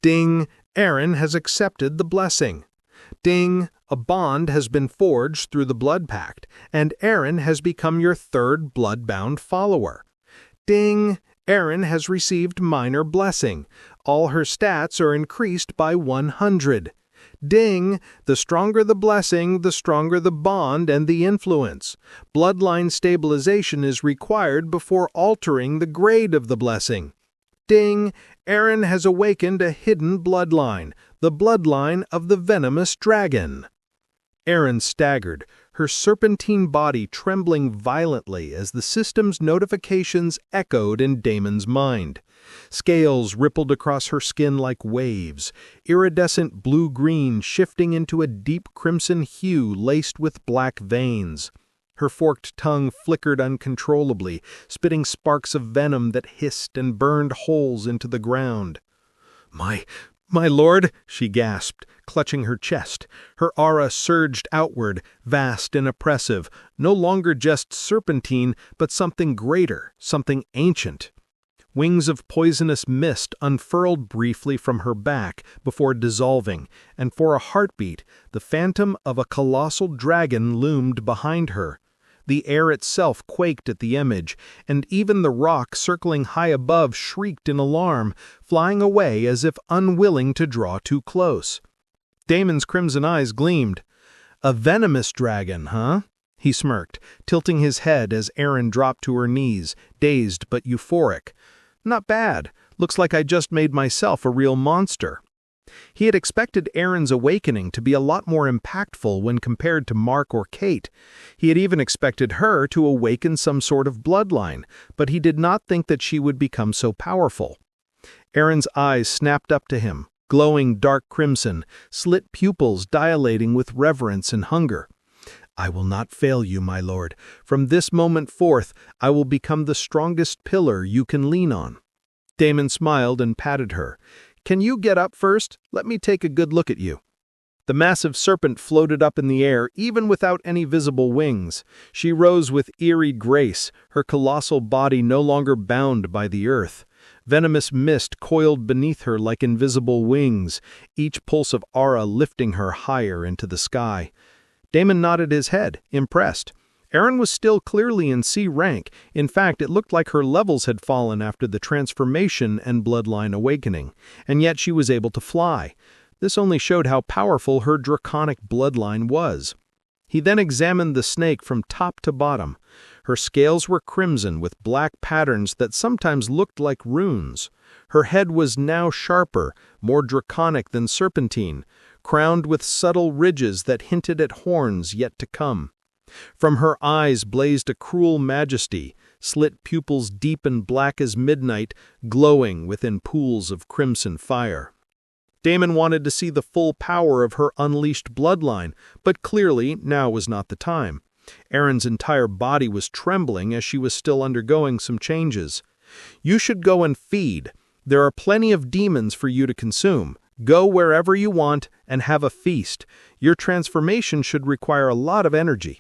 Ding, Aaron has accepted the blessing. Ding, a bond has been forged through the blood pact, and Aaron has become your third blood-bound follower. Ding, Aaron has received minor blessing. All her stats are increased by 100. Ding, the stronger the blessing, the stronger the bond and the influence. Bloodline stabilization is required before altering the grade of the blessing. Ding, Aaron has awakened a hidden bloodline, the bloodline of the venomous dragon. Aaron staggered, her serpentine body trembling violently as the system's notifications echoed in Damon's mind. Scales rippled across her skin like waves, iridescent blue-green shifting into a deep crimson hue laced with black veins. Her forked tongue flickered uncontrollably, spitting sparks of venom that hissed and burned holes into the ground. My lord, she gasped, clutching her chest. Her aura surged outward, vast and oppressive, no longer just serpentine, but something greater, something ancient. Wings of poisonous mist unfurled briefly from her back before dissolving, and for a heartbeat, the phantom of a colossal dragon loomed behind her. The air itself quaked at the image, and even the rock circling high above shrieked in alarm, flying away as if unwilling to draw too close. Damon's crimson eyes gleamed. "A venomous dragon, huh?" he smirked, tilting his head as Aaron dropped to her knees, dazed but euphoric. "Not bad. Looks like I just made myself a real monster." He had expected Aaron's awakening to be a lot more impactful when compared to Mark or Kate. He had even expected her to awaken some sort of bloodline, but he did not think that she would become so powerful. Aaron's eyes snapped up to him, glowing dark crimson, slit pupils dilating with reverence and hunger. "I will not fail you, my lord. From this moment forth, I will become the strongest pillar you can lean on." Damon smiled and patted her. "Can you get up first? Let me take a good look at you." The massive serpent floated up in the air, even without any visible wings. She rose with eerie grace, her colossal body no longer bound by the earth. Venomous mist coiled beneath her like invisible wings, each pulse of aura lifting her higher into the sky. Damon nodded his head, impressed. Aaron was still clearly in C rank. In fact, it looked like her levels had fallen after the transformation and bloodline awakening, and yet she was able to fly. This only showed how powerful her draconic bloodline was. He then examined the snake from top to bottom. Her scales were crimson with black patterns that sometimes looked like runes. Her head was now sharper, more draconic than serpentine, crowned with subtle ridges that hinted at horns yet to come. From her eyes blazed a cruel majesty, slit pupils deep and black as midnight, glowing within pools of crimson fire. Damon wanted to see the full power of her unleashed bloodline, but clearly now was not the time. Aaron's entire body was trembling as she was still undergoing some changes. "You should go and feed. There are plenty of demons for you to consume. Go wherever you want and have a feast. Your transformation should require a lot of energy."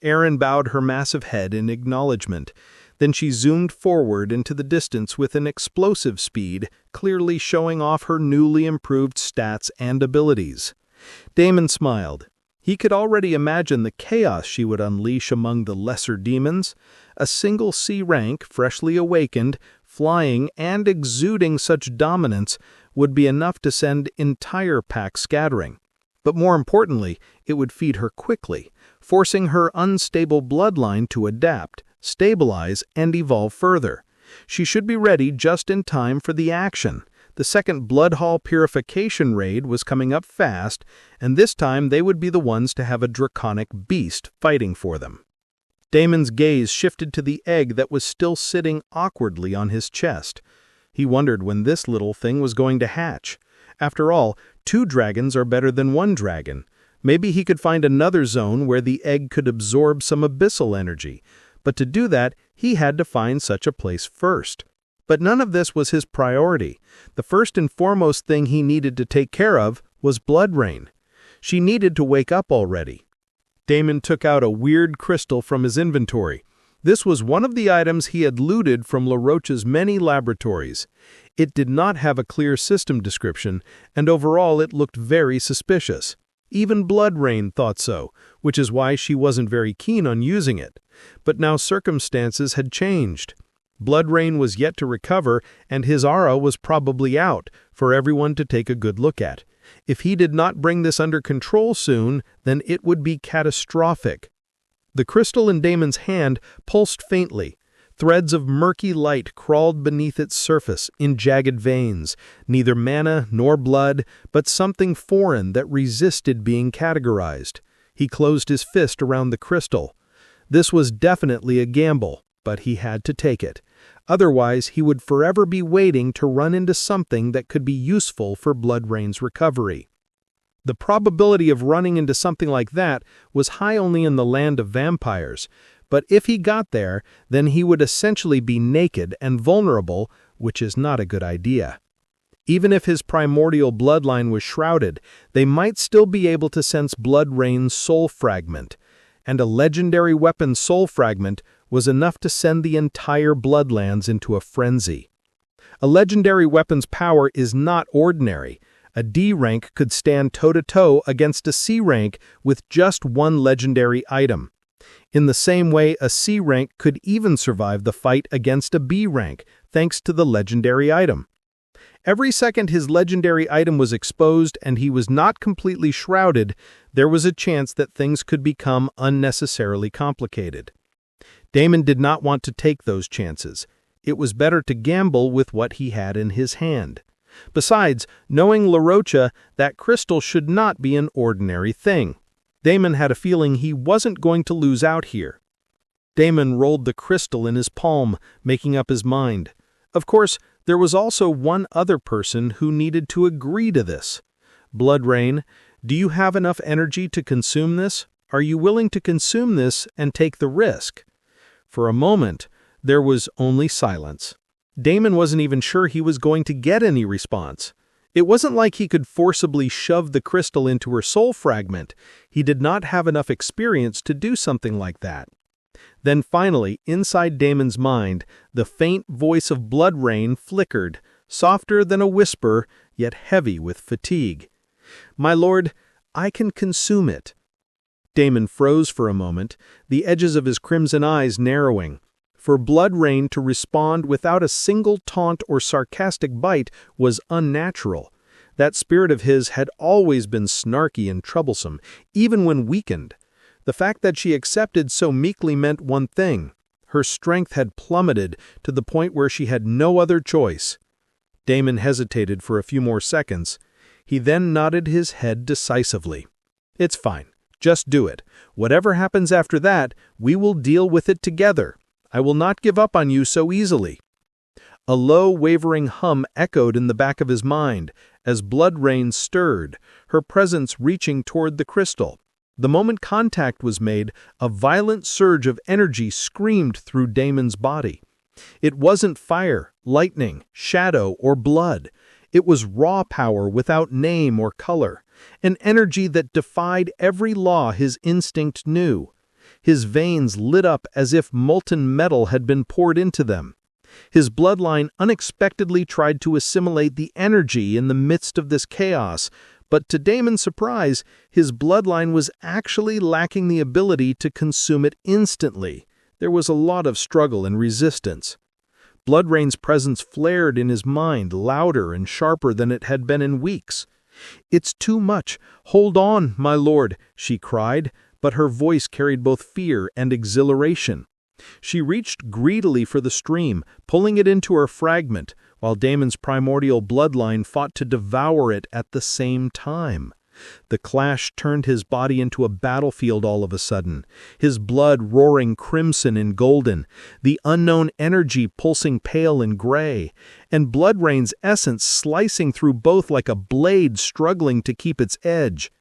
Aaron bowed her massive head in acknowledgement. Then she zoomed forward into the distance with an explosive speed, clearly showing off her newly improved stats and abilities. Damon smiled. He could already imagine the chaos she would unleash among the lesser demons. A single C rank, freshly awakened, flying and exuding such dominance would be enough to send entire packs scattering. But more importantly, it would feed her quickly, forcing her unstable bloodline to adapt, stabilize, and evolve further. She should be ready just in time for the action. The second Blood Hall purification raid was coming up fast, and this time they would be the ones to have a draconic beast fighting for them. Damon's gaze shifted to the egg that was still sitting awkwardly on his chest. He wondered when this little thing was going to hatch. After all, 2 dragons are better than 1 dragon. Maybe he could find another zone where the egg could absorb some abyssal energy. But to do that, he had to find such a place first. But none of this was his priority. The first and foremost thing he needed to take care of was Blood Rain. She needed to wake up already. Damon took out a weird crystal from his inventory. This was one of the items he had looted from LaRoche's many laboratories. It did not have a clear system description, and overall it looked very suspicious. Even Bloodrain thought so, which is why she wasn't very keen on using it. But now circumstances had changed. Bloodrain was yet to recover, and his aura was probably out for everyone to take a good look at. If he did not bring this under control soon, then it would be catastrophic. The crystal in Damon's hand pulsed faintly. Threads of murky light crawled beneath its surface in jagged veins, neither mana nor blood, but something foreign that resisted being categorized. He closed his fist around the crystal. This was definitely a gamble, but he had to take it. Otherwise, he would forever be waiting to run into something that could be useful for Bloodrain's recovery. The probability of running into something like that was high only in the land of vampires, but if he got there, then he would essentially be naked and vulnerable, which is not a good idea. Even if his primordial bloodline was shrouded, they might still be able to sense Bloodrain's soul fragment, and a legendary weapon soul fragment was enough to send the entire Bloodlands into a frenzy. A legendary weapon's power is not ordinary. A D rank could stand toe-to-toe against a C rank with just one legendary item. In the same way, a C rank could even survive the fight against a B rank, thanks to the legendary item. Every second his legendary item was exposed and he was not completely shrouded, there was a chance that things could become unnecessarily complicated. Damon did not want to take those chances. It was better to gamble with what he had in his hand. Besides, knowing LaRoche, that crystal should not be an ordinary thing. Damon had a feeling he wasn't going to lose out here. Damon rolled the crystal in his palm, making up his mind. Of course, there was also one other person who needed to agree to this. Bloodrain, do you have enough energy to consume this? Are you willing to consume this and take the risk? For a moment, there was only silence. Damon wasn't even sure he was going to get any response. It wasn't like he could forcibly shove the crystal into her soul fragment. He did not have enough experience to do something like that. Then finally, inside Damon's mind, the faint voice of Bloodrain flickered, softer than a whisper, yet heavy with fatigue. "My lord, I can consume it." Damon froze for a moment, the edges of his crimson eyes narrowing. For Bloodrain to respond without a single taunt or sarcastic bite was unnatural. That spirit of his had always been snarky and troublesome, even when weakened. The fact that she accepted so meekly meant one thing. Her strength had plummeted to the point where she had no other choice. Damon hesitated for a few more seconds. He then nodded his head decisively. "It's fine. Just do it. Whatever happens after that, we will deal with it together. I will not give up on you so easily." A low, wavering hum echoed in the back of his mind as Bloodrain stirred, her presence reaching toward the crystal. The moment contact was made, a violent surge of energy screamed through Damon's body. It wasn't fire, lightning, shadow, or blood. It was raw power without name or color, an energy that defied every law his instinct knew. His veins lit up as if molten metal had been poured into them. His bloodline unexpectedly tried to assimilate the energy in the midst of this chaos, but to Damon's surprise, his bloodline was actually lacking the ability to consume it instantly. There was a lot of struggle and resistance. Bloodrain's presence flared in his mind, louder and sharper than it had been in weeks. "It's too much. Hold on, my lord," she cried, but her voice carried both fear and exhilaration. She reached greedily for the stream, pulling it into her fragment, while Damon's primordial bloodline fought to devour it at the same time. The clash turned his body into a battlefield all of a sudden, his blood roaring crimson and golden, the unknown energy pulsing pale and gray, and Bloodrain's essence slicing through both like a blade struggling to keep its edge.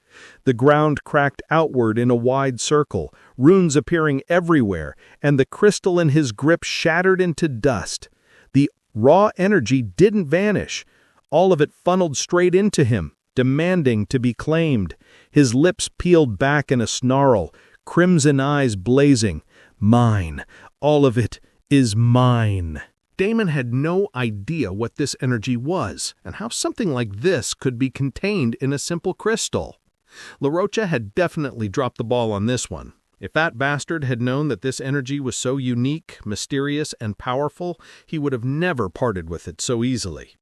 The ground cracked outward in a wide circle, runes appearing everywhere, and the crystal in his grip shattered into dust. The raw energy didn't vanish. All of it funneled straight into him, demanding to be claimed. His lips peeled back in a snarl, crimson eyes blazing. "Mine, All of it is mine. Damon had no idea what this energy was, and how something like this could be contained in a simple crystal. LaRocha had definitely dropped the ball on this one. If that bastard had known that this energy was so unique, mysterious, and powerful, he would have never parted with it so easily.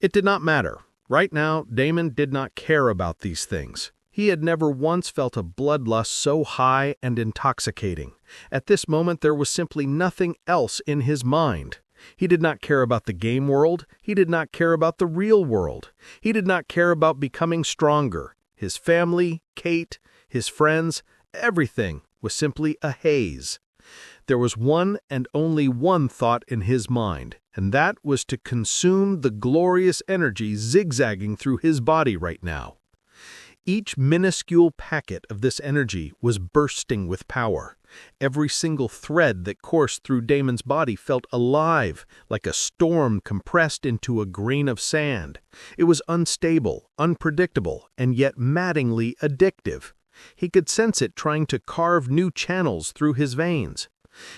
It did not matter. Right now, Damon did not care about these things. He had never once felt a bloodlust so high and intoxicating. At this moment, there was simply nothing else in his mind. He did not care about the game world. He did not care about the real world. He did not care about becoming stronger. His family, Kate, his friends, everything was simply a haze. There was one and only one thought in his mind, and that was to consume the glorious energy zigzagging through his body right now. Each minuscule packet of this energy was bursting with power. Every single thread that coursed through Damon's body felt alive, like a storm compressed into a grain of sand. It was unstable, unpredictable, and yet maddeningly addictive. He could sense it trying to carve new channels through his veins.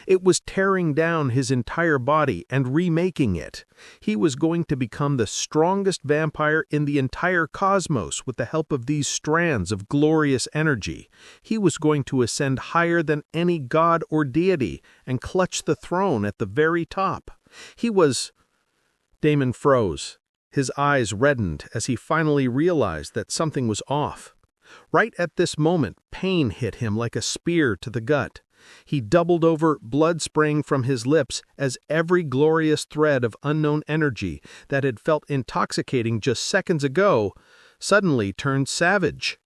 It was tearing down his entire body and remaking it. He was going to become the strongest vampire in the entire cosmos with the help of these strands of glorious energy. He was going to ascend higher than any god or deity and clutch the throne at the very top. Damon froze. His eyes reddened as he finally realized that something was off. Right at this moment, pain hit him like a spear to the gut. He doubled over, blood spraying from his lips, as every glorious thread of unknown energy that had felt intoxicating just seconds ago suddenly turned savage.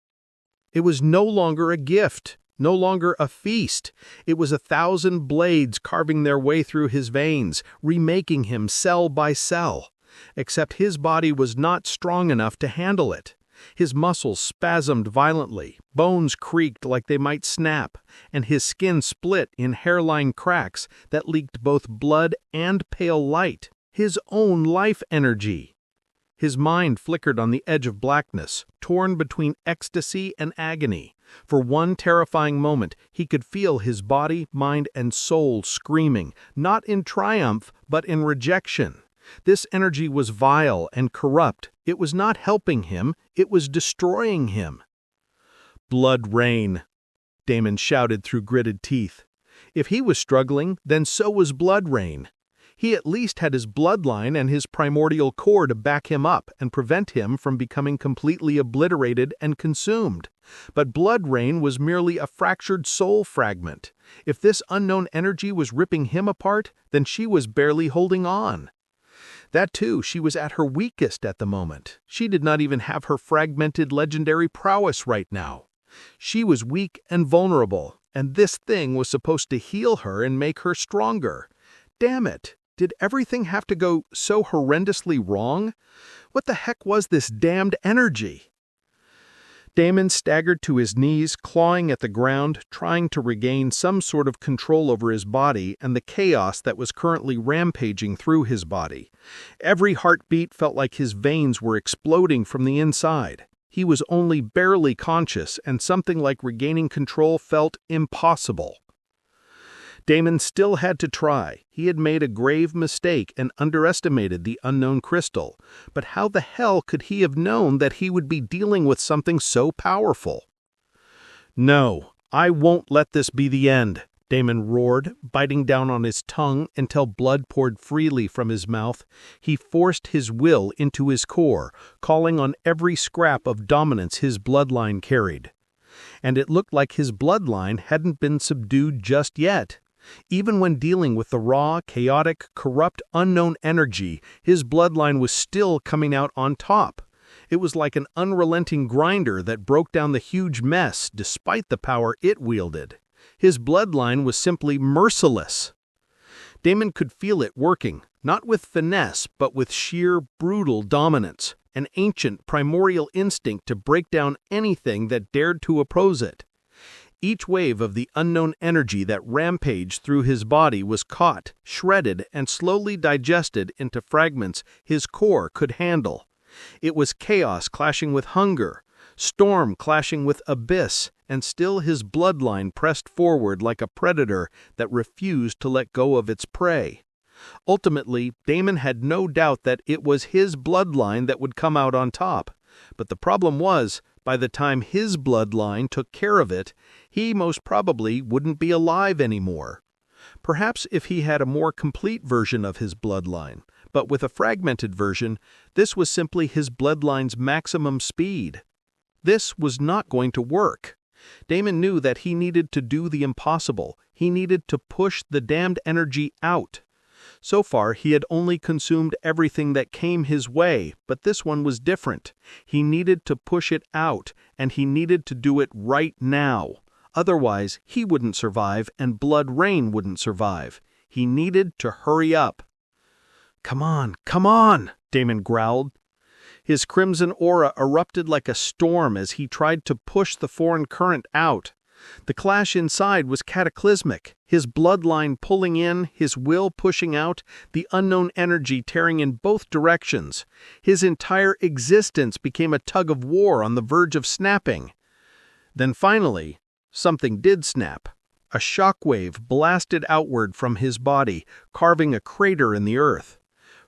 It was no longer a gift, no longer a feast. It was 1,000 blades carving their way through his veins, remaking him cell by cell. Except his body was not strong enough to handle it. His muscles spasmed violently, bones creaked like they might snap, and his skin split in hairline cracks that leaked both blood and pale light. His own life energy. His mind flickered on the edge of blackness, torn between ecstasy and agony. For one terrifying moment, he could feel his body, mind, and soul screaming, not in triumph, but in rejection. This energy was vile and corrupt. It was not helping him, it was destroying him. "Blood rain," Damon shouted through gritted teeth. If he was struggling, then so was Blood Rain. He at least had his bloodline and his primordial core to back him up and prevent him from becoming completely obliterated and consumed. But Blood Rain was merely a fractured soul fragment. If this unknown energy was ripping him apart, then she was barely holding on. That too, she was at her weakest at the moment. She did not even have her fragmented legendary prowess right now. She was weak and vulnerable, and this thing was supposed to heal her and make her stronger. Damn it! Did everything have to go so horrendously wrong? What the heck was this damned energy? Damon staggered to his knees, clawing at the ground, trying to regain some sort of control over his body and the chaos that was currently rampaging through his body. Every heartbeat felt like his veins were exploding from the inside. He was only barely conscious, and something like regaining control felt impossible. Damon still had to try. He had made a grave mistake and underestimated the unknown crystal. But how the hell could he have known that he would be dealing with something so powerful? "No, I won't let this be the end," Damon roared, biting down on his tongue until blood poured freely from his mouth. He forced his will into his core, calling on every scrap of dominance his bloodline carried. And it looked like his bloodline hadn't been subdued just yet. Even when dealing with the raw, chaotic, corrupt, unknown energy, his bloodline was still coming out on top. It was like an unrelenting grinder that broke down the huge mess despite the power it wielded. His bloodline was simply merciless. Damon could feel it working, not with finesse, but with sheer, brutal dominance, an ancient, primordial instinct to break down anything that dared to oppose it. Each wave of the unknown energy that rampaged through his body was caught, shredded, and slowly digested into fragments his core could handle. It was chaos clashing with hunger, Storm clashing with abyss, and still his bloodline pressed forward like a predator that refused to let go of its prey. Ultimately, Damon had no doubt that it was his bloodline that would come out on top. But the problem was, by the time his bloodline took care of it, he most probably wouldn't be alive anymore. Perhaps if he had a more complete version of his bloodline, but with a fragmented version, this was simply his bloodline's maximum speed. This was not going to work. Damon knew that he needed to do the impossible. He needed to push the damned energy out. So far, he had only consumed everything that came his way, but this one was different. He needed to push it out, and he needed to do it right now. Otherwise, he wouldn't survive, and Blood Rain wouldn't survive. He needed to hurry up. Come on, Damon growled. His crimson aura erupted like a storm as he tried to push the foreign current out. The clash inside was cataclysmic, his bloodline pulling in, his will pushing out, the unknown energy tearing in both directions. His entire existence became a tug of war on the verge of snapping. Then finally, something did snap. A shockwave blasted outward from his body, carving a crater in the earth.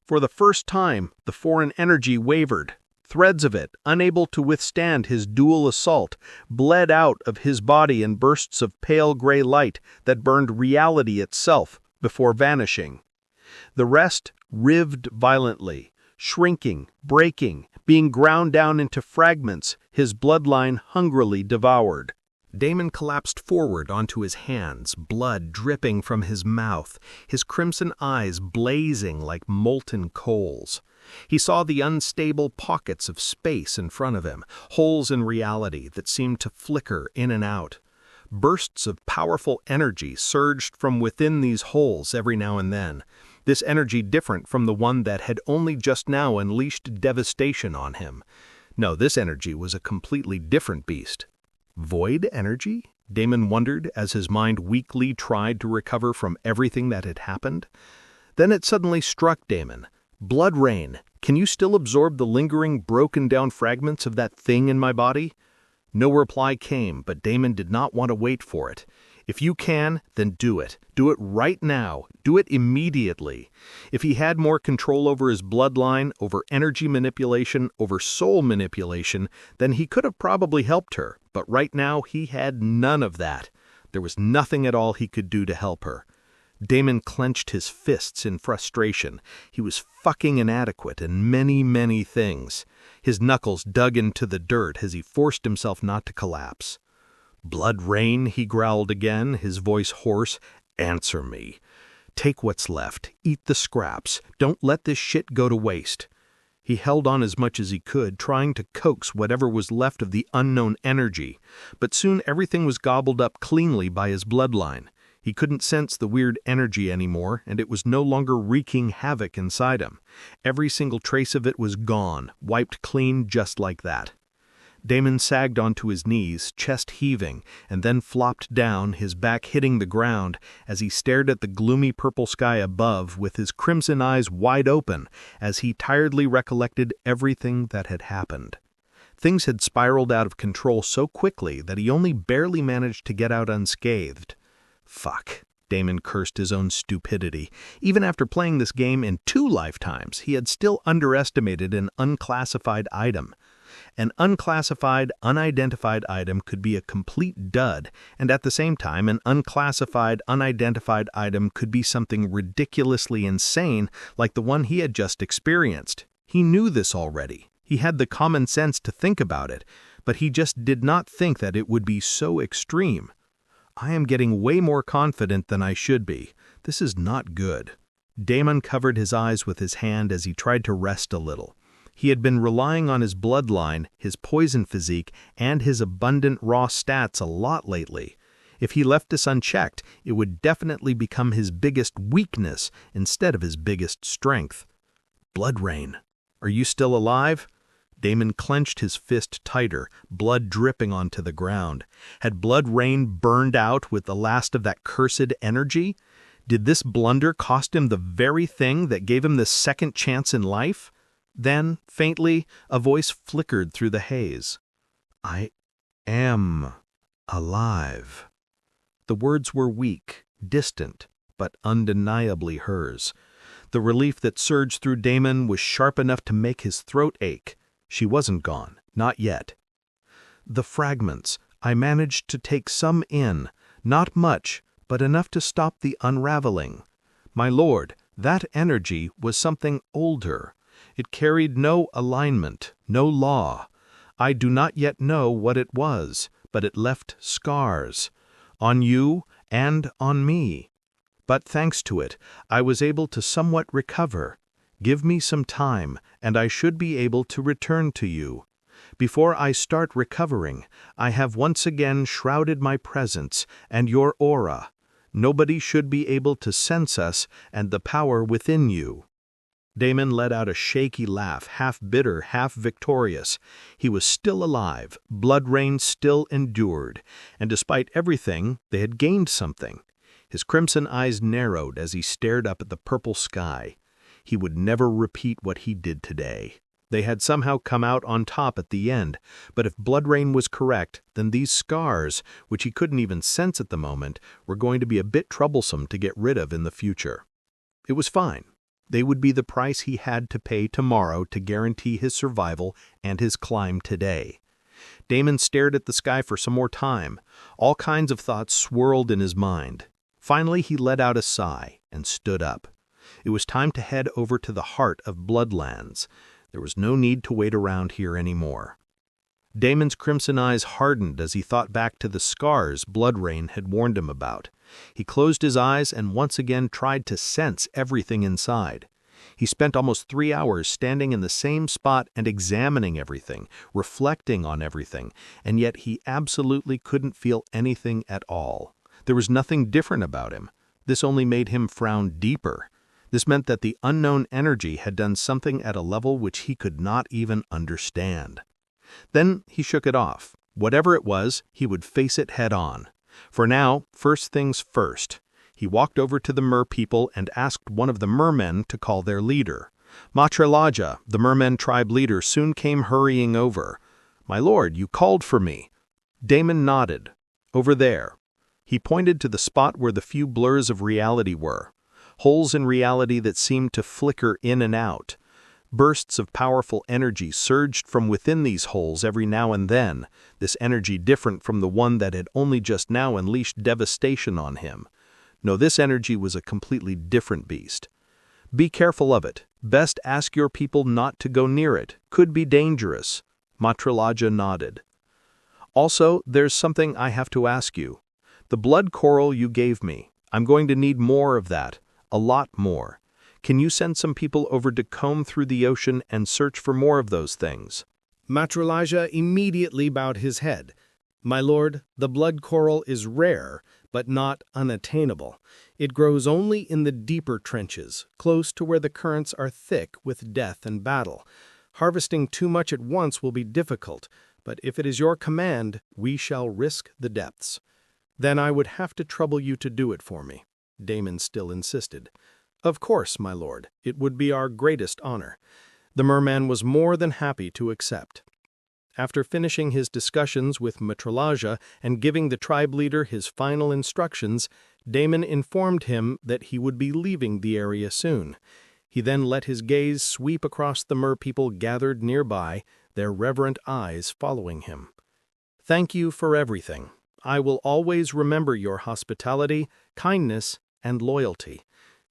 For the first time, the foreign energy wavered. Threads of it, unable to withstand his dual assault, bled out of his body in bursts of pale gray light that burned reality itself before vanishing. The rest rived violently, shrinking, breaking, being ground down into fragments, his bloodline hungrily devoured. Damon collapsed forward onto his hands, blood dripping from his mouth, his crimson eyes blazing like molten coals. He saw the unstable pockets of space in front of him, holes in reality that seemed to flicker in and out. Bursts of powerful energy surged from within these holes every now and then, this energy different from the one that had only just now unleashed devastation on him. No, this energy was a completely different beast. Void energy? Damon wondered as his mind weakly tried to recover from everything that had happened. Then it suddenly struck Damon. Blood Rain, can you still absorb the lingering, broken-down fragments of that thing in my body? No reply came, but Damon did not want to wait for it. If you can, then do it. Do it right now. Do it immediately. If he had more control over his bloodline, over energy manipulation, over soul manipulation, then he could have probably helped her. But right now, he had none of that. There was nothing at all he could do to help her. Damon clenched his fists in frustration. He was fucking inadequate in many, many things. His knuckles dug into the dirt as he forced himself not to collapse. Blood Rain, he growled again, his voice hoarse. Answer me. Take what's left. Eat the scraps. Don't let this shit go to waste. He held on as much as he could, trying to coax whatever was left of the unknown energy. But soon everything was gobbled up cleanly by his bloodline. He couldn't sense the weird energy anymore, and it was no longer wreaking havoc inside him. Every single trace of it was gone, wiped clean just like that. Damon sagged onto his knees, chest heaving, and then flopped down, his back hitting the ground, as he stared at the gloomy purple sky above with his crimson eyes wide open as he tiredly recollected everything that had happened. Things had spiraled out of control so quickly that he only barely managed to get out unscathed. Fuck. Damon cursed his own stupidity. Even after playing this game in 2 lifetimes, he had still underestimated an unclassified item. An unclassified, unidentified item could be a complete dud, and at the same time, an unclassified, unidentified item could be something ridiculously insane like the one he had just experienced. He knew this already. He had the common sense to think about it, but he just did not think that it would be so extreme. I am getting way more confident than I should be. This is not good. Damon covered his eyes with his hand as he tried to rest a little. He had been relying on his bloodline, his poison physique, and his abundant raw stats a lot lately. If he left this unchecked, it would definitely become his biggest weakness instead of his biggest strength. Blood Rain, are you still alive? Damon clenched his fist tighter, blood dripping onto the ground. Had Blood Rain burned out with the last of that cursed energy? Did this blunder cost him the very thing that gave him the second chance in life? Then, faintly, a voice flickered through the haze. I am alive. The words were weak, distant, but undeniably hers. The relief that surged through Damon was sharp enough to make his throat ache. She wasn't gone, not yet. The fragments, I managed to take some in, not much, but enough to stop the unraveling. My lord, that energy was something older. It carried no alignment, no law. I do not yet know what it was, but it left scars. On you and on me. But thanks to it, I was able to somewhat recover. Give me some time, and I should be able to return to you. Before I start recovering, I have once again shrouded my presence and your aura. Nobody should be able to sense us and the power within you. Damon let out a shaky laugh, half bitter, half victorious. He was still alive, blood rain still endured, and despite everything, they had gained something. His crimson eyes narrowed as he stared up at the purple sky. He would never repeat what he did today. They had somehow come out on top at the end, but if blood rain was correct, then these scars, which he couldn't even sense at the moment, were going to be a bit troublesome to get rid of in the future. It was fine. They would be the price he had to pay tomorrow to guarantee his survival and his climb today. Damon stared at the sky for some more time. All kinds of thoughts swirled in his mind. Finally, he let out a sigh and stood up. It was time to head over to the heart of Bloodlands. There was no need to wait around here anymore. Damon's crimson eyes hardened as he thought back to the scars Bloodrain had warned him about. He closed his eyes and once again tried to sense everything inside. He spent almost 3 hours standing in the same spot and examining everything, reflecting on everything, and yet he absolutely couldn't feel anything at all. There was nothing different about him. This only made him frown deeper. This meant that the unknown energy had done something at a level which he could not even understand. Then he shook it off. Whatever it was, he would face it head on. For now, first things first. He walked over to the mer people and asked one of the mermen to call their leader. Matralaja, the mermen tribe leader, soon came hurrying over. "My lord, you called for me." Damon nodded. "Over there." He pointed to the spot where the few blurs of reality were. Holes in reality that seemed to flicker in and out. Bursts of powerful energy surged from within these holes every now and then, this energy different from the one that had only just now unleashed devastation on him. No, this energy was a completely different beast. "Be careful of it. Best ask your people not to go near it. Could be dangerous." Matralaja nodded. "Also, there's something I have to ask you. The blood coral you gave me, I'm going to need more of that. A lot more. Can you send some people over to comb through the ocean and search for more of those things?" Matralaja immediately bowed his head. "My lord, the blood coral is rare, but not unattainable. It grows only in the deeper trenches, close to where the currents are thick with death and battle. Harvesting too much at once will be difficult, but if it is your command, we shall risk the depths." "Then I would have to trouble you to do it for me," Damon still insisted. "Of course, my lord, it would be our greatest honor." The merman was more than happy to accept. After finishing his discussions with Matralaja and giving the tribe leader his final instructions, Damon informed him that he would be leaving the area soon. He then let his gaze sweep across the mer people gathered nearby, their reverent eyes following him. "Thank you for everything. I will always remember your hospitality, kindness, and loyalty.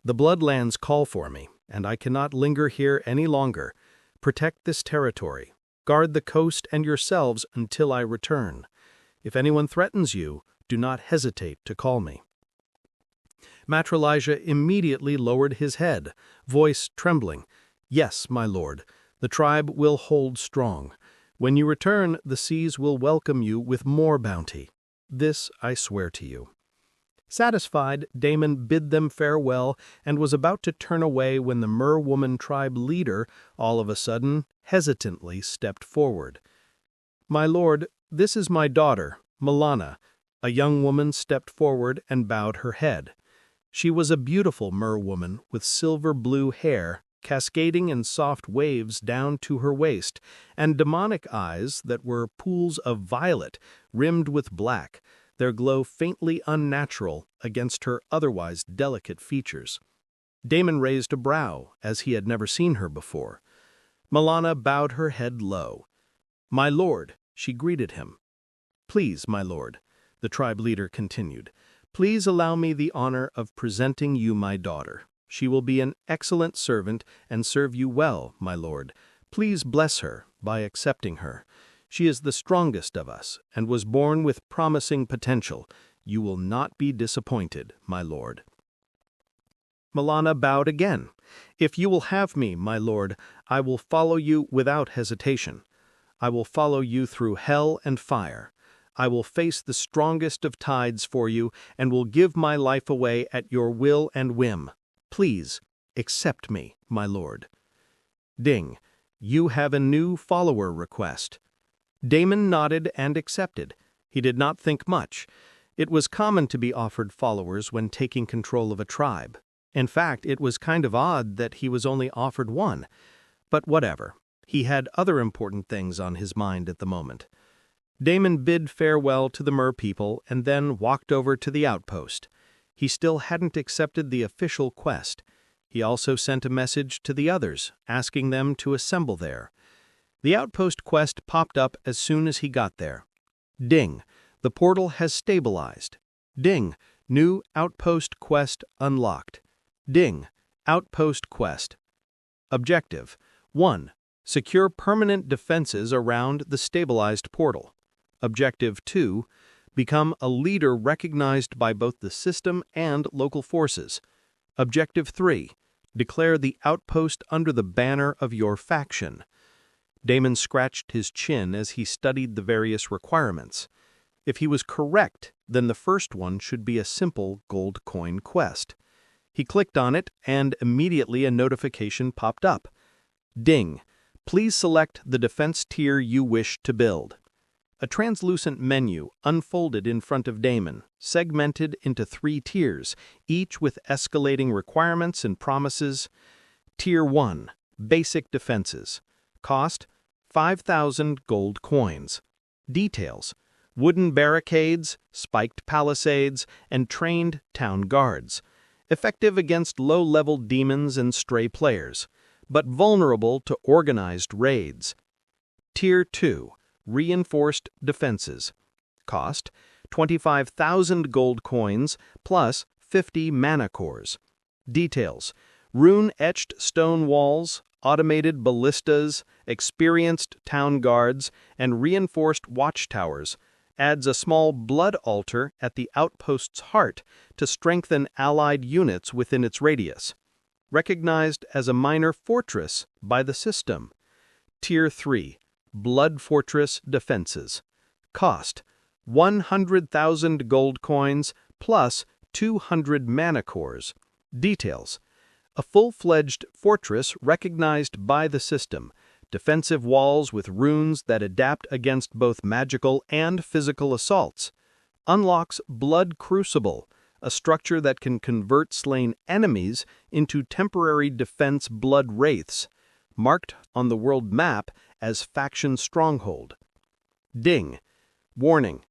The Bloodlands call for me, and I cannot linger here any longer. Protect this territory. Guard the coast and yourselves until I return. If anyone threatens you, do not hesitate to call me." Matralaja immediately lowered his head, voice trembling. "Yes, my lord, the tribe will hold strong. When you return, the seas will welcome you with more bounty. This I swear to you." Satisfied, Damon bid them farewell and was about to turn away when the Mer woman tribe leader, all of a sudden, hesitantly stepped forward. "My lord, this is my daughter, Milana." A young woman stepped forward and bowed her head. She was a beautiful Mer woman with silver blue hair, cascading in soft waves down to her waist, and demonic eyes that were pools of violet rimmed with black, their glow faintly unnatural against her otherwise delicate features. Damon raised a brow, as he had never seen her before. Milana bowed her head low. "My lord," she greeted him. "Please, my lord," the tribe leader continued, "please allow me the honor of presenting you my daughter. She will be an excellent servant and serve you well, my lord. Please bless her by accepting her. She is the strongest of us and was born with promising potential. You will not be disappointed, my lord." Milana bowed again. "If you will have me, my lord, I will follow you without hesitation. I will follow you through hell and fire. I will face the strongest of tides for you and will give my life away at your will and whim. Please, accept me, my lord." Ding. "You have a new follower request." Damon nodded and accepted. He did not think much. It was common to be offered followers when taking control of a tribe. In fact, it was kind of odd that he was only offered one. But whatever. He had other important things on his mind at the moment. Damon bid farewell to the Mer people and then walked over to the outpost. He still hadn't accepted the official quest. He also sent a message to the others, asking them to assemble there. The outpost quest popped up as soon as he got there. Ding. The portal has stabilized. Ding. New outpost quest unlocked. Ding. Outpost quest. Objective: 1. Secure permanent defenses around the stabilized portal. Objective 2. Become a leader recognized by both the system and local forces. Objective 3. Declare the outpost under the banner of your faction. Damon scratched his chin as he studied the various requirements. If he was correct, then the first one should be a simple gold coin quest. He clicked on it, and immediately a notification popped up. Ding. Please select the defense tier you wish to build. A translucent menu unfolded in front of Damon, segmented into 3 tiers, each with escalating requirements and promises. Tier 1. Basic Defenses. Cost: 5,000 gold coins. Details: wooden barricades, spiked palisades, and trained town guards. Effective against low-level demons and stray players, but vulnerable to organized raids. Tier 2. Reinforced Defenses. Cost: 25,000 gold coins plus 50 mana cores. Details: rune-etched stone walls, automated ballistas, experienced town guards, and reinforced watchtowers. Adds a small blood altar at the outpost's heart to strengthen allied units within its radius. Recognized as a minor fortress by the system. Tier 3. Blood Fortress Defenses. Cost: 100,000 gold coins plus 200 mana cores. Details: a full-fledged fortress recognized by the system. Defensive walls with runes that adapt against both magical and physical assaults. Unlocks Blood Crucible, a structure that can convert slain enemies into temporary defense blood wraiths, marked on the world map as Faction Stronghold. Ding. Warning.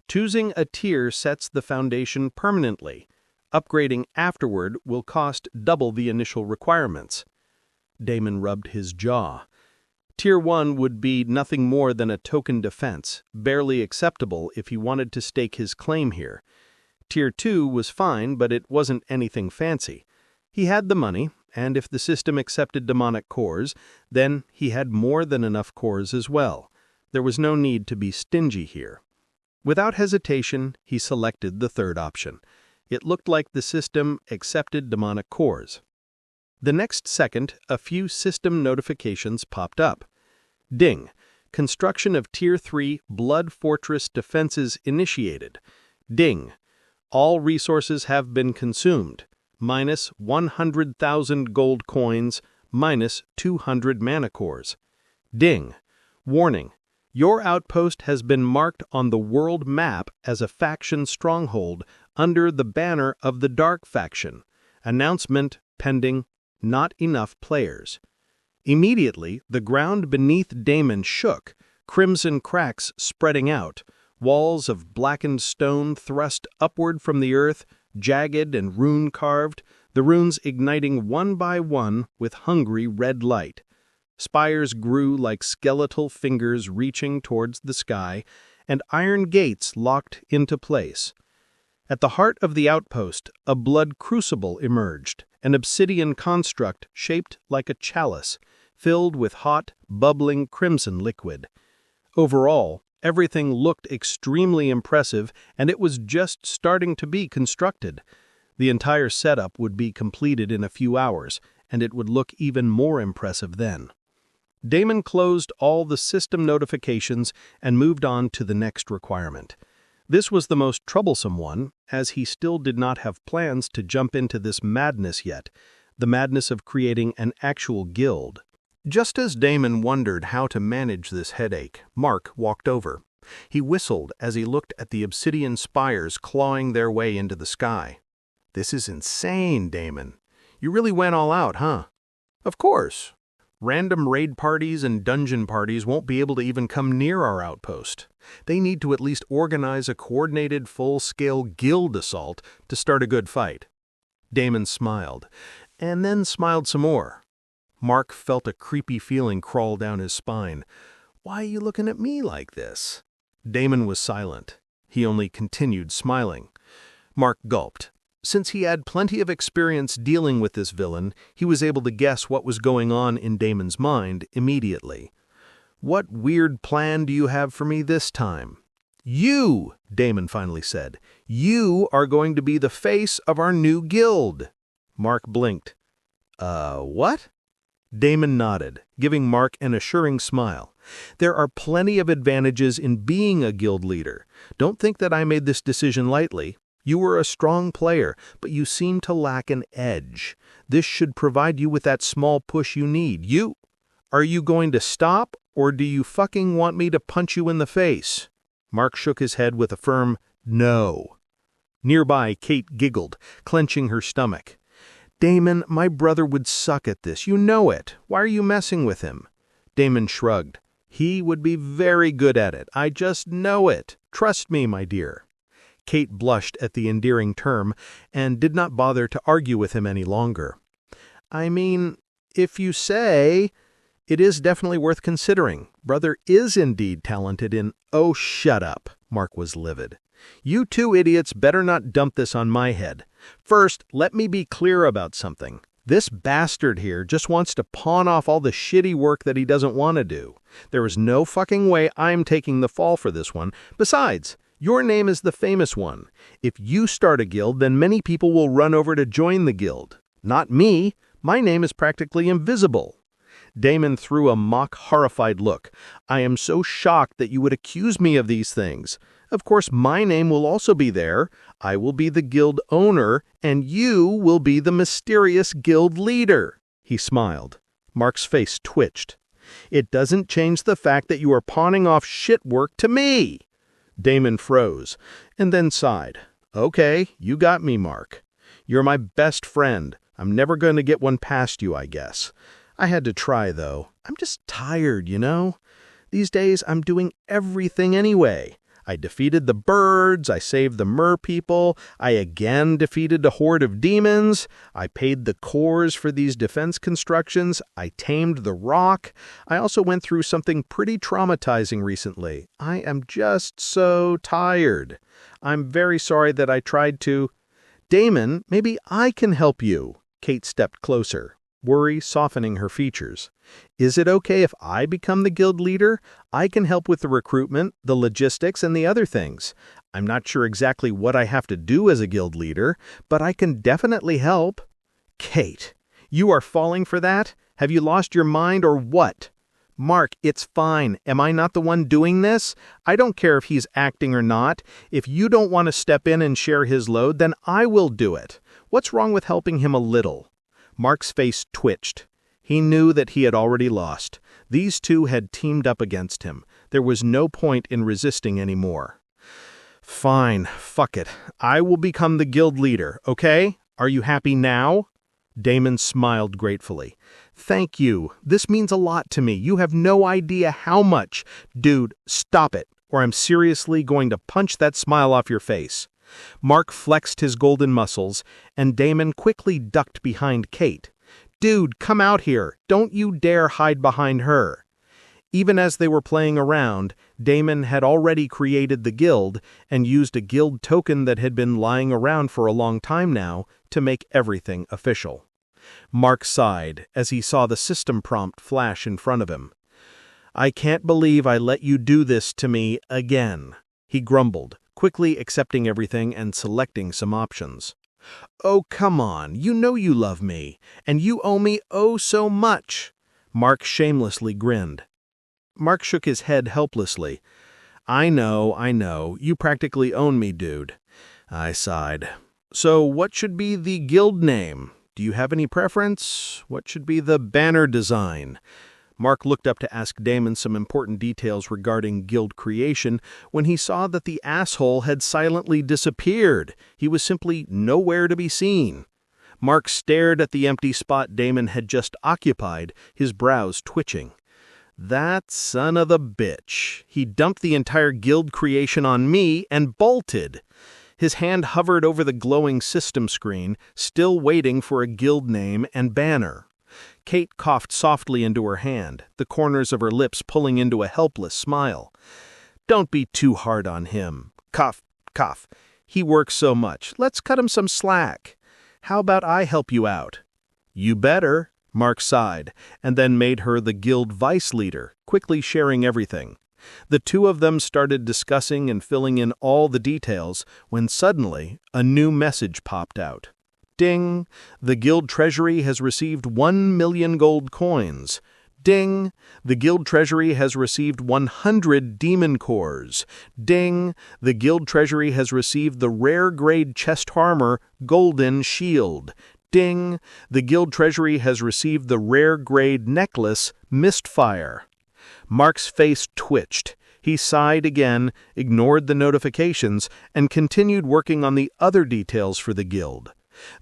Choosing a tier sets the foundation permanently. Upgrading afterward will cost double the initial requirements. Damon rubbed his jaw. Tier 1 would be nothing more than a token defense, barely acceptable if he wanted to stake his claim here. Tier 2 was fine, but it wasn't anything fancy. He had the money, and if the system accepted demonic cores, then he had more than enough cores as well. There was no need to be stingy here. Without hesitation, he selected the third option. It looked like the system accepted demonic cores. The next second, a few system notifications popped up. Ding. Construction of Tier 3 Blood Fortress Defenses initiated. Ding. All resources have been consumed. Minus 100,000 gold coins, minus 200 mana cores. Ding. Warning. Your outpost has been marked on the world map as a faction stronghold under the banner of the Dark Faction. Announcement pending not enough players. Immediately, the ground beneath Damon shook, crimson cracks spreading out, walls of blackened stone thrust upward from the earth, jagged and rune-carved, the runes igniting one by one with hungry red light. Spires grew like skeletal fingers reaching towards the sky, and iron gates locked into place. At the heart of the outpost, a blood crucible emerged, an obsidian construct shaped like a chalice, filled with hot, bubbling crimson liquid. Overall, everything looked extremely impressive, and it was just starting to be constructed. The entire setup would be completed in a few hours, and it would look even more impressive then. Damon closed all the system notifications and moved on to the next requirement. This was the most troublesome one, as he still did not have plans to jump into this madness yet, the madness of creating an actual guild. Just as Damon wondered how to manage this headache, Mark walked over. He whistled as he looked at the obsidian spires clawing their way into the sky. "This is insane, Damon. You really went all out, huh?" "Of course. Random raid parties and dungeon parties won't be able to even come near our outpost. They need to at least organize a coordinated full-scale guild assault to start a good fight." Damon smiled, and then smiled some more. Mark felt a creepy feeling crawl down his spine. "Why are you looking at me like this?" Damon was silent. He only continued smiling. Mark gulped. Since he had plenty of experience dealing with this villain, he was able to guess what was going on in Damon's mind immediately. "What weird plan do you have for me this time?" "You," Damon finally said. "You are going to be the face of our new guild." Mark blinked. What?" Damon nodded, giving Mark an assuring smile. "There are plenty of advantages in being a guild leader. Don't think that I made this decision lightly. You were a strong player, but you seem to lack an edge. This should provide you with that small push you need. Are you going to stop, or do you fucking want me to punch you in the face?" Mark shook his head with a firm no. Nearby, Kate giggled, clenching her stomach. "Damon, my brother would suck at this. You know it. Why are you messing with him?" Damon shrugged. "He would be very good at it. I just know it. Trust me, my dear." Kate blushed at the endearing term and did not bother to argue with him any longer. "I mean, if you say, it is definitely worth considering. Brother is indeed talented in—" "Oh, shut up." Mark was livid. "You two idiots better not dump this on my head. First, let me be clear about something. This bastard here just wants to pawn off all the shitty work that he doesn't want to do. There is no fucking way I'm taking the fall for this one. Besides, your name is the famous one. If you start a guild, then many people will run over to join the guild. Not me. My name is practically invisible." Damon threw a mock horrified look. "I am so shocked that you would accuse me of these things. Of course, my name will also be there. I will be the guild owner, and you will be the mysterious guild leader." He smiled. Mark's face twitched. "It doesn't change the fact that you are pawning off shit work to me." Damon froze, and then sighed. "Okay, you got me, Mark. You're my best friend. I'm never going to get one past you, I guess. I had to try, though. I'm just tired, you know? These days, I'm doing everything anyway. I defeated the birds, I saved the mer people, I again defeated a horde of demons, I paid the cores for these defense constructions, I tamed the rock. I also went through something pretty traumatizing recently. I am just so tired. I'm very sorry that I tried to—" "Damon, maybe I can help you." Kate stepped closer, worry softening her features. "Is it okay if I become the guild leader? I can help with the recruitment, the logistics, and the other things. I'm not sure exactly what I have to do as a guild leader, but I can definitely help." "Kate, you are falling for that? Have you lost your mind or what?" "Mark, it's fine. Am I not the one doing this? I don't care if he's acting or not. If you don't want to step in and share his load, then I will do it. What's wrong with helping him a little?" Mark's face twitched. He knew that he had already lost. These two had teamed up against him. There was no point in resisting anymore. "Fine, fuck it. I will become the guild leader, okay? Are you happy now?" Damon smiled gratefully. "Thank you. This means a lot to me. You have no idea how much. Dude, stop it, or I'm seriously going to punch that smile off your face." Mark flexed his golden muscles, and Damon quickly ducked behind Kate. "Dude, come out here. Don't you dare hide behind her." Even as they were playing around, Damon had already created the guild and used a guild token that had been lying around for a long time now to make everything official. Mark sighed as he saw the system prompt flash in front of him. "I can't believe I let you do this to me again," he grumbled, quickly accepting everything and selecting some options. "Oh, come on, you know you love me, and you owe me oh so much." Mark shamelessly grinned. Mark shook his head helplessly. I know, you practically own me, dude." I sighed. "So what should be the guild name? Do you have any preference? What should be the banner design?" Mark looked up to ask Damon some important details regarding guild creation when he saw that the asshole had silently disappeared. He was simply nowhere to be seen. Mark stared at the empty spot Damon had just occupied, his brows twitching. That son of the bitch. He dumped the entire guild creation on me and bolted. His hand hovered over the glowing system screen, still waiting for a guild name and banner. Kate coughed softly into her hand, the corners of her lips pulling into a helpless smile. "Don't be too hard on him. Cough, cough. He works so much. Let's cut him some slack. How about I help you out?" "You better." Mark sighed, and then made her the guild vice leader, quickly sharing everything. The two of them started discussing and filling in all the details when suddenly a new message popped out. Ding! The guild treasury has received 1,000,000 gold coins. Ding! The guild treasury has received 100 demon cores. Ding! The guild treasury has received the rare grade chest armor Golden Shield. Ding! The guild treasury has received the rare grade necklace Mistfire. Mark's face twitched. He sighed again, ignored the notifications, and continued working on the other details for the guild.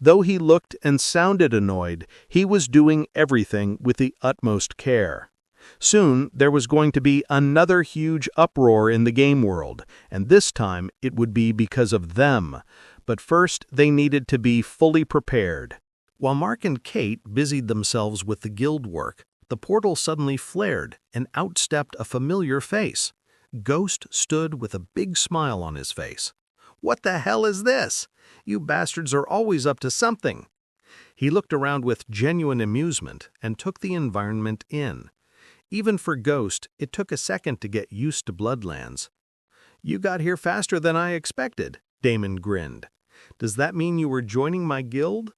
Though he looked and sounded annoyed, he was doing everything with the utmost care. Soon there was going to be another huge uproar in the game world, and this time it would be because of them. But first they needed to be fully prepared. While Mark and Kate busied themselves with the guild work, the portal suddenly flared and out stepped a familiar face. Ghost stood with a big smile on his face. "What the hell is this? You bastards are always up to something." He looked around with genuine amusement and took the environment in. Even for Ghost, it took a second to get used to Bloodlands. "You got here faster than I expected," Damon grinned. "Does that mean you were joining my guild?"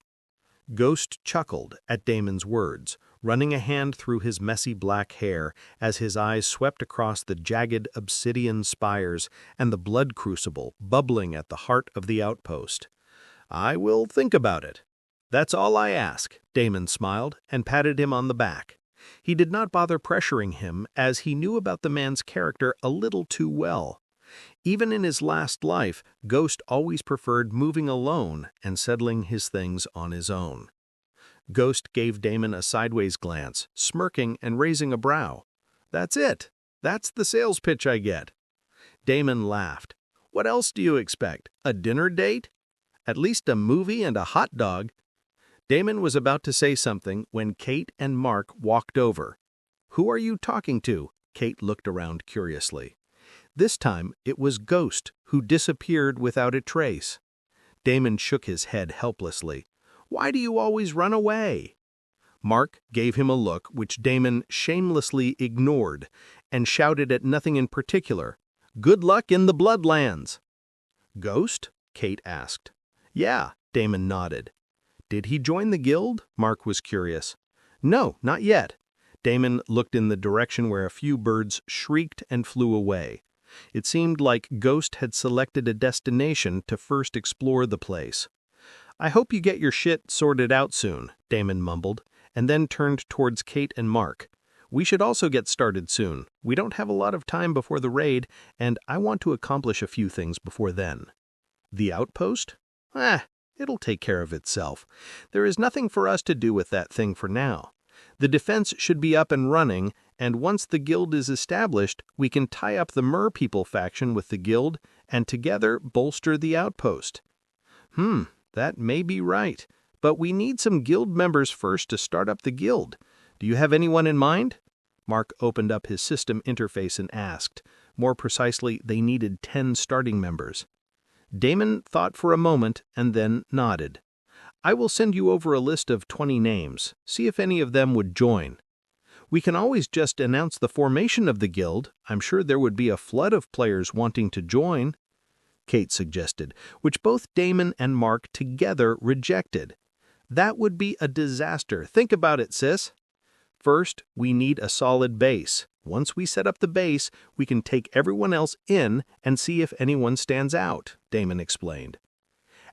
Ghost chuckled at Damon's words, running a hand through his messy black hair as his eyes swept across the jagged obsidian spires and the blood crucible bubbling at the heart of the outpost. "I will think about it. That's all I ask," Damon smiled and patted him on the back. He did not bother pressuring him, as he knew about the man's character a little too well. Even in his last life, Ghost always preferred moving alone and settling his things on his own. Ghost gave Damon a sideways glance, smirking and raising a brow. "That's it. That's the sales pitch I get." Damon laughed. "What else do you expect? A dinner date? At least a movie and a hot dog." Damon was about to say something when Kate and Mark walked over. "Who are you talking to?" Kate looked around curiously. This time it was Ghost, who disappeared without a trace. Damon shook his head helplessly. "Why do you always run away?" Mark gave him a look which Damon shamelessly ignored and shouted at nothing in particular. "Good luck in the Bloodlands." "Ghost?" Kate asked. "Yeah," Damon nodded. "Did he join the guild?" Mark was curious. "No, not yet." Damon looked in the direction where a few birds shrieked and flew away. It seemed like Ghost had selected a destination to first explore the place. "I hope you get your shit sorted out soon," Damon mumbled, and then turned towards Kate and Mark. "We should also get started soon. We don't have a lot of time before the raid, and I want to accomplish a few things before then." "The outpost?" It'll take care of itself. There is nothing for us to do with that thing for now. The defense should be up and running, and once the guild is established, we can tie up the Mer People faction with the guild and together bolster the outpost. That may be right, but we need some guild members first to start up the guild. Do you have anyone in mind? Mark opened up his system interface and asked. More precisely, they needed 10 starting members. Damon thought for a moment and then nodded. I will send you over a list of 20 names. See if any of them would join. We can always just announce the formation of the guild. I'm sure there would be a flood of players wanting to join, Kate suggested, which both Damon and Mark together rejected. That would be a disaster. Think about it, sis. First, we need a solid base. Once we set up the base, we can take everyone else in and see if anyone stands out, Damon explained.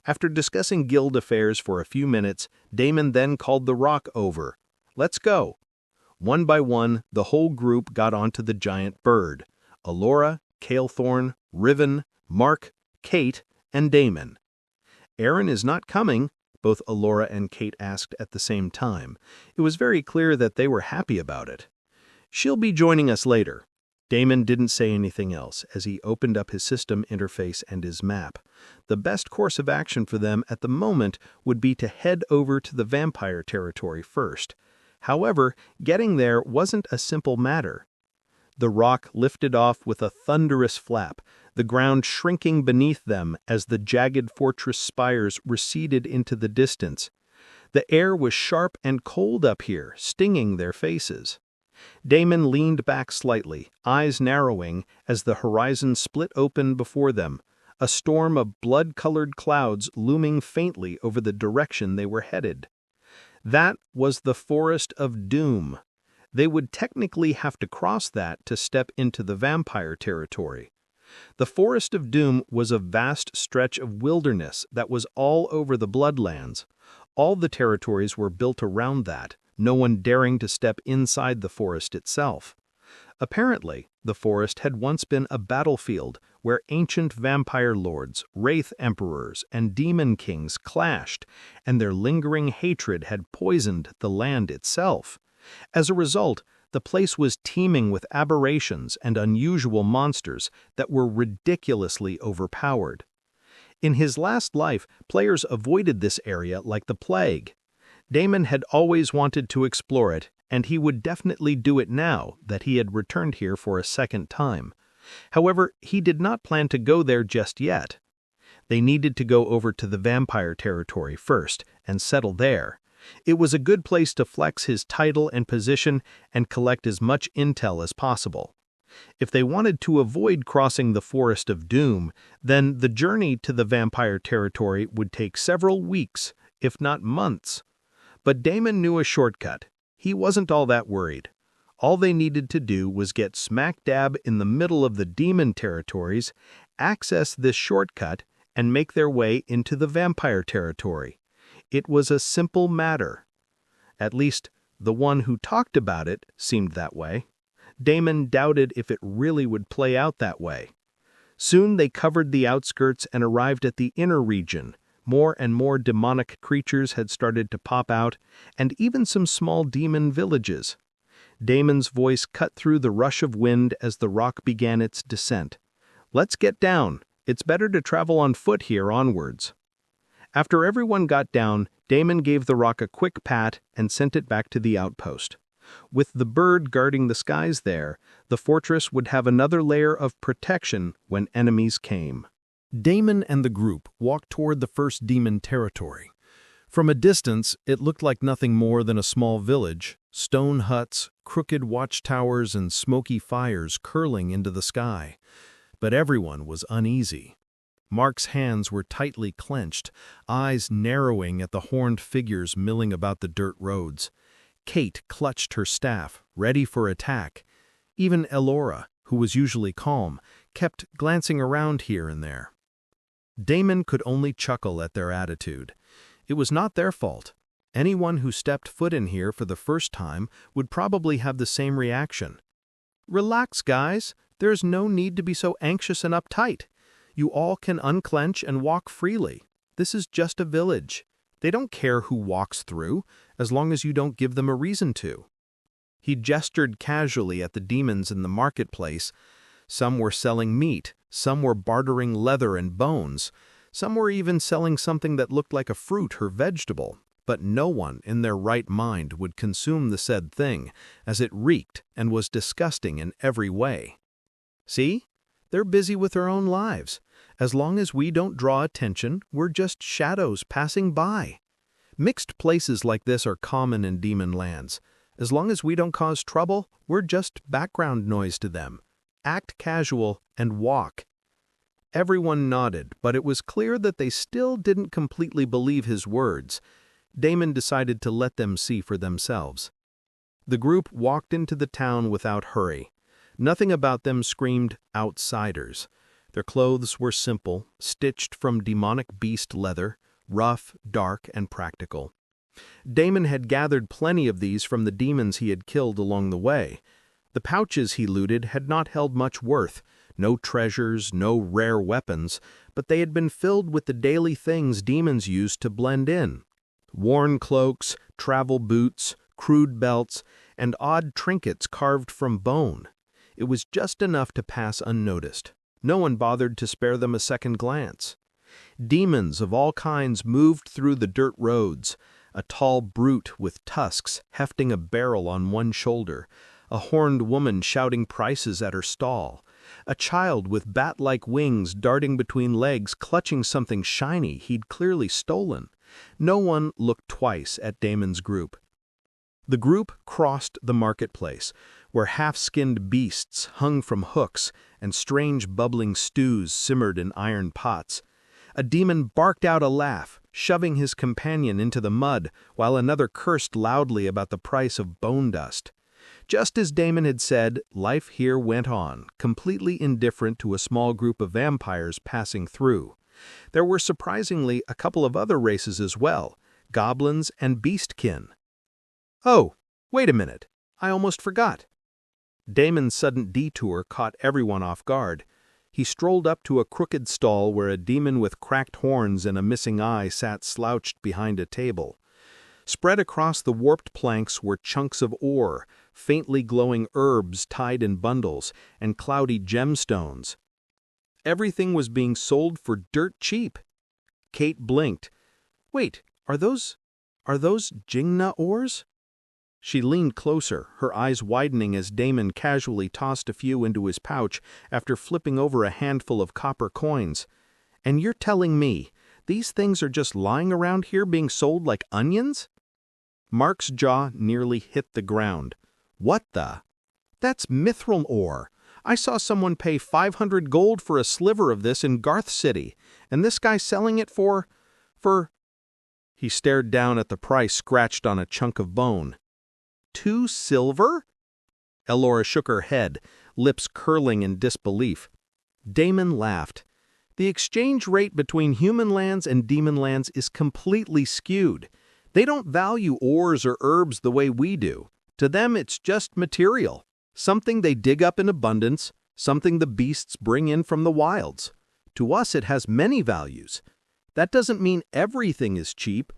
After discussing guild affairs for a few minutes, Damon then called the Rock over. Let's go. One by one, the whole group got onto the giant bird. Alora, Kalethorn, Riven, Mark, Kate, and Damon. Aaron is not coming, both Alora and Kate asked at the same time. It was very clear that they were happy about it. She'll be joining us later. Damon didn't say anything else as he opened up his system interface and his map. The best course of action for them at the moment would be to head over to the vampire territory first. However, getting there wasn't a simple matter. The Rock lifted off with a thunderous flap, the ground shrinking beneath them as the jagged fortress spires receded into the distance. The air was sharp and cold up here, stinging their faces. Damon leaned back slightly, eyes narrowing as the horizon split open before them, a storm of blood-colored clouds looming faintly over the direction they were headed. That was the Forest of Doom. They would technically have to cross that to step into the vampire territory. The Forest of Doom was a vast stretch of wilderness that was all over the Bloodlands. All the territories were built around that, no one daring to step inside the forest itself. Apparently, the forest had once been a battlefield where ancient vampire lords, wraith emperors, and demon kings clashed, and their lingering hatred had poisoned the land itself. As a result, the place was teeming with aberrations and unusual monsters that were ridiculously overpowered. In his last life, players avoided this area like the plague. Damon had always wanted to explore it, and he would definitely do it now that he had returned here for a second time. However, he did not plan to go there just yet. They needed to go over to the vampire territory first and settle there. It was a good place to flex his title and position and collect as much intel as possible. If they wanted to avoid crossing the Forest of Doom, then the journey to the vampire territory would take several weeks, if not months. But Damon knew a shortcut. He wasn't all that worried. All they needed to do was get smack dab in the middle of the demon territories, access this shortcut, and make their way into the vampire territory. It was a simple matter. At least, the one who talked about it seemed that way. Damon doubted if it really would play out that way. Soon they covered the outskirts and arrived at the inner region. More and more demonic creatures had started to pop out, and even some small demon villages. Damon's voice cut through the rush of wind as the Rock began its descent. Let's get down. It's better to travel on foot here onwards. After everyone got down, Damon gave the Rock a quick pat and sent it back to the outpost. With the bird guarding the skies there, the fortress would have another layer of protection when enemies came. Damon and the group walked toward the first demon territory. From a distance, it looked like nothing more than a small village, stone huts, crooked watchtowers, and smoky fires curling into the sky. But everyone was uneasy. Mark's hands were tightly clenched, eyes narrowing at the horned figures milling about the dirt roads. Kate clutched her staff, ready for attack. Even Elora, who was usually calm, kept glancing around here and there. Damon could only chuckle at their attitude. It was not their fault. Anyone who stepped foot in here for the first time would probably have the same reaction. Relax, guys. There's no need to be so anxious and uptight. You all can unclench and walk freely. This is just a village. They don't care who walks through, as long as you don't give them a reason to." He gestured casually at the demons in the marketplace. Some were selling meat, some were bartering leather and bones, some were even selling something that looked like a fruit or vegetable, but no one in their right mind would consume the said thing, as it reeked and was disgusting in every way. See? They're busy with their own lives. As long as we don't draw attention, we're just shadows passing by. Mixed places like this are common in demon lands. As long as we don't cause trouble, we're just background noise to them. Act casual and walk. Everyone nodded, but it was clear that they still didn't completely believe his words. Damon decided to let them see for themselves. The group walked into the town without hurry. Nothing about them screamed outsiders. Their clothes were simple, stitched from demonic beast leather, rough, dark, and practical. Damon had gathered plenty of these from the demons he had killed along the way. The pouches he looted had not held much worth, no treasures, no rare weapons, but they had been filled with the daily things demons used to blend in. Worn cloaks, travel boots, crude belts, and odd trinkets carved from bone. It was just enough to pass unnoticed. No one bothered to spare them a second glance. Demons of all kinds moved through the dirt roads, a tall brute with tusks hefting a barrel on one shoulder, a horned woman shouting prices at her stall, a child with bat-like wings darting between legs clutching something shiny he'd clearly stolen. No one looked twice at Damon's group. The group crossed the marketplace, where half-skinned beasts hung from hooks and strange bubbling stews simmered in iron pots. A demon barked out a laugh, shoving his companion into the mud, while another cursed loudly about the price of bone dust. Just as Damon had said, life here went on, completely indifferent to a small group of vampires passing through. There were surprisingly a couple of other races as well, goblins and beastkin. "Oh, wait a minute, I almost forgot." Damon's sudden detour caught everyone off guard. He strolled up to a crooked stall where a demon with cracked horns and a missing eye sat slouched behind a table. Spread across the warped planks were chunks of ore, faintly glowing herbs tied in bundles, and cloudy gemstones. Everything was being sold for dirt cheap. Kate blinked. "Wait, are those Jingna ores?" She leaned closer, her eyes widening as Damon casually tossed a few into his pouch after flipping over a handful of copper coins. "And you're telling me these things are just lying around here being sold like onions?" Mark's jaw nearly hit the ground. "What the? That's mithril ore. I saw someone pay 500 gold for a sliver of this in Garth City, and this guy selling it for... He stared down at the price scratched on a chunk of bone. 2 silver? Elora shook her head, lips curling in disbelief. Damon laughed. "The exchange rate between human lands and demon lands is completely skewed. They don't value ores or herbs the way we do. To them, it's just material. Something they dig up in abundance, something the beasts bring in from the wilds. To us, it has many values. That doesn't mean everything is cheap.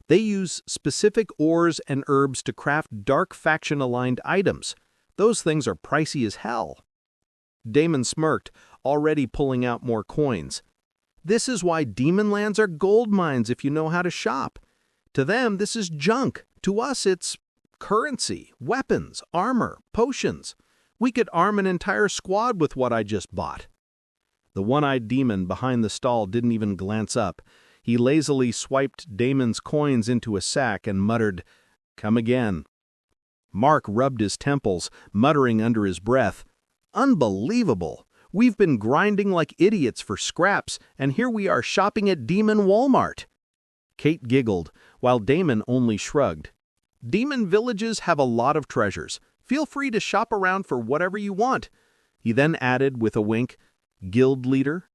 They use specific ores and herbs to craft dark faction-aligned items. Those things are pricey as hell." Damon smirked, already pulling out more coins. "This is why demon lands are gold mines if you know how to shop. To them, this is junk. To us, it's currency, weapons, armor, potions. We could arm an entire squad with what I just bought." The one-eyed demon behind the stall didn't even glance up. He lazily swiped Damon's coins into a sack and muttered, "Come again." Mark rubbed his temples, muttering under his breath, "Unbelievable! We've been grinding like idiots for scraps, and here we are shopping at Demon Walmart." Kate giggled, while Damon only shrugged. "Demon villages have a lot of treasures. Feel free to shop around for whatever you want." He then added with a wink, "Guild leader?"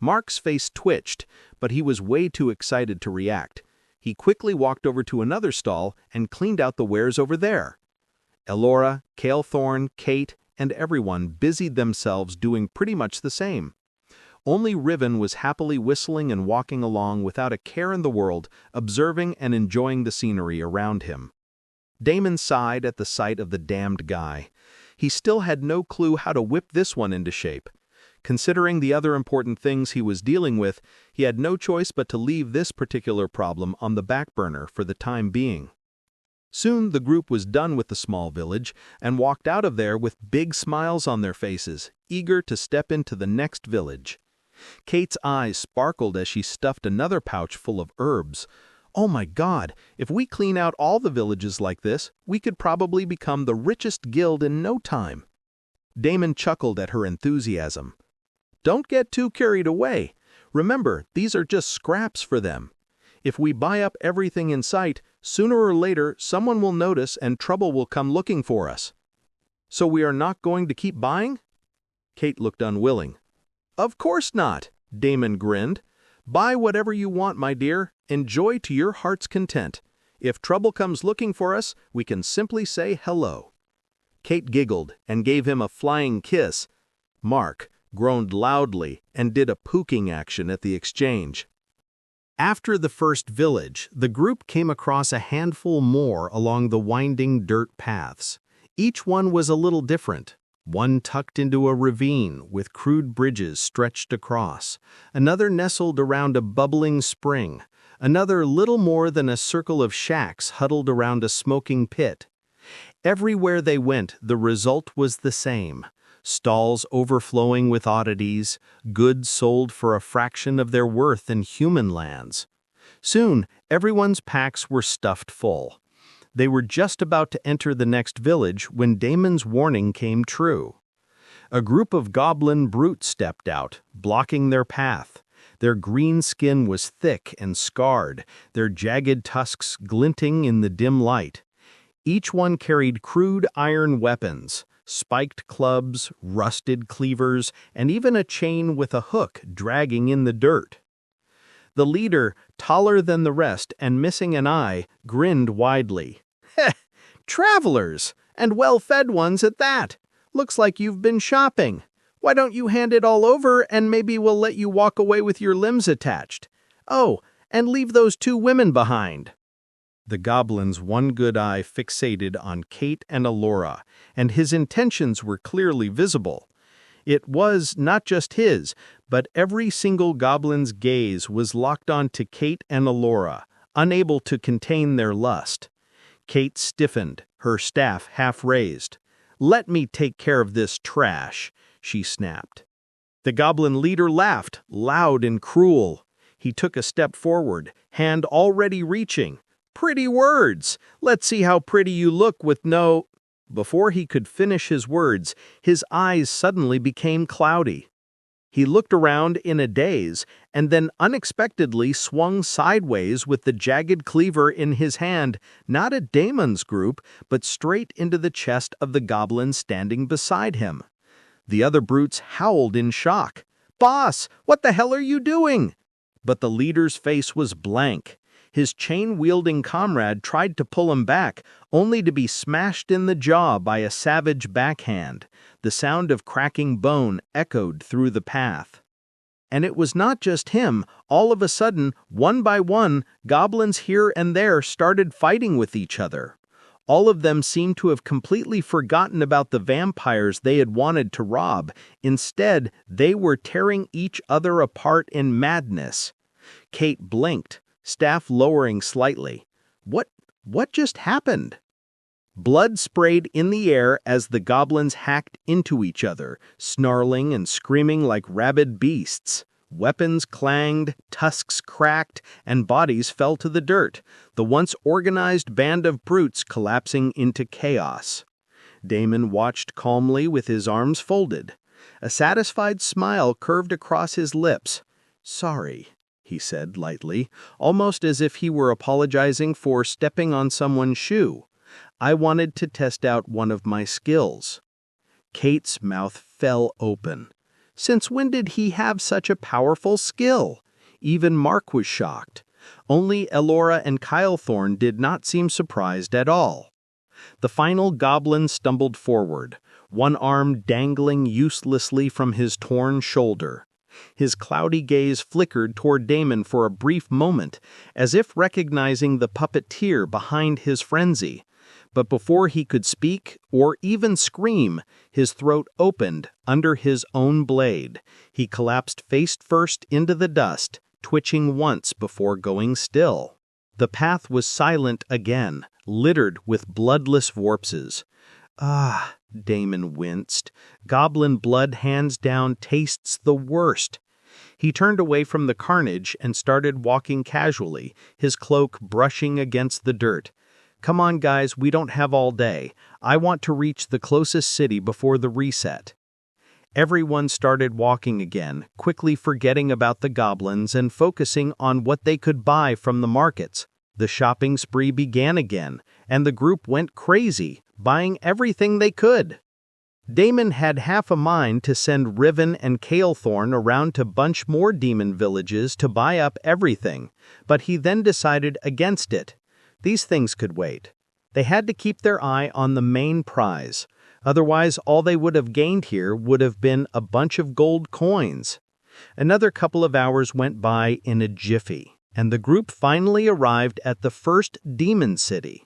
Mark's face twitched, but he was way too excited to react. He quickly walked over to another stall and cleaned out the wares over there. Elora, Calethorn, Kate, and everyone busied themselves doing pretty much the same. Only Riven was happily whistling and walking along without a care in the world, observing and enjoying the scenery around him. Damon sighed at the sight of the damned guy. He still had no clue how to whip this one into shape. Considering the other important things he was dealing with, he had no choice but to leave this particular problem on the back burner for the time being. Soon the group was done with the small village and walked out of there with big smiles on their faces, eager to step into the next village. Kate's eyes sparkled as she stuffed another pouch full of herbs. Oh my God, if we clean out all the villages like this, we could probably become the richest guild in no time. Damon chuckled at her enthusiasm. Don't get too carried away. Remember, these are just scraps for them. If we buy up everything in sight, sooner or later someone will notice and trouble will come looking for us. So we are not going to keep buying? Kate looked unwilling. Of course not, Damon grinned. Buy whatever you want, my dear. Enjoy to your heart's content. If trouble comes looking for us, we can simply say hello. Kate giggled and gave him a flying kiss. Mark groaned loudly and did a pooking action at the exchange. After the first village, the group came across a handful more along the winding dirt paths. Each one was a little different. One tucked into a ravine with crude bridges stretched across, another nestled around a bubbling spring, another little more than a circle of shacks huddled around a smoking pit. Everywhere they went, the result was the same. Stalls overflowing with oddities, goods sold for a fraction of their worth in human lands. Soon, everyone's packs were stuffed full. They were just about to enter the next village when Damon's warning came true. A group of goblin brutes stepped out, blocking their path. Their green skin was thick and scarred, their jagged tusks glinting in the dim light. Each one carried crude iron weapons, spiked clubs, rusted cleavers, and even a chain with a hook dragging in the dirt. The leader, taller than the rest and missing an eye, grinned widely. Heh, travelers, and well-fed ones at that. Looks like you've been shopping. Why don't you hand it all over and maybe we'll let you walk away with your limbs attached? Oh, and leave those 2 women behind. The goblin's one good eye fixated on Kate and Alora, and his intentions were clearly visible. It was not just his, but every single goblin's gaze was locked on to Kate and Alora, unable to contain their lust. Kate stiffened, her staff half raised. "Let me take care of this trash," she snapped. The goblin leader laughed, loud and cruel. He took a step forward, hand already reaching. "Pretty words! Let's see how pretty you look with no—" Before he could finish his words, his eyes suddenly became cloudy. He looked around in a daze and then unexpectedly swung sideways with the jagged cleaver in his hand, not at Damon's group, but straight into the chest of the goblin standing beside him. The other brutes howled in shock. "Boss, what the hell are you doing?" But the leader's face was blank. His chain-wielding comrade tried to pull him back, only to be smashed in the jaw by a savage backhand. The sound of cracking bone echoed through the path. And it was not just him. All of a sudden, one by one, goblins here and there started fighting with each other. All of them seemed to have completely forgotten about the vampires they had wanted to rob. Instead, they were tearing each other apart in madness. Kate blinked, staff lowering slightly. What just happened? Blood sprayed in the air as the goblins hacked into each other, snarling and screaming like rabid beasts. Weapons clanged, tusks cracked, and bodies fell to the dirt, the once organized band of brutes collapsing into chaos. Damon watched calmly with his arms folded. A satisfied smile curved across his lips. "Sorry," he said lightly, almost as if he were apologizing for stepping on someone's shoe. "I wanted to test out one of my skills." Kate's mouth fell open. Since when did he have such a powerful skill? Even Mark was shocked. Only Elora and Kylethorn did not seem surprised at all. The final goblin stumbled forward, one arm dangling uselessly from his torn shoulder. His cloudy gaze flickered toward Damon for a brief moment, as if recognizing the puppeteer behind his frenzy. But before he could speak or even scream, his throat opened under his own blade. He collapsed face first into the dust, twitching once before going still. The path was silent again, littered with bloodless corpses. Ah, Damon winced. Goblin blood hands down tastes the worst. He turned away from the carnage and started walking casually, his cloak brushing against the dirt. Come on, guys, we don't have all day. I want to reach the closest city before the reset. Everyone started walking again, quickly forgetting about the goblins and focusing on what they could buy from the markets. The shopping spree began again, and the group went crazy, buying everything they could. Damon had half a mind to send Riven and Kalethorn around to bunch more demon villages to buy up everything, but he then decided against it. These things could wait. They had to keep their eye on the main prize. Otherwise, all they would have gained here would have been a bunch of gold coins. Another couple of hours went by in a jiffy, and the group finally arrived at the first demon city.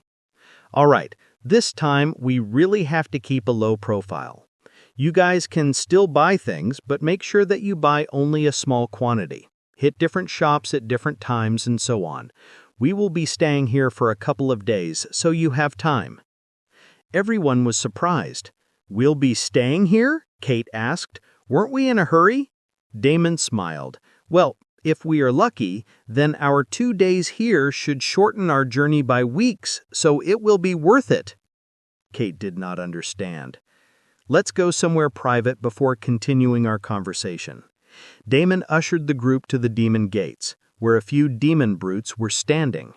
All right, this time we really have to keep a low profile. You guys can still buy things, but make sure that you buy only a small quantity. Hit different shops at different times and so on. We will be staying here for a couple of days, so you have time. Everyone was surprised. We'll be staying here? Kate asked. Weren't we in a hurry? Damon smiled. Well, if we are lucky, then our 2 days here should shorten our journey by weeks, so it will be worth it. Kate did not understand. Let's go somewhere private before continuing our conversation. Damon ushered the group to the demon gates, where a few demon brutes were standing.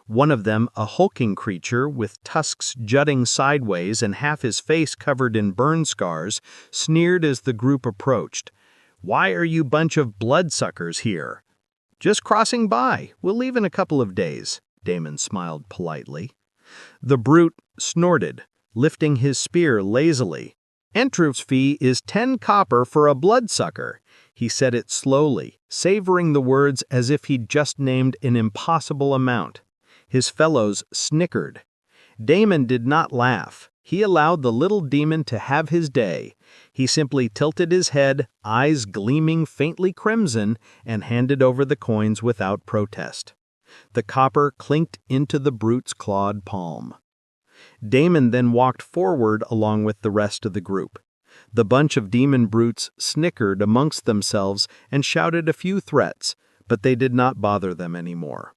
One of them, a hulking creature with tusks jutting sideways and half his face covered in burn scars, sneered as the group approached. Why are you bunch of bloodsuckers here? Just crossing by. We'll leave in a couple of days, Damon smiled politely. The brute snorted, lifting his spear lazily. Entrance fee is 10 copper for a bloodsucker. He said it slowly, savoring the words as if he'd just named an impossible amount. His fellows snickered. Damon did not laugh. He allowed the little demon to have his day. He simply tilted his head, eyes gleaming faintly crimson, and handed over the coins without protest. The copper clinked into the brute's clawed palm. Damon then walked forward along with the rest of the group. The bunch of demon brutes snickered amongst themselves and shouted a few threats, but they did not bother them anymore.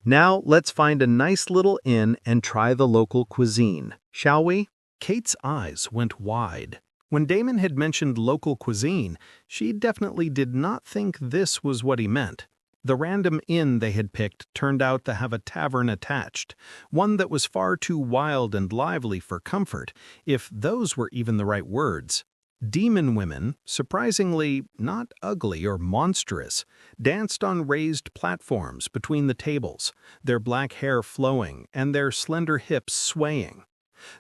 Now let's find a nice little inn and try the local cuisine, shall we? Kate's eyes went wide. When Damon had mentioned local cuisine, she definitely did not think this was what he meant. The random inn they had picked turned out to have a tavern attached, one that was far too wild and lively for comfort, if those were even the right words. Demon women, surprisingly not ugly or monstrous, danced on raised platforms between the tables, their black hair flowing and their slender hips swaying.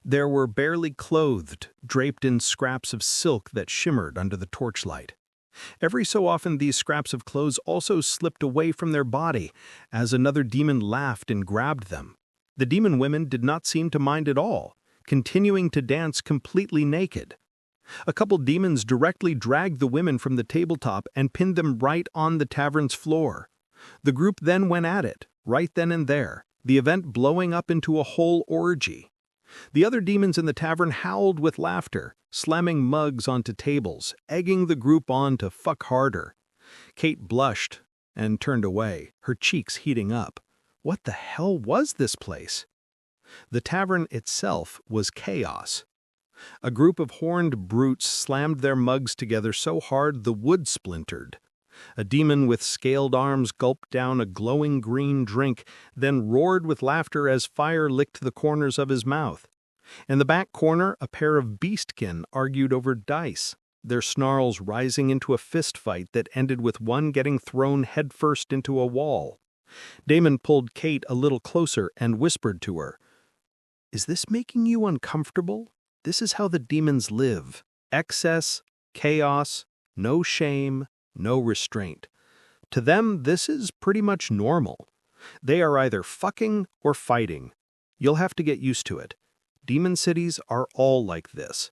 There were barely clothed, draped in scraps of silk that shimmered under the torchlight. Every so often these scraps of clothes also slipped away from their body as another demon laughed and grabbed them. The demon women did not seem to mind at all, continuing to dance completely naked. A couple demons directly dragged the women from the tabletop and pinned them right on the tavern's floor. The group then went at it, right then and there, the event blowing up into a whole orgy. The other demons in the tavern howled with laughter, slamming mugs onto tables, egging the group on to fuck harder. Kate blushed and turned away, her cheeks heating up. What the hell was this place? The tavern itself was chaos. A group of horned brutes slammed their mugs together so hard the wood splintered. A demon with scaled arms gulped down a glowing green drink, then roared with laughter as fire licked the corners of his mouth. In the back corner, a pair of beastkin argued over dice, their snarls rising into a fist fight that ended with one getting thrown headfirst into a wall. Damon pulled Kate a little closer and whispered to her, "Is this making you uncomfortable? This is how the demons live. Excess, chaos, no shame, no restraint. To them, this is pretty much normal. They are either fucking or fighting. You'll have to get used to it. Demon cities are all like this.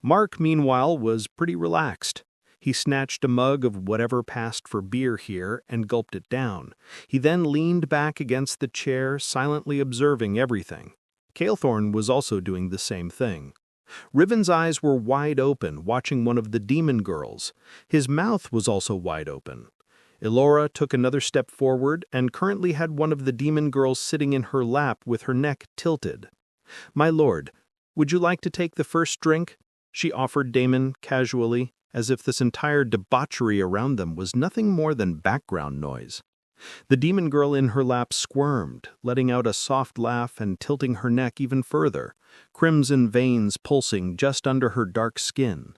Mark, meanwhile, was pretty relaxed. He snatched a mug of whatever passed for beer here and gulped it down. He then leaned back against the chair, silently observing everything. Calethorn was also doing the same thing. Riven's eyes were wide open, watching one of the demon girls. His mouth was also wide open. Elora took another step forward and currently had one of the demon girls sitting in her lap with her neck tilted. "My lord, would you like to take the first drink?" she offered Damon casually, as if this entire debauchery around them was nothing more than background noise. The demon girl in her lap squirmed, letting out a soft laugh and tilting her neck even further, crimson veins pulsing just under her dark skin.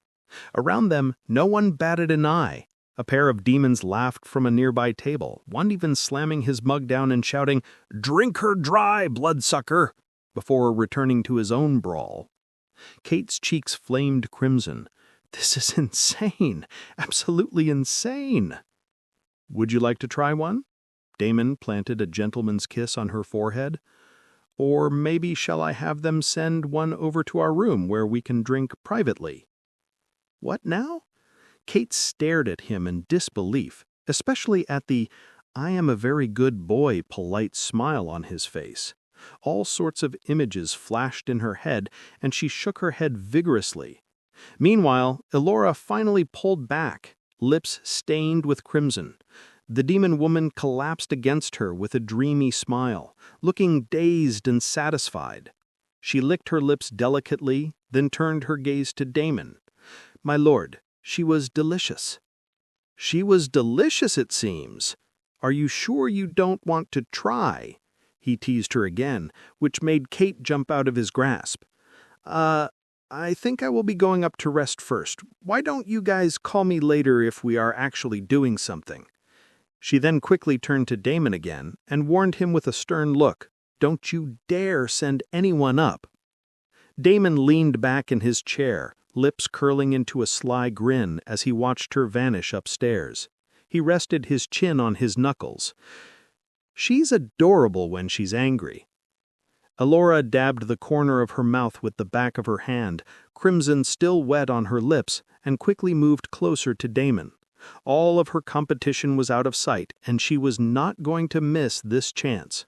Around them, no one batted an eye. A pair of demons laughed from a nearby table, one even slamming his mug down and shouting, "Drink her dry, bloodsucker!" before returning to his own brawl. Kate's cheeks flamed crimson. This is insane, absolutely insane. "Would you like to try one?" Damon planted a gentleman's kiss on her forehead. "Or maybe shall I have them send one over to our room where we can drink privately?" "What now?" Kate stared at him in disbelief, especially at the "I am a very good boy" polite smile on his face. All sorts of images flashed in her head, and she shook her head vigorously. Meanwhile, Elora finally pulled back, lips stained with crimson. The demon woman collapsed against her with a dreamy smile, looking dazed and satisfied. She licked her lips delicately, then turned her gaze to Damon. "My lord, she was delicious." "She was delicious, it seems. Are you sure you don't want to try?" He teased her again, which made Kate jump out of his grasp. I think I will be going up to rest first. Why don't you guys call me later if we are actually doing something?" She then quickly turned to Damon again and warned him with a stern look, "Don't you dare send anyone up." Damon leaned back in his chair, lips curling into a sly grin as he watched her vanish upstairs. He rested his chin on his knuckles. "She's adorable when she's angry." Elora dabbed the corner of her mouth with the back of her hand, crimson still wet on her lips, and quickly moved closer to Damon. All of her competition was out of sight, and she was not going to miss this chance.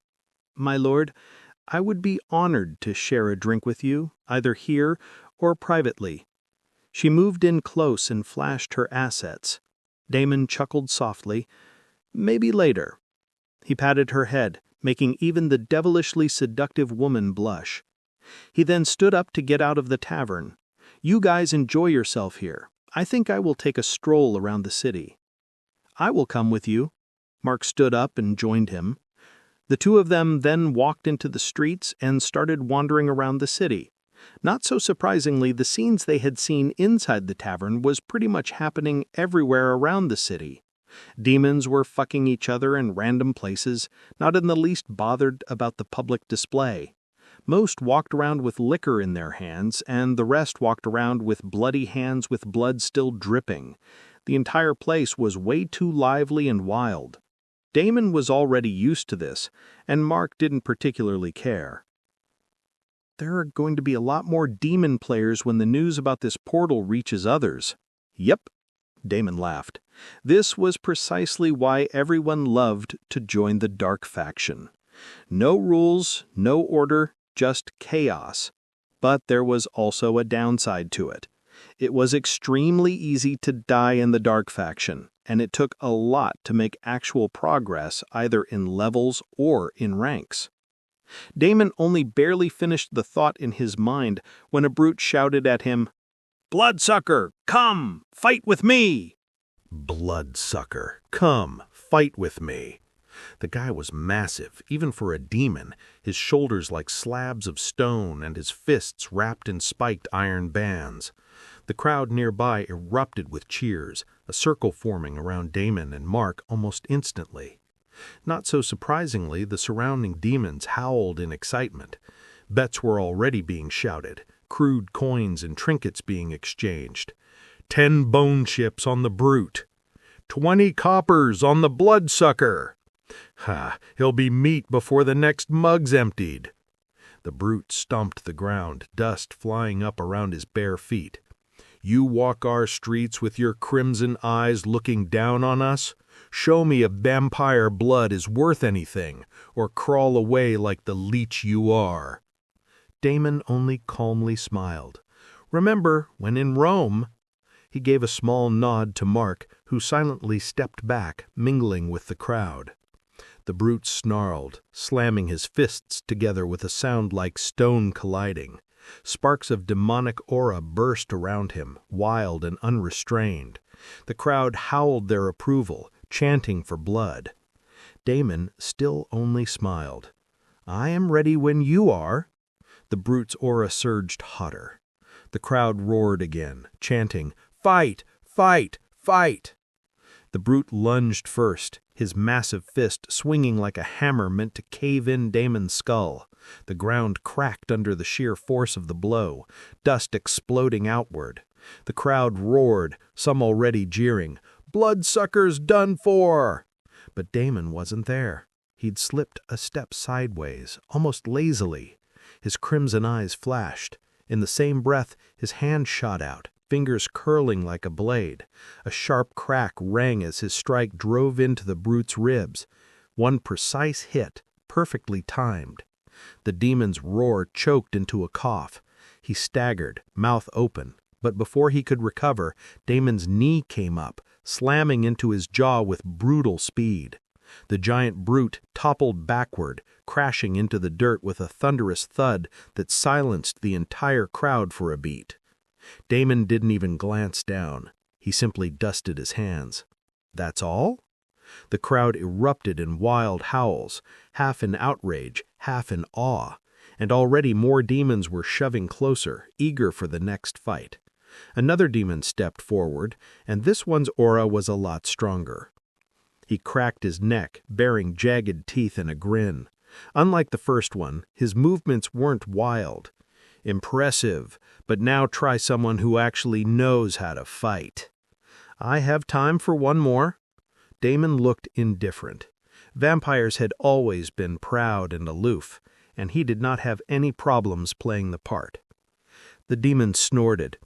"My lord, I would be honored to share a drink with you, either here or privately." She moved in close and flashed her assets. Damon chuckled softly. "Maybe later." He patted her head, making even the devilishly seductive woman blush. He then stood up to get out of the tavern. "You guys enjoy yourself here. I think I will take a stroll around the city." "I will come with you." Mark stood up and joined him. The two of them then walked into the streets and started wandering around the city. Not so surprisingly, the scenes they had seen inside the tavern was pretty much happening everywhere around the city. Demons were fucking each other in random places, not in the least bothered about the public display. Most walked around with liquor in their hands, and the rest walked around with bloody hands with blood still dripping. The entire place was way too lively and wild. Damon was already used to this, and Mark didn't particularly care. "There are going to be a lot more demon players when the news about this portal reaches others." "Yep," Damon laughed. This was precisely why everyone loved to join the Dark Faction. No rules, no order, just chaos. But there was also a downside to it. It was extremely easy to die in the Dark Faction, and it took a lot to make actual progress either in levels or in ranks. Damon only barely finished the thought in his mind when a brute shouted at him, "Bloodsucker, come, fight with me!" Bloodsucker, come, fight with me. The guy was massive, even for a demon, his shoulders like slabs of stone and his fists wrapped in spiked iron bands. The crowd nearby erupted with cheers, a circle forming around Damon and Mark almost instantly. Not so surprisingly, the surrounding demons howled in excitement. Bets were already being shouted, crude coins and trinkets being exchanged. 10 bone chips on the brute. 20 coppers on the bloodsucker. Ha, he'll be meat before the next mug's emptied. The brute stomped the ground, dust flying up around his bare feet. You walk our streets with your crimson eyes looking down on us? Show me if vampire blood is worth anything, or crawl away like the leech you are. Damon only calmly smiled. Remember, when in Rome... He gave a small nod to Mark, who silently stepped back, mingling with the crowd. The brute snarled, slamming his fists together with a sound like stone colliding. Sparks of demonic aura burst around him, wild and unrestrained. The crowd howled their approval, chanting for blood. Damon still only smiled. "I am ready when you are." The brute's aura surged hotter. The crowd roared again, chanting, "Fight! Fight! Fight!" The brute lunged first, his massive fist swinging like a hammer meant to cave in Damon's skull. The ground cracked under the sheer force of the blow, dust exploding outward. The crowd roared, some already jeering, "Bloodsucker's done for!" But Damon wasn't there. He'd slipped a step sideways, almost lazily. His crimson eyes flashed. In the same breath, his hand shot out, fingers curling like a blade. A sharp crack rang as his strike drove into the brute's ribs. One precise hit, perfectly timed. The demon's roar choked into a cough. He staggered, mouth open, but before he could recover, Damon's knee came up, slamming into his jaw with brutal speed. The giant brute toppled backward, crashing into the dirt with a thunderous thud that silenced the entire crowd for a beat. Damon didn't even glance down. He simply dusted his hands. That's all? The crowd erupted in wild howls, half in outrage, half in awe, and already more demons were shoving closer, eager for the next fight. Another demon stepped forward, and this one's aura was a lot stronger. He cracked his neck, baring jagged teeth in a grin. Unlike the first one, his movements weren't wild. Impressive, but now try someone who actually knows how to fight. I have time for one more. Damon looked indifferent. Vampires had always been proud and aloof, and he did not have any problems playing the part. The demon snorted.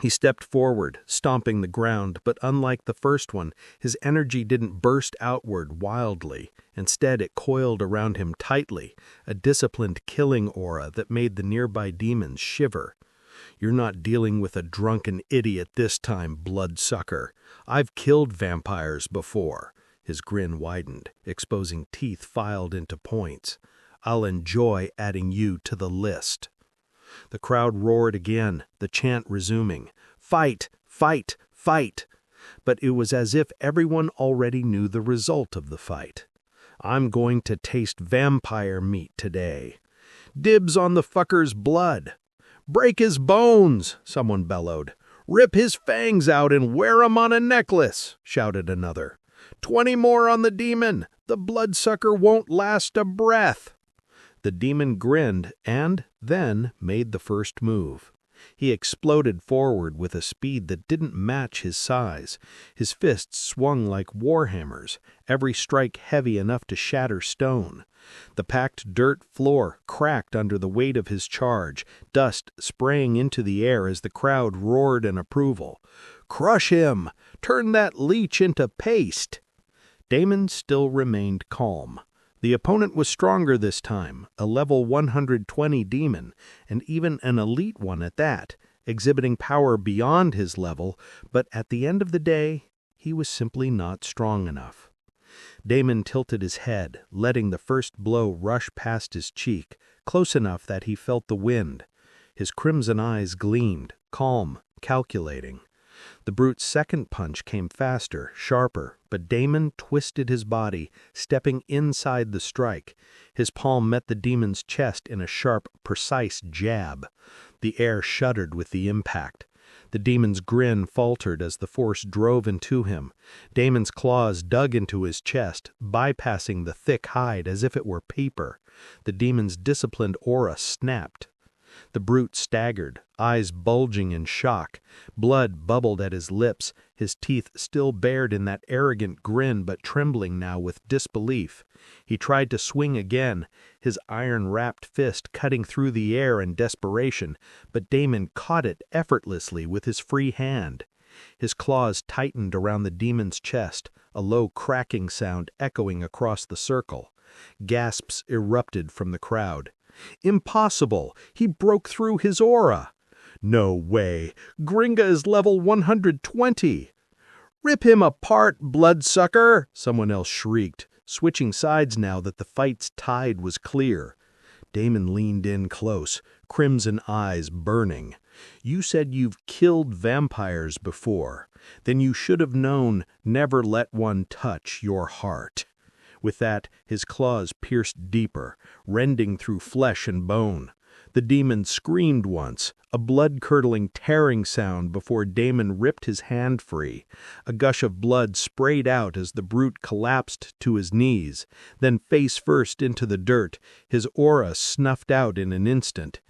He stepped forward, stomping the ground, but unlike the first one, his energy didn't burst outward wildly. Instead, it coiled around him tightly, a disciplined killing aura that made the nearby demons shiver. "You're not dealing with a drunken idiot this time, bloodsucker. I've killed vampires before." His grin widened, exposing teeth filed into points. "I'll enjoy adding you to the list." The crowd roared again, the chant resuming, "Fight! Fight! Fight!" But it was as if everyone already knew the result of the fight. "I'm going to taste vampire meat today. Dibs on the fucker's blood. Break his bones," someone bellowed. "Rip his fangs out and wear 'em on a necklace," shouted another. 20 more on the demon. The bloodsucker won't last a breath." The demon grinned and then made the first move. He exploded forward with a speed that didn't match his size. His fists swung like warhammers, every strike heavy enough to shatter stone. The packed dirt floor cracked under the weight of his charge, dust spraying into the air as the crowd roared in approval. "Crush him! Turn that leech into paste!" Damon still remained calm. The opponent was stronger this time, a level 120 demon, and even an elite one at that, exhibiting power beyond his level, but at the end of the day, he was simply not strong enough. Damon tilted his head, letting the first blow rush past his cheek, close enough that he felt the wind. His crimson eyes gleamed, calm, calculating. The brute's second punch came faster, sharper, but Damon twisted his body, stepping inside the strike. His palm met the demon's chest in a sharp, precise jab. The air shuddered with the impact. The demon's grin faltered as the force drove into him. Damon's claws dug into his chest, bypassing the thick hide as if it were paper. The demon's disciplined aura snapped. The brute staggered, eyes bulging in shock. Blood bubbled at his lips, his teeth still bared in that arrogant grin but trembling now with disbelief. He tried to swing again, his iron-wrapped fist cutting through the air in desperation, but Damon caught it effortlessly with his free hand. His claws tightened around the demon's chest, a low cracking sound echoing across the circle. Gasps erupted from the crowd. Impossible! He broke through his aura! No way! Gringa is level 120! Rip him apart, bloodsucker! Someone else shrieked, switching sides now that the fight's tide was clear. Damon leaned in close, crimson eyes burning. You said you've killed vampires before. Then you should have known never let one touch your heart. With that, his claws pierced deeper, rending through flesh and bone. The demon screamed once, a blood-curdling tearing sound before Damon ripped his hand free. A gush of blood sprayed out as the brute collapsed to his knees, then face first into the dirt, his aura snuffed out in an instant.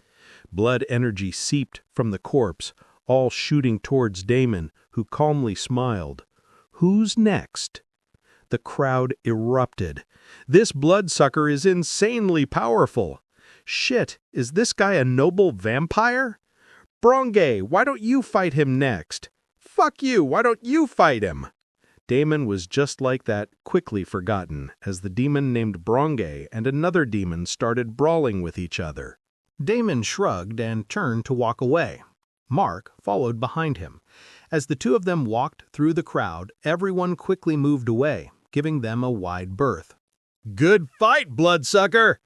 Blood energy seeped from the corpse, all shooting towards Damon, who calmly smiled. Who's next? The crowd erupted. This bloodsucker is insanely powerful. Shit, is this guy a noble vampire? Bronge, why don't you fight him next? Fuck you, why don't you fight him? Damon was just like that, quickly forgotten, as the demon named Bronge and another demon started brawling with each other. Damon shrugged and turned to walk away. Mark followed behind him. As the two of them walked through the crowd, everyone quickly moved away, giving them a wide berth. Good fight, bloodsucker!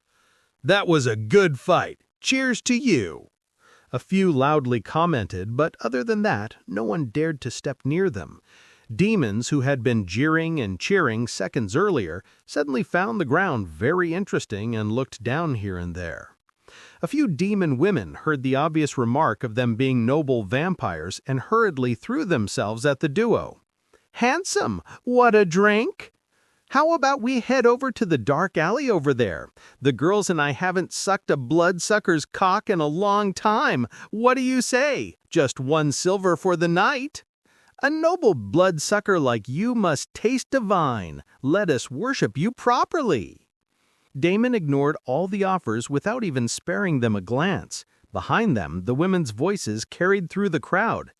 That was a good fight. Cheers to you! A few loudly commented, but other than that, no one dared to step near them. Demons who had been jeering and cheering seconds earlier suddenly found the ground very interesting and looked down here and there. A few demon women heard the obvious remark of them being noble vampires and hurriedly threw themselves at the duo. "Handsome! What a drink! How about we head over to the dark alley over there? The girls and I haven't sucked a bloodsucker's cock in a long time. What do you say? Just 1 silver for the night? A noble bloodsucker like you must taste divine. Let us worship you properly." Damon ignored all the offers without even sparing them a glance. Behind them, the women's voices carried through the crowd.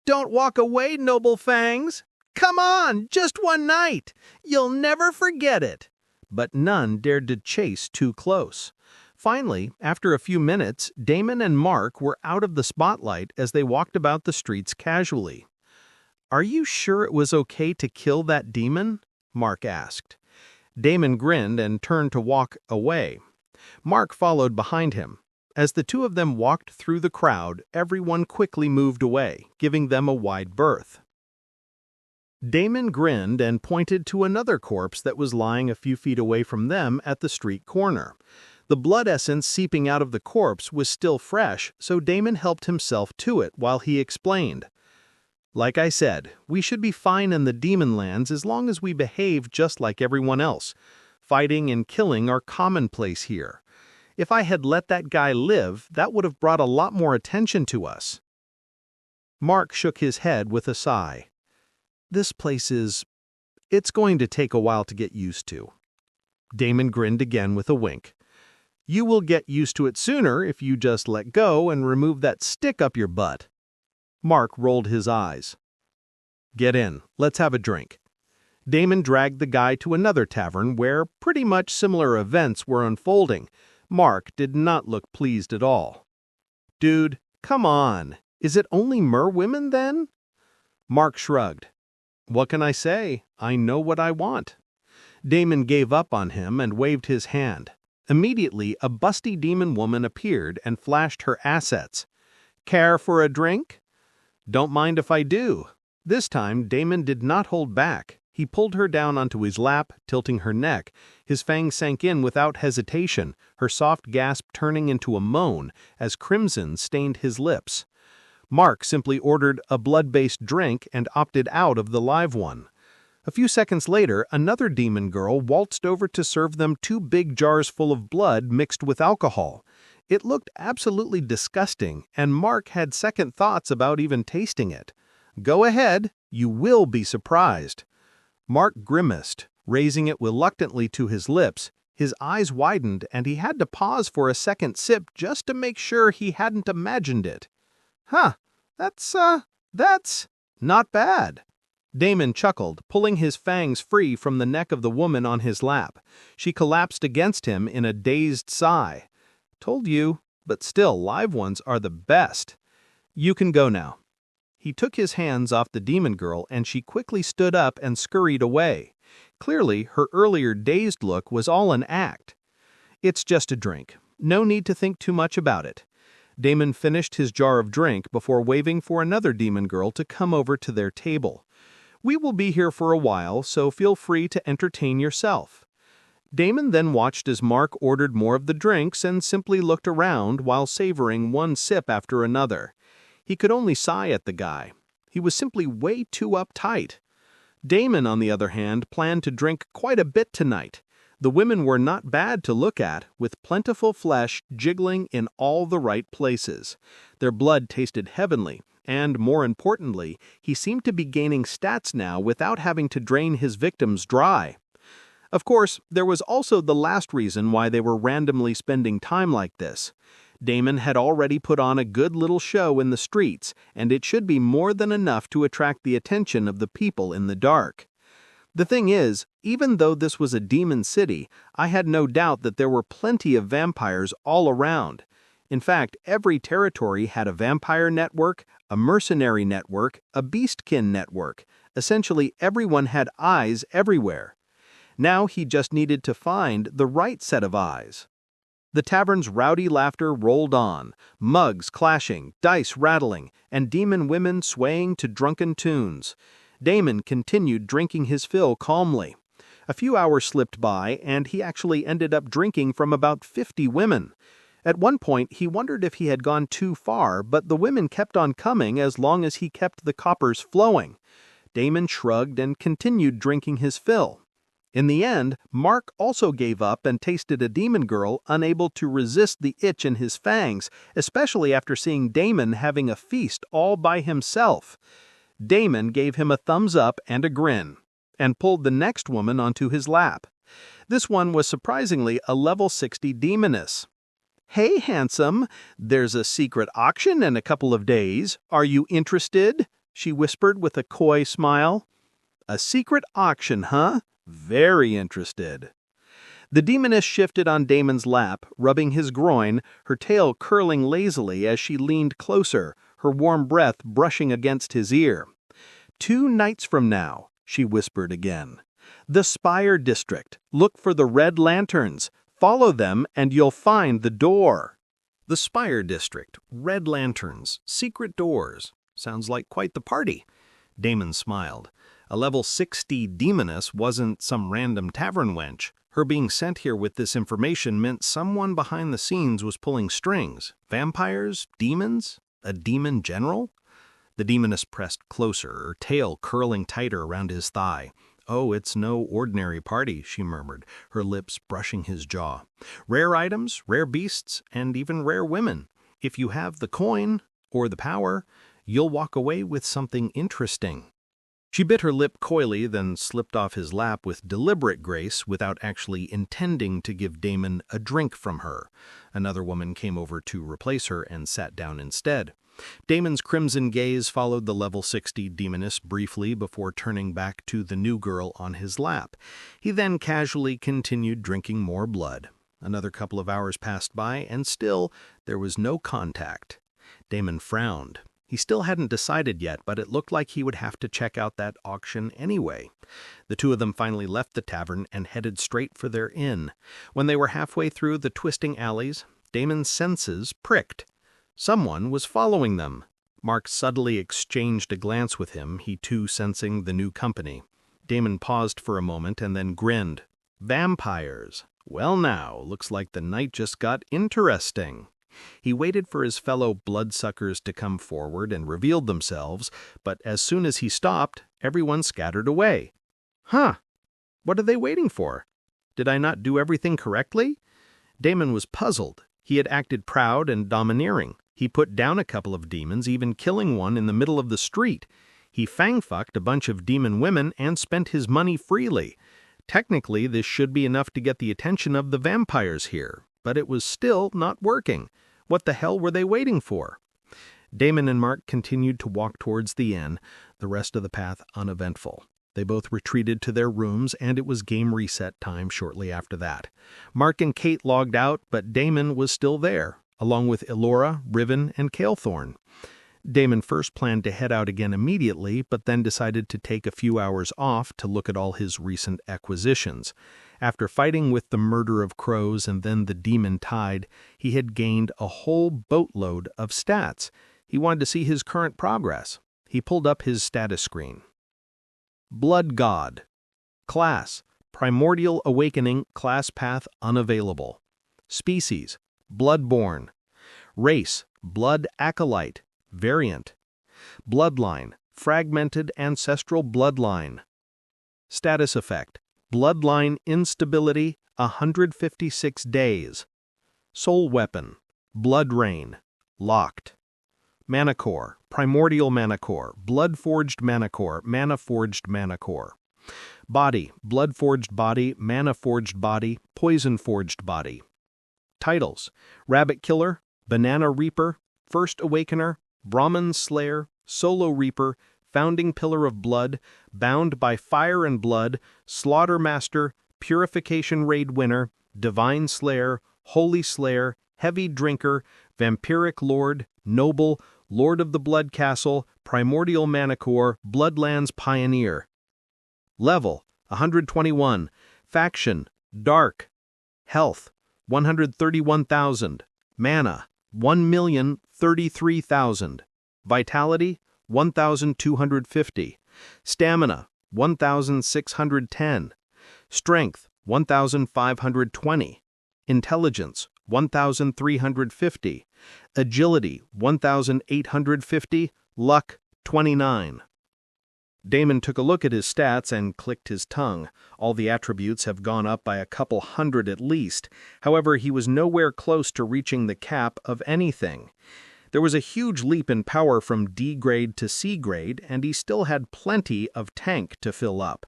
"Don't walk away, noble fangs! Come on, just 1 night! You'll never forget it!" But none dared to chase too close. Finally, after a few minutes, Damon and Mark were out of the spotlight as they walked about the streets casually. "Are you sure it was okay to kill that demon?" Mark asked. Damon grinned and turned to walk away. Mark followed behind him. As the two of them walked through the crowd, everyone quickly moved away, giving them a wide berth. Damon grinned and pointed to another corpse that was lying a few feet away from them at the street corner. The blood essence seeping out of the corpse was still fresh, so Damon helped himself to it while he explained. "Like I said, we should be fine in the demon lands as long as we behave just like everyone else. Fighting and killing are commonplace here. If I had let that guy live, that would have brought a lot more attention to us." Mark shook his head with a sigh. "This place it's going to take a while to get used to." Damon grinned again with a wink. "You will get used to it sooner if you just let go and remove that stick up your butt." Mark rolled his eyes. "Get in. Let's have a drink." Damon dragged the guy to another tavern where pretty much similar events were unfolding. Mark did not look pleased at all. "Dude, come on. Is it only merwomen then?" Mark shrugged. "What can I say? I know what I want." Damon gave up on him and waved his hand. Immediately, a busty demon woman appeared and flashed her assets. "Care for a drink?" "Don't mind if I do." This time, Damon did not hold back. He pulled her down onto his lap, tilting her neck. His fangs sank in without hesitation, her soft gasp turning into a moan as crimson stained his lips. Mark simply ordered a blood-based drink and opted out of the live one. A few seconds later, another demon girl waltzed over to serve them 2 big jars full of blood mixed with alcohol. It looked absolutely disgusting, and Mark had second thoughts about even tasting it. "Go ahead, you will be surprised." Mark grimaced, raising it reluctantly to his lips. His eyes widened, and he had to pause for a second sip just to make sure he hadn't imagined it. "Huh, that's not bad." Damon chuckled, pulling his fangs free from the neck of the woman on his lap. She collapsed against him in a dazed sigh. "Told you, but still, live ones are the best. You can go now." He took his hands off the demon girl, and she quickly stood up and scurried away. Clearly, her earlier dazed look was all an act. "It's just a drink. No need to think too much about it." Damon finished his jar of drink before waving for another demon girl to come over to their table. "We will be here for a while, so feel free to entertain yourself." Damon then watched as Mark ordered more of the drinks and simply looked around while savoring one sip after another. He could only sigh at the guy. He was simply way too uptight. Damon, on the other hand, planned to drink quite a bit tonight. The women were not bad to look at, with plentiful flesh jiggling in all the right places. Their blood tasted heavenly, and, more importantly, he seemed to be gaining stats now without having to drain his victims dry. Of course, there was also the last reason why they were randomly spending time like this. Damon had already put on a good little show in the streets, and it should be more than enough to attract the attention of the people in the dark. The thing is, even though this was a demon city, I had no doubt that there were plenty of vampires all around. In fact, every territory had a vampire network, a mercenary network, a beastkin network. Essentially, everyone had eyes everywhere. Now he just needed to find the right set of eyes. The tavern's rowdy laughter rolled on, mugs clashing, dice rattling, and demon women swaying to drunken tunes. Damon continued drinking his fill calmly. A few hours slipped by, and he actually ended up drinking from about 50 women. At one point, he wondered if he had gone too far, but the women kept on coming as long as he kept the coppers flowing. Damon shrugged and continued drinking his fill. In the end, Mark also gave up and tasted a demon girl, unable to resist the itch in his fangs, especially after seeing Damon having a feast all by himself. Damon gave him a thumbs up and a grin, and pulled the next woman onto his lap. This one was surprisingly a level 60 demoness. "Hey, handsome, there's a secret auction in a couple of days. Are you interested?" she whispered with a coy smile. "A secret auction, huh? Very interested." The demoness shifted on Damon's lap, rubbing his groin, her tail curling lazily as she leaned closer, her warm breath brushing against his ear. "2 nights from now," she whispered again. "The Spire District. Look for the red lanterns. Follow them and you'll find the door." The Spire District, red lanterns, secret doors. Sounds like quite the party. Damon smiled. A level 60 demoness wasn't some random tavern wench. Her being sent here with this information meant someone behind the scenes was pulling strings. Vampires? Demons? A demon general? The demoness pressed closer, her tail curling tighter around his thigh. "Oh, it's no ordinary party," she murmured, her lips brushing his jaw. "Rare items, rare beasts, and even rare women. If you have the coin, or the power, you'll walk away with something interesting." She bit her lip coyly, then slipped off his lap with deliberate grace without actually intending to give Damon a drink from her. Another woman came over to replace her and sat down instead. Damon's crimson gaze followed the level 60 demoness briefly before turning back to the new girl on his lap. He then casually continued drinking more blood. Another couple of hours passed by, and still there was no contact. Damon frowned. He still hadn't decided yet, but it looked like he would have to check out that auction anyway. The two of them finally left the tavern and headed straight for their inn. When they were halfway through the twisting alleys, Damon's senses pricked. Someone was following them. Mark subtly exchanged a glance with him, he too sensing the new company. Damon paused for a moment and then grinned. Vampires. Well now, looks like the night just got interesting. He waited for his fellow bloodsuckers to come forward and reveal themselves, but as soon as he stopped, everyone scattered away. Huh, what are they waiting for? Did I not do everything correctly? Damon was puzzled. He had acted proud and domineering. He put down a couple of demons, even killing one in the middle of the street. He fang-fucked a bunch of demon women and spent his money freely. Technically, this should be enough to get the attention of the vampires here, but it was still not working. What the hell were they waiting for? Damon and Mark continued to walk towards the inn, the rest of the path uneventful. They both retreated to their rooms, and it was game reset time shortly after that. Mark and Kate logged out, but Damon was still there, along with Elora, Riven, and Kalethorn. Damon first planned to head out again immediately, but then decided to take a few hours off to look at all his recent acquisitions. After fighting with the murder of crows and then the demon tide, he had gained a whole boatload of stats. He wanted to see his current progress. He pulled up his status screen. Blood God. Class: Primordial Awakening, class path unavailable. Species: Bloodborne. Race: Blood Acolyte. Variant: Bloodline: Fragmented Ancestral Bloodline. Status effect: Bloodline Instability, 156 days. Soul Weapon: Blood Rain. Locked. Mana Core: Primordial Mana Core, Blood-Forged Mana Core, Mana-Forged Mana Core. Body: Blood-Forged Body, Mana-Forged Body, Poison-Forged Body. Titles: Rabbit Killer, Banana Reaper, First Awakener, Brahmin Slayer, Solo Reaper, Founding Pillar of Blood, Bound by Fire and Blood, Slaughter Master, Purification Raid Winner, Divine Slayer, Holy Slayer, Heavy Drinker, Vampiric Lord, Noble, Lord of the Blood Castle, Primordial Mana Core, Bloodlands Pioneer. Level: 121. Faction: Dark. Health: 131,000. Mana: 1,033,000. Vitality: 1,250. Stamina: 1,610. Strength: 1,520. Intelligence: 1,350. Agility: 1,850. Luck: 29. Damon took a look at his stats and clicked his tongue. All the attributes have gone up by a couple hundred at least. However, he was nowhere close to reaching the cap of anything. There was a huge leap in power from D grade to C grade, and he still had plenty of tank to fill up.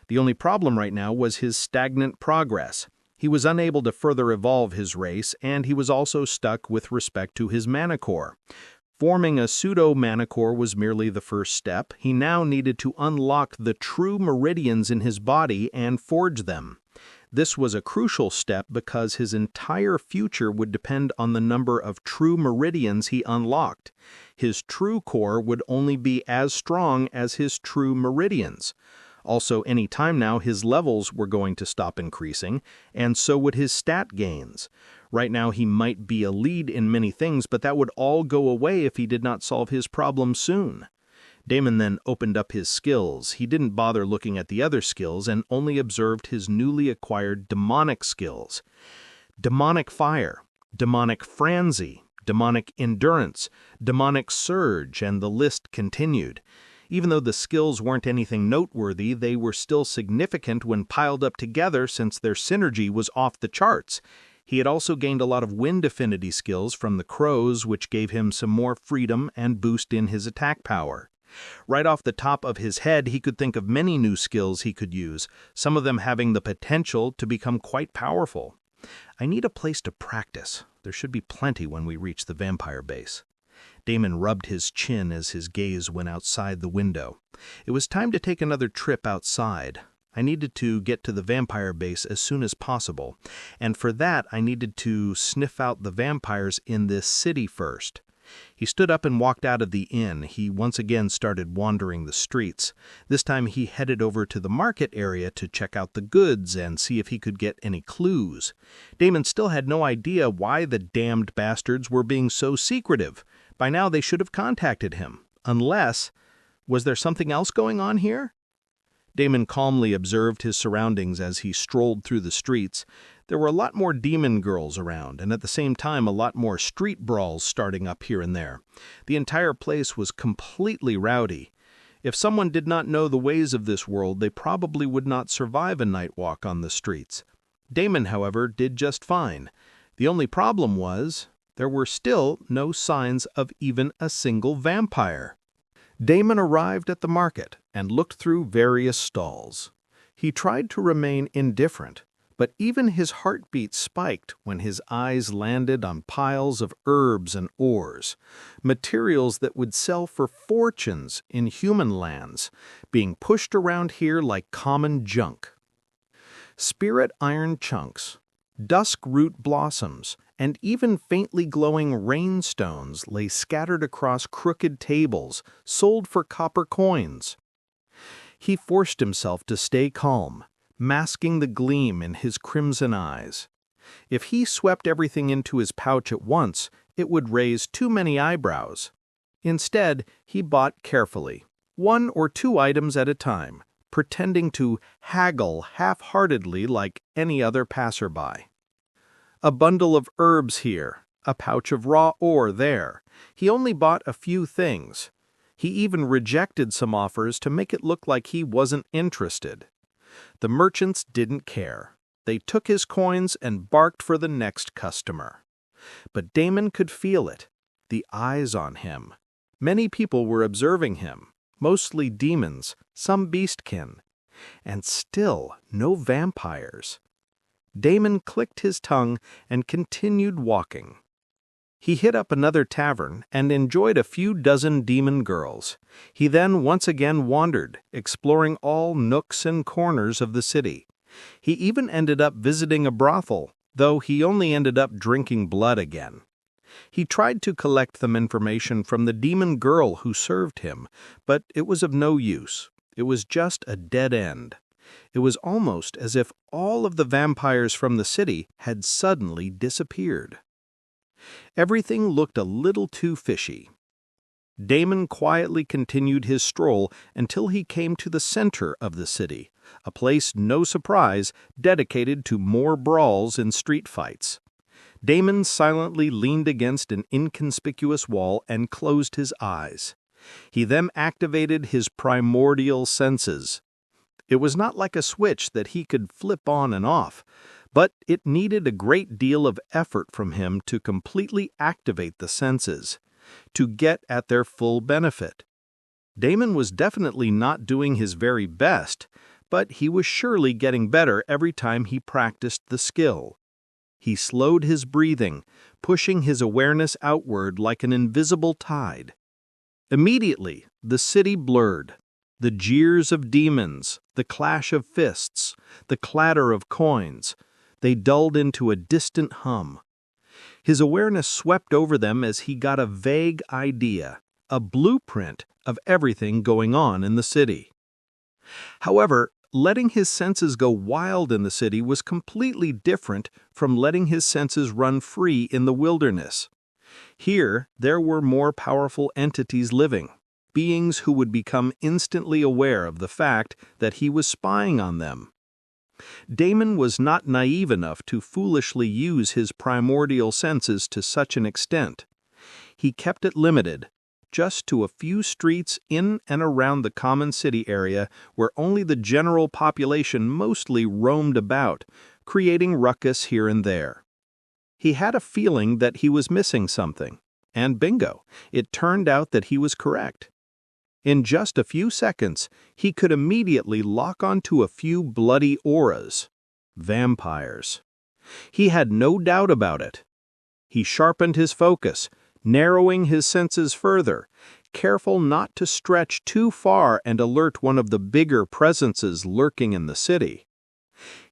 The only problem right now was his stagnant progress. He was unable to further evolve his race, and he was also stuck with respect to his mana core. Forming a pseudo-mana core was merely the first step. He now needed to unlock the true meridians in his body and forge them. This was a crucial step because his entire future would depend on the number of true meridians he unlocked. His true core would only be as strong as his true meridians. Also, any time now, his levels were going to stop increasing, and so would his stat gains. Right now, he might be a lead in many things, but that would all go away if he did not solve his problem soon. Damon then opened up his skills. He didn't bother looking at the other skills and only observed his newly acquired demonic skills. Demonic Fire, Demonic Frenzy, Demonic Endurance, Demonic Surge, and the list continued. Even though the skills weren't anything noteworthy, they were still significant when piled up together since their synergy was off the charts. He had also gained a lot of wind affinity skills from the crows, which gave him some more freedom and boost in his attack power. Right off the top of his head, he could think of many new skills he could use, some of them having the potential to become quite powerful. I need a place to practice. There should be plenty when we reach the vampire base. Damon rubbed his chin as his gaze went outside the window. It was time to take another trip outside. I needed to get to the vampire base as soon as possible, and for that I needed to sniff out the vampires in this city first. He stood up and walked out of the inn. He once again started wandering the streets. This time he headed over to the market area to check out the goods and see if he could get any clues. Damon still had no idea why the damned bastards were being so secretive. By now they should have contacted him. Unless, was there something else going on here? Damon calmly observed his surroundings as he strolled through the streets. There were a lot more demon girls around, and at the same time a lot more street brawls starting up here and there. The entire place was completely rowdy. If someone did not know the ways of this world, they probably would not survive a night walk on the streets. Damon, however, did just fine. The only problem was, there were still no signs of even a single vampire. Damon arrived at the market and looked through various stalls. He tried to remain indifferent, but even his heartbeat spiked when his eyes landed on piles of herbs and ores, materials that would sell for fortunes in human lands, being pushed around here like common junk. Spirit iron chunks, dusk root blossoms, and even faintly glowing rainstones lay scattered across crooked tables, sold for copper coins. He forced himself to stay calm, masking the gleam in his crimson eyes. If he swept everything into his pouch at once, it would raise too many eyebrows. Instead, he bought carefully, 1 or 2 items at a time, pretending to haggle half-heartedly like any other passerby. A bundle of herbs here, a pouch of raw ore there. He only bought a few things. He even rejected some offers to make it look like he wasn't interested. The merchants didn't care. They took his coins and barked for the next customer. But Damon could feel it, the eyes on him. Many people were observing him, mostly demons, some beastkin, and still no vampires. Damon clicked his tongue and continued walking. He hit up another tavern and enjoyed a few dozen demon girls. He then once again wandered, exploring all nooks and corners of the city. He even ended up visiting a brothel, though he only ended up drinking blood again. He tried to collect some information from the demon girl who served him, but it was of no use. It was just a dead end. It was almost as if all of the vampires from the city had suddenly disappeared. Everything looked a little too fishy. Damon quietly continued his stroll until he came to the center of the city, a place, no surprise, dedicated to more brawls and street fights. Damon silently leaned against an inconspicuous wall and closed his eyes. He then activated his primordial senses. It was not like a switch that he could flip on and off, but it needed a great deal of effort from him to completely activate the senses, to get at their full benefit. Damon was definitely not doing his very best, but he was surely getting better every time he practiced the skill. He slowed his breathing, pushing his awareness outward like an invisible tide. Immediately, the city blurred. The jeers of demons, the clash of fists, the clatter of coins, they dulled into a distant hum. His awareness swept over them as he got a vague idea, a blueprint of everything going on in the city. However, letting his senses go wild in the city was completely different from letting his senses run free in the wilderness. Here, there were more powerful entities living, beings who would become instantly aware of the fact that he was spying on them. Damon was not naive enough to foolishly use his primordial senses to such an extent. He kept it limited, just to a few streets in and around the common city area where only the general population mostly roamed about, creating ruckus here and there. He had a feeling that he was missing something, and bingo, it turned out that he was correct. In just a few seconds, he could immediately lock onto a few bloody auras. Vampires. He had no doubt about it. He sharpened his focus, narrowing his senses further, careful not to stretch too far and alert one of the bigger presences lurking in the city.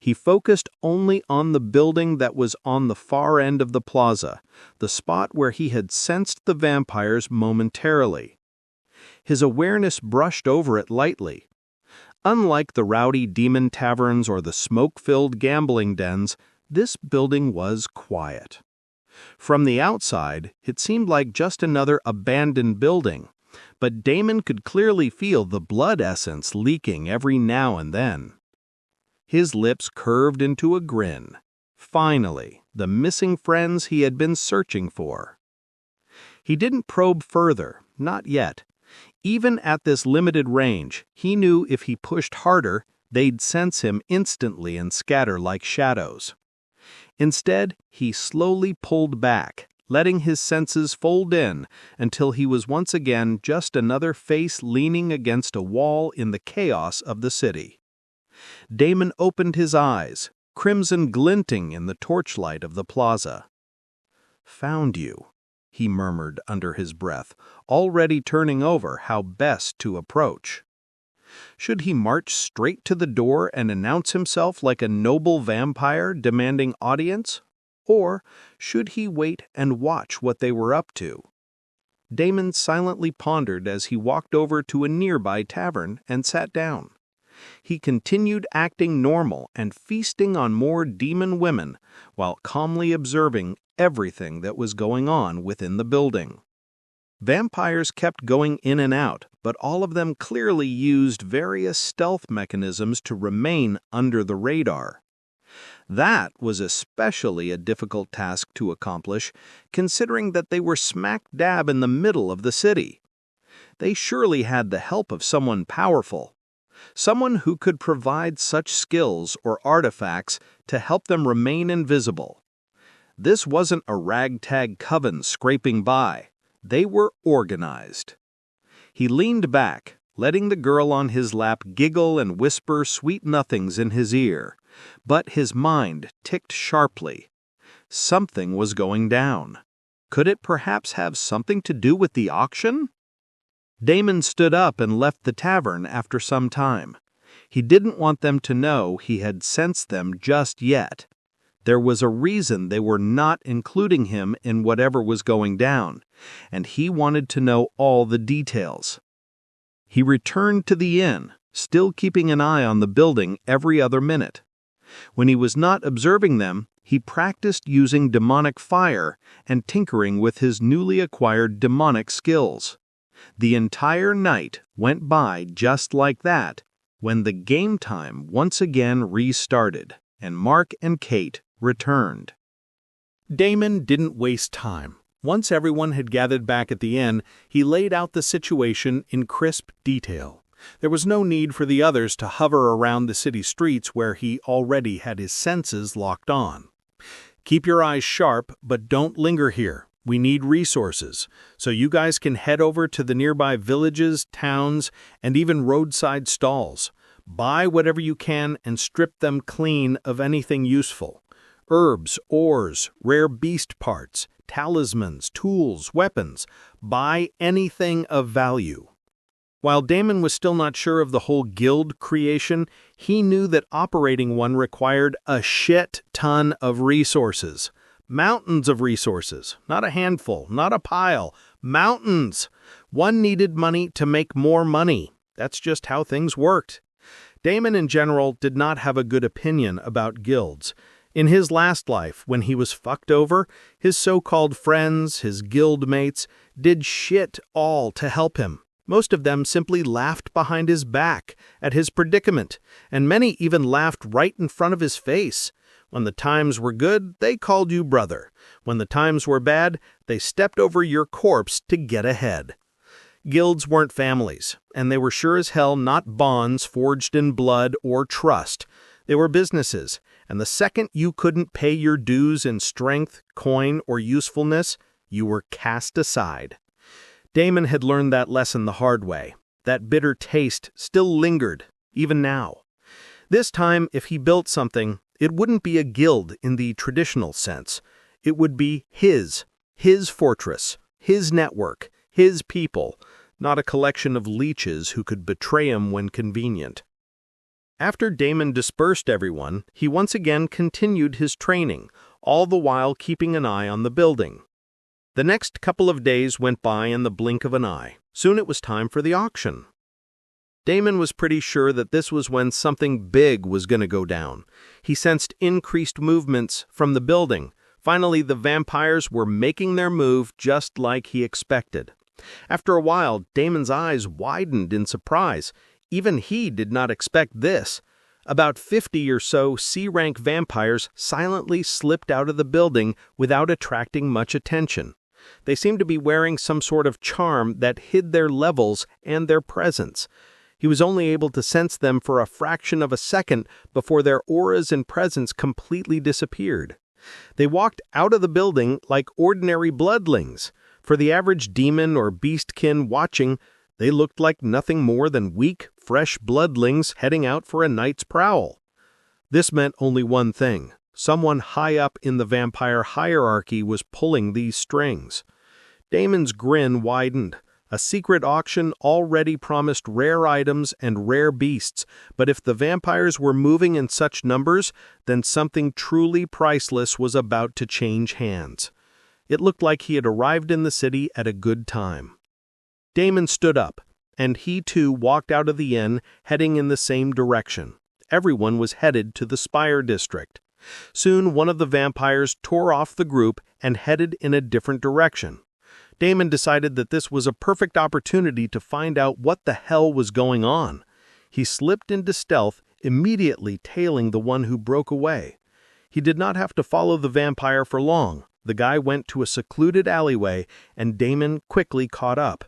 He focused only on the building that was on the far end of the plaza, the spot where he had sensed the vampires momentarily. His awareness brushed over it lightly. Unlike the rowdy demon taverns or the smoke-filled gambling dens, this building was quiet. From the outside, it seemed like just another abandoned building, but Damon could clearly feel the blood essence leaking every now and then. His lips curved into a grin. Finally, the missing friends he had been searching for. He didn't probe further, not yet. Even at this limited range, he knew if he pushed harder, they'd sense him instantly and scatter like shadows. Instead, he slowly pulled back, letting his senses fold in until he was once again just another face leaning against a wall in the chaos of the city. Damon opened his eyes, crimson glinting in the torchlight of the plaza. "Found you," he murmured under his breath, already turning over how best to approach. Should he march straight to the door and announce himself like a noble vampire demanding audience? Or should he wait and watch what they were up to? Damon silently pondered as he walked over to a nearby tavern and sat down. He continued acting normal and feasting on more demon women while calmly observing everything that was going on within the building. Vampires kept going in and out, but all of them clearly used various stealth mechanisms to remain under the radar. That was especially a difficult task to accomplish, considering that they were smack dab in the middle of the city. They surely had the help of someone powerful, someone who could provide such skills or artifacts to help them remain invisible. This wasn't a ragtag coven scraping by. They were organized. He leaned back, letting the girl on his lap giggle and whisper sweet nothings in his ear, but his mind ticked sharply. Something was going down. Could it perhaps have something to do with the auction? Damon stood up and left the tavern after some time. He didn't want them to know he had sensed them just yet. There was a reason they were not including him in whatever was going down, and he wanted to know all the details. He returned to the inn, still keeping an eye on the building every other minute. When he was not observing them, he practiced using demonic fire and tinkering with his newly acquired demonic skills. The entire night went by just like that, when the game time once again restarted, and Mark and Kate returned. Damon didn't waste time. Once everyone had gathered back at the inn, he laid out the situation in crisp detail. There was no need for the others to hover around the city streets where he already had his senses locked on. "Keep your eyes sharp, but don't linger here. We need resources, so you guys can head over to the nearby villages, towns, and even roadside stalls. Buy whatever you can and strip them clean of anything useful. Herbs, ores, rare beast parts, talismans, tools, weapons. Buy anything of value." While Damon was still not sure of the whole guild creation, he knew that operating one required a shit ton of resources. Mountains of resources. Not a handful, not a pile. Mountains! One needed money to make more money. That's just how things worked. Damon in general did not have a good opinion about guilds. In his last life, when he was fucked over, his so-called friends, his guild mates, did shit all to help him. Most of them simply laughed behind his back at his predicament, and many even laughed right in front of his face. When the times were good, they called you brother. When the times were bad, they stepped over your corpse to get ahead. Guilds weren't families, and they were sure as hell not bonds forged in blood or trust. They were businesses, and the second you couldn't pay your dues in strength, coin, or usefulness, you were cast aside. Damon had learned that lesson the hard way. That bitter taste still lingered, even now. This time, if he built something, it wouldn't be a guild in the traditional sense. It would be his fortress, his network, his people, not a collection of leeches who could betray him when convenient. After Damon dispersed everyone, he once again continued his training, all the while keeping an eye on the building. The next couple of days went by in the blink of an eye. Soon it was time for the auction. Damon was pretty sure that this was when something big was going to go down. He sensed increased movements from the building. Finally, the vampires were making their move just like he expected. After a while, Damon's eyes widened in surprise. Even he did not expect this. About 50 or so C-rank vampires silently slipped out of the building without attracting much attention. They seemed to be wearing some sort of charm that hid their levels and their presence. He was only able to sense them for a fraction of a second before their auras and presence completely disappeared. They walked out of the building like ordinary bloodlings. For the average demon or beastkin watching, they looked like nothing more than weak, fresh bloodlings heading out for a night's prowl. This meant only one thing. Someone high up in the vampire hierarchy was pulling these strings. Damon's grin widened. A secret auction already promised rare items and rare beasts, but if the vampires were moving in such numbers, then something truly priceless was about to change hands. It looked like he had arrived in the city at a good time. Damon stood up, and he too walked out of the inn, heading in the same direction. Everyone was headed to the Spire district. Soon one of the vampires tore off the group and headed in a different direction. Damon decided that this was a perfect opportunity to find out what the hell was going on. He slipped into stealth, immediately tailing the one who broke away. He did not have to follow the vampire for long. The guy went to a secluded alleyway, and Damon quickly caught up.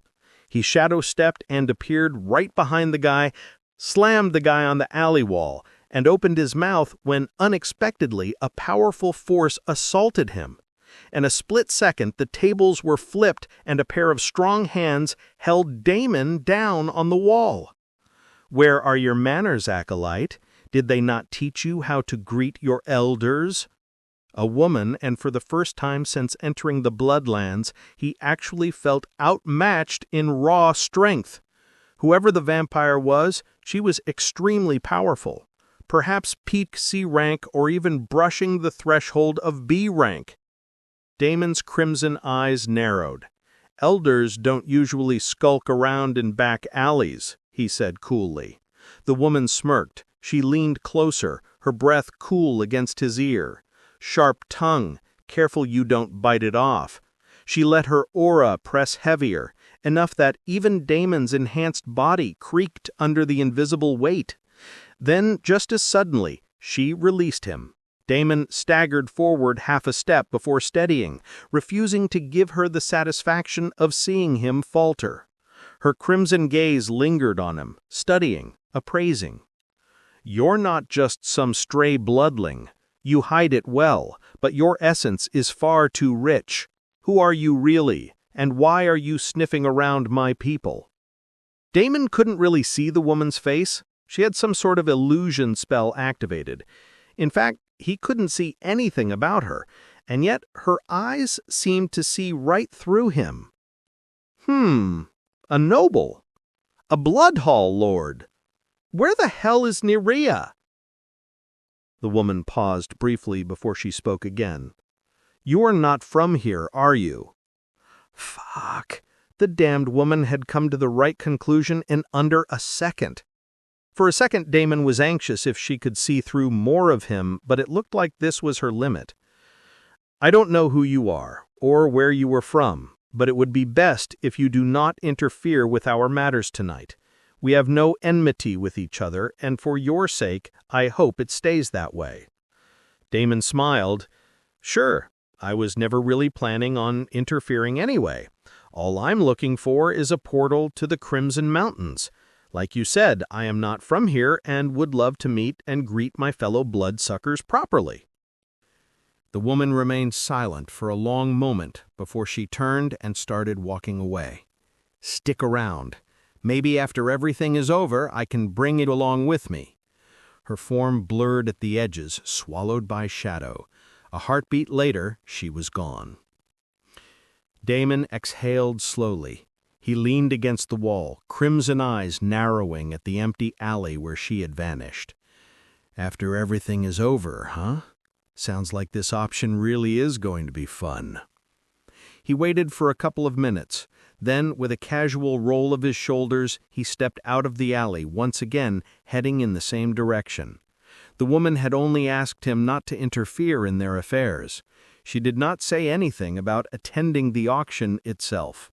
He shadow-stepped and appeared right behind the guy, slammed the guy on the alley wall, and opened his mouth when, unexpectedly, a powerful force assaulted him. In a split second, the tables were flipped and a pair of strong hands held Damon down on the wall. "Where are your manners, acolyte? Did they not teach you how to greet your elders?" A woman, and for the first time since entering the Bloodlands, he actually felt outmatched in raw strength. Whoever the vampire was, she was extremely powerful. Perhaps peak C rank or even brushing the threshold of B rank. Damon's crimson eyes narrowed. "Elders don't usually skulk around in back alleys," he said coolly. The woman smirked. She leaned closer, her breath cool against his ear. "Sharp tongue, careful you don't bite it off." She let her aura press heavier, enough that even Damon's enhanced body creaked under the invisible weight. Then, just as suddenly, she released him. Damon staggered forward half a step before steadying, refusing to give her the satisfaction of seeing him falter. Her crimson gaze lingered on him, studying, appraising. "You're not just some stray bloodling. You hide it well, but your essence is far too rich. Who are you really, and why are you sniffing around my people?" Damon couldn't really see the woman's face. She had some sort of illusion spell activated. In fact, he couldn't see anything about her, and yet her eyes seemed to see right through him. A noble. A Bloodhall lord. Where the hell is Nerea? The woman paused briefly before she spoke again. "You are not from here, are you?" Fuck. The damned woman had come to the right conclusion in under a second. For a second, Damon was anxious if she could see through more of him, but it looked like this was her limit. "I don't know who you are, or where you were from, but it would be best if you do not interfere with our matters tonight. We have no enmity with each other, and for your sake, I hope it stays that way." Damon smiled. "Sure, I was never really planning on interfering anyway. All I'm looking for is a portal to the Crimson Mountains. Like you said, I am not from here and would love to meet and greet my fellow bloodsuckers properly." The woman remained silent for a long moment before she turned and started walking away. "Stick around. Maybe after everything is over, I can bring it along with me." Her form blurred at the edges, swallowed by shadow. A heartbeat later, she was gone. Damon exhaled slowly. He leaned against the wall, crimson eyes narrowing at the empty alley where she had vanished. "After everything is over, huh? Sounds like this option really is going to be fun." He waited for a couple of minutes. Then, with a casual roll of his shoulders, he stepped out of the alley, once again heading in the same direction. The woman had only asked him not to interfere in their affairs. She did not say anything about attending the auction itself.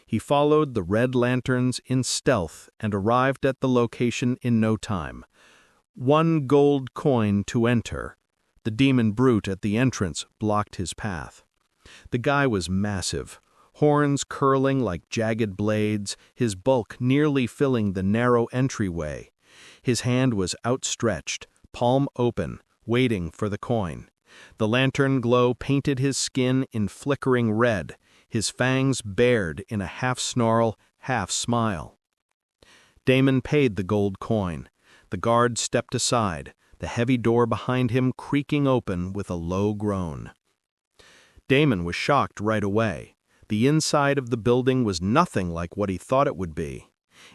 He followed the red lanterns in stealth and arrived at the location in no time. 1 gold coin to enter. The demon brute at the entrance blocked his path. The guy was massive, horns curling like jagged blades, his bulk nearly filling the narrow entryway. His hand was outstretched, palm open, waiting for the coin. The lantern glow painted his skin in flickering red, his fangs bared in a half-snarl, half-smile. Damon paid the gold coin. The guard stepped aside, the heavy door behind him creaking open with a low groan. Damon was shocked right away. The inside of the building was nothing like what he thought it would be.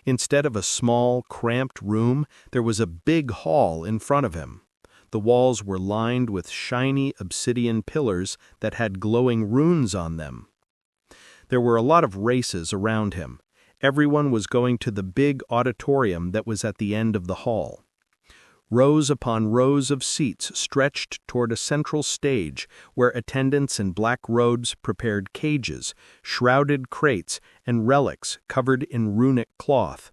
Instead of a small, cramped room, there was a big hall in front of him. The walls were lined with shiny obsidian pillars that had glowing runes on them. There were a lot of races around him. Everyone was going to the big auditorium that was at the end of the hall. Rows upon rows of seats stretched toward a central stage where attendants in black robes prepared cages, shrouded crates, and relics covered in runic cloth.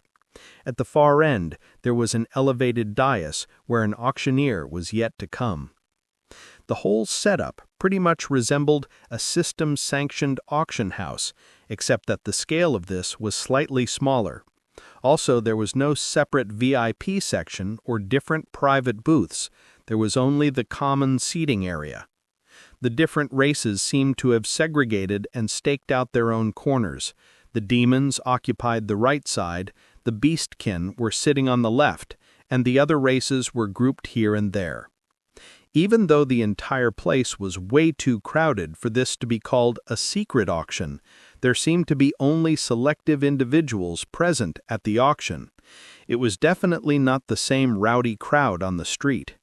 At the far end, there was an elevated dais where an auctioneer was yet to come. The whole setup pretty much resembled a system-sanctioned auction house, except that the scale of this was slightly smaller. Also, there was no separate VIP section or different private booths. There was only the common seating area. The different races seemed to have segregated and staked out their own corners. The demons occupied the right side, the beastkin were sitting on the left, and the other races were grouped here and there. Even though the entire place was way too crowded for this to be called a secret auction, there seemed to be only selective individuals present at the auction. It was definitely not the same rowdy crowd on the street.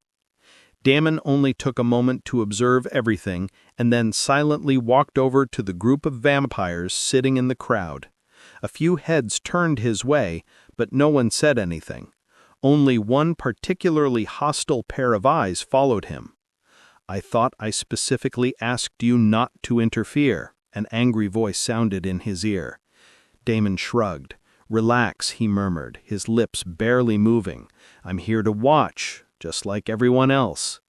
Damon only took a moment to observe everything and then silently walked over to the group of vampires sitting in the crowd. A few heads turned his way, but no one said anything. Only one particularly hostile pair of eyes followed him. "I thought I specifically asked you not to interfere," an angry voice sounded in his ear. Damon shrugged. "Relax," he murmured, his lips barely moving. "I'm here to watch, just like everyone else."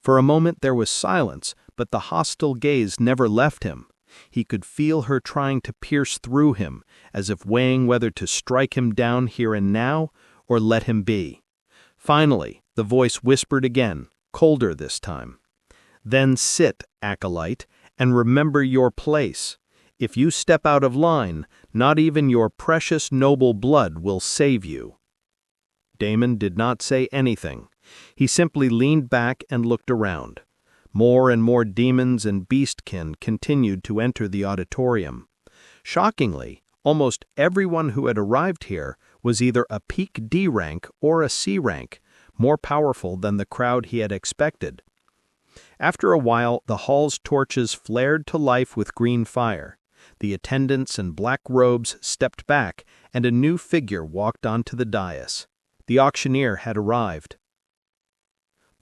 For a moment there was silence, but the hostile gaze never left him. He could feel her trying to pierce through him, as if weighing whether to strike him down here and now or let him be. Finally, the voice whispered again, colder this time. "Then sit, acolyte, and remember your place. If you step out of line, not even your precious noble blood will save you." Damon did not say anything. He simply leaned back and looked around. More and more demons and beastkin continued to enter the auditorium. Shockingly, almost everyone who had arrived here was either a peak D rank or a C rank, more powerful than the crowd he had expected. After a while, the hall's torches flared to life with green fire. The attendants in black robes stepped back, and a new figure walked onto the dais. The auctioneer had arrived.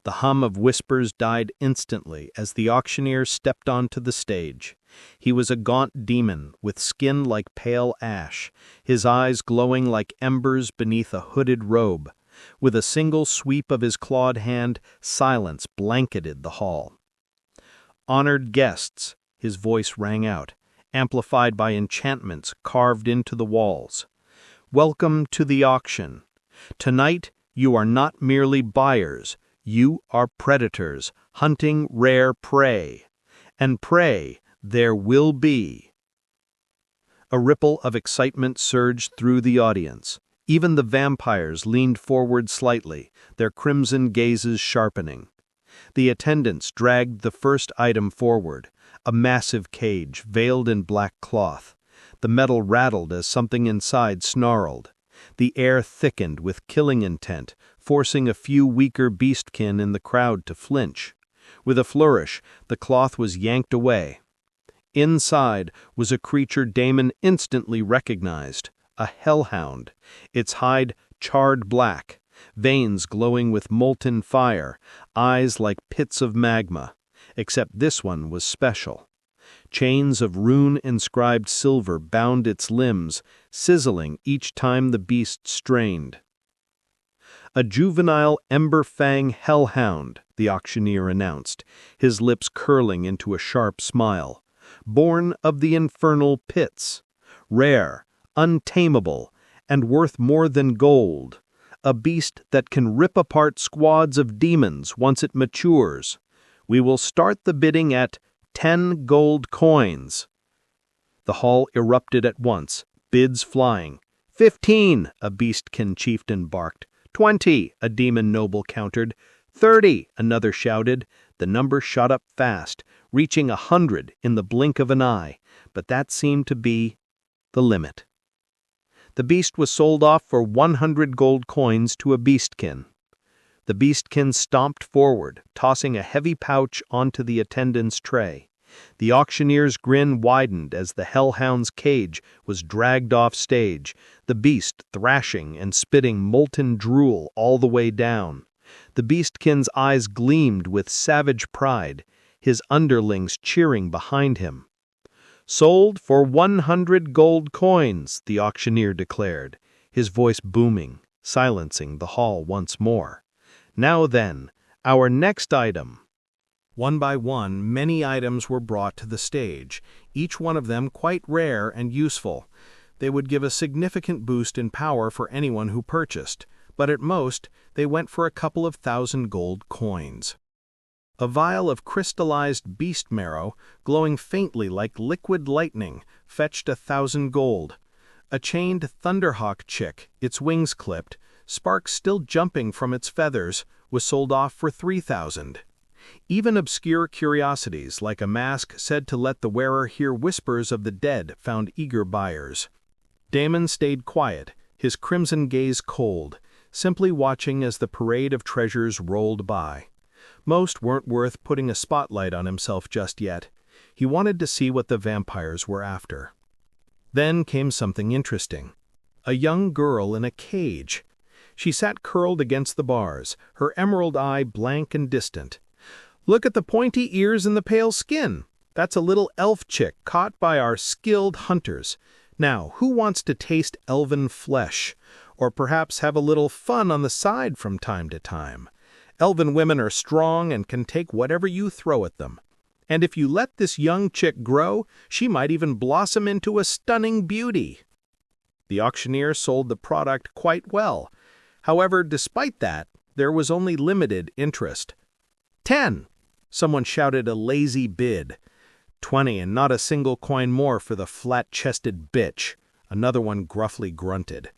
The hum of whispers died instantly as the auctioneer stepped onto the stage. He was a gaunt demon with skin like pale ash, his eyes glowing like embers beneath a hooded robe. With a single sweep of his clawed hand, silence blanketed the hall. "Honored guests," his voice rang out, amplified by enchantments carved into the walls. "Welcome to the auction. Tonight you are not merely buyers, you are predators, hunting rare prey. And prey there will be." A ripple of excitement surged through the audience. Even the vampires leaned forward slightly, their crimson gazes sharpening. The attendants dragged the first item forward, a massive cage veiled in black cloth. The metal rattled as something inside snarled. The air thickened with killing intent, forcing a few weaker beastkin in the crowd to flinch. With a flourish, the cloth was yanked away. Inside was a creature Damon instantly recognized, a hellhound, its hide charred black, veins glowing with molten fire, eyes like pits of magma, except this one was special. Chains of rune-inscribed silver bound its limbs, sizzling each time the beast strained. "A juvenile ember-fang hellhound," the auctioneer announced, his lips curling into a sharp smile. "Born of the infernal pits. Rare, untamable, and worth more than gold. A beast that can rip apart squads of demons once it matures. We will start the bidding at 10 gold coins." The hall erupted at once, bids flying. 15, a beastkin chieftain barked. 20, a demon noble countered. 30, another shouted. The number shot up fast, reaching 100 in the blink of an eye, but that seemed to be the limit. The beast was sold off for 100 gold coins to a beastkin. The beastkin stomped forward, tossing a heavy pouch onto the attendant's tray. The auctioneer's grin widened as the hellhound's cage was dragged off stage, the beast thrashing and spitting molten drool all the way down. The beastkin's eyes gleamed with savage pride, his underlings cheering behind him. "Sold for 100 gold coins," the auctioneer declared, his voice booming, silencing the hall once more. "Now then, our next item." One by one, many items were brought to the stage, each one of them quite rare and useful. They would give a significant boost in power for anyone who purchased, but at most, they went for a couple of thousand gold coins. A vial of crystallized beast marrow, glowing faintly like liquid lightning, fetched 1,000 gold. A chained thunderhawk chick, its wings clipped, sparks still jumping from its feathers, was sold off for 3,000. Even obscure curiosities, like a mask said to let the wearer hear whispers of the dead, found eager buyers. Damon stayed quiet, his crimson gaze cold, simply watching as the parade of treasures rolled by. Most weren't worth putting a spotlight on himself just yet. He wanted to see what the vampires were after. Then came something interesting. A young girl in a cage. She sat curled against the bars, her emerald eye blank and distant. "Look at the pointy ears and the pale skin. That's a little elf chick caught by our skilled hunters. Now, who wants to taste elven flesh? Or perhaps have a little fun on the side from time to time? Elven women are strong and can take whatever you throw at them. And if you let this young chick grow, she might even blossom into a stunning beauty." The auctioneer sold the product quite well. However, despite that, there was only limited interest. 10! Someone shouted a lazy bid. 20, and not a single coin more for the flat-chested bitch. Another one gruffly grunted.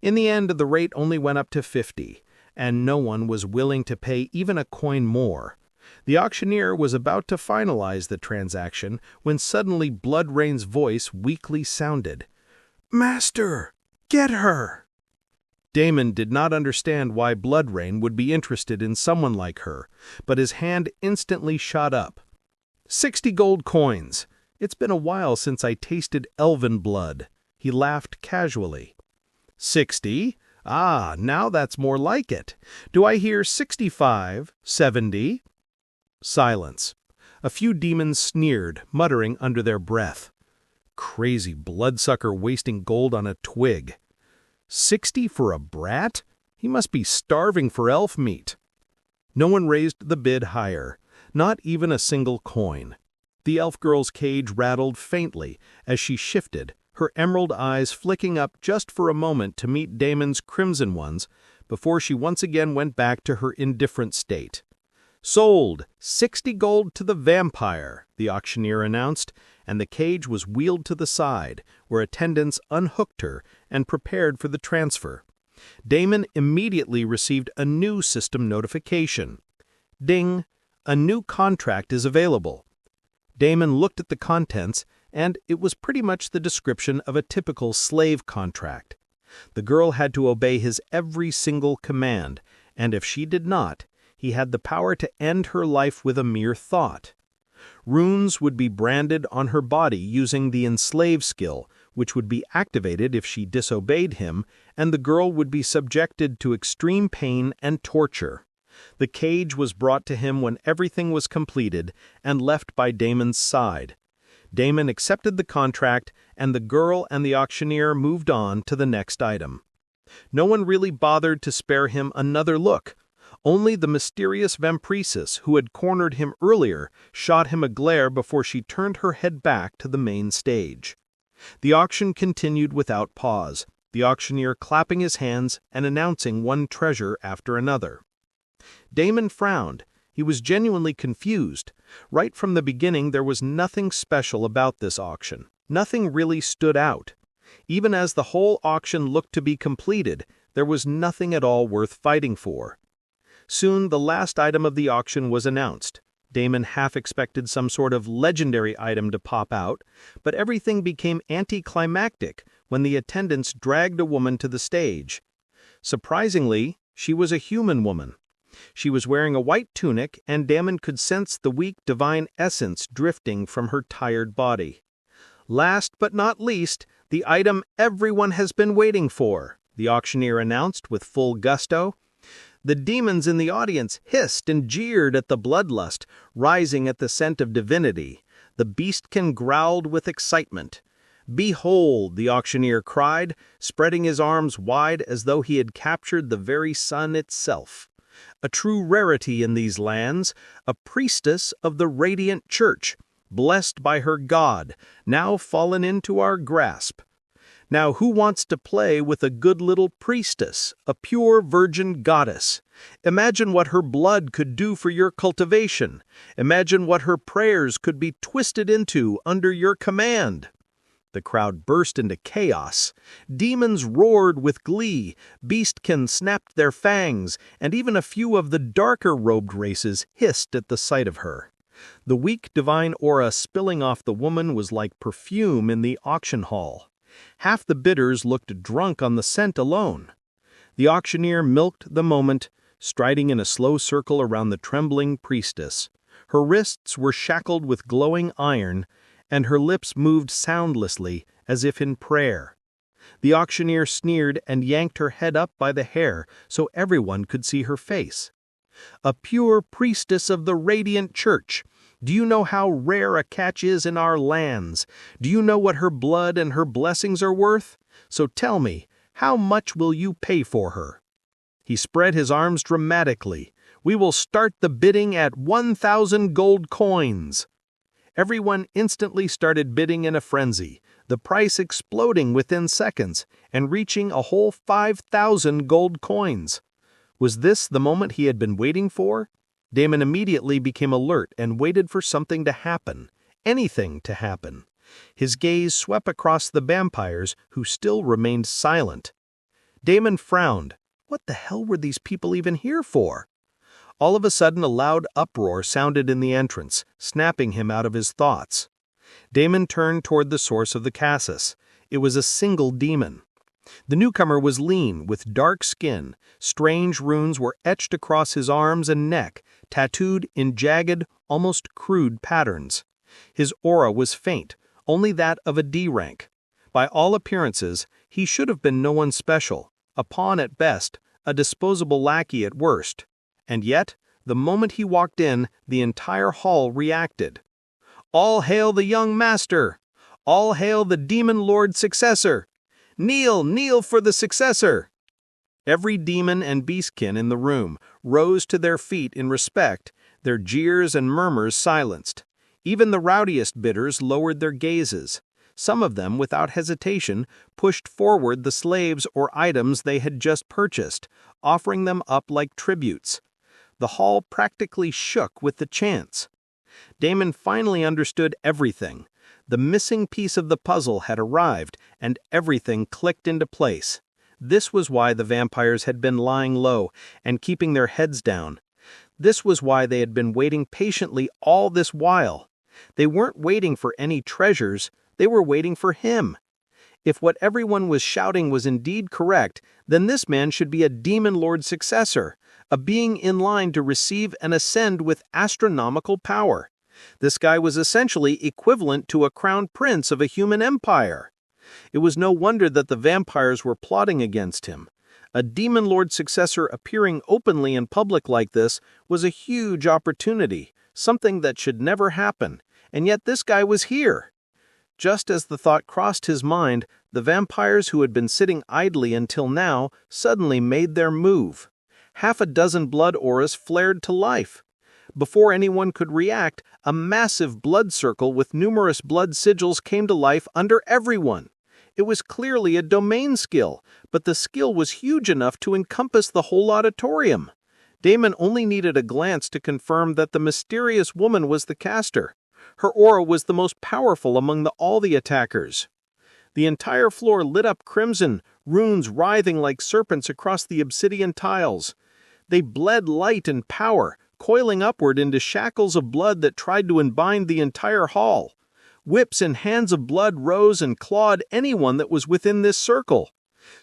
In the end, the rate only went up to 50, and no one was willing to pay even a coin more. The auctioneer was about to finalize the transaction when suddenly Bloodrain's voice weakly sounded. "Master, get her!" Damon did not understand why Bloodrain would be interested in someone like her, but his hand instantly shot up. 60 gold coins! It's been a while since I tasted elven blood. He laughed casually. 60? Ah, now that's more like it. Do I hear 65, 70? Silence. A few demons sneered, muttering under their breath. Crazy bloodsucker wasting gold on a twig. 60 for a brat? He must be starving for elf meat. No one raised the bid higher, not even a single coin. The elf girl's cage rattled faintly as she shifted, her emerald eyes flicking up just for a moment to meet Damon's crimson ones before she once again went back to her indifferent state. "Sold! 60 gold to the vampire," the auctioneer announced, and the cage was wheeled to the side, where attendants unhooked her and prepared for the transfer. Damon immediately received a new system notification. Ding! A new contract is available. Damon looked at the contents, and it was pretty much the description of a typical slave contract. The girl had to obey his every single command, and if she did not, he had the power to end her life with a mere thought. Runes would be branded on her body using the enslave skill, which would be activated if she disobeyed him, and the girl would be subjected to extreme pain and torture. The cage was brought to him when everything was completed and left by Damon's side. Damon accepted the contract, and the girl and the auctioneer moved on to the next item. No one really bothered to spare him another look. Only the mysterious vampiresis who had cornered him earlier shot him a glare before she turned her head back to the main stage. The auction continued without pause, the auctioneer clapping his hands and announcing one treasure after another. Damon frowned. He was genuinely confused. Right from the beginning, there was nothing special about this auction. Nothing really stood out. Even as the whole auction looked to be completed, there was nothing at all worth fighting for. Soon the last item of the auction was announced. Damon half expected some sort of legendary item to pop out, but everything became anticlimactic when the attendants dragged a woman to the stage. Surprisingly, she was a human woman. She was wearing a white tunic, and Damon could sense the weak divine essence drifting from her tired body. Last but not least, the item everyone has been waiting for, the auctioneer announced with full gusto. The demons in the audience hissed and jeered at the bloodlust, rising at the scent of divinity. The beastkin growled with excitement. "Behold," the auctioneer cried, spreading his arms wide as though he had captured the very sun itself. A true rarity in these lands, a priestess of the radiant church, blessed by her God, now fallen into our grasp. Now who wants to play with a good little priestess, a pure virgin goddess? Imagine what her blood could do for your cultivation. Imagine what her prayers could be twisted into under your command. The crowd burst into chaos. Demons roared with glee, beastkin snapped their fangs, and even a few of the darker-robed races hissed at the sight of her. The weak divine aura spilling off the woman was like perfume in the auction hall. Half the bidders looked drunk on the scent alone. The auctioneer milked the moment, striding in a slow circle around the trembling priestess. Her wrists were shackled with glowing iron, and her lips moved soundlessly, as if in prayer. The auctioneer sneered and yanked her head up by the hair so everyone could see her face. "A pure priestess of the radiant church. Do you know how rare a catch is in our lands? Do you know what her blood and her blessings are worth? So tell me, how much will you pay for her?" He spread his arms dramatically. "We will start the bidding at 1,000 gold coins." Everyone instantly started bidding in a frenzy, the price exploding within seconds and reaching a whole 5,000 gold coins. Was this the moment he had been waiting for? Damon immediately became alert and waited for something to happen, anything to happen. His gaze swept across the vampires, who still remained silent. Damon frowned. What the hell were these people even here for? All of a sudden, a loud uproar sounded in the entrance, snapping him out of his thoughts. Damon turned toward the source of the casus. It was a single demon. The newcomer was lean, with dark skin. Strange runes were etched across his arms and neck, tattooed in jagged, almost crude patterns. His aura was faint, only that of a D rank. By all appearances, he should have been no one special, a pawn at best, a disposable lackey at worst. And yet, the moment he walked in, the entire hall reacted. "All hail the young master! All hail the demon lord successor! Kneel, kneel for the successor!" Every demon and beastkin in the room rose to their feet in respect, their jeers and murmurs silenced. Even the rowdiest bidders lowered their gazes. Some of them, without hesitation, pushed forward the slaves or items they had just purchased, offering them up like tributes. The hall practically shook with the chants. Damon finally understood everything. The missing piece of the puzzle had arrived, and everything clicked into place. This was why the vampires had been lying low and keeping their heads down. This was why they had been waiting patiently all this while. They weren't waiting for any treasures, they were waiting for him. If what everyone was shouting was indeed correct, then this man should be a demon lord successor, a being in line to receive and ascend with astronomical power. This guy was essentially equivalent to a crown prince of a human empire. It was no wonder that the vampires were plotting against him. A demon lord successor appearing openly in public like this was a huge opportunity, something that should never happen, and yet this guy was here. Just as the thought crossed his mind, the vampires who had been sitting idly until now suddenly made their move. Half a dozen blood auras flared to life. Before anyone could react, a massive blood circle with numerous blood sigils came to life under everyone. It was clearly a domain skill, but the skill was huge enough to encompass the whole auditorium. Damon only needed a glance to confirm that the mysterious woman was the caster. Her aura was the most powerful among all the attackers. The entire floor lit up crimson, runes writhing like serpents across the obsidian tiles. They bled light and power, coiling upward into shackles of blood that tried to unbind the entire hall. Whips and hands of blood rose and clawed anyone that was within this circle.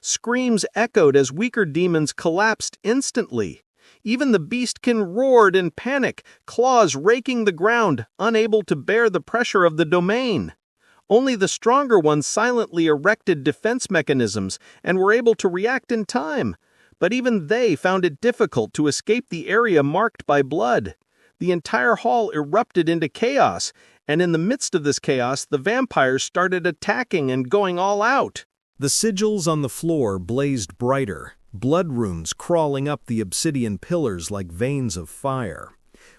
Screams echoed as weaker demons collapsed instantly. Even the beastkin roared in panic, claws raking the ground, unable to bear the pressure of the domain. Only the stronger ones silently erected defense mechanisms and were able to react in time. But even they found it difficult to escape the area marked by blood. The entire hall erupted into chaos, and in the midst of this chaos, the vampires started attacking and going all out. The sigils on the floor blazed brighter, blood runes crawling up the obsidian pillars like veins of fire.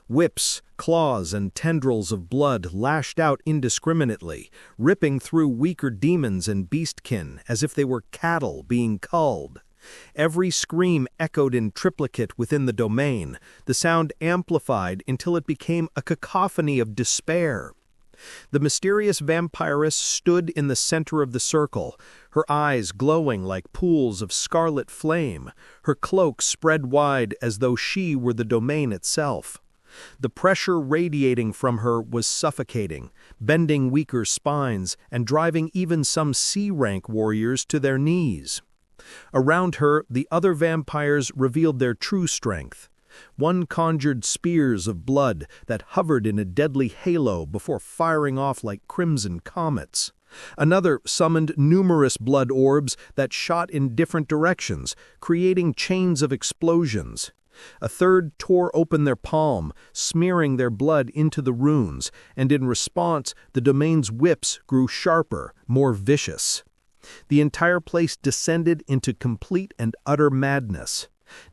Whips, claws, and tendrils of blood lashed out indiscriminately, ripping through weaker demons and beastkin as if they were cattle being culled. Every scream echoed in triplicate within the domain, the sound amplified until it became a cacophony of despair. The mysterious vampiress stood in the center of the circle, her eyes glowing like pools of scarlet flame, her cloak spread wide as though she were the domain itself. The pressure radiating from her was suffocating, bending weaker spines and driving even some C-rank warriors to their knees. Around her, the other vampires revealed their true strength. One conjured spears of blood that hovered in a deadly halo before firing off like crimson comets. Another summoned numerous blood orbs that shot in different directions, creating chains of explosions. A third tore open their palm, smearing their blood into the runes, and in response, the domain's whips grew sharper, more vicious. The entire place descended into complete and utter madness.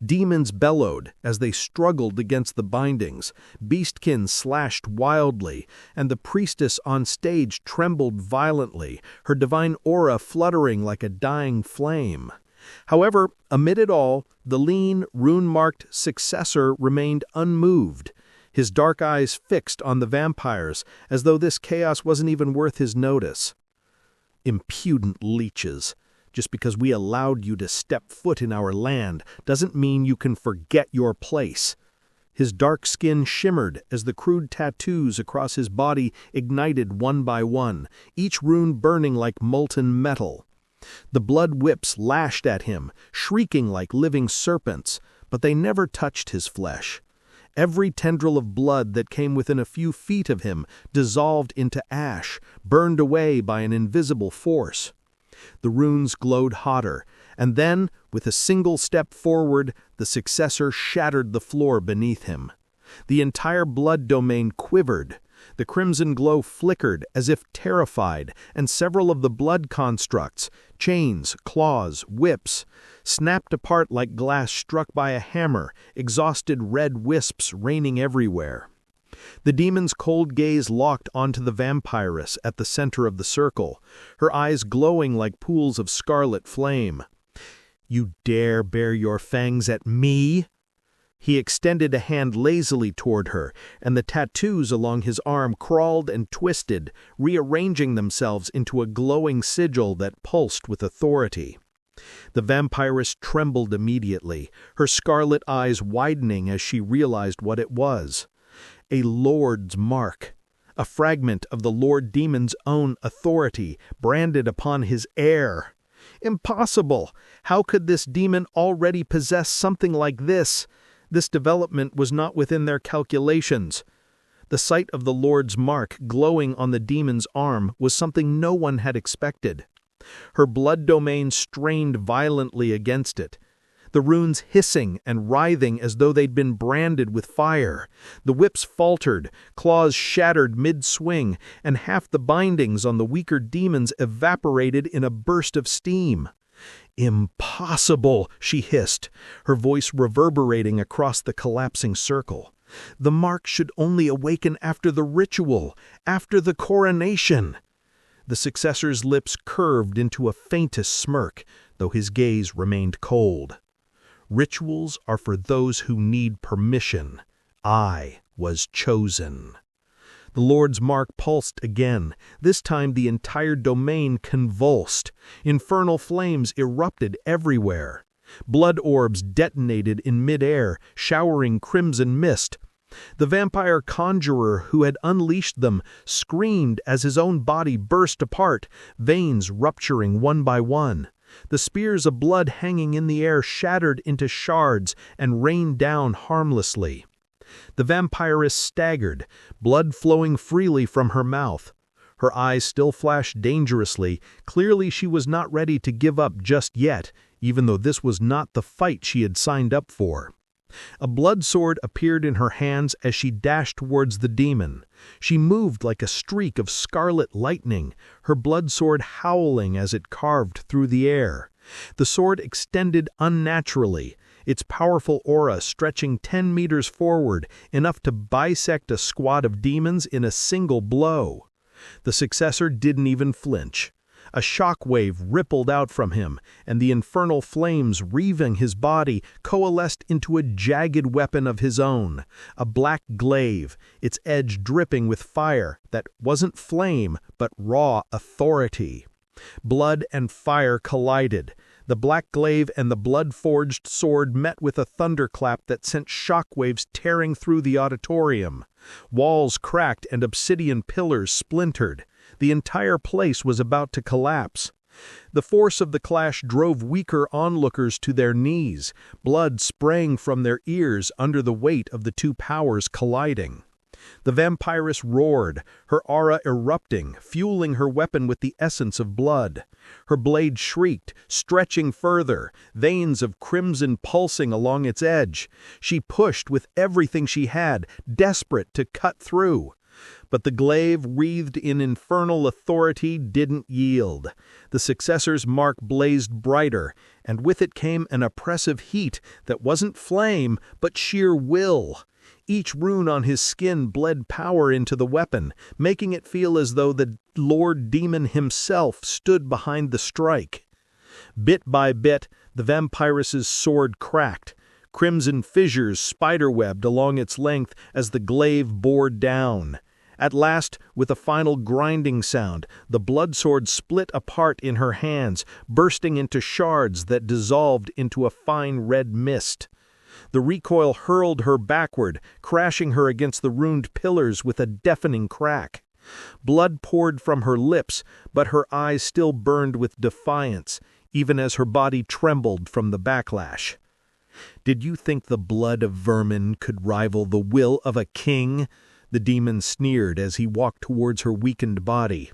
Demons bellowed as they struggled against the bindings, beastkin slashed wildly, and the priestess on stage trembled violently, her divine aura fluttering like a dying flame. However, amid it all, the lean, rune-marked successor remained unmoved, his dark eyes fixed on the vampires, as though this chaos wasn't even worth his notice. Impudent leeches. Just because we allowed you to step foot in our land doesn't mean you can forget your place. His dark skin shimmered as the crude tattoos across his body ignited one by one, each rune burning like molten metal. The blood whips lashed at him, shrieking like living serpents, but they never touched his flesh. Every tendril of blood that came within a few feet of him dissolved into ash, burned away by an invisible force. The runes glowed hotter, and then, with a single step forward, the successor shattered the floor beneath him. The entire blood domain quivered. The crimson glow flickered as if terrified, and several of the blood constructs, chains, claws, whips, snapped apart like glass struck by a hammer, exhausted red wisps raining everywhere. The demon's cold gaze locked onto the vampiress at the center of the circle, her eyes glowing like pools of scarlet flame. "You dare bare your fangs at me?" He extended a hand lazily toward her, and the tattoos along his arm crawled and twisted, rearranging themselves into a glowing sigil that pulsed with authority. The vampiress trembled immediately, her scarlet eyes widening as she realized what it was. A lord's mark, a fragment of the Lord Demon's own authority, branded upon his heir. Impossible! How could this demon already possess something like this? This development was not within their calculations. The sight of the Lord's mark glowing on the demon's arm was something no one had expected. Her blood domain strained violently against it, the runes hissing and writhing as though they'd been branded with fire. The whips faltered, claws shattered mid-swing, and half the bindings on the weaker demons evaporated in a burst of steam. "Impossible!" she hissed, her voice reverberating across the collapsing circle. "The mark should only awaken after the ritual, after the coronation." The successor's lips curved into a faintest smirk, though his gaze remained cold. Rituals are for those who need permission. I was chosen. The Lord's mark pulsed again. This time the entire domain convulsed. Infernal flames erupted everywhere. Blood orbs detonated in midair, showering crimson mist. The vampire conjurer who had unleashed them screamed as his own body burst apart, veins rupturing one by one. The spears of blood hanging in the air shattered into shards and rained down harmlessly. The vampiress staggered, blood flowing freely from her mouth. Her eyes still flashed dangerously. Clearly she was not ready to give up just yet, even though this was not the fight she had signed up for. A blood sword appeared in her hands as she dashed towards the demon. She moved like a streak of scarlet lightning, her blood sword howling as it carved through the air. The sword extended unnaturally, its powerful aura stretching 10 meters forward, enough to bisect a squad of demons in a single blow. The successor didn't even flinch. A shock wave rippled out from him, and the infernal flames reaving his body coalesced into a jagged weapon of his own, a black glaive, its edge dripping with fire that wasn't flame but raw authority. Blood and fire collided. The black glaive and the blood-forged sword met with a thunderclap that sent shockwaves tearing through the auditorium. Walls cracked and obsidian pillars splintered. The entire place was about to collapse. The force of the clash drove weaker onlookers to their knees, blood spraying from their ears under the weight of the two powers colliding. The vampiress roared, her aura erupting, fueling her weapon with the essence of blood. Her blade shrieked, stretching further, veins of crimson pulsing along its edge. She pushed with everything she had, desperate to cut through. But the glaive, wreathed in infernal authority, didn't yield. The successor's mark blazed brighter, and with it came an oppressive heat that wasn't flame, but sheer will. Each rune on his skin bled power into the weapon, making it feel as though the Lord Demon himself stood behind the strike. Bit by bit, the vampiress's sword cracked. Crimson fissures spiderwebbed along its length as the glaive bore down. At last, with a final grinding sound, the blood sword split apart in her hands, bursting into shards that dissolved into a fine red mist. The recoil hurled her backward, crashing her against the runed pillars with a deafening crack. Blood poured from her lips, but her eyes still burned with defiance, even as her body trembled from the backlash. "Did you think the blood of vermin could rival the will of a king?" The demon sneered as he walked towards her weakened body.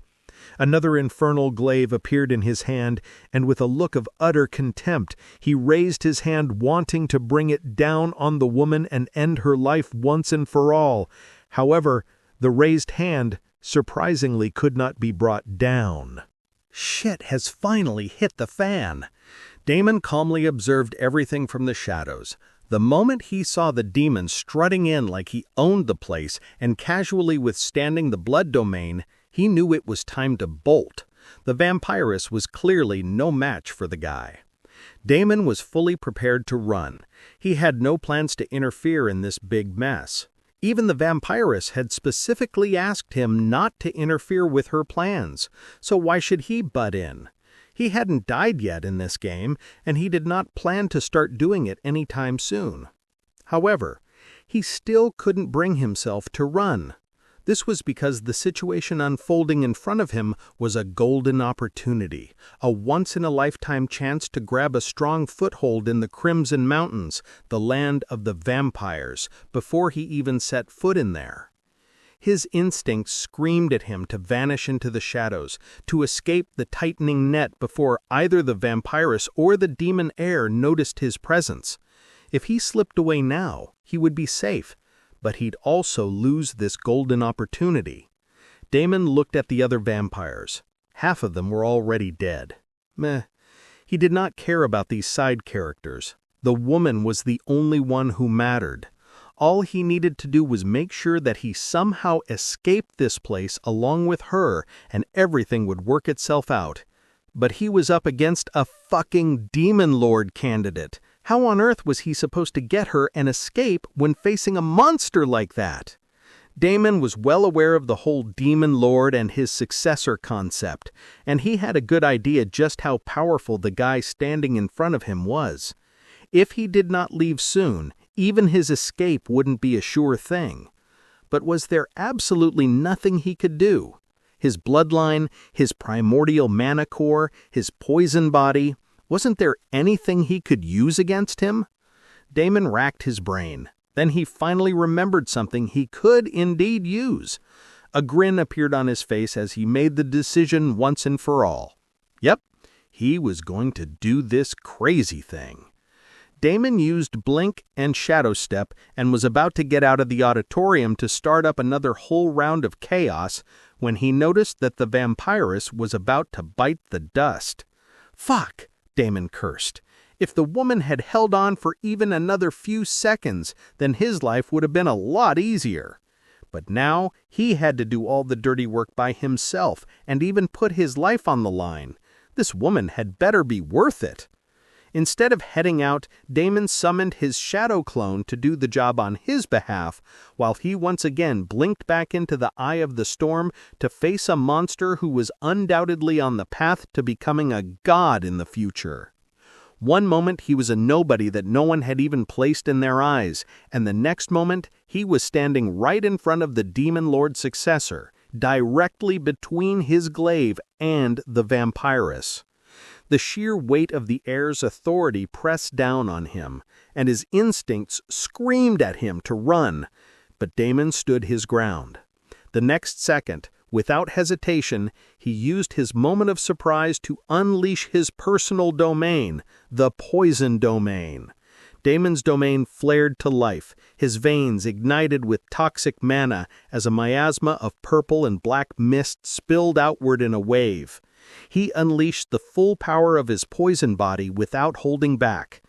Another infernal glaive appeared in his hand, and with a look of utter contempt, he raised his hand wanting to bring it down on the woman and end her life once and for all. However, the raised hand surprisingly could not be brought down. Shit has finally hit the fan. Damon calmly observed everything from the shadows. The moment he saw the demon strutting in like he owned the place and casually withstanding the blood domain, he knew it was time to bolt. The vampiress was clearly no match for the guy. Damon was fully prepared to run. He had no plans to interfere in this big mess. Even the vampiress had specifically asked him not to interfere with her plans, so why should he butt in? He hadn't died yet in this game, and he did not plan to start doing it anytime soon. However, he still couldn't bring himself to run. This was because the situation unfolding in front of him was a golden opportunity, a once-in-a-lifetime chance to grab a strong foothold in the Crimson Mountains, the land of the vampires, before he even set foot in there. His instincts screamed at him to vanish into the shadows, to escape the tightening net before either the vampiress or the demon heir noticed his presence. If he slipped away now, he would be safe, but he'd also lose this golden opportunity. Damon looked at the other vampires. Half of them were already dead. Meh. He did not care about these side characters. The woman was the only one who mattered. All he needed to do was make sure that he somehow escaped this place along with her, and everything would work itself out. But he was up against a fucking Demon Lord candidate. How on earth was he supposed to get her and escape when facing a monster like that? Damon was well aware of the whole demon lord and his successor concept, and he had a good idea just how powerful the guy standing in front of him was. If he did not leave soon, even his escape wouldn't be a sure thing. But was there absolutely nothing he could do? His bloodline, his primordial mana core, his poison body, wasn't there anything he could use against him? Damon racked his brain. Then he finally remembered something he could indeed use. A grin appeared on his face as he made the decision once and for all. Yep, he was going to do this crazy thing. Damon used Blink and Shadow Step and was about to get out of the auditorium to start up another whole round of chaos when he noticed that the vampiress was about to bite the dust. Fuck, Damon cursed. If the woman had held on for even another few seconds, then his life would have been a lot easier. But now he had to do all the dirty work by himself and even put his life on the line. This woman had better be worth it. Instead of heading out, Damon summoned his shadow clone to do the job on his behalf, while he once again blinked back into the eye of the storm to face a monster who was undoubtedly on the path to becoming a god in the future. One moment he was a nobody that no one had even placed in their eyes, and the next moment he was standing right in front of the Demon Lord's successor, directly between his glaive and the vampiress. The sheer weight of the heir's authority pressed down on him, and his instincts screamed at him to run, but Damon stood his ground. The next second, without hesitation, he used his moment of surprise to unleash his personal domain, the poison domain. Damon's domain flared to life, his veins ignited with toxic mana as a miasma of purple and black mist spilled outward in a wave. He unleashed the full power of his poison body without holding back.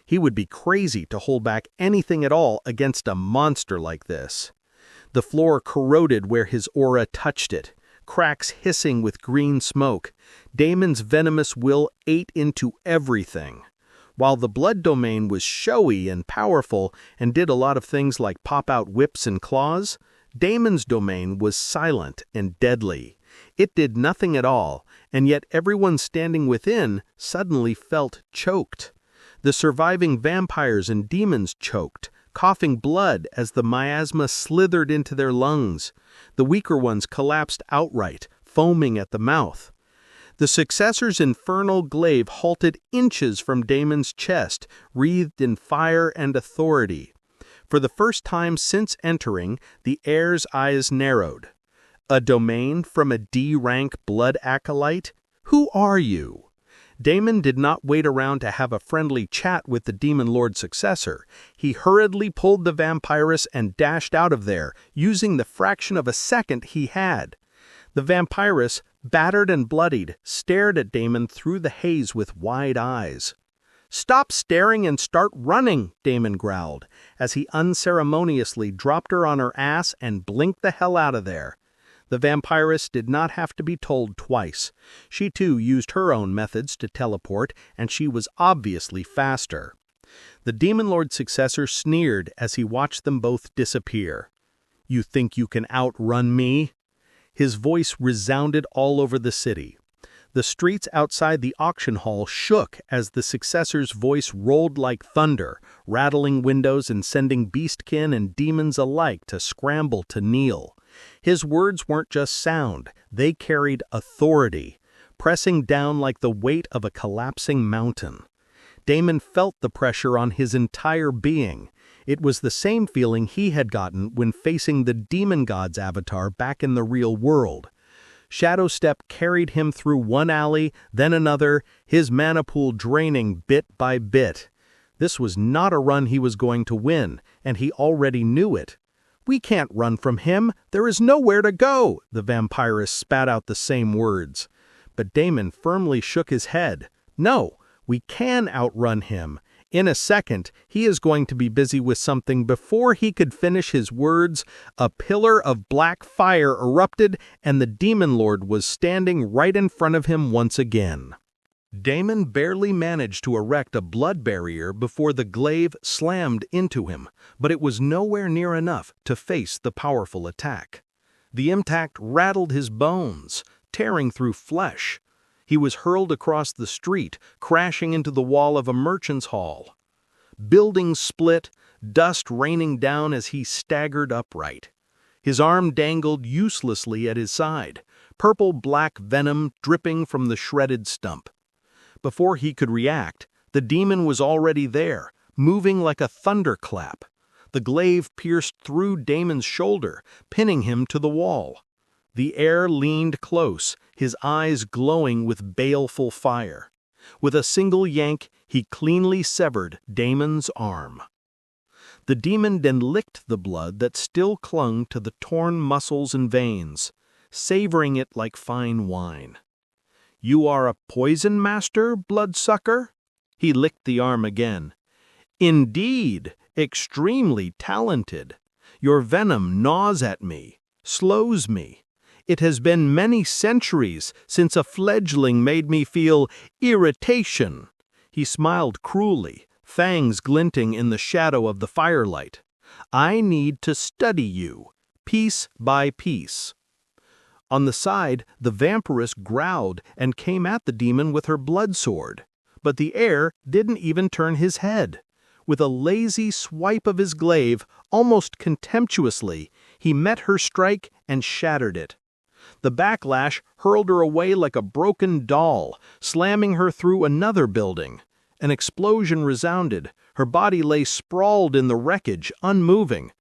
He would be crazy to hold back anything at all against a monster like this. The floor corroded where his aura touched it, cracks hissing with green smoke. Damon's venomous will ate into everything. While the blood domain was showy and powerful and did a lot of things like pop out whips and claws, Damon's domain was silent and deadly. It did nothing at all, and yet everyone standing within suddenly felt choked. The surviving vampires and demons choked, coughing blood as the miasma slithered into their lungs. The weaker ones collapsed outright, foaming at the mouth. The successor's infernal glaive halted inches from Damon's chest, wreathed in fire and authority. For the first time since entering, the heir's eyes narrowed. A domain from a D-rank blood acolyte? Who are you? Damon did not wait around to have a friendly chat with the Demon Lord's successor. He hurriedly pulled the vampiress and dashed out of there, using the fraction of a second he had. The vampiress, battered and bloodied, stared at Damon through the haze with wide eyes. "Stop staring and start running," Damon growled, as he unceremoniously dropped her on her ass and blinked the hell out of there. The vampiress did not have to be told twice. She too used her own methods to teleport, and she was obviously faster. The Demon Lord's successor sneered as he watched them both disappear. "You think you can outrun me?" His voice resounded all over the city. The streets outside the auction hall shook as the successor's voice rolled like thunder, rattling windows and sending beastkin and demons alike to scramble to kneel. His words weren't just sound, they carried authority, pressing down like the weight of a collapsing mountain. Damon felt the pressure on his entire being. It was the same feeling he had gotten when facing the demon god's avatar back in the real world. Shadow Step carried him through one alley, then another, his mana pool draining bit by bit. This was not a run he was going to win, and he already knew it. "We can't run from him. There is nowhere to go," the vampiress spat out the same words. But Damon firmly shook his head. "No, we can outrun him. In a second, he is going to be busy with something." Before he could finish his words, a pillar of black fire erupted and the Demon Lord was standing right in front of him once again. Damon barely managed to erect a blood barrier before the glaive slammed into him, but it was nowhere near enough to face the powerful attack. The impact rattled his bones, tearing through flesh. He was hurled across the street, crashing into the wall of a merchant's hall. Buildings split, dust raining down as he staggered upright. His arm dangled uselessly at his side, purple-black venom dripping from the shredded stump. Before he could react, the demon was already there, moving like a thunderclap. The glaive pierced through Damon's shoulder, pinning him to the wall. The heir leaned close, his eyes glowing with baleful fire. With a single yank, he cleanly severed Damon's arm. The demon then licked the blood that still clung to the torn muscles and veins, savoring it like fine wine. "You are a poison master, bloodsucker?" He licked the arm again. "Indeed, extremely talented. Your venom gnaws at me, slows me. It has been many centuries since a fledgling made me feel irritation." He smiled cruelly, fangs glinting in the shadow of the firelight. "I need to study you, piece by piece." On the side, the vampiress growled and came at the demon with her blood sword. But the heir didn't even turn his head. With a lazy swipe of his glaive, almost contemptuously, he met her strike and shattered it. The backlash hurled her away like a broken doll, slamming her through another building. An explosion resounded. Her body lay sprawled in the wreckage, unmoving.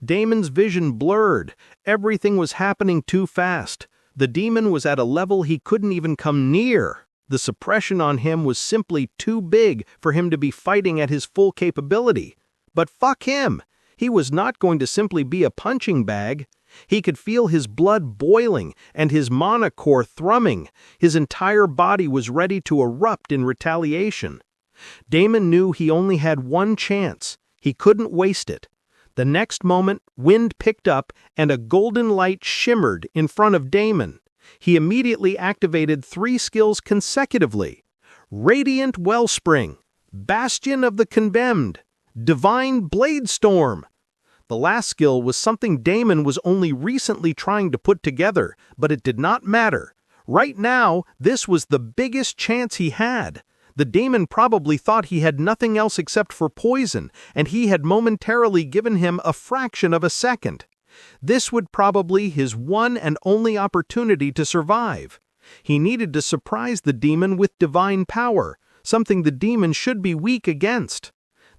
Damon's vision blurred. Everything was happening too fast. The demon was at a level he couldn't even come near. The suppression on him was simply too big for him to be fighting at his full capability. But fuck him! He was not going to simply be a punching bag. He could feel his blood boiling and his mana core thrumming. His entire body was ready to erupt in retaliation. Damon knew he only had one chance. He couldn't waste it. The next moment, wind picked up and a golden light shimmered in front of Damon. He immediately activated 3 skills consecutively: Radiant Wellspring, Bastion of the Condemned, Divine Bladestorm. The last skill was something Damon was only recently trying to put together, but it did not matter. Right now, this was the biggest chance he had. The demon probably thought he had nothing else except for poison, and he had momentarily given him a fraction of a second. This would probably his one and only opportunity to survive. He needed to surprise the demon with divine power, something the demon should be weak against.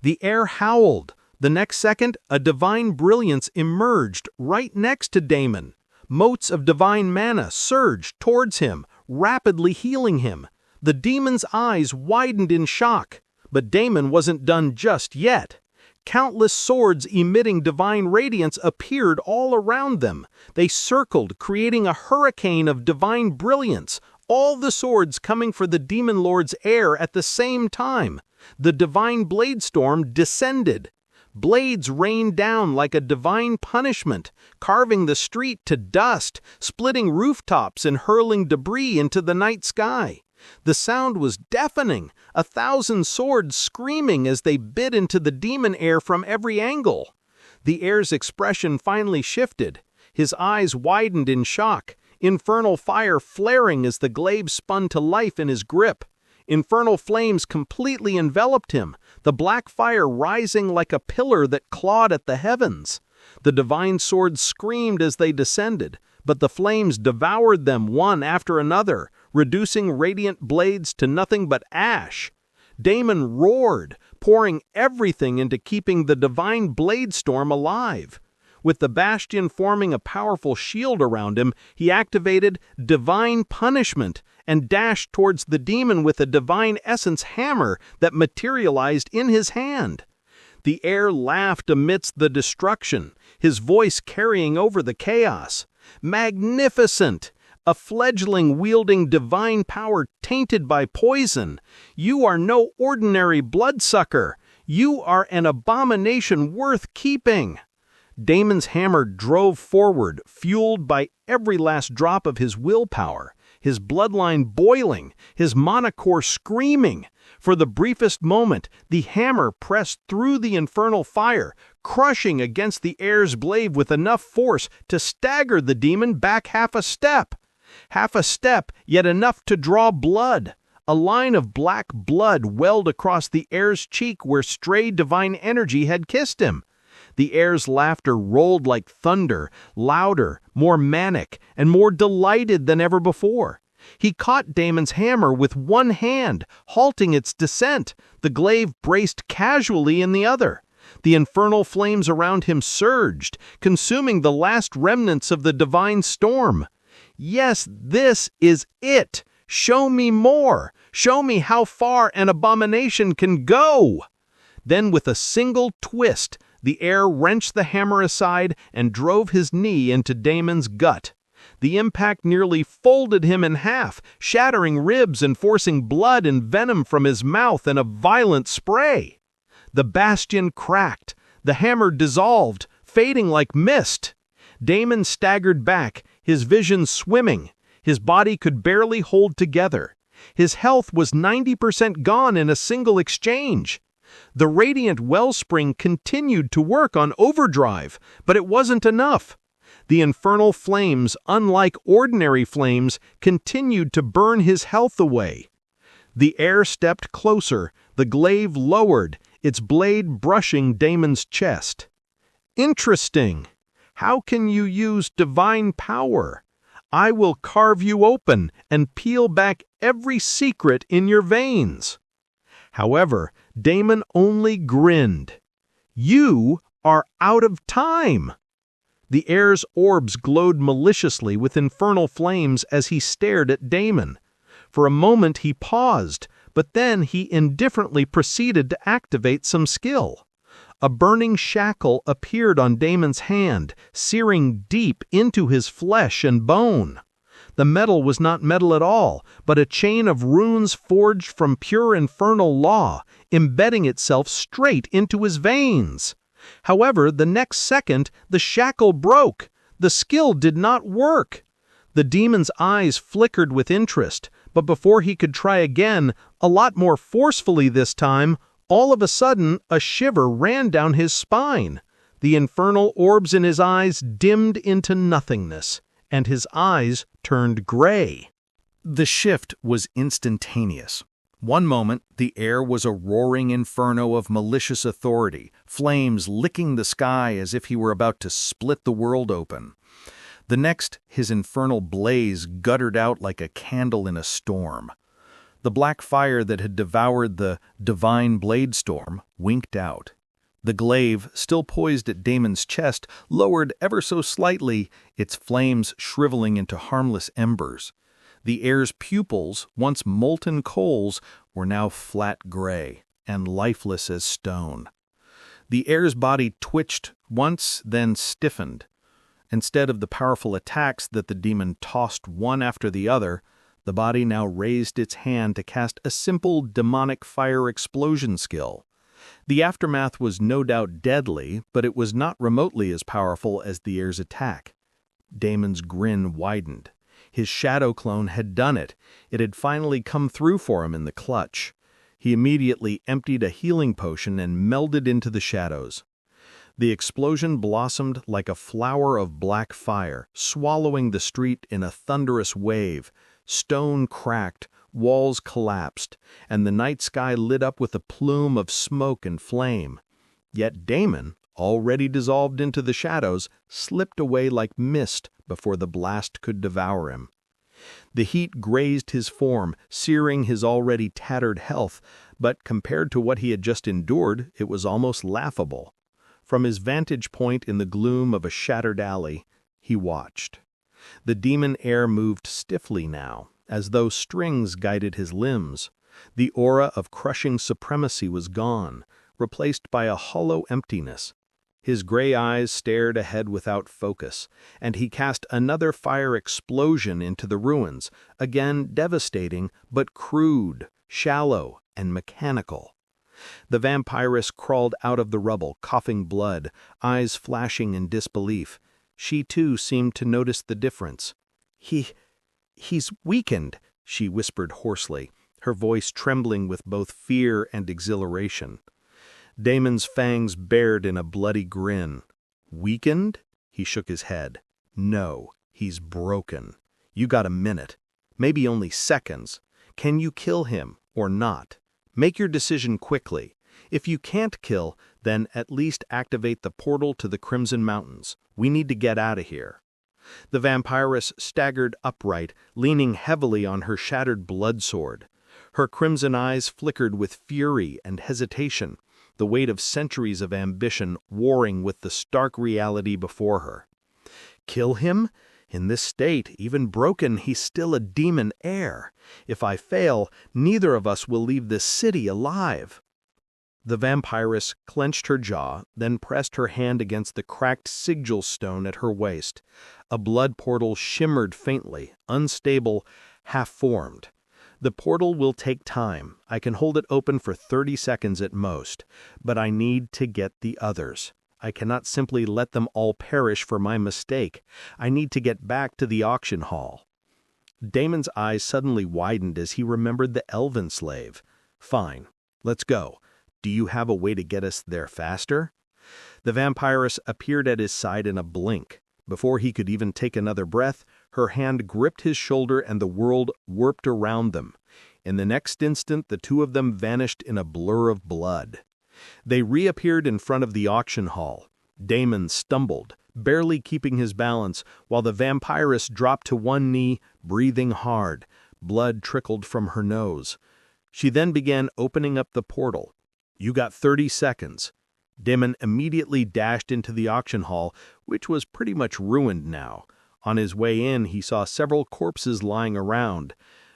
The heir howled. The next second, a divine brilliance emerged right next to Damon. Motes of divine mana surged towards him, rapidly healing him. The demon's eyes widened in shock, but Damon wasn't done just yet. Countless swords emitting divine radiance appeared all around them. They circled, creating a hurricane of divine brilliance, all the swords coming for the demon lord's heir at the same time. The divine bladestorm descended. Blades rained down like a divine punishment, carving the street to dust, splitting rooftops and hurling debris into the night sky. The sound was deafening, 1,000 swords screaming as they bit into the demon heir from every angle. The heir's expression finally shifted. His eyes widened in shock, infernal fire flaring as the glaive spun to life in his grip. Infernal flames completely enveloped him, the black fire rising like a pillar that clawed at the heavens. The divine swords screamed as they descended, but the flames devoured them one after another, reducing radiant blades to nothing but ash. Damon roared, pouring everything into keeping the divine bladestorm alive. With the bastion forming a powerful shield around him, he activated Divine Punishment and dashed towards the demon with a Divine Essence hammer that materialized in his hand. The heir laughed amidst the destruction, his voice carrying over the chaos. "Magnificent! A fledgling wielding divine power tainted by poison. You are no ordinary bloodsucker. You are an abomination worth keeping." Damon's hammer drove forward, fueled by every last drop of his willpower. his bloodline boiling, his mana core screaming. For the briefest moment, the hammer pressed through the infernal fire, crushing against the heir's blade with enough force to stagger the demon back half a step. Half a step, yet enough to draw blood. A line of black blood welled across the heir's cheek where stray divine energy had kissed him. The heir's laughter rolled like thunder, louder, more manic, and more delighted than ever before. He caught Damon's hammer with one hand, halting its descent, the glaive braced casually in the other. The infernal flames around him surged, consuming the last remnants of the divine storm. Yes, this is it! Show me more! Show me how far an abomination can go! Then with a single twist, the heir wrenched the hammer aside and drove his knee into Damon's gut. The impact nearly folded him in half, shattering ribs and forcing blood and venom from his mouth in a violent spray. The bastion cracked, the hammer dissolved, fading like mist. Damon staggered back, his vision swimming. His body could barely hold together. His health was 90% gone in a single exchange. The radiant wellspring continued to work on overdrive, but it wasn't enough. The infernal flames, unlike ordinary flames, continued to burn his health away. The heir stepped closer, the glaive lowered, its blade brushing Damon's chest. Interesting. How can you use divine power? I will carve you open and peel back every secret in your veins. However, Damon only grinned. You are out of time. The heir's orbs glowed maliciously with infernal flames as he stared at Damon. For a moment he paused, but then he indifferently proceeded to activate some skill. A burning shackle appeared on Damon's hand, searing deep into his flesh and bone. The metal was not metal at all, but a chain of runes forged from pure infernal law, embedding itself straight into his veins. However, the next second, the shackle broke. The skill did not work. The demon's eyes flickered with interest, but before he could try again, a lot more forcefully this time, all of a sudden, a shiver ran down his spine. The infernal orbs in his eyes dimmed into nothingness, and his eyes turned gray. The shift was instantaneous. One moment, the air was a roaring inferno of malicious authority, flames licking the sky as if he were about to split the world open. The next, his infernal blaze guttered out like a candle in a storm. The black fire that had devoured the divine blade storm winked out. The glaive, still poised at Damon's chest, lowered ever so slightly, its flames shriveling into harmless embers. The heir's pupils, once molten coals, were now flat gray and lifeless as stone. The heir's body twitched once, then stiffened. Instead of the powerful attacks that the demon tossed one after the other, the body now raised its hand to cast a simple demonic fire explosion skill. The aftermath was no doubt deadly, but it was not remotely as powerful as the heir's attack. Damon's grin widened. His shadow clone had done it. It had finally come through for him in the clutch. He immediately emptied a healing potion and melded into the shadows. The explosion blossomed like a flower of black fire, swallowing the street in a thunderous wave. Stone cracked, walls collapsed, and the night sky lit up with a plume of smoke and flame. Yet Damon, already dissolved into the shadows, slipped away like mist before the blast could devour him. The heat grazed his form, searing his already tattered health, but compared to what he had just endured, it was almost laughable. From his vantage point in the gloom of a shattered alley, he watched. The demon heir moved stiffly now, as though strings guided his limbs. The aura of crushing supremacy was gone, replaced by a hollow emptiness. His gray eyes stared ahead without focus, and he cast another fire explosion into the ruins, again devastating, but crude, shallow, and mechanical. The vampiress crawled out of the rubble, coughing blood, eyes flashing in disbelief. She too seemed to notice the difference. He's weakened, she whispered hoarsely, her voice trembling with both fear and exhilaration. Damon's fangs bared in a bloody grin. Weakened? He shook his head. No, he's broken. You got a minute. Maybe only seconds. Can you kill him or not? Make your decision quickly. If you can't kill, then at least activate the portal to the Crimson Mountains. We need to get out of here. The vampiress staggered upright, leaning heavily on her shattered blood sword. Her crimson eyes flickered with fury and hesitation, the weight of centuries of ambition warring with the stark reality before her. Kill him? In this state, even broken, he's still a demon heir. If I fail, neither of us will leave this city alive. The vampiress clenched her jaw, then pressed her hand against the cracked sigil stone at her waist. A blood portal shimmered faintly, unstable, half-formed. The portal will take time. I can hold it open for 30 seconds at most, but I need to get the others. I cannot simply let them all perish for my mistake. I need to get back to the auction hall. Damon's eyes suddenly widened as he remembered the elven slave. Fine, let's go. Do you have a way to get us there faster? The vampiress appeared at his side in a blink. Before he could even take another breath, her hand gripped his shoulder and the world warped around them. In the next instant, the two of them vanished in a blur of blood. They reappeared in front of the auction hall. Damon stumbled, barely keeping his balance, while the vampiress dropped to one knee, breathing hard. Blood trickled from her nose. She then began opening up the portal. You got 30 seconds. Damon immediately dashed into the auction hall, which was pretty much ruined now. On his way in, he saw several corpses lying around.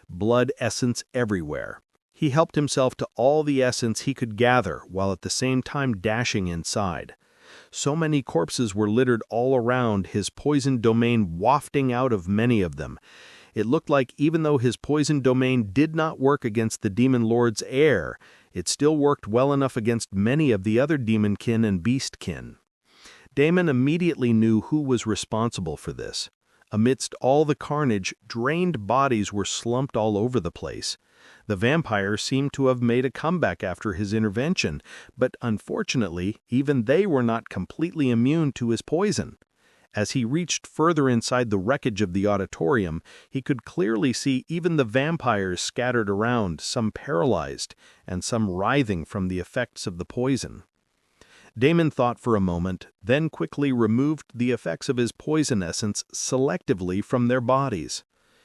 Blood essence everywhere. He helped himself to all the essence he could gather, while at the same time dashing inside. So many corpses were littered all around, his poison domain wafting out of many of them. It looked like even though his poison domain did not work against the demon lord's heir, it still worked well enough against many of the other demonkin and beastkin. Damon immediately knew who was responsible for this. Amidst all the carnage, drained bodies were slumped all over the place. The vampire seemed to have made a comeback after his intervention, but unfortunately, even they were not completely immune to his poison. As he reached further inside the wreckage of the auditorium, he could clearly see even the vampires scattered around, some paralyzed, and some writhing from the effects of the poison. Damon thought for a moment, then quickly removed the effects of his poison essence selectively from their bodies.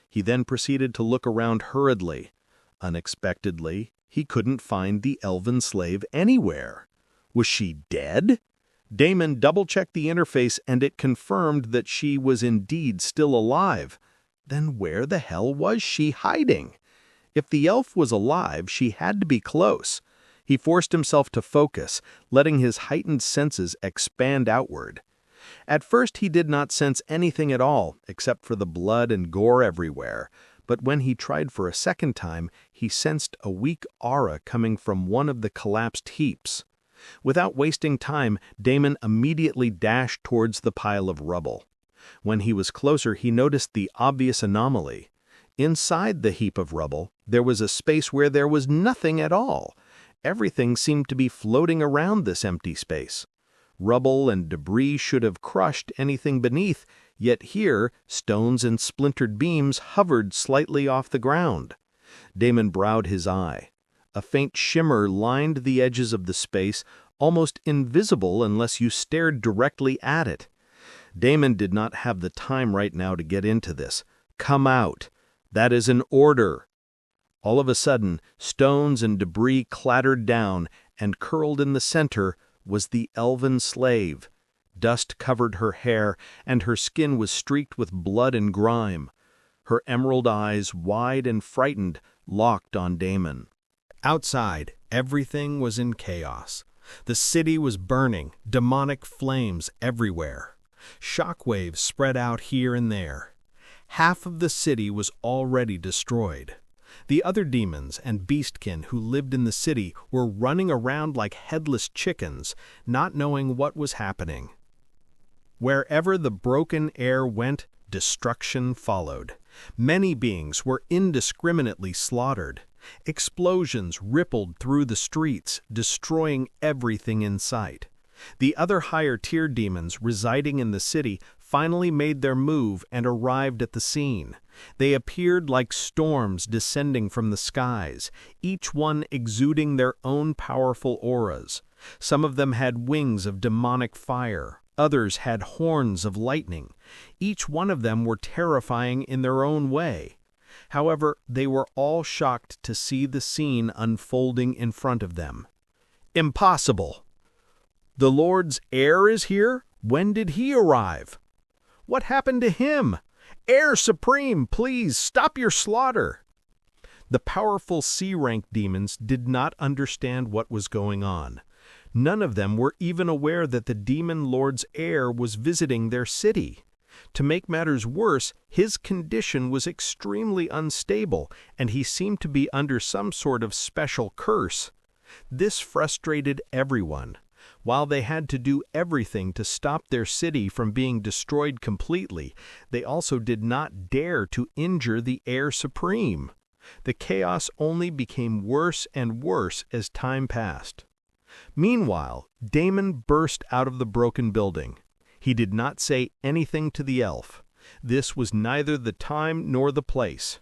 He then proceeded to look around hurriedly. Unexpectedly, he couldn't find the elven slave anywhere. Was she dead? Damon double-checked the interface and it confirmed that she was indeed still alive. Then where the hell was she hiding? If the elf was alive, she had to be close. He forced himself to focus, letting his heightened senses expand outward. At first he did not sense anything at all, except for the blood and gore everywhere. But when he tried for a second time, he sensed a weak aura coming from one of the collapsed heaps. Without wasting time, Damon immediately dashed towards the pile of rubble. When he was closer, he noticed the obvious anomaly. Inside the heap of rubble, there was a space where there was nothing at all. Everything seemed to be floating around this empty space. Rubble and debris should have crushed anything beneath, yet here, stones and splintered beams hovered slightly off the ground. Damon browed his eye. A faint shimmer lined the edges of the space, almost invisible unless you stared directly at it. Damon did not have the time right now to get into this. Come out. That is an order. All of a sudden, stones and debris clattered down, and curled in the center was the elven slave. Dust covered her hair, and her skin was streaked with blood and grime. Her emerald eyes, wide and frightened, locked on Damon. Outside, everything was in chaos. The city was burning, demonic flames everywhere. Shockwaves spread out here and there. Half of the city was already destroyed. The other demons and beastkin who lived in the city were running around like headless chickens, not knowing what was happening. Wherever the broken heir went, destruction followed. Many beings were indiscriminately slaughtered. Explosions rippled through the streets, destroying everything in sight. The other higher-tier demons residing in the city finally made their move and arrived at the scene. They appeared like storms descending from the skies, each one exuding their own powerful auras. Some of them had wings of demonic fire, others had horns of lightning. Each one of them were terrifying in their own way. However, they were all shocked to see the scene unfolding in front of them. Impossible! The Lord's heir is here? When did he arrive? What happened to him? Heir Supreme, please stop your slaughter! The powerful C-rank demons did not understand what was going on. None of them were even aware that the demon lord's heir was visiting their city. To make matters worse, his condition was extremely unstable, and he seemed to be under some sort of special curse. This frustrated everyone. While they had to do everything to stop their city from being destroyed completely, they also did not dare to injure the heir supreme. The chaos only became worse and worse as time passed. Meanwhile, Damon burst out of the broken building. He did not say anything to the elf. This was neither the time nor the place.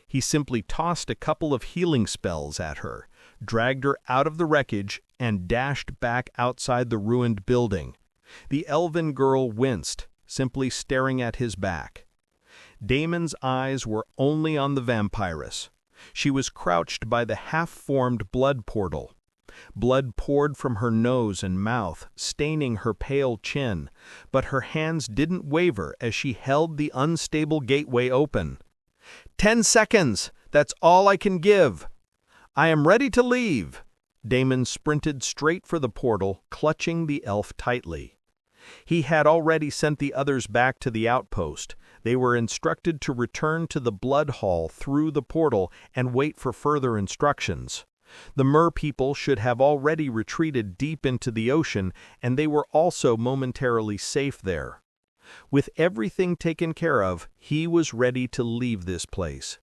He simply tossed a couple of healing spells at her, dragged her out of the wreckage, and dashed back outside the ruined building. The elven girl winced, simply staring at his back. Damon's eyes were only on the vampiress. She was crouched by the half-formed blood portal. Blood poured from her nose and mouth, staining her pale chin, but her hands didn't waver as she held the unstable gateway open. 10 seconds! That's all I can give! I am ready to leave! Damon sprinted straight for the portal, clutching the elf tightly. He had already sent the others back to the outpost. They were instructed to return to the blood hall through the portal and wait for further instructions. The mer people should have already retreated deep into the ocean, and they were also momentarily safe there. With everything taken care of, he was ready to leave this place.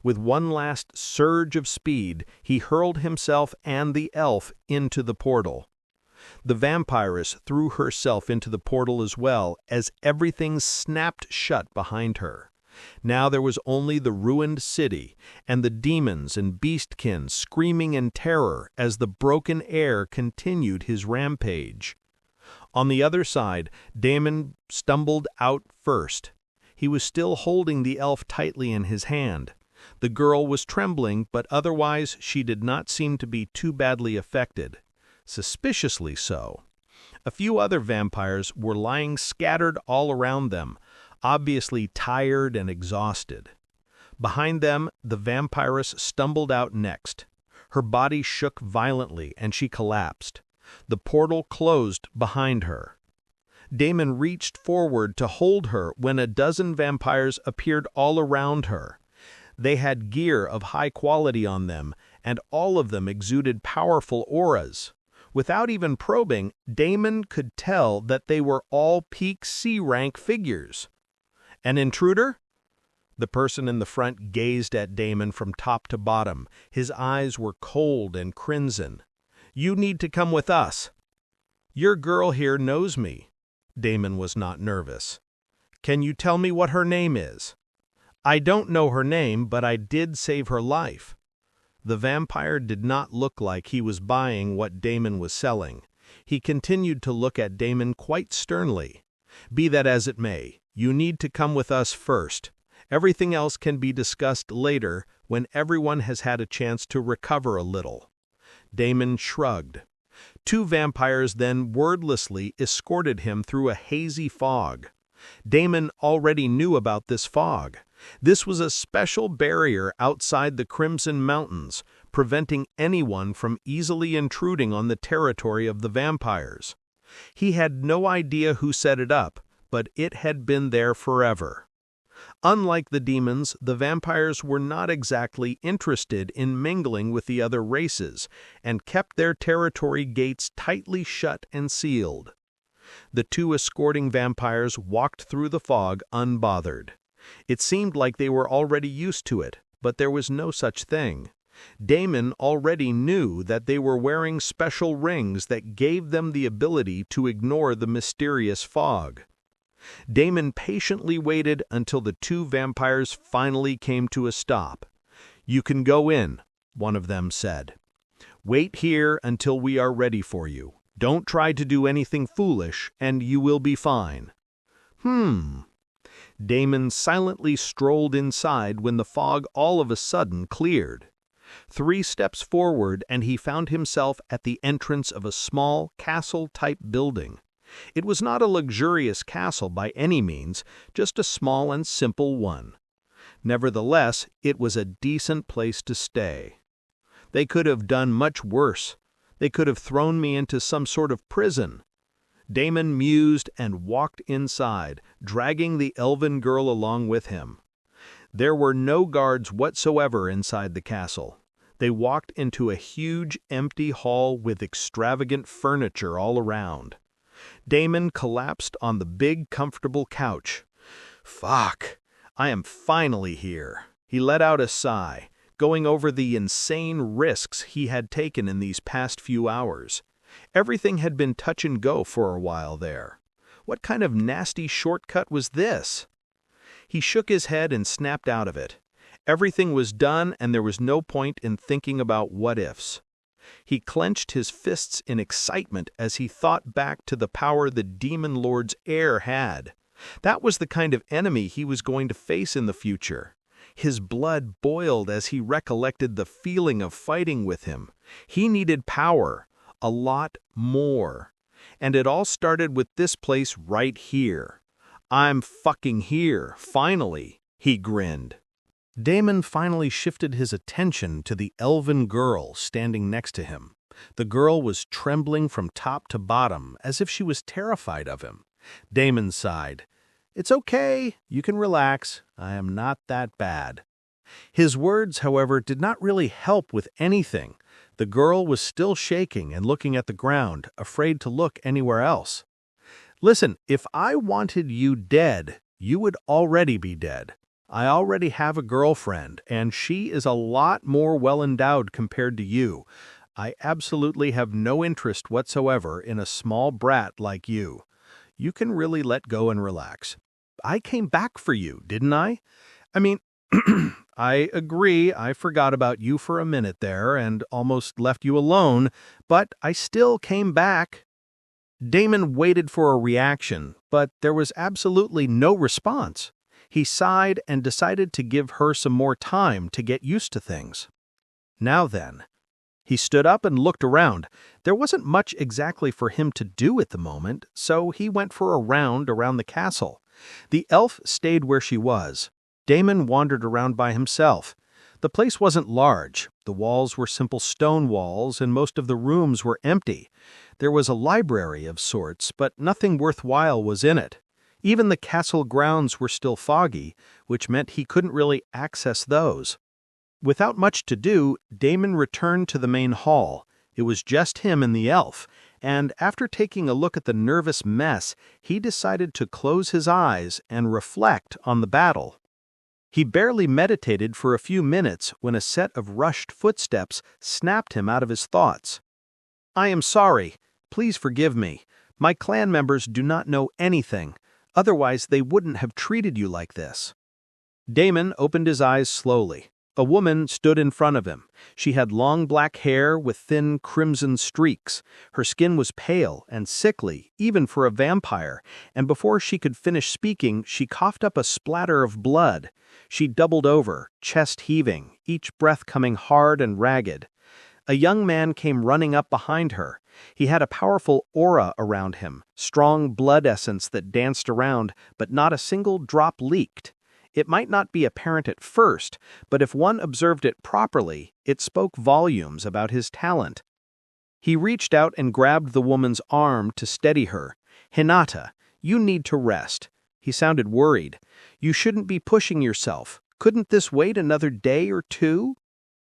With one last surge of speed, he hurled himself and the elf into the portal. The vampiress threw herself into the portal as well, as everything snapped shut behind her. Now there was only the ruined city, and the demons and beastkin screaming in terror as the broken heir continued his rampage. On the other side, Damon stumbled out first. He was still holding the elf tightly in his hand. The girl was trembling, but otherwise she did not seem to be too badly affected. Suspiciously so. A few other vampires were lying scattered all around them, obviously tired and exhausted. Behind them, the vampiress stumbled out next. Her body shook violently and she collapsed. The portal closed behind her. Damon reached forward to hold her when a dozen vampires appeared all around her. They had gear of high quality on them, and all of them exuded powerful auras. Without even probing, Damon could tell that they were all peak C-rank figures. An intruder? The person in the front gazed at Damon from top to bottom. His eyes were cold and crimson. You need to come with us. Your girl here knows me. Damon was not nervous. Can you tell me what her name is? I don't know her name, but I did save her life. The vampire did not look like he was buying what Damon was selling. He continued to look at Damon quite sternly. Be that as it may, you need to come with us first. Everything else can be discussed later when everyone has had a chance to recover a little. Damon shrugged. Two vampires then wordlessly escorted him through a hazy fog. Damon already knew about this fog. This was a special barrier outside the Crimson Mountains, preventing anyone from easily intruding on the territory of the vampires. He had no idea who set it up, but it had been there forever. Unlike the demons, the vampires were not exactly interested in mingling with the other races, and kept their territory gates tightly shut and sealed. The two escorting vampires walked through the fog unbothered. It seemed like they were already used to it, but there was no such thing. Damon already knew that they were wearing special rings that gave them the ability to ignore the mysterious fog. Damon patiently waited until the two vampires finally came to a stop. "You can go in," one of them said. "Wait here until we are ready for you. Don't try to do anything foolish, and you will be fine." Damon silently strolled inside when the fog all of a sudden cleared. 3 steps forward and he found himself at the entrance of a small castle-type building. It was not a luxurious castle by any means, just a small and simple one. Nevertheless, it was a decent place to stay. They could have done much worse. They could have thrown me into some sort of prison. Damon mused and walked inside, dragging the elven girl along with him. There were no guards whatsoever inside the castle. They walked into a huge, empty hall with extravagant furniture all around. Damon collapsed on the big, comfortable couch. "Fuck, I am finally here." He let out a sigh, going over the insane risks he had taken in these past few hours. Everything had been touch and go for a while there. What kind of nasty shortcut was this? He shook his head and snapped out of it. Everything was done and there was no point in thinking about what-ifs. He clenched his fists in excitement as he thought back to the power the Demon Lord's heir had. That was the kind of enemy he was going to face in the future. His blood boiled as he recollected the feeling of fighting with him. He needed power, a lot more. And it all started with this place right here. "I'm fucking here, finally," he grinned. Damon finally shifted his attention to the elven girl standing next to him. The girl was trembling from top to bottom, as if she was terrified of him. Damon sighed. "It's okay, you can relax. I am not that bad." His words, however, did not really help with anything. The girl was still shaking and looking at the ground, afraid to look anywhere else. "Listen, if I wanted you dead, you would already be dead. I already have a girlfriend, and she is a lot more well-endowed compared to you. I absolutely have no interest whatsoever in a small brat like you. You can really let go and relax. I came back for you, didn't I? I mean, I agree, I forgot about you for a minute there and almost left you alone, but I still came back." Damon waited for a reaction, but there was absolutely no response. He sighed and decided to give her some more time to get used to things. "Now then." He stood up and looked around. There wasn't much exactly for him to do at the moment, so he went for a round around the castle. The elf stayed where she was. Damon wandered around by himself. The place wasn't large. The walls were simple stone walls, and most of the rooms were empty. There was a library of sorts, but nothing worthwhile was in it. Even the castle grounds were still foggy, which meant he couldn't really access those. Without much to do, Damon returned to the main hall. It was just him and the elf, and after taking a look at the nervous mess, he decided to close his eyes and reflect on the battle. He barely meditated for a few minutes when a set of rushed footsteps snapped him out of his thoughts. "I am sorry. Please forgive me. My clan members do not know anything. Otherwise, they wouldn't have treated you like this." Damon opened his eyes slowly. A woman stood in front of him. She had long black hair with thin crimson streaks. Her skin was pale and sickly, even for a vampire, and before she could finish speaking, she coughed up a splatter of blood. She doubled over, chest heaving, each breath coming hard and ragged. A young man came running up behind her. He had a powerful aura around him, strong blood essence that danced around, but not a single drop leaked. It might not be apparent at first, but if one observed it properly, it spoke volumes about his talent. He reached out and grabbed the woman's arm to steady her. "Hinata, you need to rest." He sounded worried. "You shouldn't be pushing yourself. Couldn't this wait another day or two?"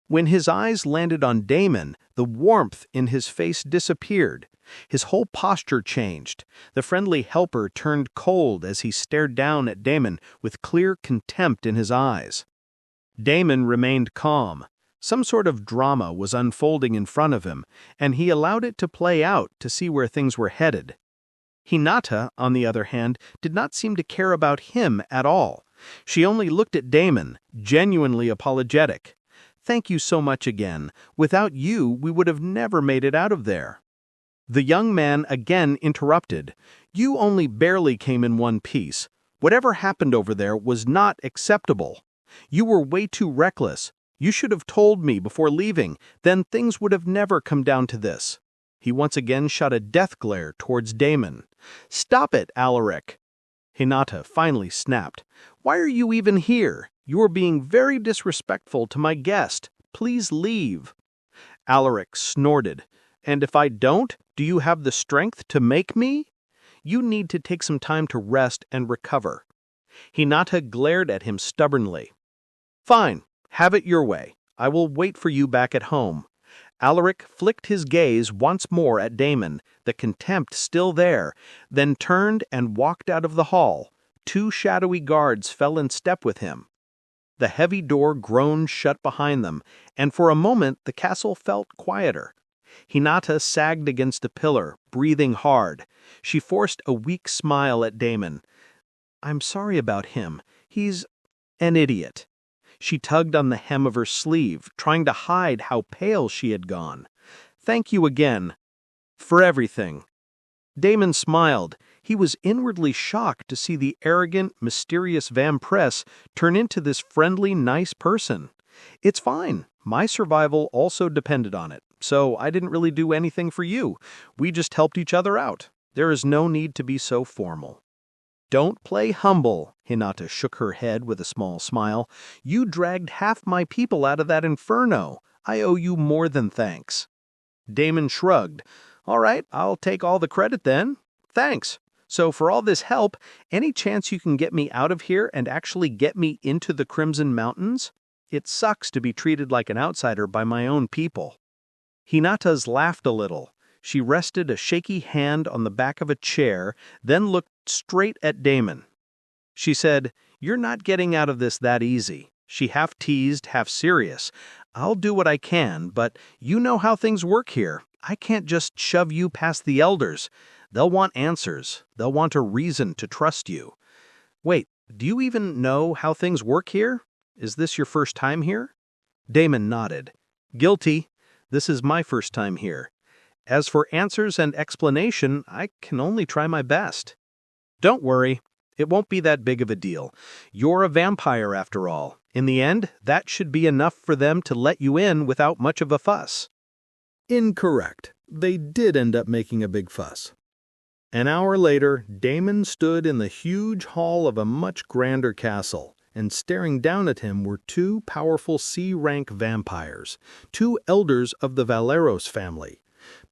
When his eyes landed on Damon, the warmth in his face disappeared. His whole posture changed. The friendly helper turned cold as he stared down at Damon with clear contempt in his eyes. Damon remained calm. Some sort of drama was unfolding in front of him, and he allowed it to play out to see where things were headed. Hinata, on the other hand, did not seem to care about him at all. She only looked at Damon, genuinely apologetic. "Thank you so much again. Without you, we would have never made it out of there." The young man again interrupted. "You only barely came in one piece. Whatever happened over there was not acceptable. You were way too reckless. You should have told me before leaving, then things would have never come down to this." He once again shot a death glare towards Damon. "Stop it, Alaric!" Hinata finally snapped. "Why are you even here? You are being very disrespectful to my guest. Please leave." Alaric snorted. "And if I don't, do you have the strength to make me? You need to take some time to rest and recover." Hinata glared at him stubbornly. "Fine, have it your way. I will wait for you back at home." Alaric flicked his gaze once more at Damon, the contempt still there, then turned and walked out of the hall. 2 shadowy guards fell in step with him. The heavy door groaned shut behind them, and for a moment the castle felt quieter. Hinata sagged against a pillar, breathing hard. She forced a weak smile at Damon. "I'm sorry about him. He's an idiot." She tugged on the hem of her sleeve, trying to hide how pale she had gone. "Thank you again. For everything." Damon smiled. He was inwardly shocked to see the arrogant, mysterious Vampress turn into this friendly, nice person. "It's fine. My survival also depended on it, so I didn't really do anything for you. We just helped each other out. There is no need to be so formal." "Don't play humble," Hinata shook her head with a small smile. "You dragged half my people out of that inferno. I owe you more than thanks." Damon shrugged. "All right, I'll take all the credit then. Thanks. So for all this help, any chance you can get me out of here and actually get me into the Crimson Mountains? It sucks to be treated like an outsider by my own people." Hinata's laughed a little. She rested a shaky hand on the back of a chair, then looked straight at Damon. She said, "You're not getting out of this that easy." She half teased, half serious. "I'll do what I can, but you know how things work here. I can't just shove you past the elders. They'll want answers. They'll want a reason to trust you." "Wait, do you even know how things work here? Is this your first time here?" Damon nodded. "Guilty. This is my first time here. As for answers and explanation, I can only try my best." "Don't worry. It won't be that big of a deal. You're a vampire after all. In the end, that should be enough for them to let you in without much of a fuss." Incorrect. They did end up making a big fuss. An hour later, Damon stood in the huge hall of a much grander castle, and staring down at him were 2 powerful C-rank vampires, 2 elders of the Valeros family.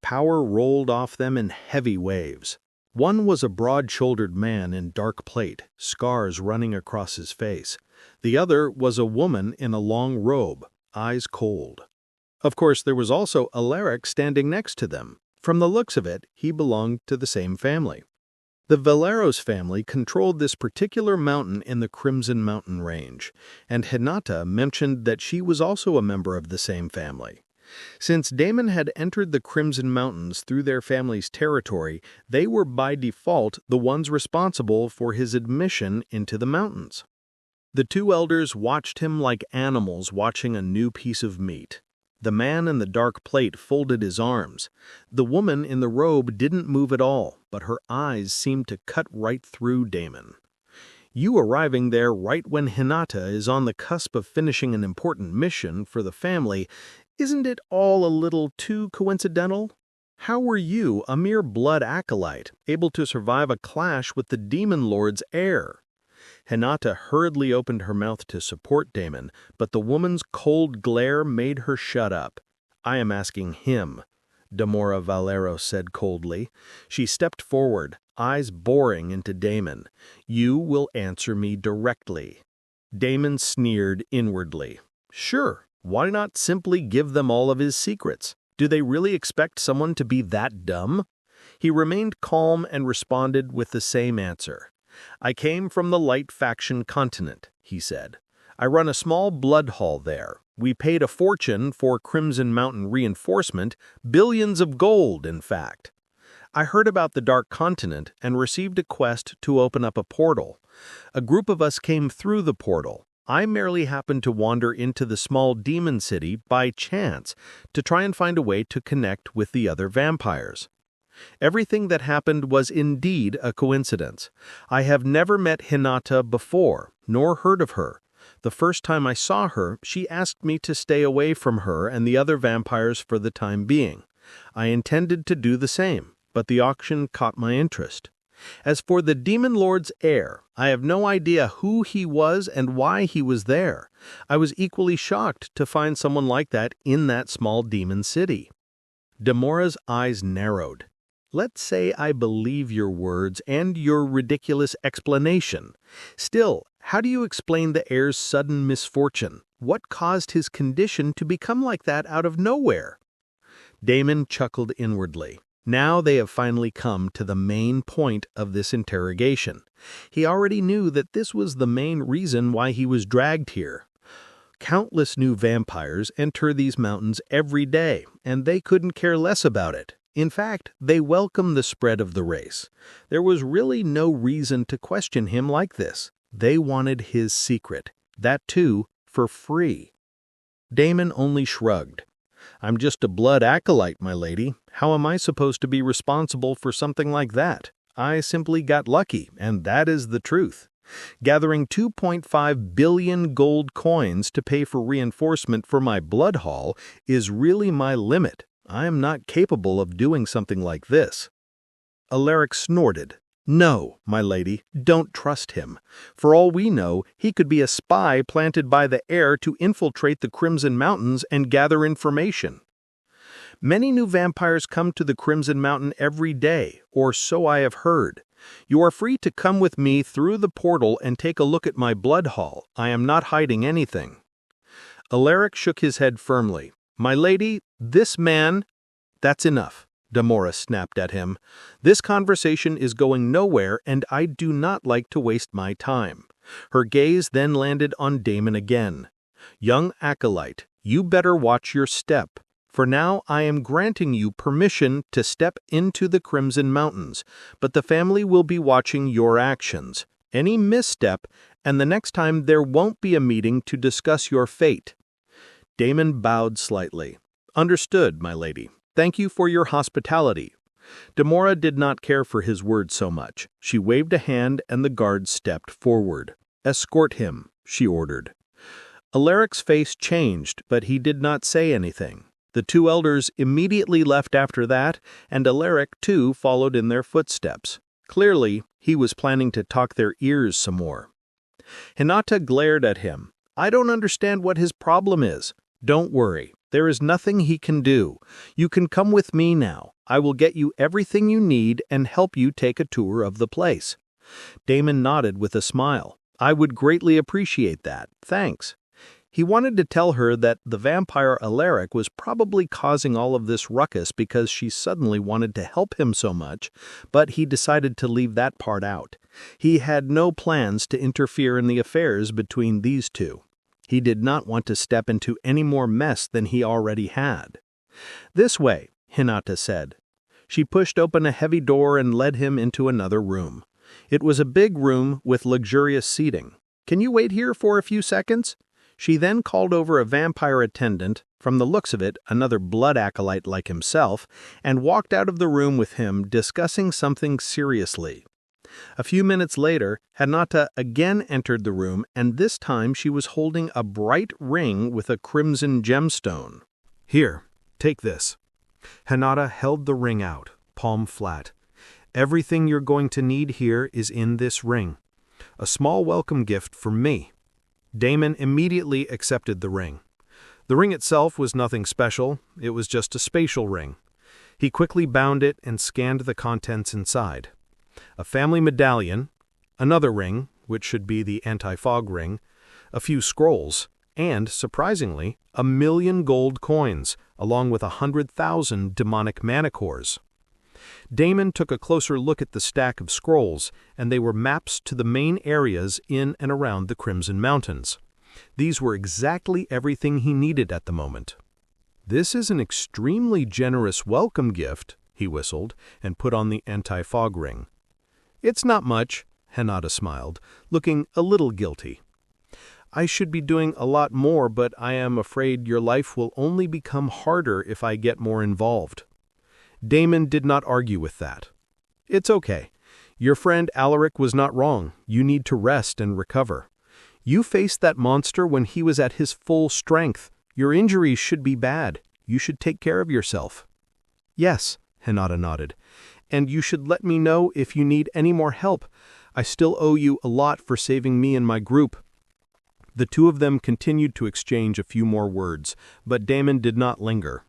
Power rolled off them in heavy waves. One was a broad-shouldered man in dark plate, scars running across his face. The other was a woman in a long robe, eyes cold. Of course, there was also Alaric standing next to them. From the looks of it, he belonged to the same family. The Valeros family controlled this particular mountain in the Crimson Mountain Range, and Hinata mentioned that she was also a member of the same family. Since Damon had entered the Crimson Mountains through their family's territory, they were by default the ones responsible for his admission into the mountains. The 2 elders watched him like animals watching a new piece of meat. The man in the dark plate folded his arms. The woman in the robe didn't move at all, but her eyes seemed to cut right through Damon. You arriving there right when Hinata is on the cusp of finishing an important mission for the family, isn't it all a little too coincidental? How were you, a mere blood acolyte, able to survive a clash with the Demon Lord's heir? Hinata hurriedly opened her mouth to support Damon, but the woman's cold glare made her shut up. "I am asking him," Damora Valero said coldly. She stepped forward, eyes boring into Damon. "You will answer me directly." Damon sneered inwardly. "Sure, Why not simply give them all of his secrets? Do they really expect someone to be that dumb? He remained calm and responded with the same answer. I came from the Light Faction continent, he said. I run a small blood hall there. We paid a fortune for Crimson Mountain reinforcement, billions of gold, in fact. I heard about the Dark Continent and received a quest to open up a portal. A group of us came through the portal. I merely happened to wander into the small demon city by chance to try and find a way to connect with the other vampires. Everything that happened was indeed a coincidence. I have never met Hinata before, nor heard of her. The first time I saw her, she asked me to stay away from her and the other vampires for the time being. I intended to do the same, but the auction caught my interest. As for the Demon Lord's heir, I have no idea who he was and why he was there. I was equally shocked to find someone like that in that small demon city. Demora's eyes narrowed. Let's say I believe your words and your ridiculous explanation. Still, how do you explain the heir's sudden misfortune? What caused his condition to become like that out of nowhere? Damon chuckled inwardly. Now they have finally come to the main point of this interrogation. He already knew that this was the main reason why he was dragged here. Countless new vampires enter these mountains every day, and they couldn't care less about it. In fact, they welcome the spread of the race. There was really no reason to question him like this. They wanted his secret. That too, for free. Damon only shrugged. I'm just a blood acolyte, my lady. How am I supposed to be responsible for something like that? I simply got lucky, and that is the truth. Gathering 2.5 billion gold coins to pay for reinforcement for my blood hall is really my limit. I am not capable of doing something like this. Alaric snorted. No, my lady, don't trust him. For all we know, he could be a spy planted by the heir to infiltrate the Crimson Mountains and gather information. Many new vampires come to the Crimson Mountain every day, or so I have heard. You are free to come with me through the portal and take a look at my blood hall. I am not hiding anything. Alaric shook his head firmly. My lady, this man— That's enough, Demora snapped at him. This conversation is going nowhere, and I do not like to waste my time. Her gaze then landed on Damon again. Young acolyte, you better watch your step. For now, I am granting you permission to step into the Crimson Mountains, but the family will be watching your actions. Any misstep, and the next time there won't be a meeting to discuss your fate. Damon bowed slightly. Understood, my lady. Thank you for your hospitality. Demora did not care for his words so much. She waved a hand and the guards stepped forward. Escort him, she ordered. Alaric's face changed, but he did not say anything. The two elders immediately left after that, and Alaric, too, followed in their footsteps. Clearly, he was planning to talk their ears some more. Hinata glared at him. I don't understand what his problem is. Don't worry. There is nothing he can do. You can come with me now. I will get you everything you need and help you take a tour of the place. Damon nodded with a smile. I would greatly appreciate that. Thanks. He wanted to tell her that the vampire Alaric was probably causing all of this ruckus because she suddenly wanted to help him so much, but he decided to leave that part out. He had no plans to interfere in the affairs between these two. He did not want to step into any more mess than he already had. This way, Hinata said. She pushed open a heavy door and led him into another room. It was a big room with luxurious seating. Can you wait here for a few seconds? She then called over a vampire attendant, from the looks of it, another blood acolyte like himself, and walked out of the room with him discussing something seriously. A few minutes later, Hinata again entered the room, and this time she was holding a bright ring with a crimson gemstone. Here, take this. Hinata held the ring out, palm flat. Everything you're going to need here is in this ring. A small welcome gift from me. Damon immediately accepted the ring. The ring itself was nothing special, it was just a spatial ring. He quickly bound it and scanned the contents inside. A family medallion, another ring, which should be the anti-fog ring, a few scrolls, and, surprisingly, 1,000,000 gold coins, along with 100,000 demonic mana cores. Damon took a closer look at the stack of scrolls, and they were maps to the main areas in and around the Crimson Mountains. These were exactly everything he needed at the moment. "This is an extremely generous welcome gift," he whistled, and put on the anti-fog ring. "It's not much," Hinata smiled, looking a little guilty. "I should be doing a lot more, but I am afraid your life will only become harder if I get more involved." Damon did not argue with that. "It's okay. Your friend Alaric was not wrong. You need to rest and recover. You faced that monster when he was at his full strength. Your injuries should be bad. You should take care of yourself." "Yes," Hinata nodded. "And you should let me know if you need any more help. I still owe you a lot for saving me and my group." The two of them continued to exchange a few more words, but Damon did not linger.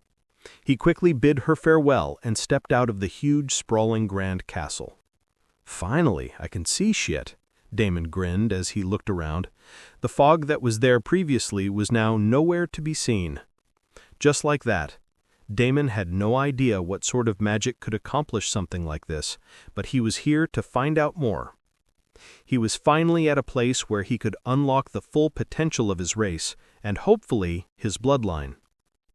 He quickly bid her farewell and stepped out of the huge, sprawling grand castle. "Finally, I can see shit," Damon grinned as he looked around. The fog that was there previously was now nowhere to be seen. Just like that. Damon had no idea what sort of magic could accomplish something like this, but he was here to find out more. He was finally at a place where he could unlock the full potential of his race, and hopefully his bloodline.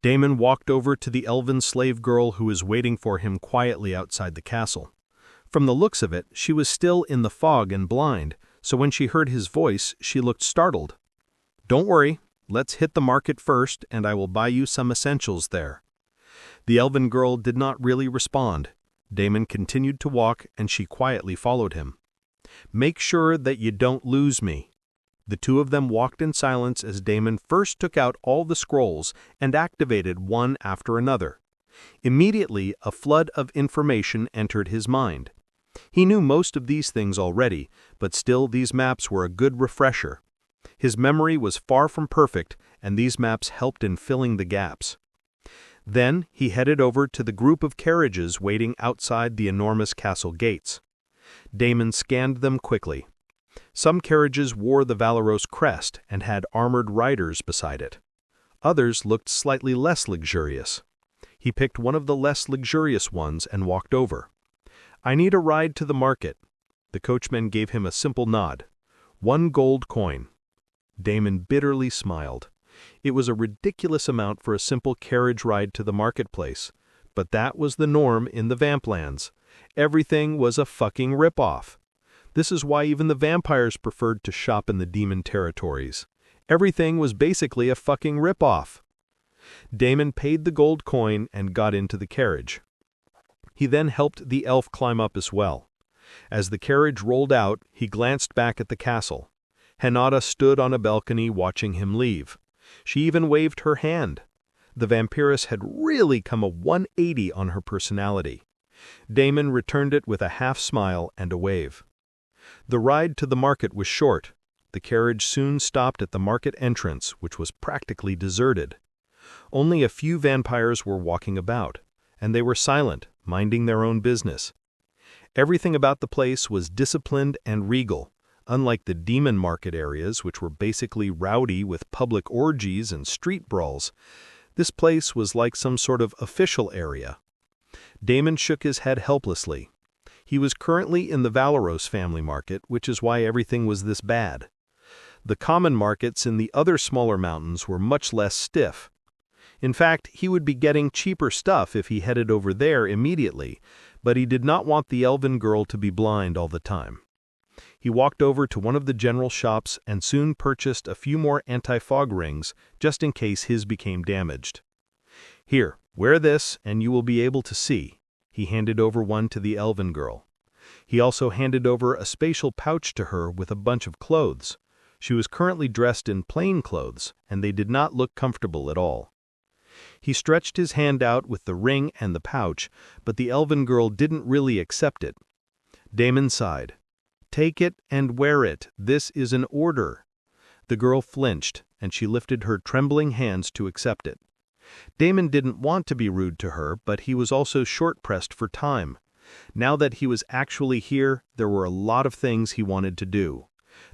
Damon walked over to the elven slave girl who was waiting for him quietly outside the castle. From the looks of it, she was still in the fog and blind, so when she heard his voice, she looked startled. "Don't worry, let's hit the market first, and I will buy you some essentials there." The elven girl did not really respond. Damon continued to walk, and she quietly followed him. "Make sure that you don't lose me." The two of them walked in silence as Damon first took out all the scrolls and activated one after another. Immediately, a flood of information entered his mind. He knew most of these things already, but still these maps were a good refresher. His memory was far from perfect, and these maps helped in filling the gaps. Then he headed over to the group of carriages waiting outside the enormous castle gates. Damon scanned them quickly. Some carriages wore the Valeros crest and had armored riders beside it. Others looked slightly less luxurious. He picked one of the less luxurious ones and walked over. "I need a ride to the market." The coachman gave him a simple nod. 1 gold coin. Damon bitterly smiled. It was a ridiculous amount for a simple carriage ride to the marketplace, but that was the norm in the Vamplands. Everything was a fucking rip-off. This is why even the vampires preferred to shop in the demon territories. Everything was basically a fucking rip-off. Damon paid the gold coin and got into the carriage. He then helped the elf climb up as well. As the carriage rolled out, he glanced back at the castle. Hinata stood on a balcony watching him leave. She even waved her hand. The vampiress had really come a 180 on her personality. Damon returned it with a half-smile and a wave. The ride to the market was short. The carriage soon stopped at the market entrance, which was practically deserted. Only a few vampires were walking about, and they were silent, minding their own business. Everything about the place was disciplined and regal, unlike the demon market areas, which were basically rowdy with public orgies and street brawls. This place was like some sort of official area. Damon shook his head helplessly. He was currently in the Valeros family market, which is why everything was this bad. The common markets in the other smaller mountains were much less stiff. In fact, he would be getting cheaper stuff if he headed over there immediately, but he did not want the elven girl to be blind all the time. He walked over to one of the general shops and soon purchased a few more anti-fog rings, just in case his became damaged. "Here, wear this and you will be able to see." He handed over one to the elven girl. He also handed over a spatial pouch to her with a bunch of clothes. She was currently dressed in plain clothes, and they did not look comfortable at all. He stretched his hand out with the ring and the pouch, but the elven girl didn't really accept it. Damon sighed. "Take it and wear it. This is an order." The girl flinched, and she lifted her trembling hands to accept it. Damon didn't want to be rude to her, but he was also short-pressed for time. Now that he was actually here, there were a lot of things he wanted to do.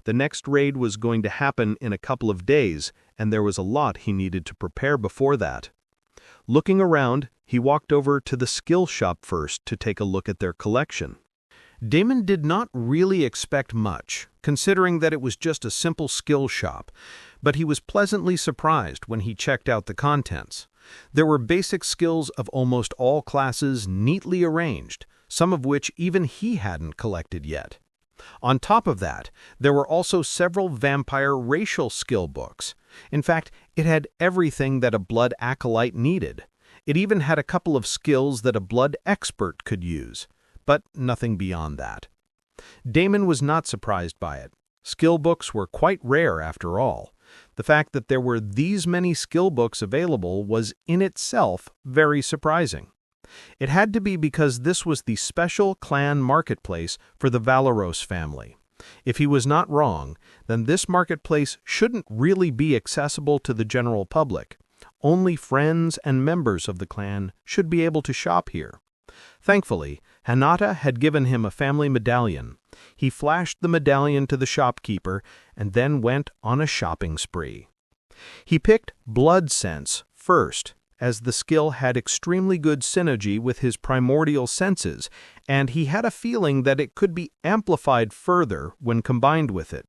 The next raid was going to happen in a couple of days, and there was a lot he needed to prepare before that. Looking around, he walked over to the skill shop first to take a look at their collection. Damon did not really expect much, considering that it was just a simple skill shop, but he was pleasantly surprised when he checked out the contents. There were basic skills of almost all classes neatly arranged, some of which even he hadn't collected yet. On top of that, there were also several vampire racial skill books. In fact, it had everything that a blood acolyte needed. It even had a couple of skills that a blood expert could use, but nothing beyond that. Damon was not surprised by it. Skill books were quite rare after all. The fact that there were these many skill books available was in itself very surprising. It had to be because this was the special clan marketplace for the Valeros family. If he was not wrong, then this marketplace shouldn't really be accessible to the general public. Only friends and members of the clan should be able to shop here. Thankfully, Hinata had given him a family medallion. He flashed the medallion to the shopkeeper and then went on a shopping spree. He picked Blood Sense first, as the skill had extremely good synergy with his primordial senses, and he had a feeling that it could be amplified further when combined with it.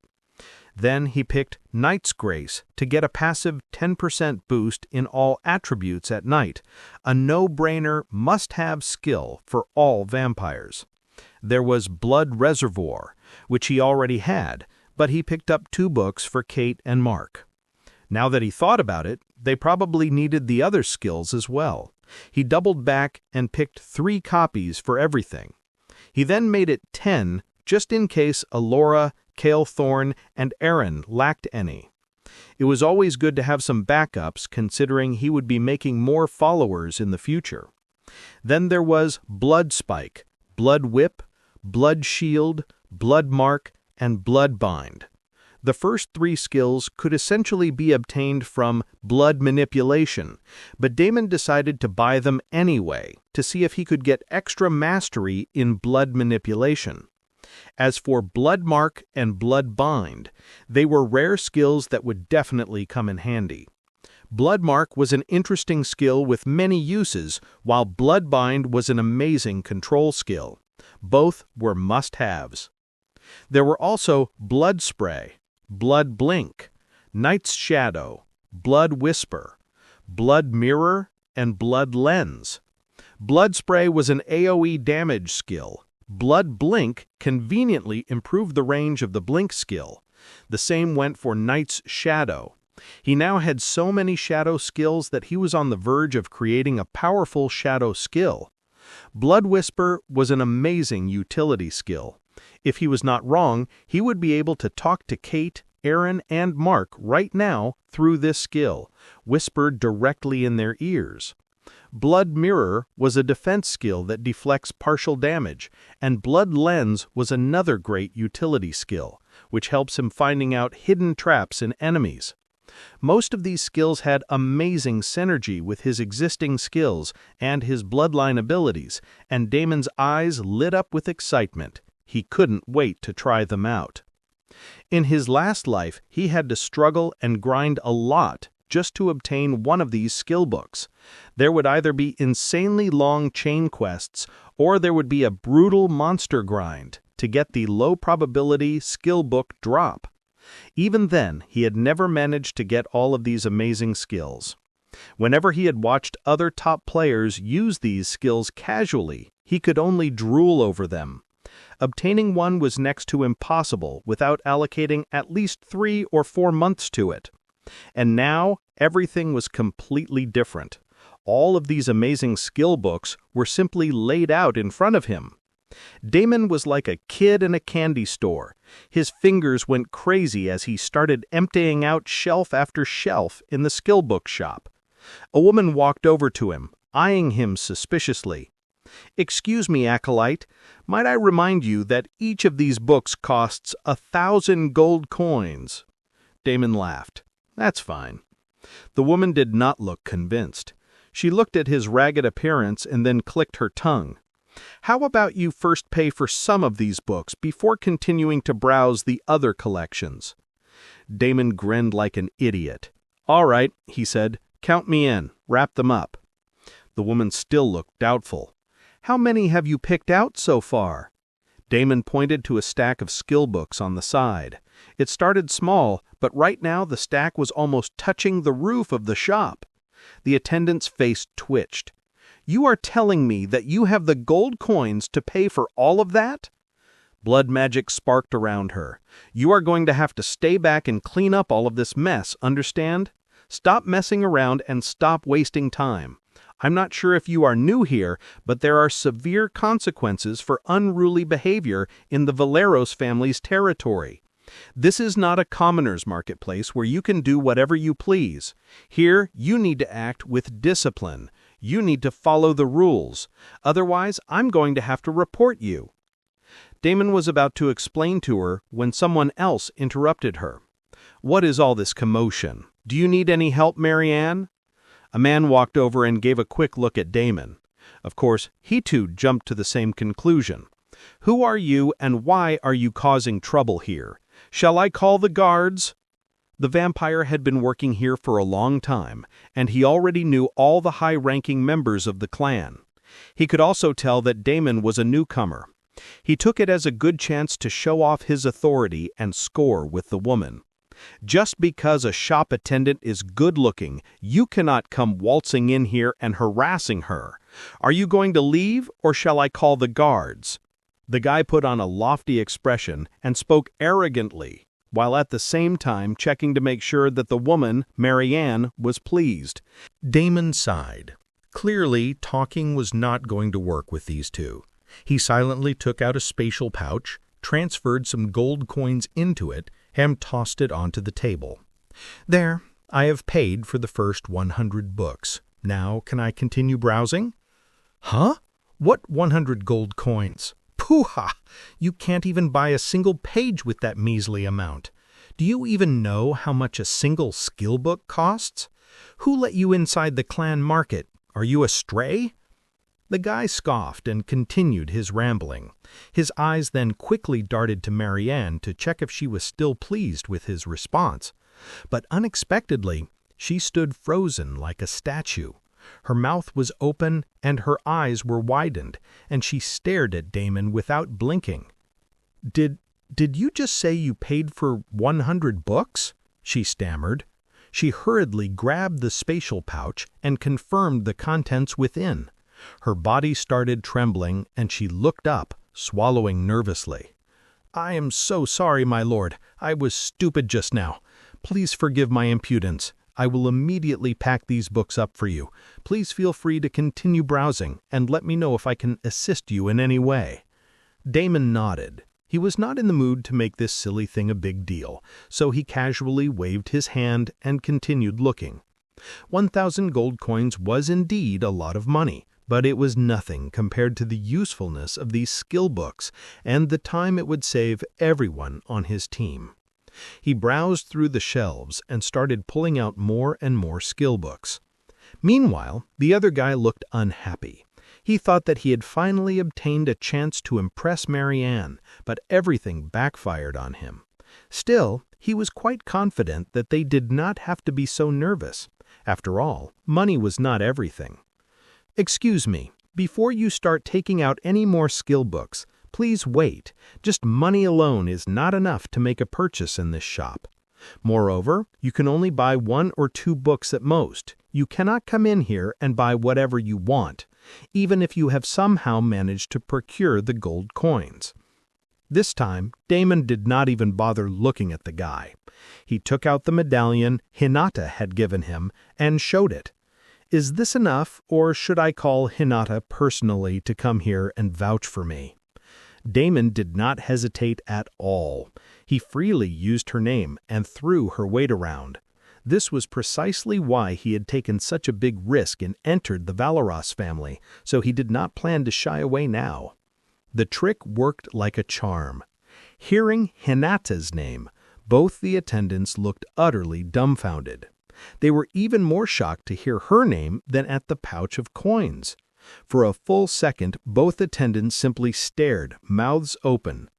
Then he picked Night's Grace to get a passive 10% boost in all attributes at night, a no-brainer must-have skill for all vampires. There was Blood Reservoir, which he already had, but he picked up 2 books for Kate and Mark. Now that he thought about it, they probably needed the other skills as well. He doubled back and picked 3 copies for everything. He then made it 10 just in case Alora, Kale Thorne, and Aaron lacked any. It was always good to have some backups considering he would be making more followers in the future. Then there was Blood Spike, Blood Whip, Blood Shield, Blood Mark, and Blood Bind. The first 3 skills could essentially be obtained from blood manipulation, but Damon decided to buy them anyway to see if he could get extra mastery in blood manipulation. As for Blood Mark and Blood Bind, they were rare skills that would definitely come in handy. Blood Mark was an interesting skill with many uses, while Blood Bind was an amazing control skill. Both were must-haves. There were also Blood Spray, Blood Blink, Night's Shadow, Blood Whisper, Blood Mirror, and Blood Lens. Blood Spray was an AoE damage skill. Blood Blink conveniently improved the range of the Blink skill. The same went for Night's Shadow. He now had so many shadow skills that he was on the verge of creating a powerful shadow skill. Blood Whisper was an amazing utility skill. If he was not wrong, he would be able to talk to Kate, Aaron, and Mark right now through this skill, whispered directly in their ears. Blood Mirror was a defense skill that deflects partial damage, and Blood Lens was another great utility skill, which helps him finding out hidden traps in enemies. Most of these skills had amazing synergy with his existing skills and his bloodline abilities, and Damon's eyes lit up with excitement. He couldn't wait to try them out. In his last life, he had to struggle and grind a lot just to obtain one of these skill books. There would either be insanely long chain quests, or there would be a brutal monster grind to get the low-probability skill book drop. Even then, he had never managed to get all of these amazing skills. Whenever he had watched other top players use these skills casually, he could only drool over them. Obtaining one was next to impossible without allocating at least 3 or 4 months to it. And now, everything was completely different. All of these amazing skill books were simply laid out in front of him. Damon was like a kid in a candy store. His fingers went crazy as he started emptying out shelf after shelf in the skill book shop. A woman walked over to him, eyeing him suspiciously. "Excuse me, Acolyte, might I remind you that each of these books costs 1,000 gold coins?" Damon laughed. "That's fine." The woman did not look convinced. She looked at his ragged appearance and then clicked her tongue. How about you first pay for some of these books before continuing to browse the other collections?" Damon grinned like an idiot. "All right," he said. "Count me in. Wrap them up." The woman still looked doubtful. "How many have you picked out so far?" Damon pointed to a stack of skill books on the side. It started small, but right now the stack was almost touching the roof of the shop. The attendant's face twitched. "You are telling me that you have the gold coins to pay for all of that?" Blood magic sparked around her. "You are going to have to stay back and clean up all of this mess, understand? Stop messing around and stop wasting time. I'm not sure if you are new here, but there are severe consequences for unruly behavior in the Valeros family's territory. This is not a commoner's marketplace where you can do whatever you please. Here, you need to act with discipline. You need to follow the rules. Otherwise, I'm going to have to report you." Damon was about to explain to her when someone else interrupted her. "What is all this commotion? Do you need any help, Marianne?" A man walked over and gave a quick look at Damon. Of course, he too jumped to the same conclusion. "Who are you and why are you causing trouble here? Shall I call the guards?" The vampire had been working here for a long time, and he already knew all the high-ranking members of the clan. He could also tell that Damon was a newcomer. He took it as a good chance to show off his authority and score with the woman. "Just because a shop attendant is good-looking, you cannot come waltzing in here and harassing her. Are you going to leave, or shall I call the guards?" The guy put on a lofty expression and spoke arrogantly, while at the same time checking to make sure that the woman, Marianne, was pleased. Damon sighed. Clearly, talking was not going to work with these two. He silently took out a spatial pouch, transferred some gold coins into it, and tossed it onto the table. "There, I have paid for the first 100 books. Now, can I continue browsing?" "Huh? What 100 gold coins? Pooh-ha! You can't even buy a single page with that measly amount. Do you even know how much a single skill book costs? Who let you inside the clan market? Are you a stray?" The guy scoffed and continued his rambling. His eyes then quickly darted to Marianne to check if she was still pleased with his response. But unexpectedly, she stood frozen like a statue. Her mouth was open and her eyes were widened, and she stared at Damon without blinking. Did you just say you paid for 100 books?" she stammered. She hurriedly grabbed the spatial pouch and confirmed the contents within. Her body started trembling, and she looked up, swallowing nervously. "I am so sorry, my lord. I was stupid just now. Please forgive my impudence. I will immediately pack these books up for you. Please feel free to continue browsing, and let me know if I can assist you in any way." Damon nodded. He was not in the mood to make this silly thing a big deal, so he casually waved his hand and continued looking. 1,000 gold coins was indeed a lot of money, but it was nothing compared to the usefulness of these skill books and the time it would save everyone on his team. He browsed through the shelves and started pulling out more and more skill books. Meanwhile, the other guy looked unhappy. He thought that he had finally obtained a chance to impress Marianne, but everything backfired on him. Still, he was quite confident that they did not have to be so nervous. After all, money was not everything. "Excuse me, before you start taking out any more skill books, please wait. Just money alone is not enough to make a purchase in this shop. Moreover, you can only buy 1 or 2 books at most. You cannot come in here and buy whatever you want, even if you have somehow managed to procure the gold coins." This time, Damon did not even bother looking at the guy. He took out the medallion Hinata had given him and showed it. "Is this enough, or should I call Hinata personally to come here and vouch for me?" Damon did not hesitate at all. He freely used her name and threw her weight around. This was precisely why he had taken such a big risk and entered the Valeros family, so he did not plan to shy away now. The trick worked like a charm. Hearing Hinata's name, both the attendants looked utterly dumbfounded. They were even more shocked to hear her name than at the pouch of coins. For a full second, both attendants simply stared, mouths open.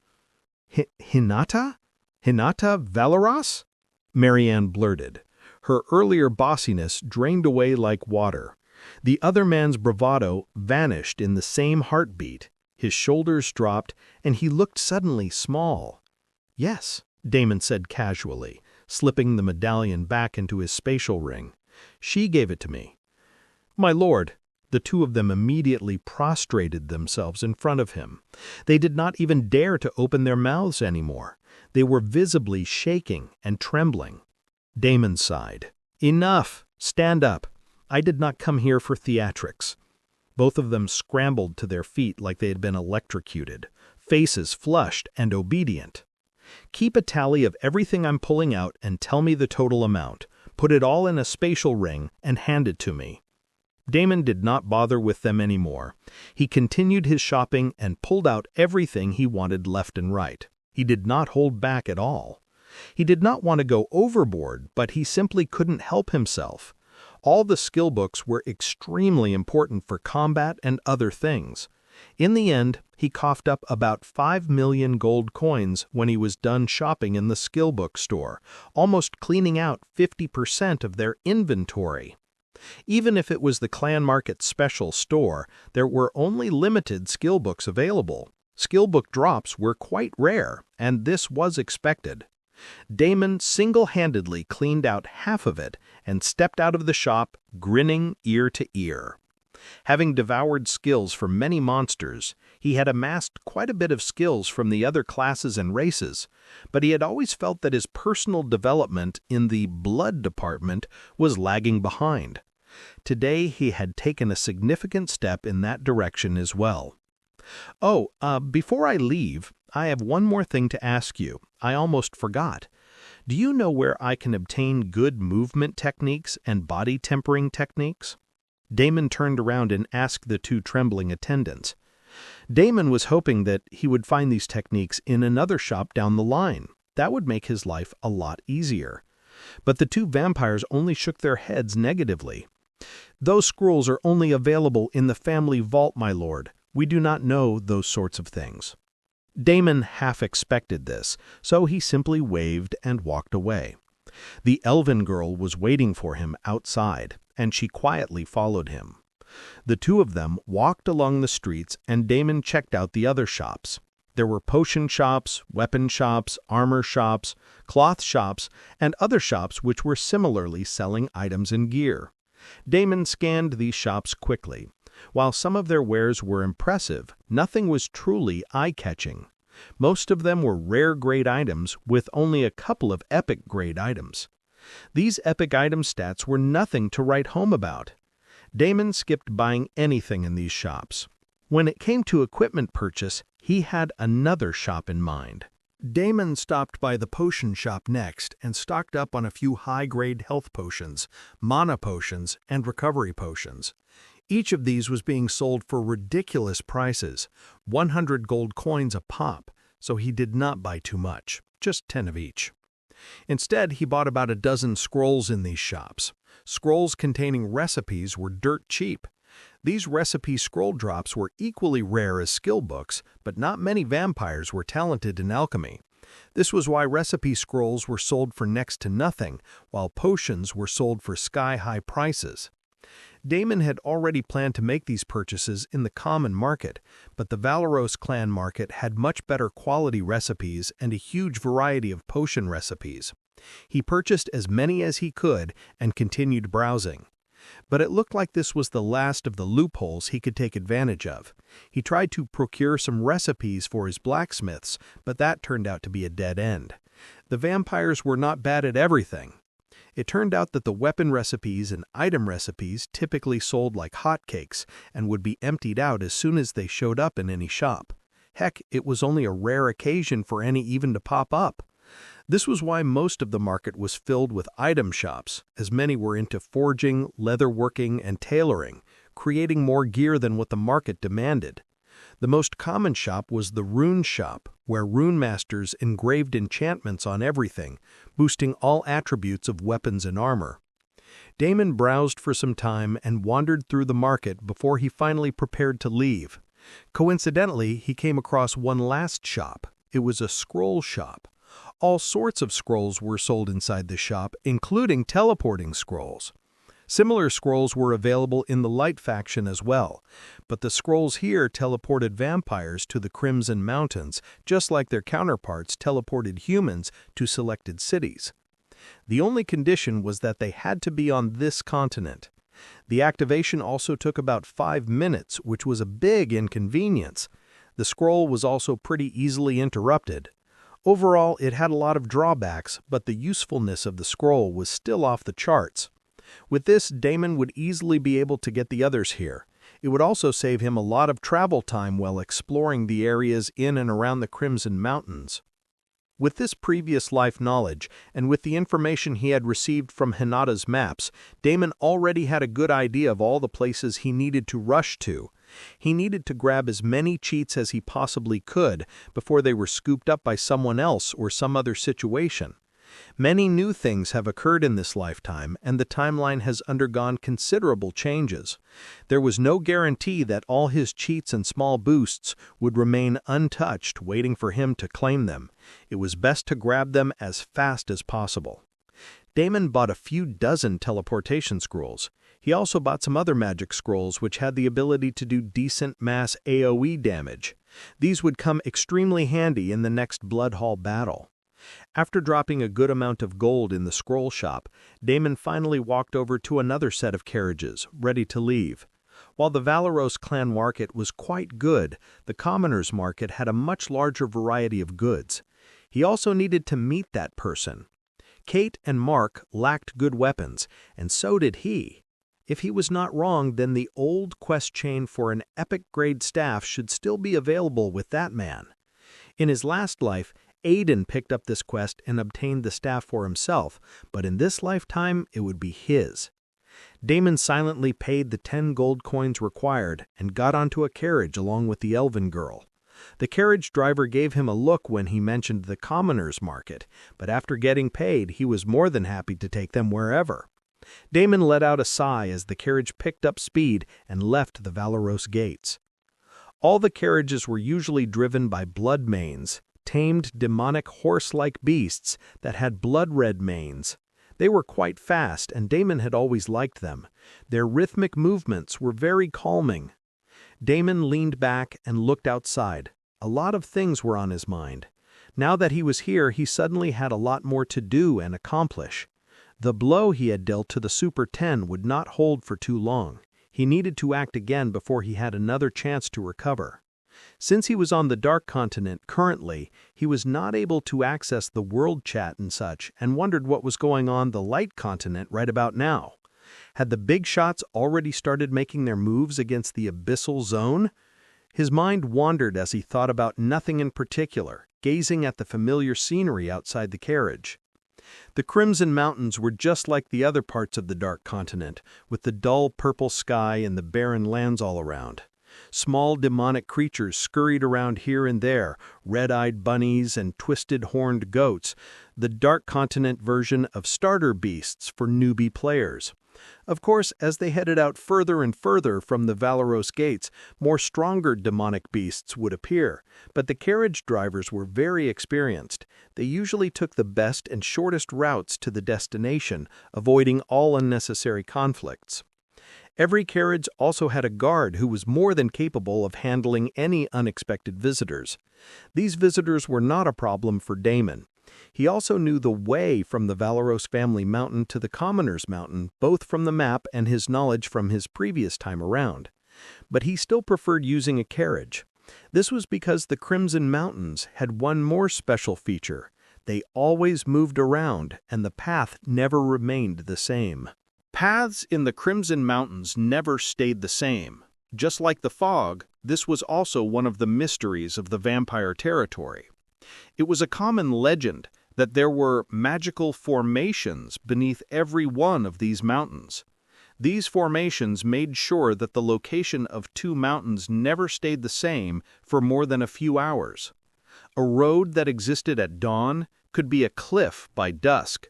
"Hinata? Hinata Valoros?" Marianne blurted. Her earlier bossiness drained away like water. The other man's bravado vanished in the same heartbeat. His shoulders dropped, and he looked suddenly small. "Yes," Damon said casually, slipping the medallion back into his spatial ring. "She gave it to me." "My lord," the two of them immediately prostrated themselves in front of him. They did not even dare to open their mouths anymore. They were visibly shaking and trembling. Damon sighed. "Enough! Stand up. I did not come here for theatrics." Both of them scrambled to their feet like they had been electrocuted, faces flushed and obedient. "Keep a tally of everything I'm pulling out and tell me the total amount. Put it all in a spatial ring and hand it to me." Damon did not bother with them anymore. He continued his shopping and pulled out everything he wanted left and right. He did not hold back at all. He did not want to go overboard, but he simply couldn't help himself. All the skill books were extremely important for combat and other things. In the end, he coughed up about 5 million gold coins when he was done shopping in the skill book store, almost cleaning out 50% of their inventory. Even if it was the Clan Market special store, there were only limited skill books available. Skill book drops were quite rare, and this was expected. Damon single-handedly cleaned out half of it and stepped out of the shop, grinning ear to ear. Having devoured skills from many monsters, he had amassed quite a bit of skills from the other classes and races, but he had always felt that his personal development in the blood department was lagging behind. Today he had taken a significant step in that direction as well. Before I leave, I have one more thing to ask you. I almost forgot. Do you know where I can obtain good movement techniques and body tempering techniques?" Damon turned around and asked the two trembling attendants. Damon was hoping that he would find these techniques in another shop down the line. That would make his life a lot easier. But the two vampires only shook their heads negatively. "Those scrolls are only available in the family vault, my lord. We do not know those sorts of things." Damon half expected this, so he simply waved and walked away. The elven girl was waiting for him outside, and she quietly followed him. The two of them walked along the streets, and Damon checked out the other shops. There were potion shops, weapon shops, armor shops, cloth shops, and other shops which were similarly selling items and gear. Damon scanned these shops quickly. While some of their wares were impressive, nothing was truly eye-catching. Most of them were rare-grade items with only a couple of epic-grade items. These epic item stats were nothing to write home about. Damon skipped buying anything in these shops. When it came to equipment purchase, he had another shop in mind. Damon stopped by the potion shop next and stocked up on a few high-grade health potions, mana potions, and recovery potions. Each of these was being sold for ridiculous prices, 100 gold coins a pop, so he did not buy too much, just 10 of each. Instead, he bought about a dozen scrolls in these shops. Scrolls containing recipes were dirt cheap. These recipe scroll drops were equally rare as skill books, but not many vampires were talented in alchemy. This was why recipe scrolls were sold for next to nothing, while potions were sold for sky-high prices. Damon had already planned to make these purchases in the common market, but the Valoros clan market had much better quality recipes and a huge variety of potion recipes. He purchased as many as he could and continued browsing. But it looked like this was the last of the loopholes he could take advantage of. He tried to procure some recipes for his blacksmiths, but that turned out to be a dead end. The vampires were not bad at everything. It turned out that the weapon recipes and item recipes typically sold like hotcakes and would be emptied out as soon as they showed up in any shop. Heck, it was only a rare occasion for any even to pop up. This was why most of the market was filled with item shops, as many were into forging, leatherworking, and tailoring, creating more gear than what the market demanded. The most common shop was the rune shop, where rune masters engraved enchantments on everything, boosting all attributes of weapons and armor. Damon browsed for some time and wandered through the market before he finally prepared to leave. Coincidentally, he came across one last shop. It was a scroll shop. All sorts of scrolls were sold inside the shop, including teleporting scrolls. Similar scrolls were available in the Light faction as well, but the scrolls here teleported vampires to the Crimson Mountains, just like their counterparts teleported humans to selected cities. The only condition was that they had to be on this continent. The activation also took about 5 minutes, which was a big inconvenience. The scroll was also pretty easily interrupted. Overall, it had a lot of drawbacks, but the usefulness of the scroll was still off the charts. With this, Damon would easily be able to get the others here. It would also save him a lot of travel time while exploring the areas in and around the Crimson Mountains. With this previous life knowledge, and with the information he had received from Hinata's maps, Damon already had a good idea of all the places he needed to rush to. He needed to grab as many cheats as he possibly could before they were scooped up by someone else or some other situation. Many new things have occurred in this lifetime, and the timeline has undergone considerable changes. There was no guarantee that all his cheats and small boosts would remain untouched, waiting for him to claim them. It was best to grab them as fast as possible. Damon bought a few dozen teleportation scrolls. He also bought some other magic scrolls which had the ability to do decent mass AoE damage. These would come extremely handy in the next Blood Hall battle. After dropping a good amount of gold in the scroll shop, Damon finally walked over to another set of carriages, ready to leave. While the Valeros clan market was quite good, the commoners' market had a much larger variety of goods. He also needed to meet that person. Kate and Mark lacked good weapons, and so did he. If he was not wrong, then the old quest chain for an epic-grade staff should still be available with that man. In his last life, Aiden picked up this quest and obtained the staff for himself, but in this lifetime it would be his. Damon silently paid the 10 gold coins required and got onto a carriage along with the elven girl. The carriage driver gave him a look when he mentioned the commoners' market, but after getting paid, he was more than happy to take them wherever. Damon let out a sigh as the carriage picked up speed and left the Valeros gates. All the carriages were usually driven by blood manes, tamed demonic horse-like beasts that had blood-red manes. They were quite fast, and Damon had always liked them. Their rhythmic movements were very calming. Damon leaned back and looked outside. A lot of things were on his mind. Now that he was here, he suddenly had a lot more to do and accomplish. The blow he had dealt to the Super 10 would not hold for too long. He needed to act again before he had another chance to recover. Since he was on the Dark Continent currently, he was not able to access the world chat and such, and wondered what was going on the Light Continent right about now. Had the big shots already started making their moves against the Abyssal Zone? His mind wandered as he thought about nothing in particular, gazing at the familiar scenery outside the carriage. The Crimson Mountains were just like the other parts of the Dark Continent, with the dull purple sky and the barren lands all around. Small demonic creatures scurried around here and there, red-eyed bunnies and twisted horned goats, the Dark Continent version of starter beasts for newbie players. Of course, as they headed out further and further from the Valeros gates, more stronger demonic beasts would appear, but the carriage drivers were very experienced. They usually took the best and shortest routes to the destination, avoiding all unnecessary conflicts. Every carriage also had a guard who was more than capable of handling any unexpected visitors. These visitors were not a problem for Damon. He also knew the way from the Valeros family mountain to the Commoners' Mountain, both from the map and his knowledge from his previous time around. But he still preferred using a carriage. This was because the Crimson Mountains had one more special feature. They always moved around, and the path never remained the same. Paths in the Crimson Mountains never stayed the same. Just like the fog, this was also one of the mysteries of the vampire territory. It was a common legend that there were magical formations beneath every one of these mountains. These formations made sure that the location of two mountains never stayed the same for more than a few hours. A road that existed at dawn could be a cliff by dusk.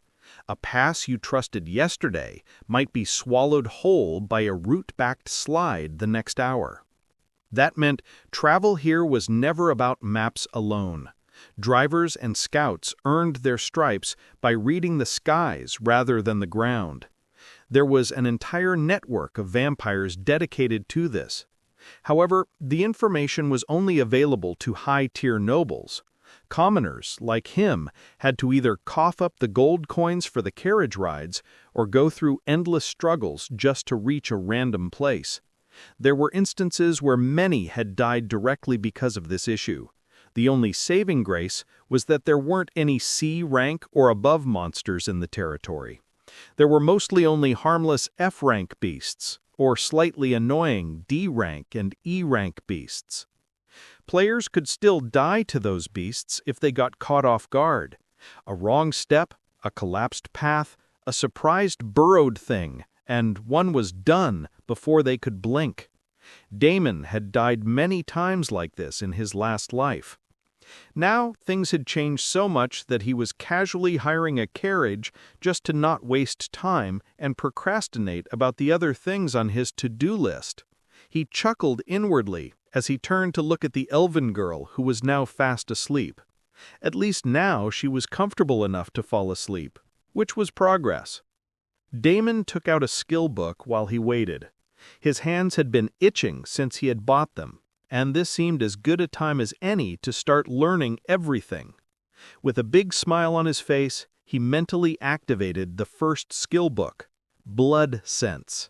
A pass you trusted yesterday might be swallowed whole by a route-backed slide the next hour. That meant travel here was never about maps alone. Drivers and scouts earned their stripes by reading the skies rather than the ground. There was an entire network of vampires dedicated to this. However, the information was only available to high-tier nobles. Commoners, like him, had to either cough up the gold coins for the carriage rides or go through endless struggles just to reach a random place. There were instances where many had died directly because of this issue. The only saving grace was that there weren't any C-rank or above monsters in the territory. There were mostly only harmless F-rank beasts, or slightly annoying D-rank and E-rank beasts. Players could still die to those beasts if they got caught off guard. A wrong step, a collapsed path, a surprised burrowed thing, and one was done before they could blink. Damon had died many times like this in his last life. Now things had changed so much that he was casually hiring a carriage just to not waste time and procrastinate about the other things on his to-do list. He chuckled inwardly as he turned to look at the elven girl who was now fast asleep. At least now she was comfortable enough to fall asleep, which was progress. Damon took out a skill book while he waited. His hands had been itching since he had bought them, and this seemed as good a time as any to start learning everything. With a big smile on his face, he mentally activated the first skill book, Blood Sense.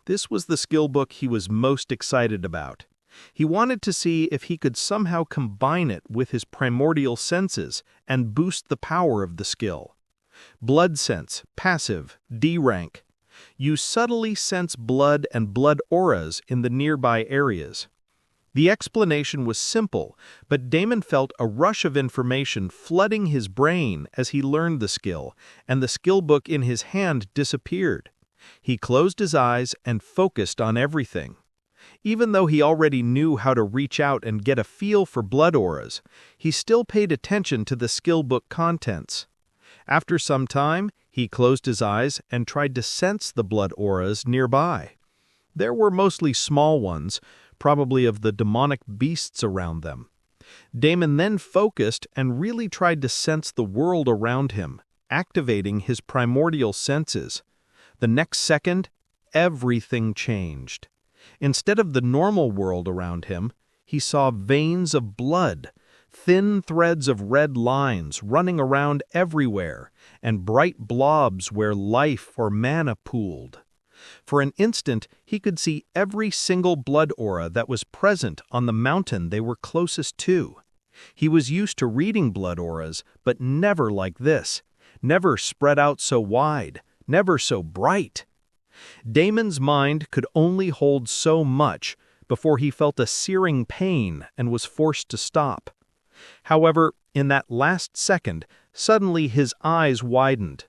This was the skill book he was most excited about. He wanted to see if he could somehow combine it with his primordial senses and boost the power of the skill. Blood Sense, passive, D rank. You subtly sense blood and blood auras in the nearby areas. The explanation was simple, but Damon felt a rush of information flooding his brain as he learned the skill, and the skill book in his hand disappeared. He closed his eyes and focused on everything. Even though he already knew how to reach out and get a feel for blood auras, he still paid attention to the skill book contents. After some time, he closed his eyes and tried to sense the blood auras nearby. There were mostly small ones, probably of the demonic beasts around them. Damon then focused and really tried to sense the world around him, activating his primordial senses. The next second, everything changed. Instead of the normal world around him, he saw veins of blood, thin threads of red lines running around everywhere, and bright blobs where life or mana pooled. For an instant, he could see every single blood aura that was present on the mountain they were closest to. He was used to reading blood auras, but never like this, never spread out so wide, never so bright. Damon's mind could only hold so much before he felt a searing pain and was forced to stop. However, in that last second, suddenly his eyes widened.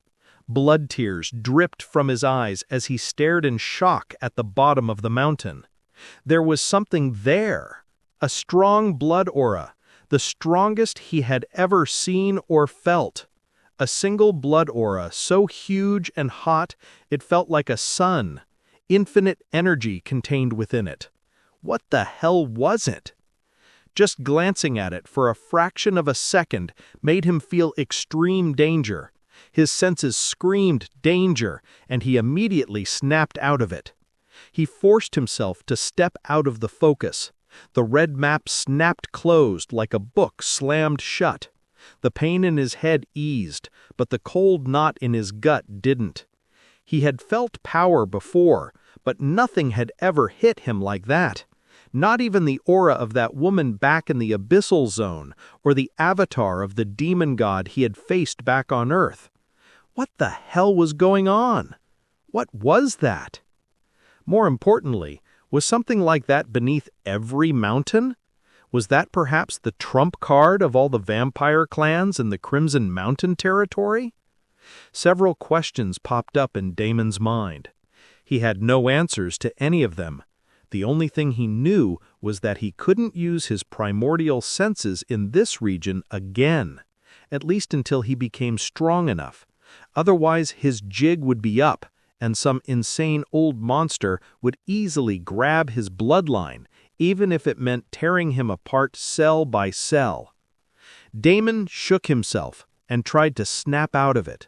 Blood tears dripped from his eyes as he stared in shock at the bottom of the mountain. There was something there, a strong blood aura, the strongest he had ever seen or felt. A single blood aura so huge and hot it felt like a sun, infinite energy contained within it. What the hell was it? Just glancing at it for a fraction of a second made him feel extreme danger. His senses screamed danger, and he immediately snapped out of it. He forced himself to step out of the focus. The red map snapped closed like a book slammed shut. The pain in his head eased, but the cold knot in his gut didn't. He had felt power before, but nothing had ever hit him like that. Not even the aura of that woman back in the abyssal zone, or the avatar of the demon god he had faced back on Earth. What the hell was going on? What was that? More importantly, was something like that beneath every mountain? Was that perhaps the trump card of all the vampire clans in the Crimson Mountain territory? Several questions popped up in Damon's mind. He had no answers to any of them. The only thing he knew was that he couldn't use his primordial senses in this region again, at least until he became strong enough. Otherwise, his jig would be up, and some insane old monster would easily grab his bloodline, even if it meant tearing him apart cell by cell. Damon shook himself and tried to snap out of it.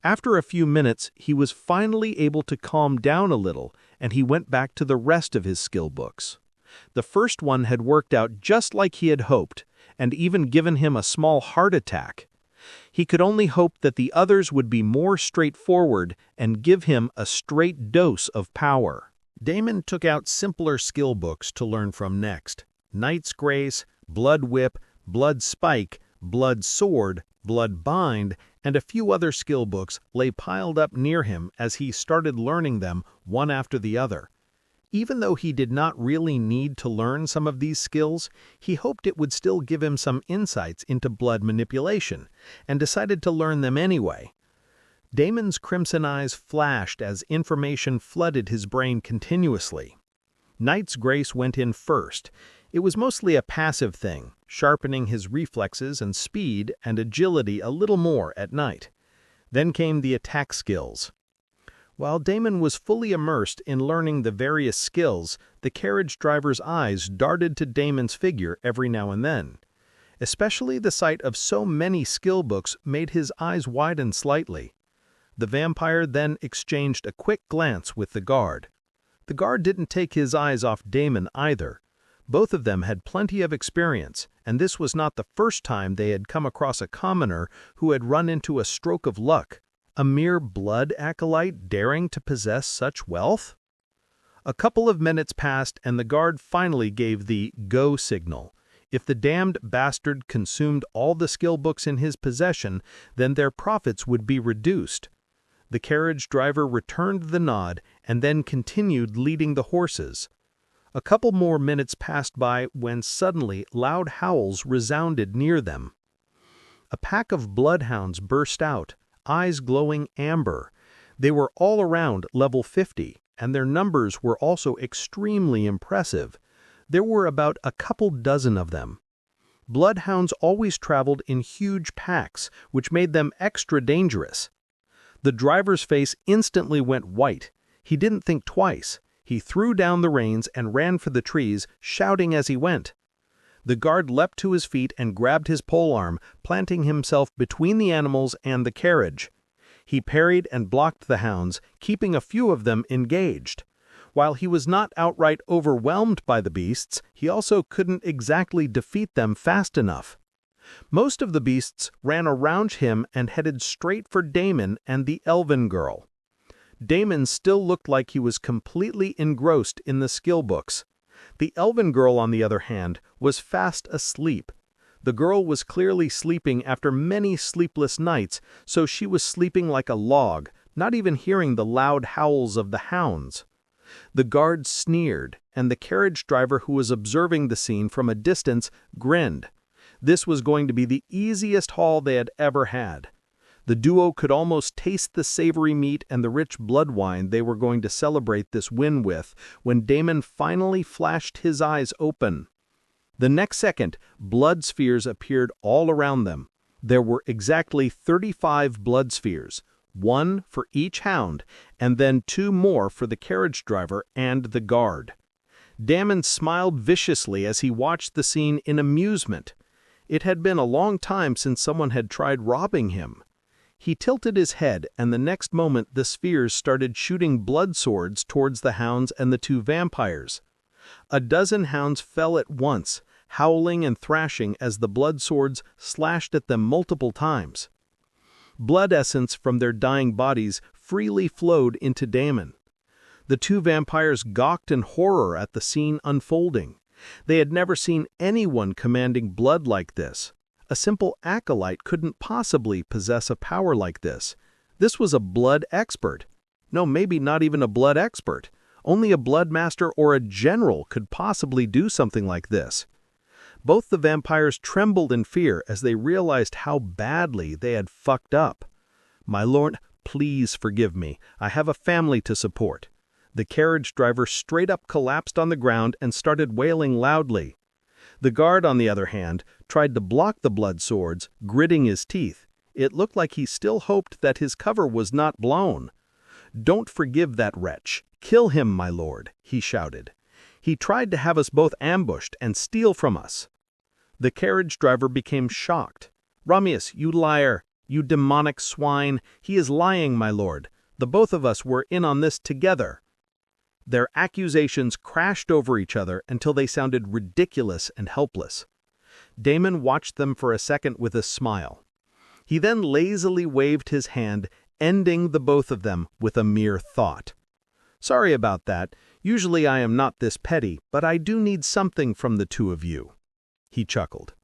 After a few minutes, he was finally able to calm down a little, and he went back to the rest of his skill books. The first one had worked out just like he had hoped, and even given him a small heart attack. He could only hope that the others would be more straightforward and give him a straight dose of power. Damon took out simpler skill books to learn from next. Knight's Grace, Blood Whip, Blood Spike, Blood Sword, Blood Bind, and a few other skill books lay piled up near him as he started learning them one after the other. Even though he did not really need to learn some of these skills, he hoped it would still give him some insights into blood manipulation, and decided to learn them anyway. Damon's crimson eyes flashed as information flooded his brain continuously. Knight's Grace went in first. It was mostly a passive thing, sharpening his reflexes and speed and agility a little more at night. Then came the attack skills. While Damon was fully immersed in learning the various skills, the carriage driver's eyes darted to Damon's figure every now and then. Especially the sight of so many skill books made his eyes widen slightly. The vampire then exchanged a quick glance with the guard. The guard didn't take his eyes off Damon either. Both of them had plenty of experience, and this was not the first time they had come across a commoner who had run into a stroke of luck. A mere blood acolyte daring to possess such wealth? A couple of minutes passed, and the guard finally gave the go signal. If the damned bastard consumed all the skill books in his possession, then their profits would be reduced. The carriage driver returned the nod and then continued leading the horses. A couple more minutes passed by when suddenly loud howls resounded near them. A pack of bloodhounds burst out, eyes glowing amber. They were all around level 50, and their numbers were also extremely impressive. There were about a couple dozen of them. Bloodhounds always traveled in huge packs, which made them extra dangerous. The driver's face instantly went white. He didn't think twice. He threw down the reins and ran for the trees, shouting as he went. The guard leapt to his feet and grabbed his polearm, planting himself between the animals and the carriage. He parried and blocked the hounds, keeping a few of them engaged. While he was not outright overwhelmed by the beasts, he also couldn't exactly defeat them fast enough. Most of the beasts ran around him and headed straight for Damon and the elven girl. Damon still looked like he was completely engrossed in the skill books. The elven girl, on the other hand, was fast asleep. The girl was clearly sleeping after many sleepless nights, so she was sleeping like a log, not even hearing the loud howls of the hounds. The guard sneered, and the carriage driver who was observing the scene from a distance grinned. This was going to be the easiest haul they had ever had. The duo could almost taste the savory meat and the rich blood wine they were going to celebrate this win with when Damon finally flashed his eyes open. The next second, blood spheres appeared all around them. There were exactly 35 blood spheres, one for each hound, and then 2 more for the carriage driver and the guard. Damon smiled viciously as he watched the scene in amusement. It had been a long time since someone had tried robbing him. He tilted his head, and the next moment the spheres started shooting blood swords towards the hounds and the 2 vampires. A dozen hounds fell at once, howling and thrashing as the blood swords slashed at them multiple times. Blood essence from their dying bodies freely flowed into Damon. The 2 vampires gawked in horror at the scene unfolding. They had never seen anyone commanding blood like this. A simple acolyte couldn't possibly possess a power like this. This was a blood expert. No, maybe not even a blood expert. Only a blood master or a general could possibly do something like this. Both the vampires trembled in fear as they realized how badly they had fucked up. "My lord, please forgive me. I have a family to support." The carriage driver straight up collapsed on the ground and started wailing loudly. The guard, on the other hand, tried to block the blood swords, gritting his teeth. It looked like he still hoped that his cover was not blown. "Don't forgive that wretch. Kill him, my lord," he shouted. "He tried to have us both ambushed and steal from us." The carriage driver became shocked. "Ramius, you liar! You demonic swine! He is lying, my lord. The both of us were in on this together." Their accusations crashed over each other until they sounded ridiculous and helpless. Damon watched them for a second with a smile. He then lazily waved his hand, ending the both of them with a mere thought. "Sorry about that. Usually I am not this petty, but I do need something from the two of you." He chuckled.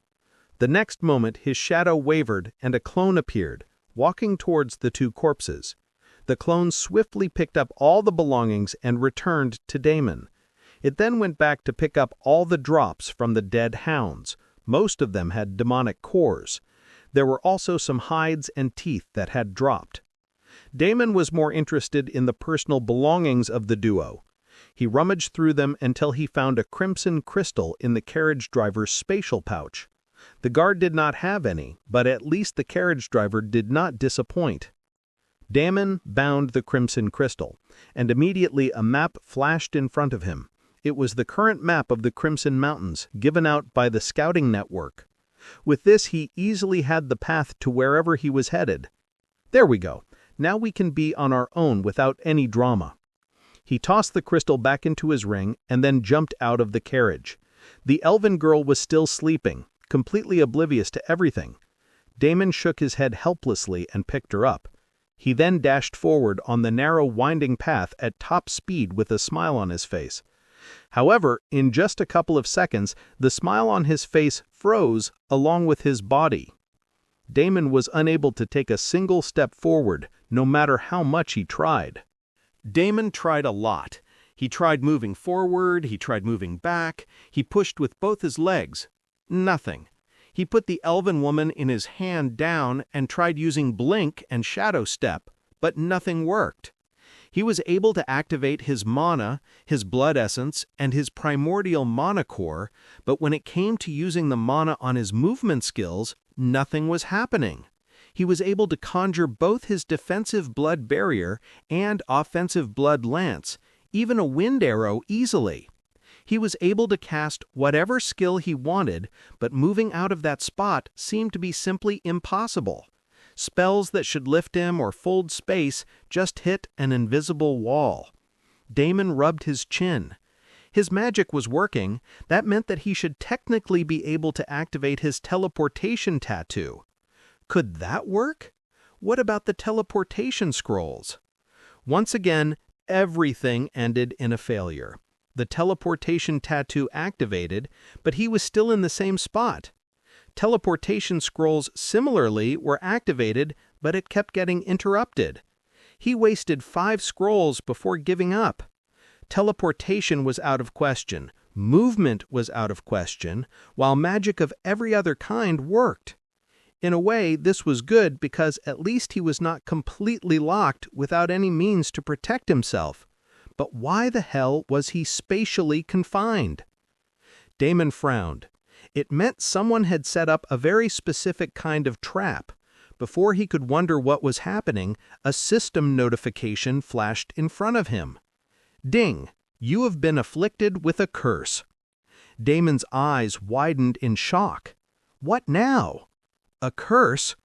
The next moment his shadow wavered and a clone appeared, walking towards the two corpses. The clone swiftly picked up all the belongings and returned to Damon. It then went back to pick up all the drops from the dead hounds. Most of them had demonic cores. There were also some hides and teeth that had dropped. Damon was more interested in the personal belongings of the duo. He rummaged through them until he found a crimson crystal in the carriage driver's spatial pouch. The guard did not have any, but at least the carriage driver did not disappoint. Damon bound the crimson crystal, and immediately a map flashed in front of him. It was the current map of the Crimson Mountains, given out by the scouting network. With this, he easily had the path to wherever he was headed. "There we go. Now we can be on our own without any drama." He tossed the crystal back into his ring and then jumped out of the carriage. The elven girl was still sleeping, completely oblivious to everything. Damon shook his head helplessly and picked her up. He then dashed forward on the narrow winding path at top speed with a smile on his face. However, in just a couple of seconds, the smile on his face froze along with his body. Damon was unable to take a single step forward, no matter how much he tried. Damon tried a lot. He tried moving forward, he tried moving back, he pushed with both his legs. Nothing. He put the elven woman in his hand down and tried using blink and shadow step, but nothing worked. He was able to activate his mana, his blood essence, and his primordial mana core, but when it came to using the mana on his movement skills, nothing was happening. He was able to conjure both his defensive blood barrier and offensive blood lance, even a wind arrow easily. He was able to cast whatever skill he wanted, but moving out of that spot seemed to be simply impossible. Spells that should lift him or fold space just hit an invisible wall. Damon rubbed his chin. His magic was working. That meant that he should technically be able to activate his teleportation tattoo. Could that work? What about the teleportation scrolls? Once again, everything ended in a failure. The teleportation tattoo activated, but he was still in the same spot. Teleportation scrolls similarly were activated, but it kept getting interrupted. He wasted 5 scrolls before giving up. Teleportation was out of question, movement was out of question, while magic of every other kind worked. In a way, this was good because at least he was not completely locked without any means to protect himself. But why the hell was he spatially confined? Damon frowned. It meant someone had set up a very specific kind of trap. Before he could wonder what was happening, a system notification flashed in front of him. "Ding! You have been afflicted with a curse." Damon's eyes widened in shock. What now? A curse?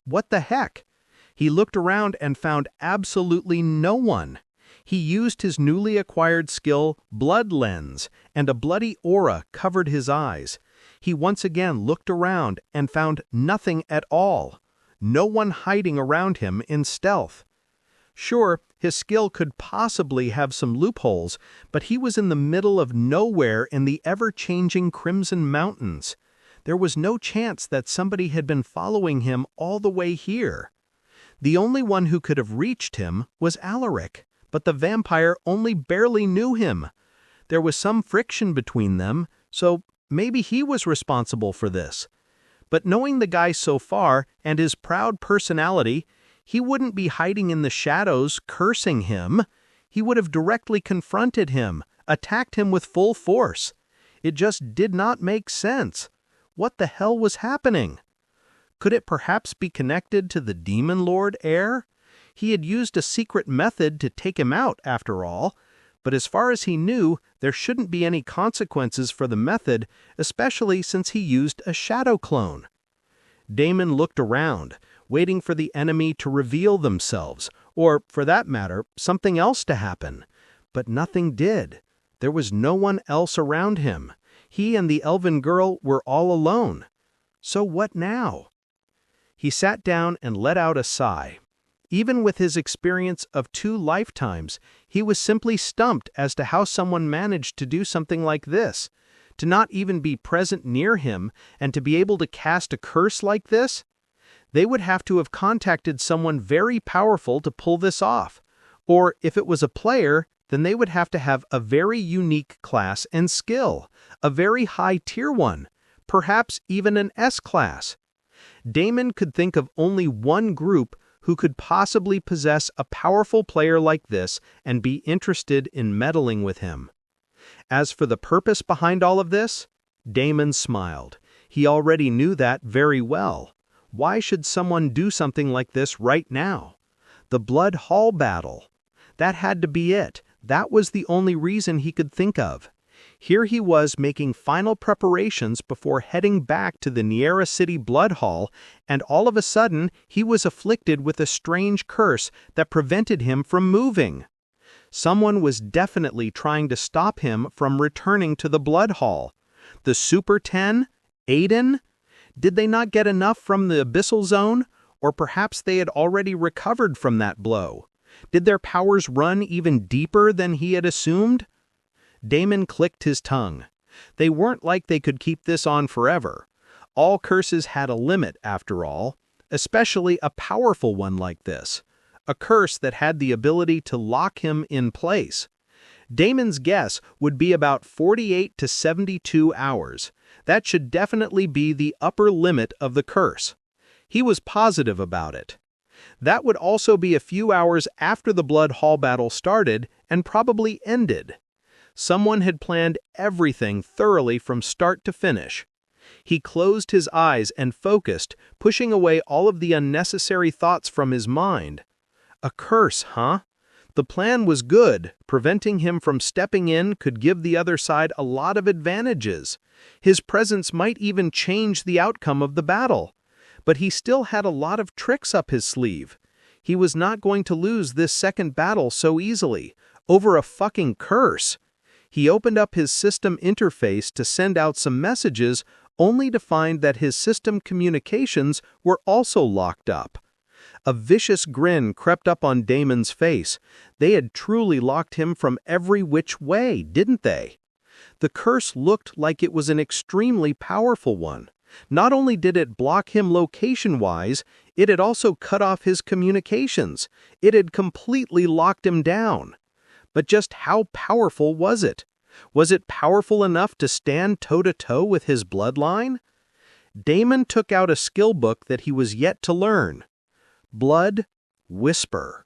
What the heck? He looked around and found absolutely no one. He used his newly acquired skill, Blood Lens, and a bloody aura covered his eyes. He once again looked around and found nothing at all. No one hiding around him in stealth. Sure, his skill could possibly have some loopholes, but he was in the middle of nowhere in the ever-changing Crimson Mountains. There was no chance that somebody had been following him all the way here. The only one who could have reached him was Alaric, but the vampire only barely knew him. There was some friction between them, so maybe he was responsible for this. But knowing the guy so far and his proud personality, he wouldn't be hiding in the shadows cursing him. He would have directly confronted him, attacked him with full force. It just did not make sense. What the hell was happening? Could it perhaps be connected to the Demon Lord heir? He had used a secret method to take him out, after all, but as far as he knew, there shouldn't be any consequences for the method, especially since he used a shadow clone. Damon looked around, waiting for the enemy to reveal themselves, or, for that matter, something else to happen. But nothing did. There was no one else around him. He and the elven girl were all alone. So what now? He sat down and let out a sigh. Even with his experience of 2 lifetimes, he was simply stumped as to how someone managed to do something like this. To not even be present near him and to be able to cast a curse like this? They would have to have contacted someone very powerful to pull this off. Or if it was a player, then they would have to have a very unique class and skill, a very high tier one, perhaps even an S-class. Damon could think of only one group who could possibly possess a powerful player like this and be interested in meddling with him. As for the purpose behind all of this, Damon smiled. He already knew that very well. Why should someone do something like this right now? The Blood Hall battle. That had to be it. That was the only reason he could think of. Here he was making final preparations before heading back to the Niera City Blood Hall, and all of a sudden he was afflicted with a strange curse that prevented him from moving. Someone was definitely trying to stop him from returning to the Blood Hall. The Super 10? Aiden? Did they not get enough from the Abyssal Zone? Or perhaps they had already recovered from that blow? Did their powers run even deeper than he had assumed? Damon clicked his tongue. They weren't like they could keep this on forever. All curses had a limit, after all, especially a powerful one like this. A curse that had the ability to lock him in place. Damon's guess would be about 48 to 72 hours. That should definitely be the upper limit of the curse. He was positive about it. That would also be a few hours after the Blood Hall battle started and probably ended. Someone had planned everything thoroughly from start to finish. He closed his eyes and focused, pushing away all of the unnecessary thoughts from his mind. A curse, huh? The plan was good. Preventing him from stepping in could give the other side a lot of advantages. His presence might even change the outcome of the battle. But he still had a lot of tricks up his sleeve. He was not going to lose this second battle so easily, over a fucking curse. He opened up his system interface to send out some messages, only to find that his system communications were also locked up. A vicious grin crept up on Damon's face. They had truly locked him from every which way, didn't they? The curse looked like it was an extremely powerful one. Not only did it block him location-wise, it had also cut off his communications. It had completely locked him down. But just how powerful was it? Was it powerful enough to stand toe-to-toe with his bloodline? Damon took out a skill book that he was yet to learn. Blood Whisper.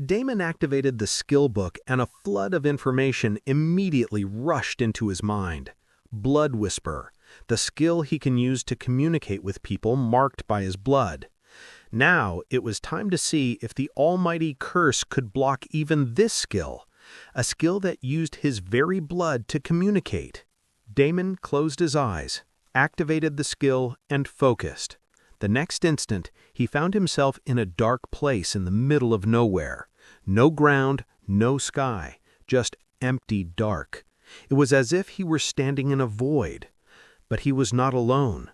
Damon activated the skill book and a flood of information immediately rushed into his mind. Blood Whisper, the skill he can use to communicate with people marked by his blood. Now it was time to see if the almighty curse could block even this skill, a skill that used his very blood to communicate. Damon closed his eyes, activated the skill, and focused. The next instant, he found himself in a dark place in the middle of nowhere. No ground, no sky, just empty dark. It was as if he were standing in a void. But he was not alone.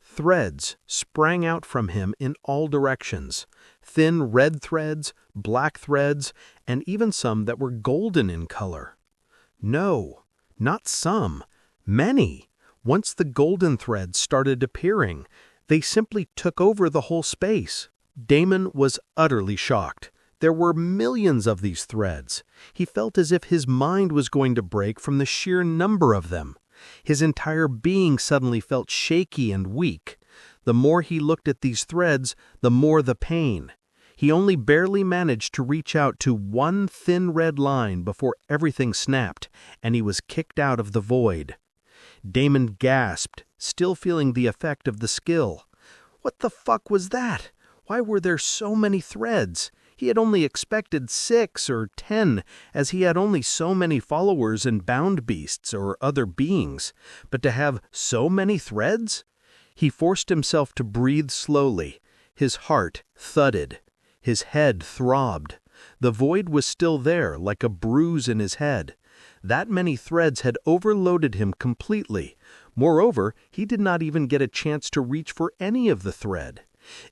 Threads sprang out from him in all directions. Thin red threads, black threads, and even some that were golden in color. No, not some, many. Once the golden threads started appearing, they simply took over the whole space. Damon was utterly shocked. There were millions of these threads. He felt as if his mind was going to break from the sheer number of them. His entire being suddenly felt shaky and weak. The more he looked at these threads, the more the pain. He only barely managed to reach out to one thin red line before everything snapped, and he was kicked out of the void. Damon gasped, still feeling the effect of the skill. What the fuck was that? Why were there so many threads? He had only expected 6 or 10, as he had only so many followers and bound beasts or other beings. But to have so many threads? He forced himself to breathe slowly. His heart thudded. His head throbbed. The void was still there, like a bruise in his head. That many threads had overloaded him completely. Moreover, he did not even get a chance to reach for any of the thread.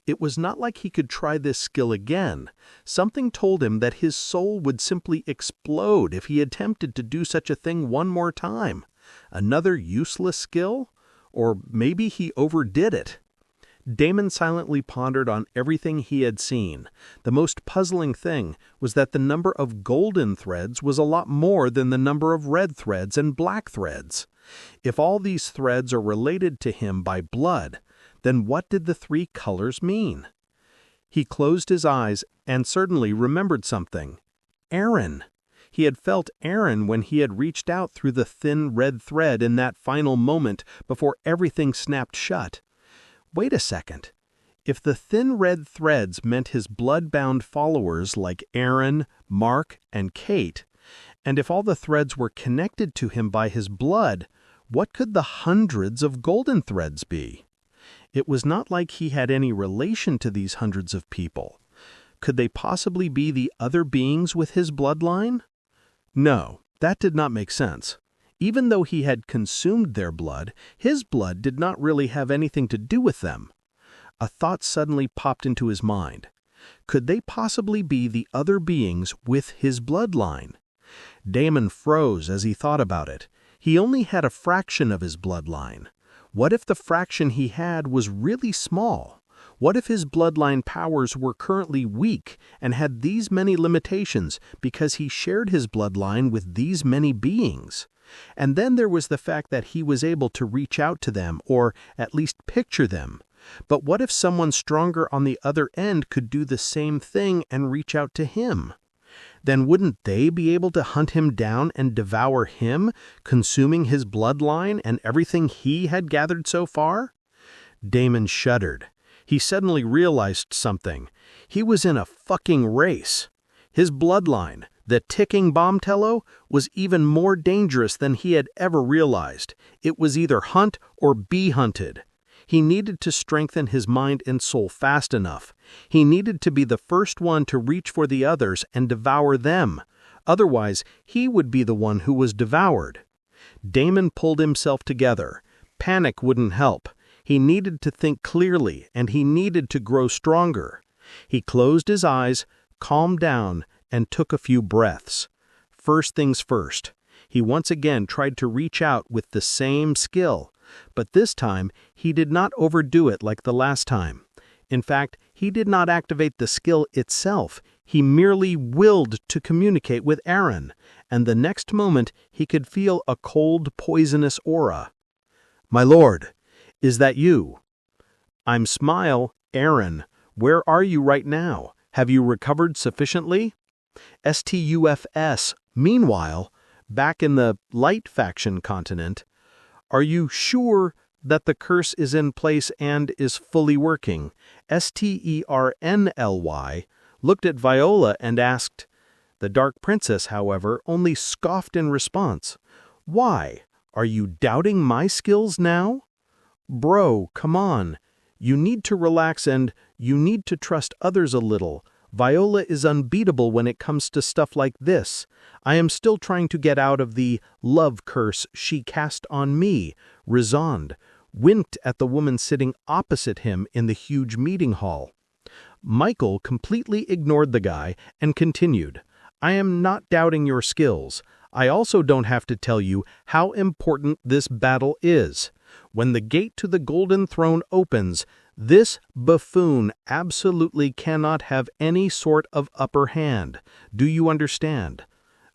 It was not like he could try this skill again. Something told him that his soul would simply explode if he attempted to do such a thing one more time. Another useless skill? Or maybe he overdid it. Damon silently pondered on everything he had seen. The most puzzling thing was that the number of golden threads was a lot more than the number of red threads and black threads. If all these threads are related to him by blood, then what did the 3 colors mean? He closed his eyes and certainly remembered something. Aaron. He had felt Aaron when he had reached out through the thin red thread in that final moment before everything snapped shut. Wait a second. If the thin red threads meant his blood-bound followers like Aaron, Mark, and Kate, and if all the threads were connected to him by his blood, what could the hundreds of golden threads be? It was not like he had any relation to these hundreds of people. Could they possibly be the other beings with his bloodline? No, that did not make sense. Even though he had consumed their blood, his blood did not really have anything to do with them. A thought suddenly popped into his mind. Could they possibly be the other beings with his bloodline? Damon froze as he thought about it. He only had a fraction of his bloodline. What if the fraction he had was really small? What if his bloodline powers were currently weak and had these many limitations because he shared his bloodline with these many beings? And then there was the fact that he was able to reach out to them, or at least picture them. But what if someone stronger on the other end could do the same thing and reach out to him? Then wouldn't they be able to hunt him down and devour him, consuming his bloodline and everything he had gathered so far? Damon shuddered. He suddenly realized something. He was in a fucking race. His bloodline, the ticking bomb-tello, was even more dangerous than he had ever realized. It was either hunt or be hunted. He needed to strengthen his mind and soul fast enough. He needed to be the first one to reach for the others and devour them. Otherwise, he would be the one who was devoured. Damon pulled himself together. Panic wouldn't help. He needed to think clearly, and he needed to grow stronger. He closed his eyes, calmed down, and took a few breaths. First things first. He once again tried to reach out with the same skill. But this time, he did not overdo it like the last time. In fact, he did not activate the skill itself. He merely willed to communicate with Aaron, and the next moment he could feel a cold, poisonous aura. "My lord, is that you?" "I'm Smile, Aaron. Where are you right now? Have you recovered sufficiently?" "STUFS. Meanwhile, back in the Light Faction continent, are you sure that the curse is in place and is fully working?" STERNLY looked at Viola and asked. The Dark Princess, however, only scoffed in response. "Why? Are you doubting my skills now?" "Bro, come on. You need to relax and you need to trust others a little. Viola is unbeatable when it comes to stuff like this. I am still trying to get out of the love curse she cast on me," Rizond winked at the woman sitting opposite him in the huge meeting hall. Michael completely ignored the guy and continued, "I am not doubting your skills. I also don't have to tell you how important this battle is. When the gate to the Golden Throne opens, this buffoon absolutely cannot have any sort of upper hand. Do you understand?"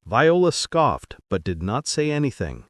Viola scoffed, but did not say anything.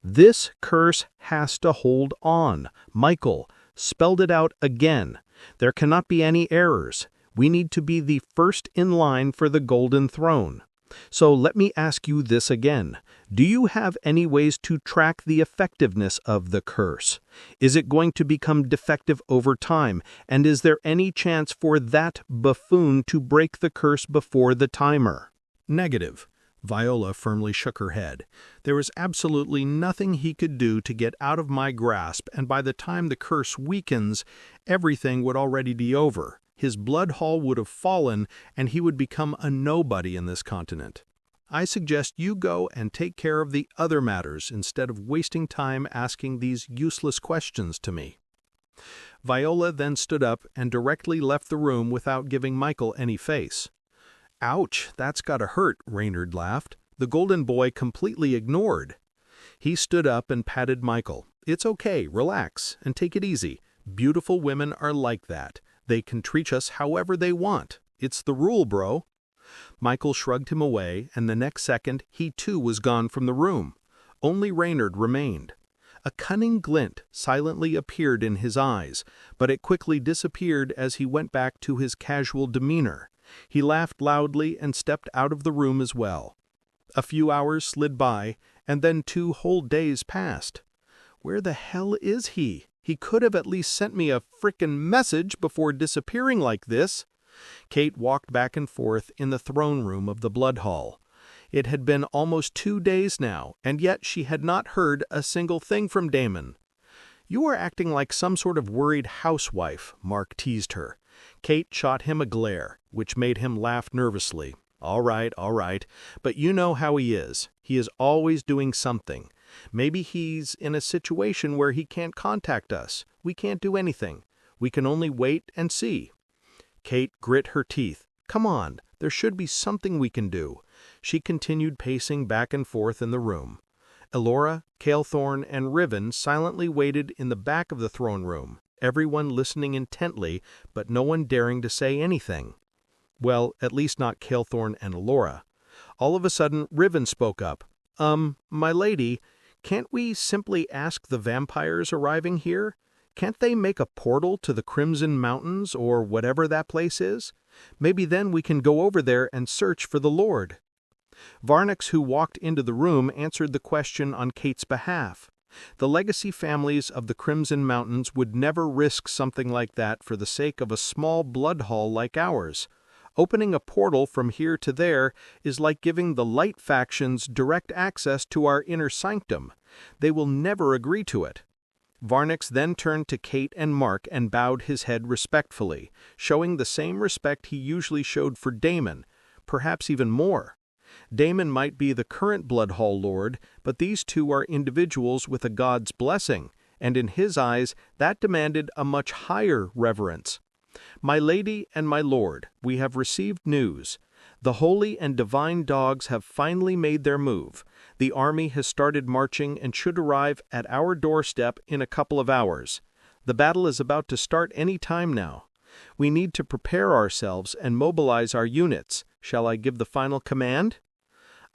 "This curse has to hold on." Michael spelled it out again. "There cannot be any errors. We need to be the first in line for the Golden Throne. So let me ask you this again. Do you have any ways to track the effectiveness of the curse? Is it going to become defective over time? And is there any chance for that buffoon to break the curse before the timer? Negative. Viola firmly shook her head. There was absolutely nothing he could do to get out of my grasp, and by the time the curse weakens, everything would already be over. His blood haul would have fallen, and he would become a nobody in this continent. I suggest you go and take care of the other matters instead of wasting time asking these useless questions to me. Viola then stood up and directly left the room without giving Michael any face. Ouch, that's gotta hurt, Reynard laughed. The golden boy completely ignored. He stood up and patted Michael. It's okay, relax, and take it easy. Beautiful women are like that. They can treat us however they want. It's the rule, bro. Michael shrugged him away, and the next second he too was gone from the room. Only Reynard remained. A cunning glint silently appeared in his eyes, but it quickly disappeared as he went back to his casual demeanor. He laughed loudly and stepped out of the room as well. A few hours slid by, and then 2 whole days passed. Where the hell is he? He could have at least sent me a frickin' message before disappearing like this. Kate walked back and forth in the throne room of the Blood Hall. It had been almost 2 days now, and yet she had not heard a single thing from Damon. You are acting like some sort of worried housewife, Mark teased her. Kate shot him a glare, which made him laugh nervously. All right, but you know how he is. He is always doing something. Maybe he's in a situation where he can't contact us. We can't do anything. We can only wait and see. Kate grit her teeth. Come on, there should be something we can do. She continued pacing back and forth in the room. Elora, Calethorn, and Riven silently waited in the back of the throne room, everyone listening intently, but no one daring to say anything. Well, at least not Calethorn and Elora. All of a sudden, Riven spoke up. My lady, can't we simply ask the vampires arriving here? Can't they make a portal to the Crimson Mountains or whatever that place is? Maybe then we can go over there and search for the Lord. Varnix, who walked into the room, answered the question on Kate's behalf. The legacy families of the Crimson Mountains would never risk something like that for the sake of a small blood hall like ours. Opening a portal from here to there is like giving the light factions direct access to our inner sanctum. They will never agree to it. Varnix then turned to Kate and Mark and bowed his head respectfully, showing the same respect he usually showed for Damon, perhaps even more. Damon might be the current Blood Hall Lord, but these two are individuals with a god's blessing, and in his eyes that demanded a much higher reverence. My lady and my lord, we have received news. The holy and divine dogs have finally made their move. The army has started marching and should arrive at our doorstep in a couple of hours. The battle is about to start any time now. We need to prepare ourselves and mobilize our units. Shall I give the final command?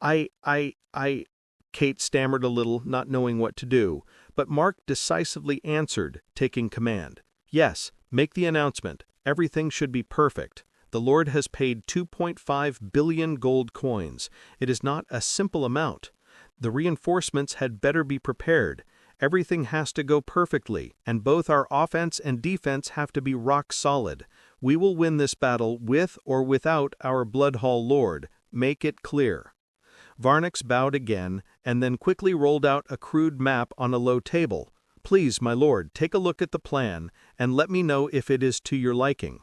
Kate stammered a little, not knowing what to do, but Mark decisively answered, taking command. Yes, make the announcement. Everything should be perfect. The Lord has paid 2.5 billion gold coins. It is not a simple amount. The reinforcements had better be prepared. Everything has to go perfectly, and both our offense and defense have to be rock solid. We will win this battle with or without our Blood Hall Lord. Make it clear. Varnix bowed again, and then quickly rolled out a crude map on a low table. Please, my lord, take a look at the plan, and let me know if it is to your liking.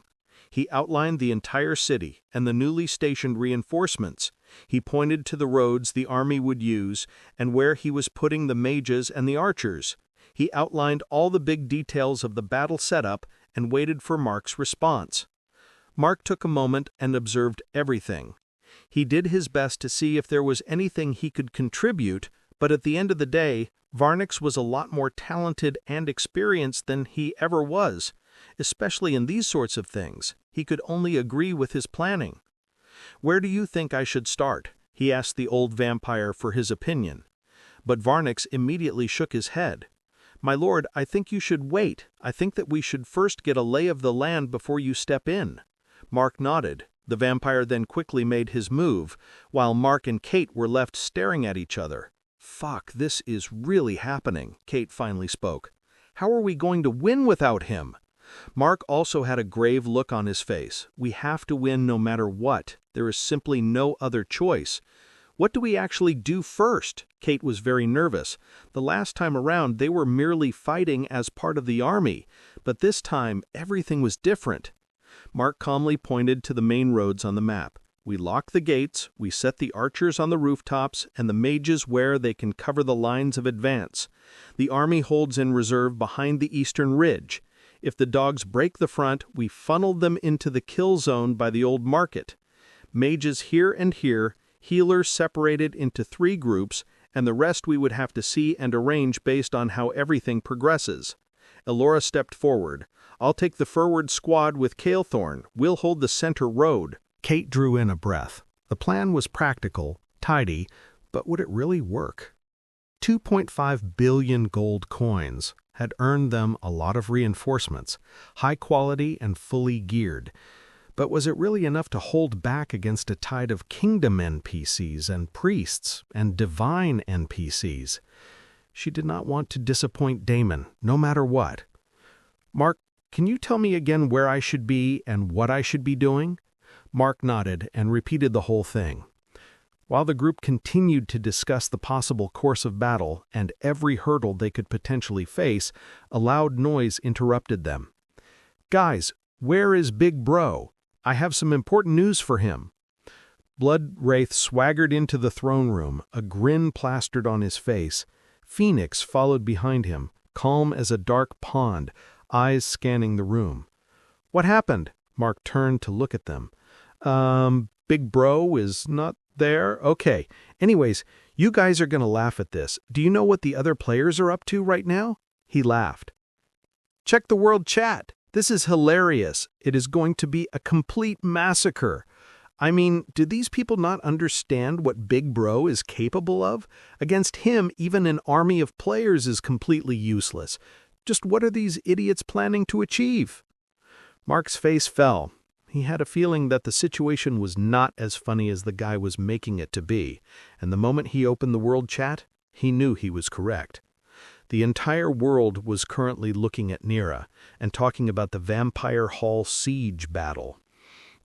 He outlined the entire city and the newly stationed reinforcements. He pointed to the roads the army would use and where he was putting the mages and the archers. He outlined all the big details of the battle setup and waited for Mark's response. Mark took a moment and observed everything. He did his best to see if there was anything he could contribute, but at the end of the day, Varnix was a lot more talented and experienced than he ever was. Especially in these sorts of things, he could only agree with his planning. Where do you think I should start? He asked the old vampire for his opinion. But Varnix immediately shook his head. My lord, I think you should wait. I think that we should first get a lay of the land before you step in. Mark nodded. The vampire then quickly made his move, while Mark and Kate were left staring at each other. "Fuck, this is really happening," Kate finally spoke. "How are we going to win without him?" Mark also had a grave look on his face. "We have to win no matter what. There is simply no other choice." "What do we actually do first?" Kate was very nervous. The last time around, they were merely fighting as part of the army, but this time, everything was different. Mark calmly pointed to the main roads on the map. "We lock the gates, we set the archers on the rooftops, and the mages where they can cover the lines of advance. The army holds in reserve behind the eastern ridge. If the dogs break the front, we funnel them into the kill zone by the old market. Mages here and here, healers separated into 3 groups, and the rest we would have to see and arrange based on how everything progresses." Elora stepped forward. "I'll take the forward squad with Calethorn. We'll hold the center road." Kate drew in a breath. The plan was practical, tidy, but would it really work? 2.5 billion gold coins had earned them a lot of reinforcements, high quality and fully geared. But was it really enough to hold back against a tide of kingdom NPCs and priests and divine NPCs? She did not want to disappoint Damon, no matter what. "Mark, can you tell me again where I should be and what I should be doing?" Mark nodded and repeated the whole thing. While the group continued to discuss the possible course of battle and every hurdle they could potentially face, a loud noise interrupted them. "Guys, where is Big Bro? I have some important news for him." Blood Wraith swaggered into the throne room, a grin plastered on his face. Phoenix followed behind him, calm as a dark pond, eyes scanning the room. "What happened?" Mark turned to look at them. Big Bro is not there? Okay. Anyways, you guys are gonna laugh at this. Do you know what the other players are up to right now?" He laughed. "Check the world chat. This is hilarious. It is going to be a complete massacre. I mean, do these people not understand what Big Bro is capable of? Against him, even an army of players is completely useless. Just what are these idiots planning to achieve?" Mark's face fell. He had a feeling that the situation was not as funny as the guy was making it to be, and the moment he opened the world chat, he knew he was correct. The entire world was currently looking at Nira and talking about the Vampire Hall siege battle.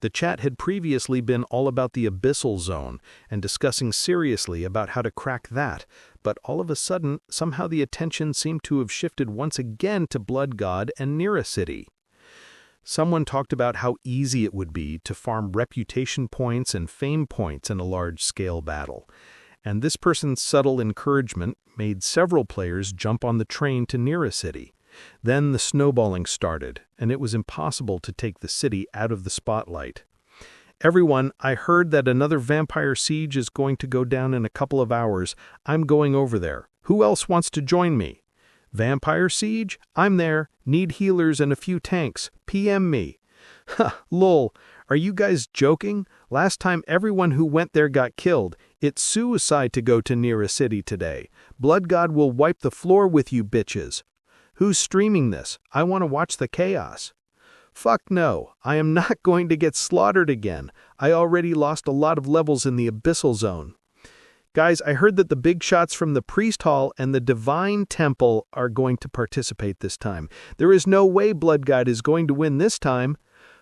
The chat had previously been all about the Abyssal Zone and discussing seriously about how to crack that, but all of a sudden, somehow the attention seemed to have shifted once again to Blood God and Nira City. Someone talked about how easy it would be to farm reputation points and fame points in a large-scale battle, and this person's subtle encouragement made several players jump on the train to Nira City. Then the snowballing started, and it was impossible to take the city out of the spotlight. "Everyone, I heard that another vampire siege is going to go down in a couple of hours. I'm going over there. Who else wants to join me?" "Vampire siege? I'm there. Need healers and a few tanks. PM me." "Ha, lol. Are you guys joking? Last time everyone who went there got killed. It's suicide to go to Nira City today. Blood God will wipe the floor with you bitches." "Who's streaming this? I want to watch the chaos." "Fuck no. I am not going to get slaughtered again. I already lost a lot of levels in the Abyssal Zone." "Guys, I heard that the big shots from the Priest Hall and the Divine Temple are going to participate this time. There is no way Blood God is going to win this time."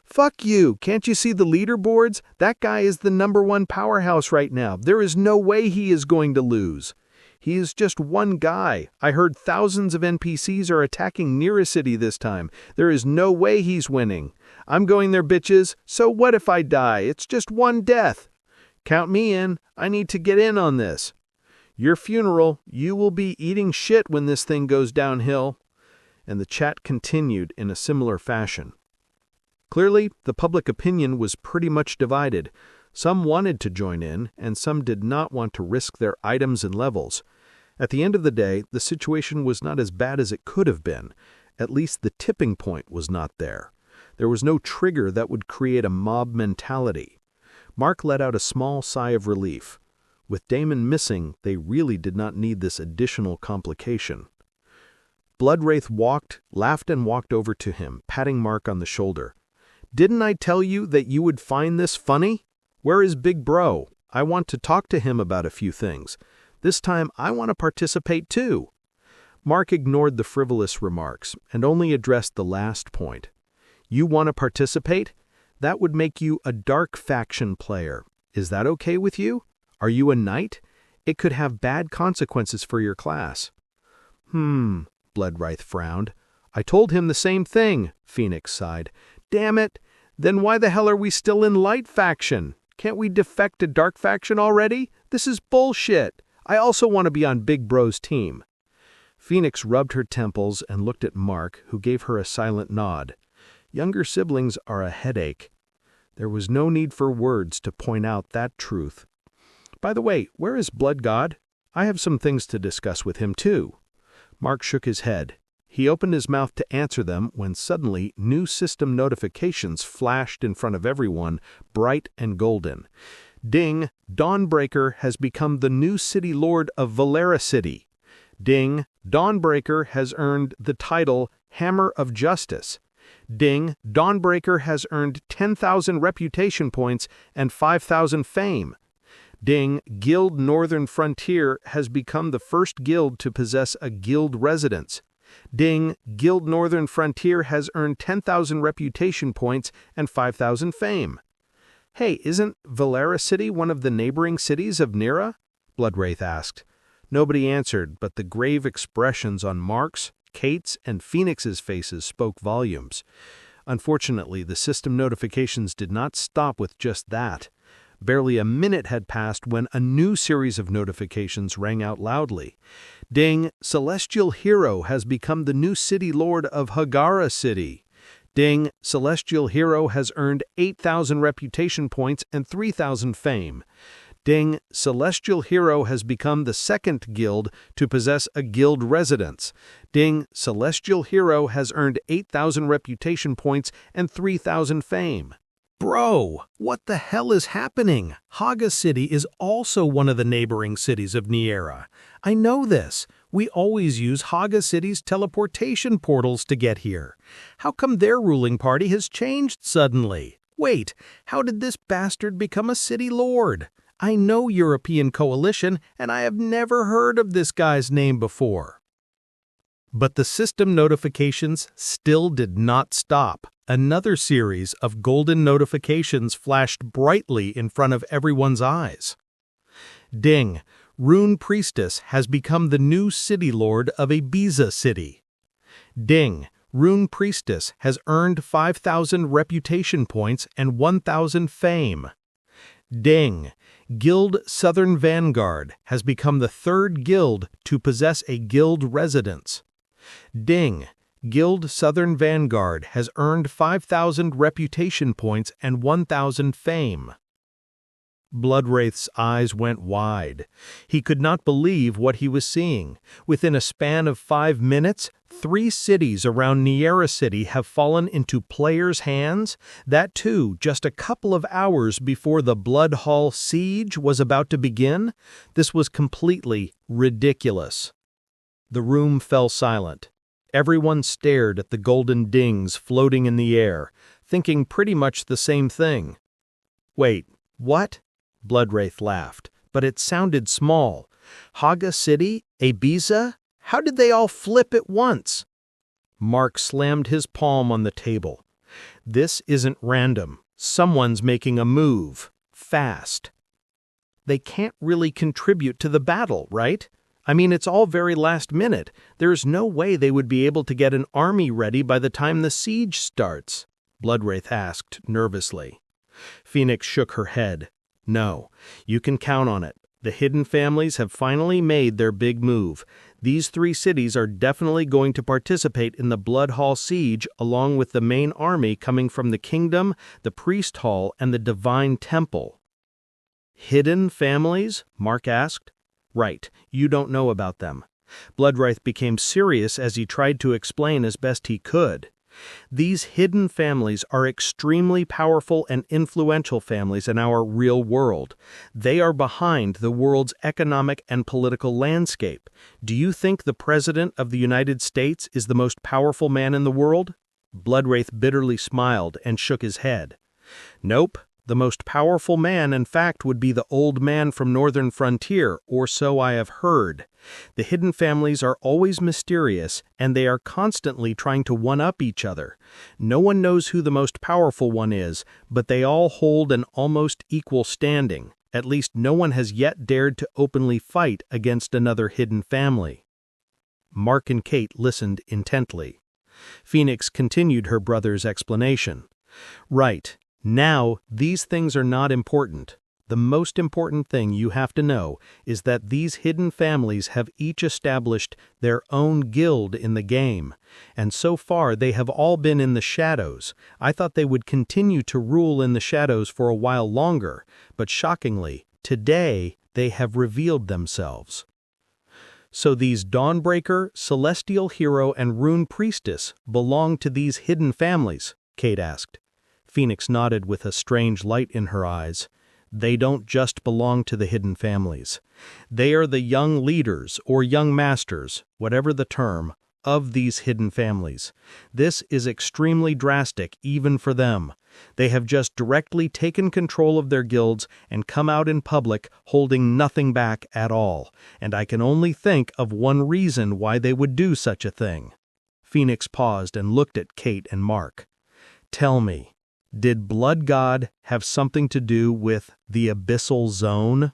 "Fuck you! Can't you see the leaderboards? That guy is the #1 powerhouse right now. There is no way he is going to lose." "He is just one guy. I heard thousands of NPCs are attacking Nira City this time. There is no way he's winning." "I'm going there, bitches. So what if I die? It's just one death." "Count me in. I need to get in on this." "Your funeral. You will be eating shit when this thing goes downhill." And the chat continued in a similar fashion. Clearly, the public opinion was pretty much divided. Some wanted to join in, and some did not want to risk their items and levels. At the end of the day, the situation was not as bad as it could have been. At least the tipping point was not there. There was no trigger that would create a mob mentality. Mark let out a small sigh of relief. With Damon missing, they really did not need this additional complication. Bloodwraith laughed and walked over to him, patting Mark on the shoulder. Didn't I tell you that you would find this funny? Where is Big Bro? I want to talk to him about a few things. This time I want to participate too." Mark ignored the frivolous remarks and only addressed the last point. "You want to participate? That would make you a dark faction player. Is that okay with you? Are you a knight? It could have bad consequences for your class." Bloodwraith frowned. "I told him the same thing," Phoenix sighed. "Damn it! Then why the hell are we still in light faction? Can't we defect to dark faction already? This is bullshit. I also want to be on Big Bro's team." Phoenix rubbed her temples and looked at Mark, who gave her a silent nod. Younger siblings are a headache. There was no need for words to point out that truth. "By the way, where is Blood God? I have some things to discuss with him too." Mark shook his head. He opened his mouth to answer them when suddenly new system notifications flashed in front of everyone, bright and golden. "Ding! Dawnbreaker has become the new city lord of Valera City. Ding! Dawnbreaker has earned the title Hammer of Justice. Ding! Dawnbreaker has earned 10,000 reputation points and 5,000 fame. Ding! Guild Northern Frontier has become the first guild to possess a guild residence. Ding! Guild Northern Frontier has earned 10,000 reputation points and 5,000 fame." "Hey, isn't Valera City one of the neighboring cities of Nira?" Bloodwraith asked. Nobody answered, but the grave expressions on Mark's, Kate's, and Phoenix's faces spoke volumes. Unfortunately, the system notifications did not stop with just that. Barely a minute had passed when a new series of notifications rang out loudly. "Ding! Celestial Hero has become the new city lord of Hagara City. Ding! Celestial Hero has earned 8,000 reputation points and 3,000 fame. Ding! Celestial Hero has become the second guild to possess a guild residence. Ding! Celestial Hero has earned 8,000 reputation points and 3,000 fame." Bro, what the hell is happening? Haga City is also one of the neighboring cities of Niera. I know this. We always use Haga City's teleportation portals to get here. How come their ruling party has changed suddenly? Wait, how did this bastard become a city lord? I know European Coalition, and I have never heard of this guy's name before. But the system notifications still did not stop. Another series of golden notifications flashed brightly in front of everyone's eyes. Ding! Rune Priestess has become the new city lord of Ibiza City. Ding! Rune Priestess has earned 5,000 reputation points and 1,000 fame. Ding! Guild Southern Vanguard has become the third guild to possess a guild residence. Ding! Guild Southern Vanguard has earned 5,000 reputation points and 1,000 fame. Bloodwraith's eyes went wide. He could not believe what he was seeing. Within a span of 5 minutes, 3 cities around Niera City have fallen into players' hands, that too just a couple of hours before the Blood Hall siege was about to begin. This was completely ridiculous. The room fell silent. Everyone stared at the golden dings floating in the air, thinking pretty much the same thing. "Wait, what?" Bloodwraith laughed, but it sounded small. "Haga City? Ibiza? How did they all flip at once?" Mark slammed his palm on the table. "This isn't random. Someone's making a move. Fast. They can't really contribute to the battle, right? I mean, it's all very last minute. There's no way they would be able to get an army ready by the time the siege starts," Bloodwraith asked nervously. Phoenix shook her head. "No, you can count on it. The hidden families have finally made their big move. These 3 cities are definitely going to participate in the Blood Hall siege along with the main army coming from the Kingdom, the Priest Hall, and the Divine Temple." "Hidden families?" Mark asked. "Right, you don't know about them." Bloodwraith became serious as he tried to explain as best he could. "These hidden families are extremely powerful and influential families in our real world. They are behind the world's economic and political landscape. Do you think the President of the United States is the most powerful man in the world?" Bloodwraith bitterly smiled and shook his head. Nope, the most powerful man, in fact, would be the old man from Northern Frontier, or so I have heard. The hidden families are always mysterious, and they are constantly trying to one-up each other. No one knows who the most powerful one is, but they all hold an almost equal standing. At least no one has yet dared to openly fight against another hidden family. Mark and Kate listened intently. Phoenix continued her brother's explanation. Right. Now, these things are not important. The most important thing you have to know is that these hidden families have each established their own guild in the game, and so far they have all been in the shadows. I thought they would continue to rule in the shadows for a while longer, but shockingly, today they have revealed themselves. So these Dawnbreaker, Celestial Hero, and Rune Priestess belong to these hidden families? Kate asked. Phoenix nodded with a strange light in her eyes. They don't just belong to the hidden families. They are the young leaders, or young masters, whatever the term, of these hidden families. This is extremely drastic even for them. They have just directly taken control of their guilds and come out in public holding nothing back at all, and I can only think of one reason why they would do such a thing. Phoenix paused and looked at Kate and Mark. Tell me, did Blood God have something to do with the Abyssal Zone?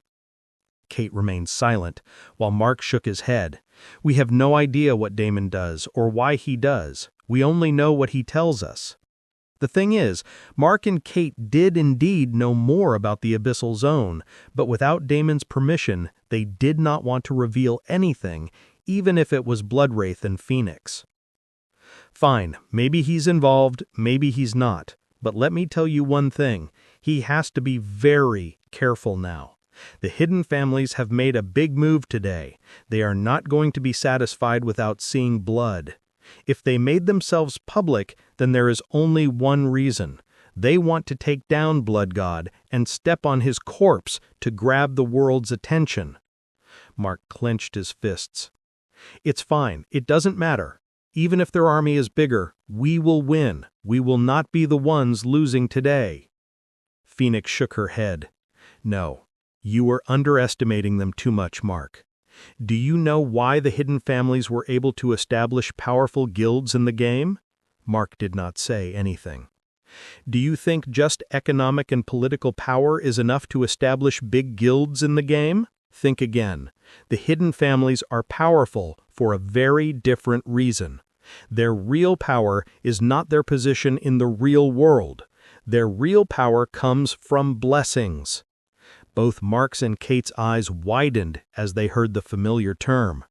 Kate remained silent, while Mark shook his head. We have no idea what Damon does or why he does. We only know what he tells us. The thing is, Mark and Kate did indeed know more about the Abyssal Zone, but without Damon's permission, they did not want to reveal anything, even if it was Bloodwraith and Phoenix. Fine, maybe he's involved, maybe he's not. But let me tell you one thing, he has to be very careful now. The hidden families have made a big move today. They are not going to be satisfied without seeing blood. If they made themselves public, then there is only one reason. They want to take down Blood God and step on his corpse to grab the world's attention. Mark clenched his fists. It's fine, it doesn't matter. Even if their army is bigger, we will win. We will not be the ones losing today. Phoenix shook her head. No, you are underestimating them too much, Mark. Do you know why the hidden families were able to establish powerful guilds in the game? Mark did not say anything. Do you think just economic and political power is enough to establish big guilds in the game? Think again. The hidden families are powerful for a very different reason. Their real power is not their position in the real world. Their real power comes from blessings. Both Mark's and Kate's eyes widened as they heard the familiar term.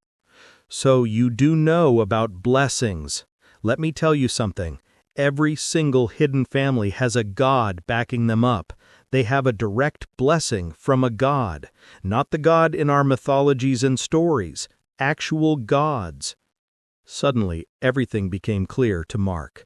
So you do know about blessings. Let me tell you something. Every single hidden family has a god backing them up. They have a direct blessing from a god, not the god in our mythologies and stories, actual gods. Suddenly, everything became clear to Mark.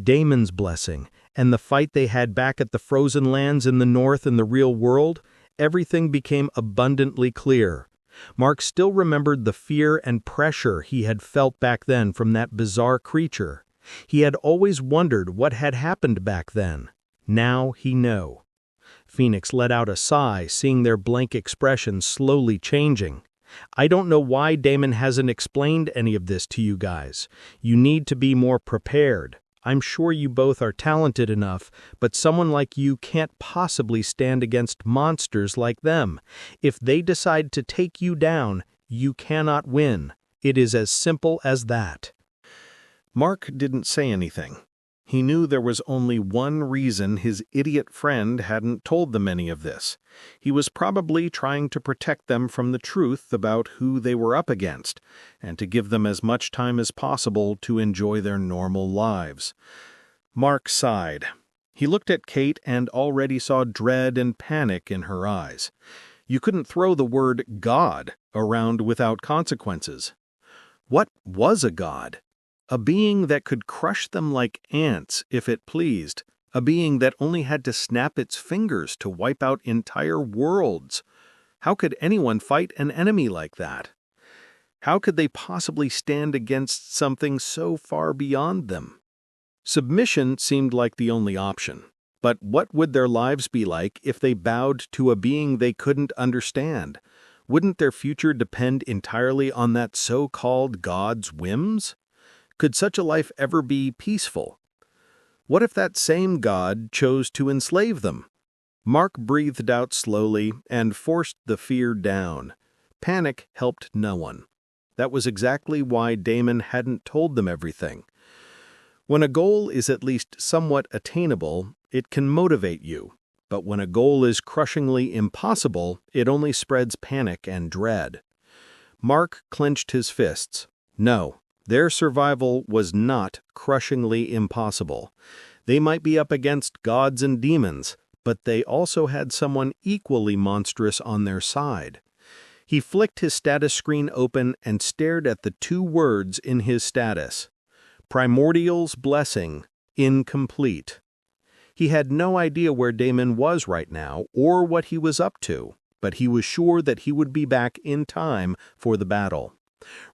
Damon's blessing, and the fight they had back at the frozen lands in the north in the real world, everything became abundantly clear. Mark still remembered the fear and pressure he had felt back then from that bizarre creature. He had always wondered what had happened back then. Now he knew. Phoenix let out a sigh, seeing their blank expressions slowly changing. I don't know why Damon hasn't explained any of this to you guys. You need to be more prepared. I'm sure you both are talented enough, but someone like you can't possibly stand against monsters like them. If they decide to take you down, you cannot win. It is as simple as that. Mark didn't say anything. He knew there was only one reason his idiot friend hadn't told them any of this. He was probably trying to protect them from the truth about who they were up against, and to give them as much time as possible to enjoy their normal lives. Mark sighed. He looked at Kate and already saw dread and panic in her eyes. You couldn't throw the word God around without consequences. What was a god? A being that could crush them like ants if it pleased, a being that only had to snap its fingers to wipe out entire worlds. How could anyone fight an enemy like that? How could they possibly stand against something so far beyond them? Submission seemed like the only option. But what would their lives be like if they bowed to a being they couldn't understand? Wouldn't their future depend entirely on that so-called God's whims? Could such a life ever be peaceful? What if that same God chose to enslave them? Mark breathed out slowly and forced the fear down. Panic helped no one. That was exactly why Damon hadn't told them everything. When a goal is at least somewhat attainable, it can motivate you. But when a goal is crushingly impossible, it only spreads panic and dread. Mark clenched his fists. No, their survival was not crushingly impossible. They might be up against gods and demons, but they also had someone equally monstrous on their side. He flicked his status screen open and stared at the 2 words in his status. Primordial's blessing, incomplete. He had no idea where Damon was right now or what he was up to, but he was sure that he would be back in time for the battle.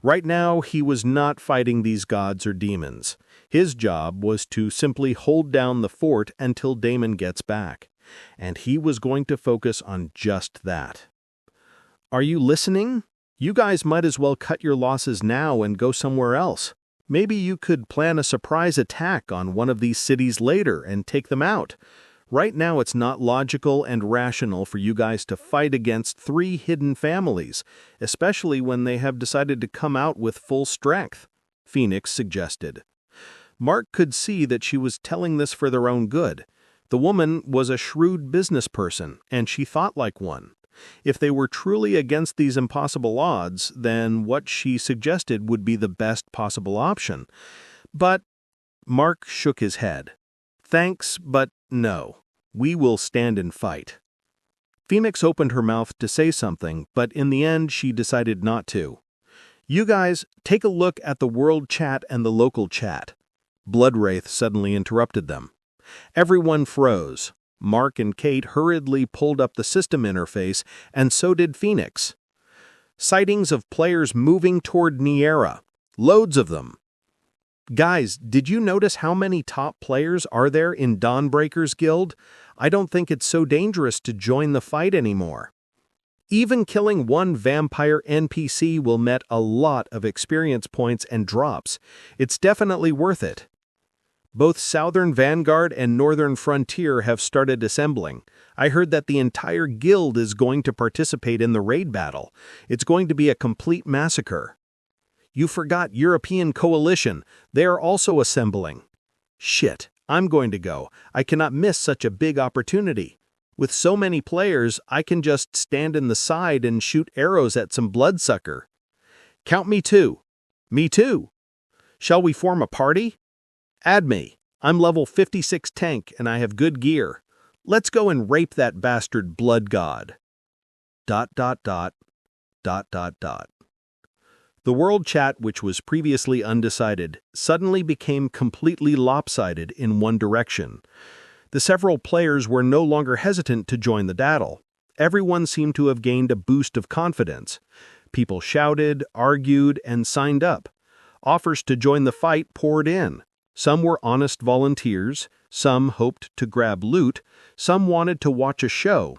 Right now, he was not fighting these gods or demons. His job was to simply hold down the fort until Damon gets back, and he was going to focus on just that. Are you listening? You guys might as well cut your losses now and go somewhere else. Maybe you could plan a surprise attack on one of these cities later and take them out. Right now it's not logical and rational for you guys to fight against 3 hidden families, especially when they have decided to come out with full strength, Phoenix suggested. Mark could see that she was telling this for their own good. The woman was a shrewd business person, and she thought like one. If they were truly against these impossible odds, then what she suggested would be the best possible option. But Mark shook his head. Thanks, but no. We will stand and fight. Phoenix opened her mouth to say something, but in the end she decided not to. You guys, take a look at the world chat and the local chat. Bloodwraith suddenly interrupted them. Everyone froze. Mark and Kate hurriedly pulled up the system interface, and so did Phoenix. Sightings of players moving toward Niera. Loads of them. Guys, did you notice how many top players are there in Dawnbreaker's guild? I don't think it's so dangerous to join the fight anymore. Even killing 1 vampire NPC will net a lot of experience points and drops. It's definitely worth it. Both Southern Vanguard and Northern Frontier have started assembling. I heard that the entire guild is going to participate in the raid battle. It's going to be a complete massacre. You forgot European Coalition. They are also assembling. Shit, I'm going to go. I cannot miss such a big opportunity. With so many players, I can just stand in the side and shoot arrows at some bloodsucker. Count me too. Me too. Shall we form a party? Add me. I'm level 56 tank and I have good gear. Let's go and rape that bastard blood god. ... The world chat, which was previously undecided, suddenly became completely lopsided in one direction. The several players were no longer hesitant to join the battle. Everyone seemed to have gained a boost of confidence. People shouted, argued, and signed up. Offers to join the fight poured in. Some were honest volunteers, some hoped to grab loot, some wanted to watch a show.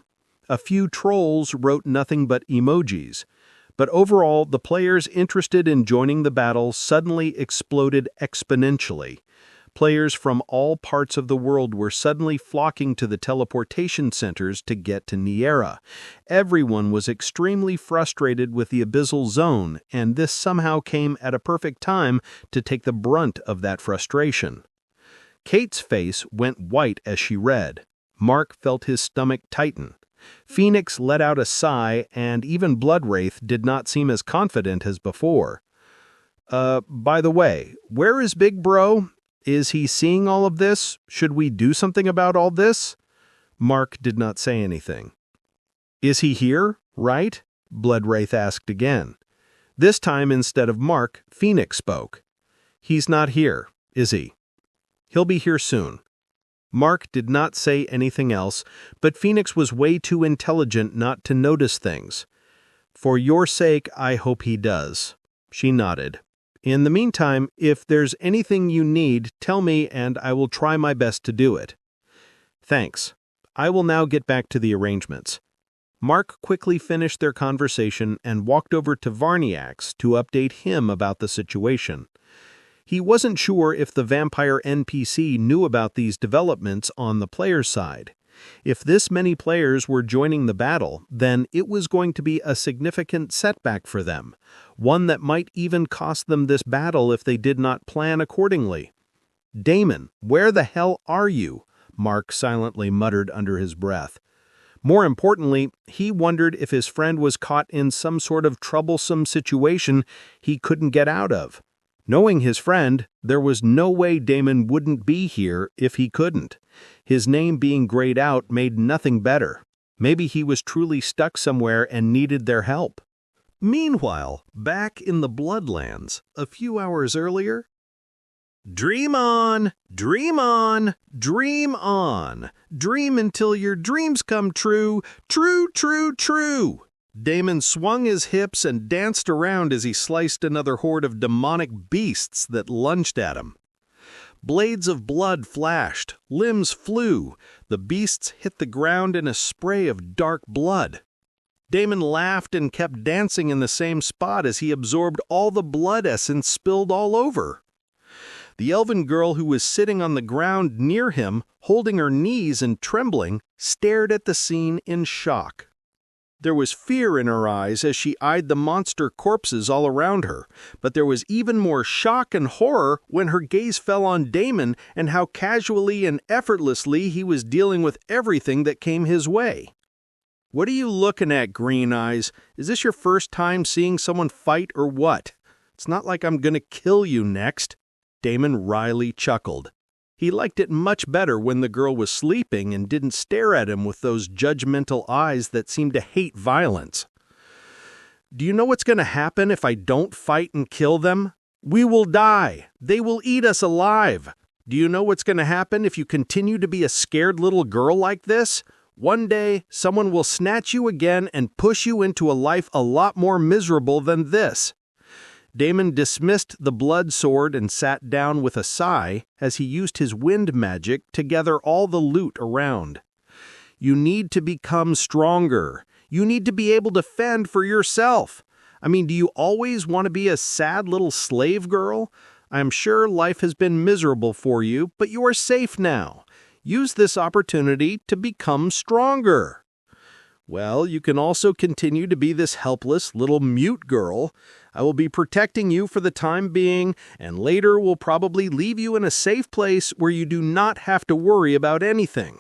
A few trolls wrote nothing but emojis. But overall, the players interested in joining the battle suddenly exploded exponentially. Players from all parts of the world were suddenly flocking to the teleportation centers to get to Niera. Everyone was extremely frustrated with the Abyssal Zone, and this somehow came at a perfect time to take the brunt of that frustration. Kate's face went white as she read. Mark felt his stomach tighten. Phoenix let out a sigh, and even Bloodwraith did not seem as confident as before. By the way, where is Big Bro? Is he seeing all of this? Should we do something about all this? Mark did not say anything. Is he here, right? Bloodwraith asked again. This time, instead of Mark, Phoenix spoke. He's not here, is he? He'll be here soon. Mark did not say anything else, but Phoenix was way too intelligent not to notice things. For your sake, I hope he does. She nodded. In the meantime, if there's anything you need, tell me and I will try my best to do it. Thanks. I will now get back to the arrangements. Mark quickly finished their conversation and walked over to Varniax to update him about the situation. He wasn't sure if the vampire NPC knew about these developments on the player's side. If this many players were joining the battle, then it was going to be a significant setback for them, one that might even cost them this battle if they did not plan accordingly. "Damon, where the hell are you?" Mark silently muttered under his breath. More importantly, he wondered if his friend was caught in some sort of troublesome situation he couldn't get out of. Knowing his friend, there was no way Damon wouldn't be here if he couldn't. His name being grayed out made nothing better. Maybe he was truly stuck somewhere and needed their help. Meanwhile, back in the Bloodlands, a few hours earlier, "Dream on, dream on, dream on. Dream until your dreams come true, true, true, true." Damon swung his hips and danced around as he sliced another horde of demonic beasts that lunged at him. Blades of blood flashed, limbs flew, the beasts hit the ground in a spray of dark blood. Damon laughed and kept dancing in the same spot as he absorbed all the blood essence spilled all over. The elven girl who was sitting on the ground near him, holding her knees and trembling, stared at the scene in shock. There was fear in her eyes as she eyed the monster corpses all around her, but there was even more shock and horror when her gaze fell on Damon and how casually and effortlessly he was dealing with everything that came his way. "What are you looking at, Green Eyes? Is this your first time seeing someone fight or what? It's not like I'm gonna kill you next." Damon wryly chuckled. He liked it much better when the girl was sleeping and didn't stare at him with those judgmental eyes that seemed to hate violence. "Do you know what's going to happen if I don't fight and kill them? We will die. They will eat us alive. Do you know what's going to happen if you continue to be a scared little girl like this? One day, someone will snatch you again and push you into a life a lot more miserable than this." Damon dismissed the blood sword and sat down with a sigh as he used his wind magic to gather all the loot around. "You need to become stronger. You need to be able to fend for yourself. I mean, do you always want to be a sad little slave girl? I am sure life has been miserable for you, but you are safe now. Use this opportunity to become stronger." "Well, you can also continue to be this helpless little mute girl. I will be protecting you for the time being, and later will probably leave you in a safe place where you do not have to worry about anything.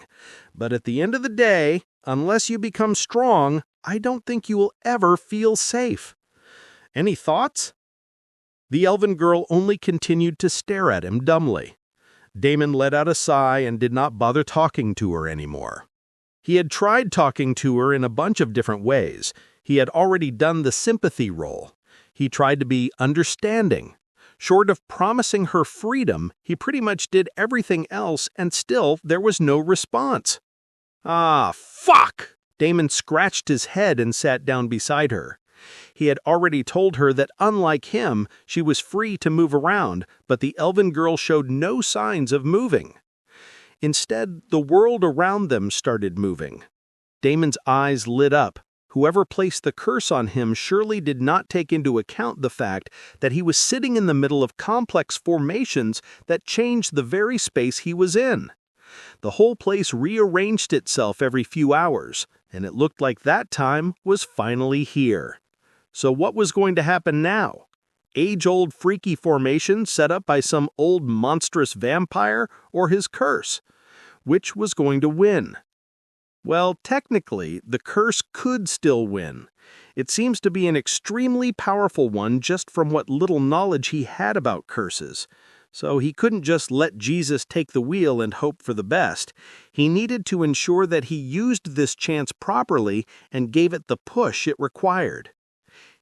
But at the end of the day, unless you become strong, I don't think you will ever feel safe. Any thoughts?" The elven girl only continued to stare at him dumbly. Damon let out a sigh and did not bother talking to her anymore. He had tried talking to her in a bunch of different ways. He had already done the sympathy role. He tried to be understanding. Short of promising her freedom, he pretty much did everything else, and still there was no response. "Ah, fuck!" Damon scratched his head and sat down beside her. He had already told her that unlike him, she was free to move around, but the elven girl showed no signs of moving. Instead, the world around them started moving. Damon's eyes lit up. Whoever placed the curse on him surely did not take into account the fact that he was sitting in the middle of complex formations that changed the very space he was in. The whole place rearranged itself every few hours, and it looked like that time was finally here. So what was going to happen now? Age-old freaky formation set up by some old monstrous vampire or his curse? Which was going to win? Well, technically, the curse could still win. It seems to be an extremely powerful one just from what little knowledge he had about curses. So he couldn't just let Jesus take the wheel and hope for the best. He needed to ensure that he used this chance properly and gave it the push it required.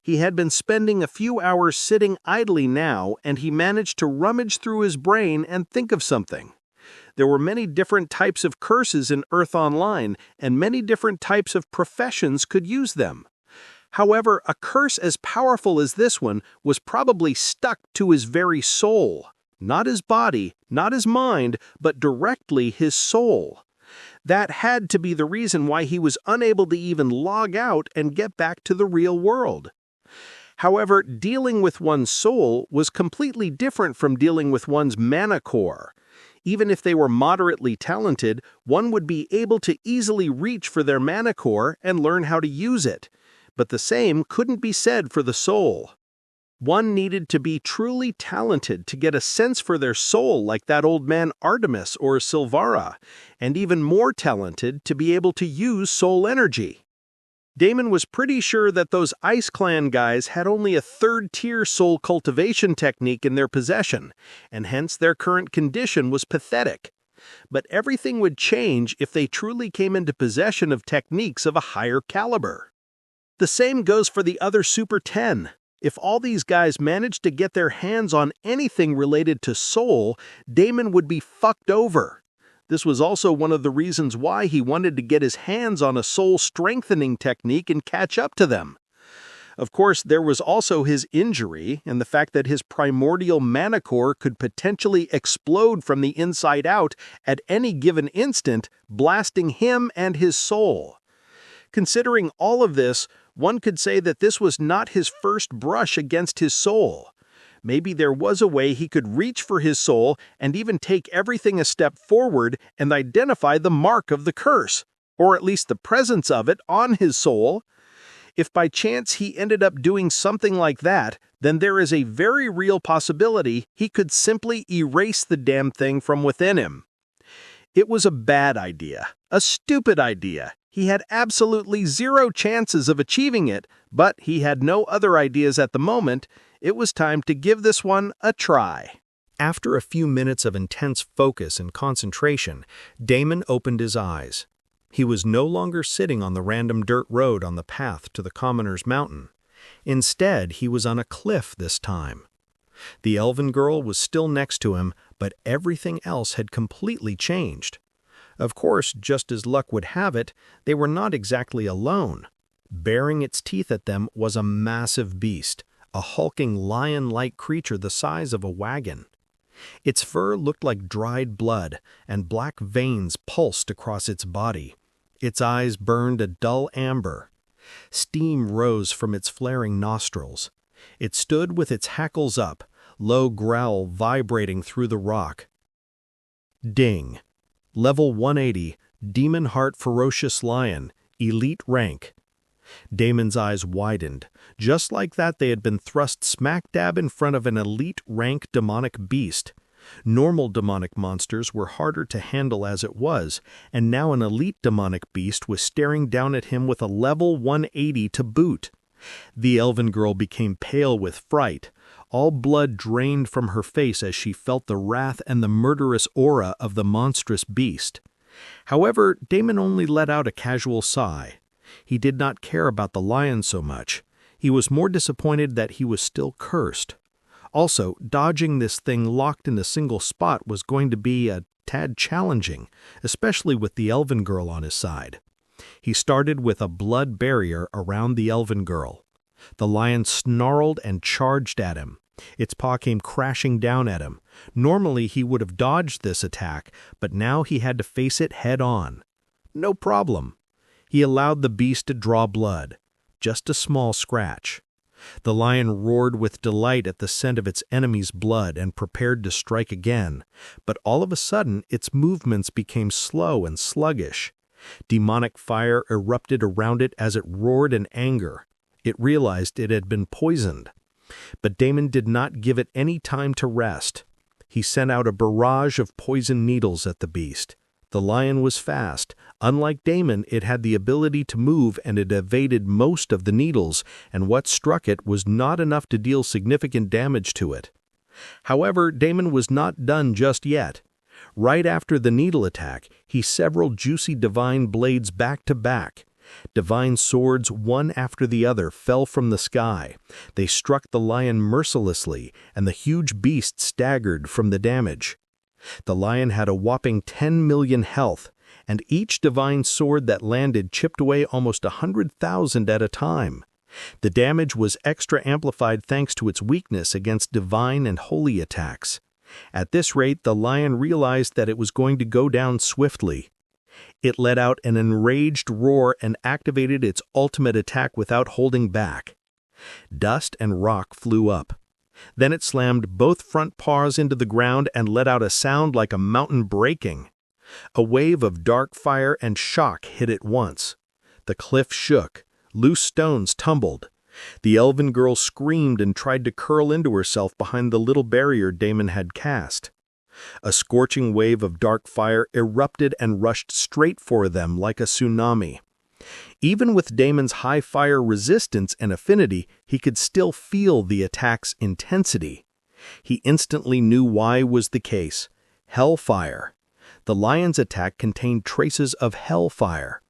He had been spending a few hours sitting idly now, and he managed to rummage through his brain and think of something. There were many different types of curses in Earth Online, and many different types of professions could use them. However, a curse as powerful as this one was probably stuck to his very soul. Not his body, not his mind, but directly his soul. That had to be the reason why he was unable to even log out and get back to the real world. However, dealing with one's soul was completely different from dealing with one's mana core. Even if they were moderately talented, one would be able to easily reach for their mana core and learn how to use it. But the same couldn't be said for the soul. One needed to be truly talented to get a sense for their soul like that old man Artemis or Silvara, and even more talented to be able to use soul energy. Damon was pretty sure that those Ice Clan guys had only a third-tier soul cultivation technique in their possession, and hence their current condition was pathetic. But everything would change if they truly came into possession of techniques of a higher caliber. The same goes for the other Super 10. If all these guys managed to get their hands on anything related to soul, Damon would be fucked over. This was also one of the reasons why he wanted to get his hands on a soul-strengthening technique and catch up to them. Of course, there was also his injury and the fact that his primordial mana core could potentially explode from the inside out at any given instant, blasting him and his soul. Considering all of this, one could say that this was not his first brush against his soul. Maybe there was a way he could reach for his soul and even take everything a step forward and identify the mark of the curse, or at least the presence of it on his soul. If by chance he ended up doing something like that, then there is a very real possibility he could simply erase the damn thing from within him. It was a bad idea, a stupid idea. He had absolutely zero chances of achieving it, but he had no other ideas at the moment. It was time to give this one a try. After a few minutes of intense focus and concentration, Damon opened his eyes. He was no longer sitting on the random dirt road on the path to the Commoner's Mountain. Instead, he was on a cliff this time. The elven girl was still next to him, but everything else had completely changed. Of course, just as luck would have it, they were not exactly alone. Baring its teeth at them was a massive beast, a hulking lion-like creature the size of a wagon. Its fur looked like dried blood, and black veins pulsed across its body. Its eyes burned a dull amber. Steam rose from its flaring nostrils. It stood with its hackles up, low growl vibrating through the rock. Ding. Level 180, Demon Heart Ferocious Lion, Elite Rank. Damon's eyes widened. Just like that, they had been thrust smack dab in front of an elite rank demonic beast. Normal demonic monsters were harder to handle as it was, and now an elite demonic beast was staring down at him with a level 180 to boot. The elven girl became pale with fright. All blood drained from her face as she felt the wrath and the murderous aura of the monstrous beast. However, Damon only let out a casual sigh. He did not care about the lion so much. He was more disappointed that he was still cursed. Also, dodging this thing locked in a single spot was going to be a tad challenging, especially with the elven girl on his side. He started with a blood barrier around the elven girl. The lion snarled and charged at him. Its paw came crashing down at him. Normally he would have dodged this attack, but now he had to face it head-on. No problem. He allowed the beast to draw blood. Just a small scratch. The lion roared with delight at the scent of its enemy's blood and prepared to strike again, but all of a sudden its movements became slow and sluggish. Demonic fire erupted around it as it roared in anger. It realized it had been poisoned. But Damon did not give it any time to rest. He sent out a barrage of poison needles at the beast. The lion was fast. Unlike Damon, it had the ability to move and it evaded most of the needles, and what struck it was not enough to deal significant damage to it. However, Damon was not done just yet. Right after the needle attack, he several juicy divine blades back to back. Divine swords, one after the other, fell from the sky. They struck the lion mercilessly, and the huge beast staggered from the damage. The lion had a whopping 10 million health, and each divine sword that landed chipped away almost 100,000 at a time. The damage was extra amplified thanks to its weakness against divine and holy attacks. At this rate, the lion realized that it was going to go down swiftly. It let out an enraged roar and activated its ultimate attack without holding back. Dust and rock flew up. Then it slammed both front paws into the ground and let out a sound like a mountain breaking. A wave of dark fire and shock hit it once. The cliff shook. Loose stones tumbled. The elven girl screamed and tried to curl into herself behind the little barrier Damon had cast. A scorching wave of dark fire erupted and rushed straight for them like a tsunami. Even with Damon's high fire resistance and affinity, he could still feel the attack's intensity. He instantly knew why was the case. Hellfire. The lion's attack contained traces of hellfire.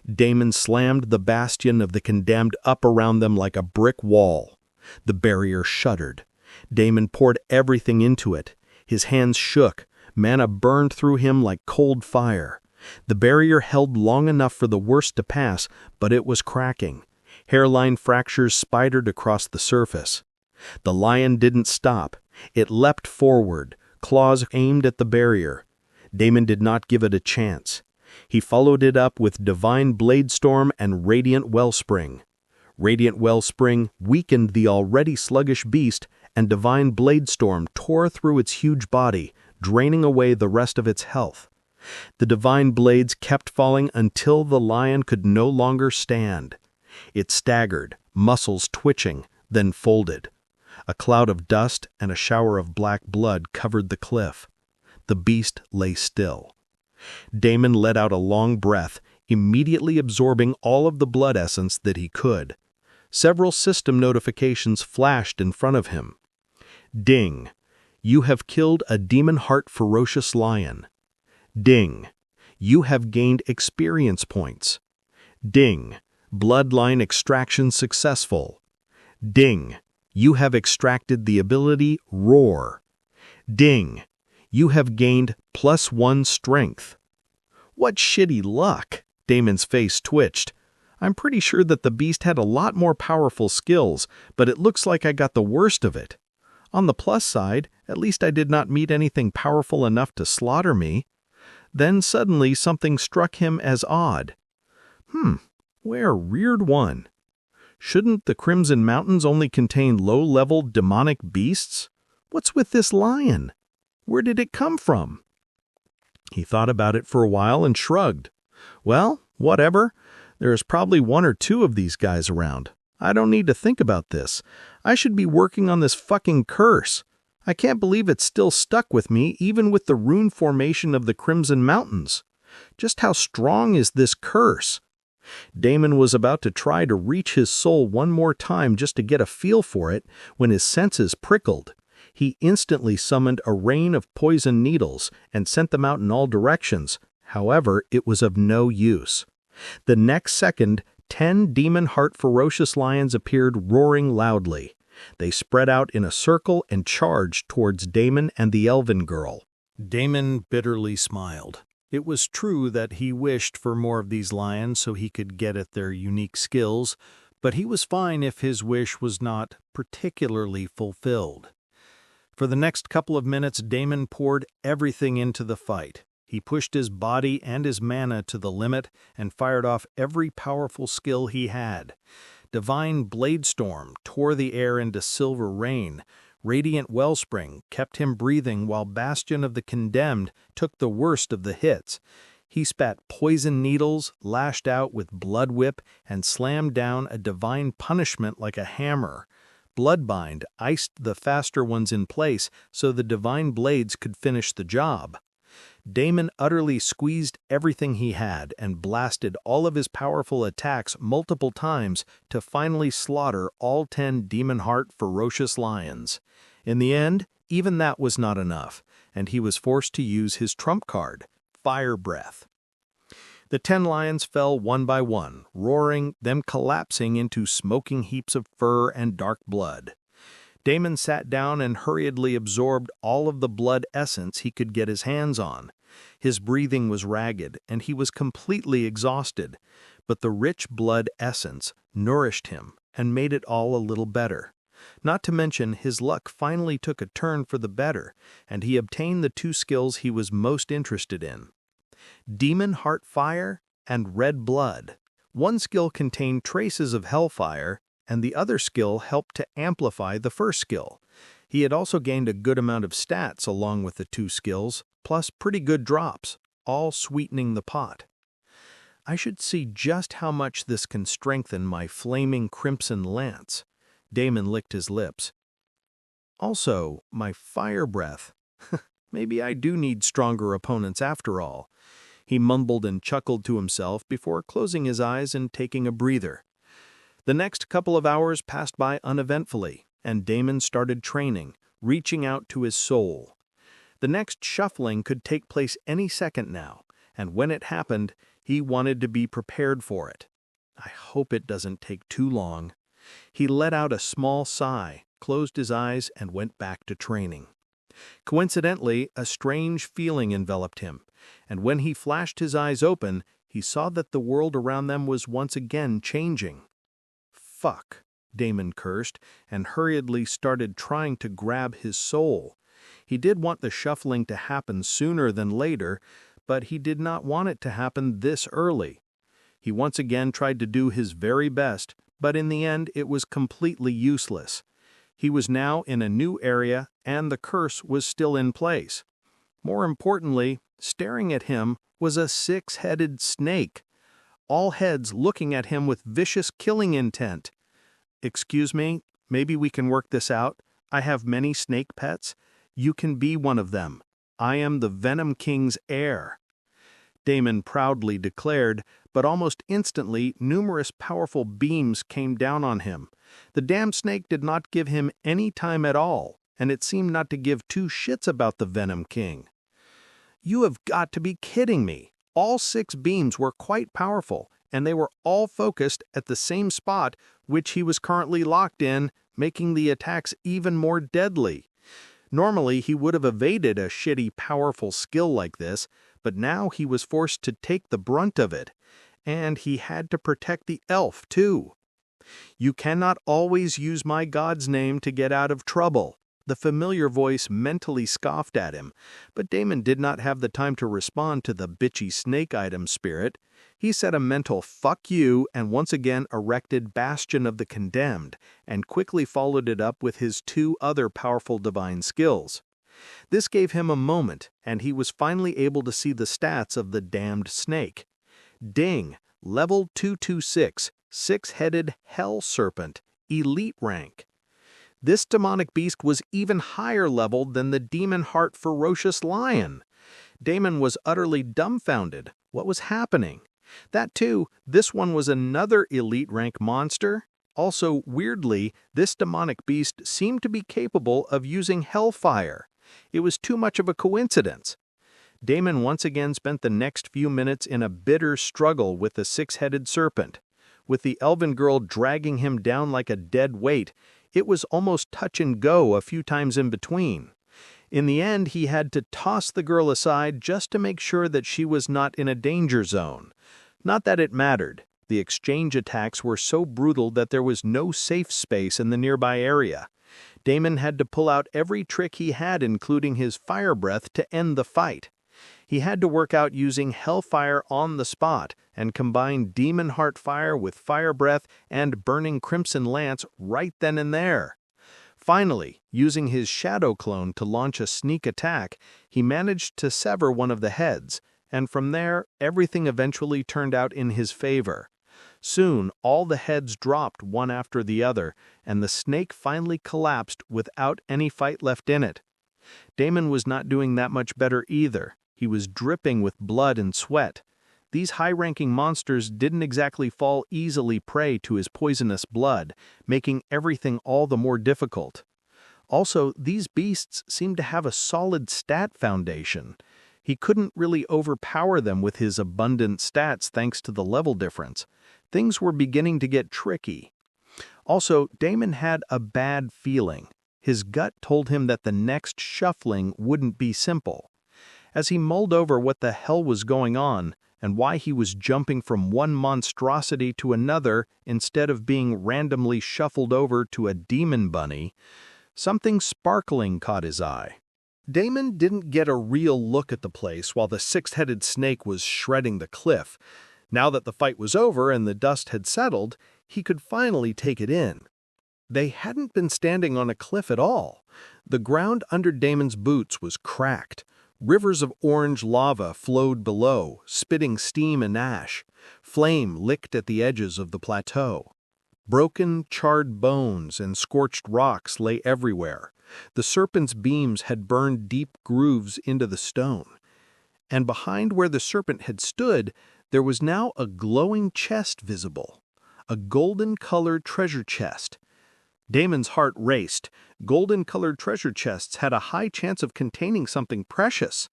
Damon slammed the bastion of the condemned up around them like a brick wall. The barrier shuddered. Damon poured everything into it. His hands shook. Mana burned through him like cold fire. The barrier held long enough for the worst to pass, but it was cracking. Hairline fractures spidered across the surface. The lion didn't stop. It leapt forward, claws aimed at the barrier. Damon did not give it a chance. He followed it up with Divine Bladestorm and Radiant Wellspring. Radiant Wellspring weakened the already sluggish beast, and Divine Bladestorm tore through its huge body, draining away the rest of its health. The divine blades kept falling until the lion could no longer stand. It staggered, muscles twitching, then folded. A cloud of dust and a shower of black blood covered the cliff. The beast lay still. Damon let out a long breath, immediately absorbing all of the blood essence that he could. Several system notifications flashed in front of him. Ding. You have killed a demon heart ferocious lion. Ding. You have gained experience points. Ding. Bloodline extraction successful. Ding. You have extracted the ability Roar. Ding. You have gained +1 strength. What shitty luck! Damon's face twitched. I'm pretty sure that the beast had a lot more powerful skills, but it looks like I got the worst of it. On the plus side, at least I did not meet anything powerful enough to slaughter me. Then suddenly something struck him as odd. Where weird one. Shouldn't the Crimson Mountains only contain low-level demonic beasts? What's with this lion? Where did it come from? He thought about it for a while and shrugged. Well, whatever. There is probably 1 or 2 of these guys around. I don't need to think about this. I should be working on this fucking curse. I can't believe it's still stuck with me, even with the rune formation of the Crimson Mountains. Just how strong is this curse? Damon was about to try to reach his soul one more time just to get a feel for it when his senses prickled. He instantly summoned a rain of poison needles and sent them out in all directions. However, it was of no use. The next second, 10 demon heart ferocious lions appeared roaring loudly. They spread out in a circle and charged towards Damon and the elven girl. Damon bitterly smiled. It was true that he wished for more of these lions so he could get at their unique skills, but he was fine if his wish was not particularly fulfilled. For the next couple of minutes, Damon poured everything into the fight. He pushed his body and his mana to the limit and fired off every powerful skill he had. Divine Bladestorm tore the air into silver rain. Radiant Wellspring kept him breathing while Bastion of the Condemned took the worst of the hits. He spat poison needles, lashed out with Blood Whip, and slammed down a divine punishment like a hammer. Bloodbind iced the faster ones in place so the divine blades could finish the job. Damon utterly squeezed everything he had and blasted all of his powerful attacks multiple times to finally slaughter all 10 demon heart ferocious lions. In the end, even that was not enough, and he was forced to use his trump card, Fire Breath. The 10 lions fell one by one, roaring, them collapsing into smoking heaps of fur and dark blood. Damon sat down and hurriedly absorbed all of the blood essence he could get his hands on. His breathing was ragged, and he was completely exhausted, but the rich blood essence nourished him, and made it all a little better. Not to mention, his luck finally took a turn for the better, and he obtained the two skills he was most interested in: Demon Heart Fire and Red Blood. One skill contained traces of Hellfire, and the other skill helped to amplify the first skill. He had also gained a good amount of stats along with the two skills, plus pretty good drops, all sweetening the pot. I should see just how much this can strengthen my flaming crimson lance. Damon licked his lips. Also, my fire breath. Maybe I do need stronger opponents after all. He mumbled and chuckled to himself before closing his eyes and taking a breather. The next couple of hours passed by uneventfully, and Damon started training, reaching out to his soul. The next shuffling could take place any second now, and when it happened, he wanted to be prepared for it. I hope it doesn't take too long. He let out a small sigh, closed his eyes, and went back to training. Coincidentally, a strange feeling enveloped him, and when he flashed his eyes open, he saw that the world around them was once again changing. Fuck, Damon cursed, and hurriedly started trying to grab his soul. He did want the shuffling to happen sooner than later, but he did not want it to happen this early. He once again tried to do his very best, but in the end it was completely useless. He was now in a new area, and the curse was still in place. More importantly, staring at him was a six-headed snake, all heads looking at him with vicious killing intent. "Excuse me, maybe we can work this out. I have many snake pets. You can be one of them. I am the Venom King's heir," Damon proudly declared, but almost instantly numerous powerful beams came down on him. The damn snake did not give him any time at all, and it seemed not to give two shits about the Venom King. "You have got to be kidding me." All 6 beams were quite powerful, and they were all focused at the same spot which he was currently locked in, making the attacks even more deadly. Normally, he would have evaded a shitty, powerful skill like this, but now he was forced to take the brunt of it, and he had to protect the elf, too. "You cannot always use my god's name to get out of trouble," the familiar voice mentally scoffed at him, but Damon did not have the time to respond to the bitchy snake item spirit. He said a mental "fuck you" and once again erected Bastion of the Condemned, and quickly followed it up with his 2 other powerful divine skills. This gave him a moment, and he was finally able to see the stats of the damned snake. Ding, level 226, 6-headed Hell Serpent, elite rank. This demonic beast was even higher leveled than the Demon Heart Ferocious Lion. Damon was utterly dumbfounded. What was happening? That too, this one was another elite rank monster. Also, weirdly, this demonic beast seemed to be capable of using hellfire. It was too much of a coincidence. Damon once again spent the next few minutes in a bitter struggle with the 6-headed serpent. With the elven girl dragging him down like a dead weight, it was almost touch and go a few times in between. In the end, he had to toss the girl aside just to make sure that she was not in a danger zone. Not that it mattered. The exchange attacks were so brutal that there was no safe space in the nearby area. Damon had to pull out every trick he had, including his fire breath, to end the fight. He had to work out using hellfire on the spot and combine Demon Heart Fire with Fire Breath and Burning Crimson Lance right then and there. Finally, using his shadow clone to launch a sneak attack, he managed to sever one of the heads, and from there, everything eventually turned out in his favor. Soon, all the heads dropped one after the other, and the snake finally collapsed without any fight left in it. Damon was not doing that much better either. He was dripping with blood and sweat. These high-ranking monsters didn't exactly fall easily prey to his poisonous blood, making everything all the more difficult. Also, these beasts seemed to have a solid stat foundation. He couldn't really overpower them with his abundant stats thanks to the level difference. Things were beginning to get tricky. Also, Damon had a bad feeling. His gut told him that the next shuffling wouldn't be simple. As he mulled over what the hell was going on, and why he was jumping from one monstrosity to another instead of being randomly shuffled over to a demon bunny, something sparkling caught his eye. Damon didn't get a real look at the place while the six-headed snake was shredding the cliff. Now that the fight was over and the dust had settled, he could finally take it in. They hadn't been standing on a cliff at all. The ground under Damon's boots was cracked. Rivers of orange lava flowed below, spitting steam and ash. Flame licked at the edges of the plateau. Broken, charred bones and scorched rocks lay everywhere. The serpent's beams had burned deep grooves into the stone. And behind where the serpent had stood, there was now a glowing chest visible. A golden-colored treasure chest. Damon's heart raced. Golden-colored treasure chests had a high chance of containing something precious.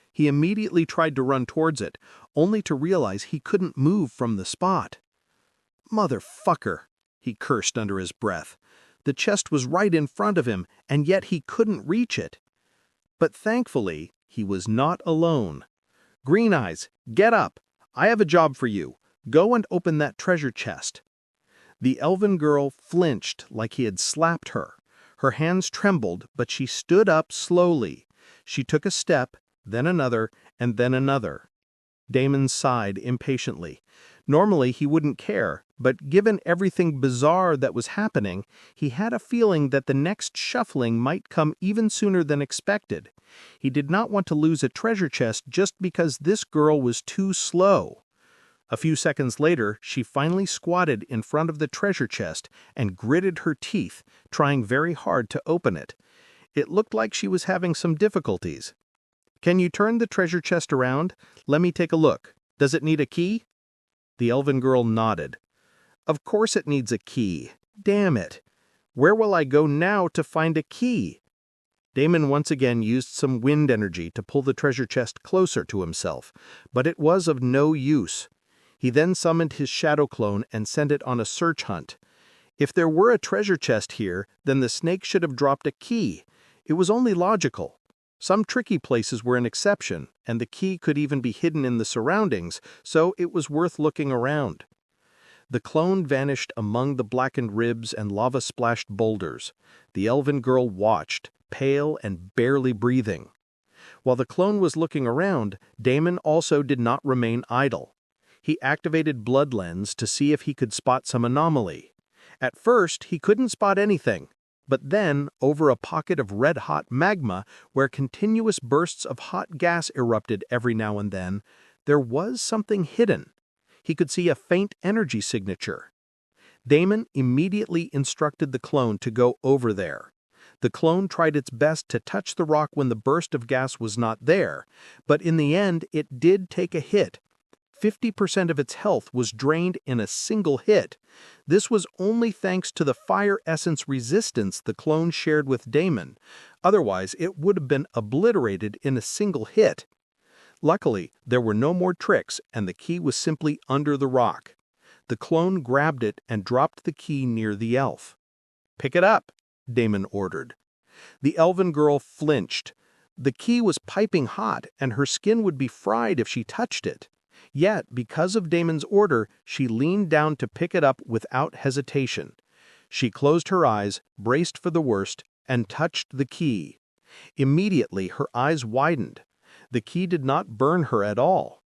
He immediately tried to run towards it, only to realize he couldn't move from the spot. "Motherfucker," he cursed under his breath. The chest was right in front of him, and yet he couldn't reach it. But thankfully, he was not alone. "Green Eyes, get up! I have a job for you. Go and open that treasure chest." The elven girl flinched like he had slapped her. Her hands trembled, but she stood up slowly. She took a step, then another, and then another. Damon sighed impatiently. Normally he wouldn't care, but given everything bizarre that was happening, he had a feeling that the next shuffling might come even sooner than expected. He did not want to lose a treasure chest just because this girl was too slow. A few seconds later, she finally squatted in front of the treasure chest and gritted her teeth, trying very hard to open it. It looked like she was having some difficulties. "Can you turn the treasure chest around? Let me take a look. Does it need a key?" The elven girl nodded. "Of course it needs a key. Damn it. Where will I go now to find a key?" Damon once again used some wind energy to pull the treasure chest closer to himself, but it was of no use. He then summoned his shadow clone and sent it on a search hunt. If there were a treasure chest here, then the snake should have dropped a key. It was only logical. Some tricky places were an exception, and the key could even be hidden in the surroundings, so it was worth looking around. The clone vanished among the blackened ribs and lava-splashed boulders. The elven girl watched, pale and barely breathing. While the clone was looking around, Damon also did not remain idle. He activated Blood Lens to see if he could spot some anomaly. At first, he couldn't spot anything, but then, over a pocket of red-hot magma where continuous bursts of hot gas erupted every now and then, there was something hidden. He could see a faint energy signature. Damon immediately instructed the clone to go over there. The clone tried its best to touch the rock when the burst of gas was not there, but in the end it did take a hit. 50% of its health was drained in a single hit. This was only thanks to the fire essence resistance the clone shared with Damon. Otherwise, it would have been obliterated in a single hit. Luckily, there were no more tricks, and the key was simply under the rock. The clone grabbed it and dropped the key near the elf. "Pick it up," Damon ordered. The elven girl flinched. The key was piping hot, and her skin would be fried if she touched it. Yet, because of Damon's order, she leaned down to pick it up without hesitation. She closed her eyes, braced for the worst, and touched the key. Immediately, her eyes widened. The key did not burn her at all.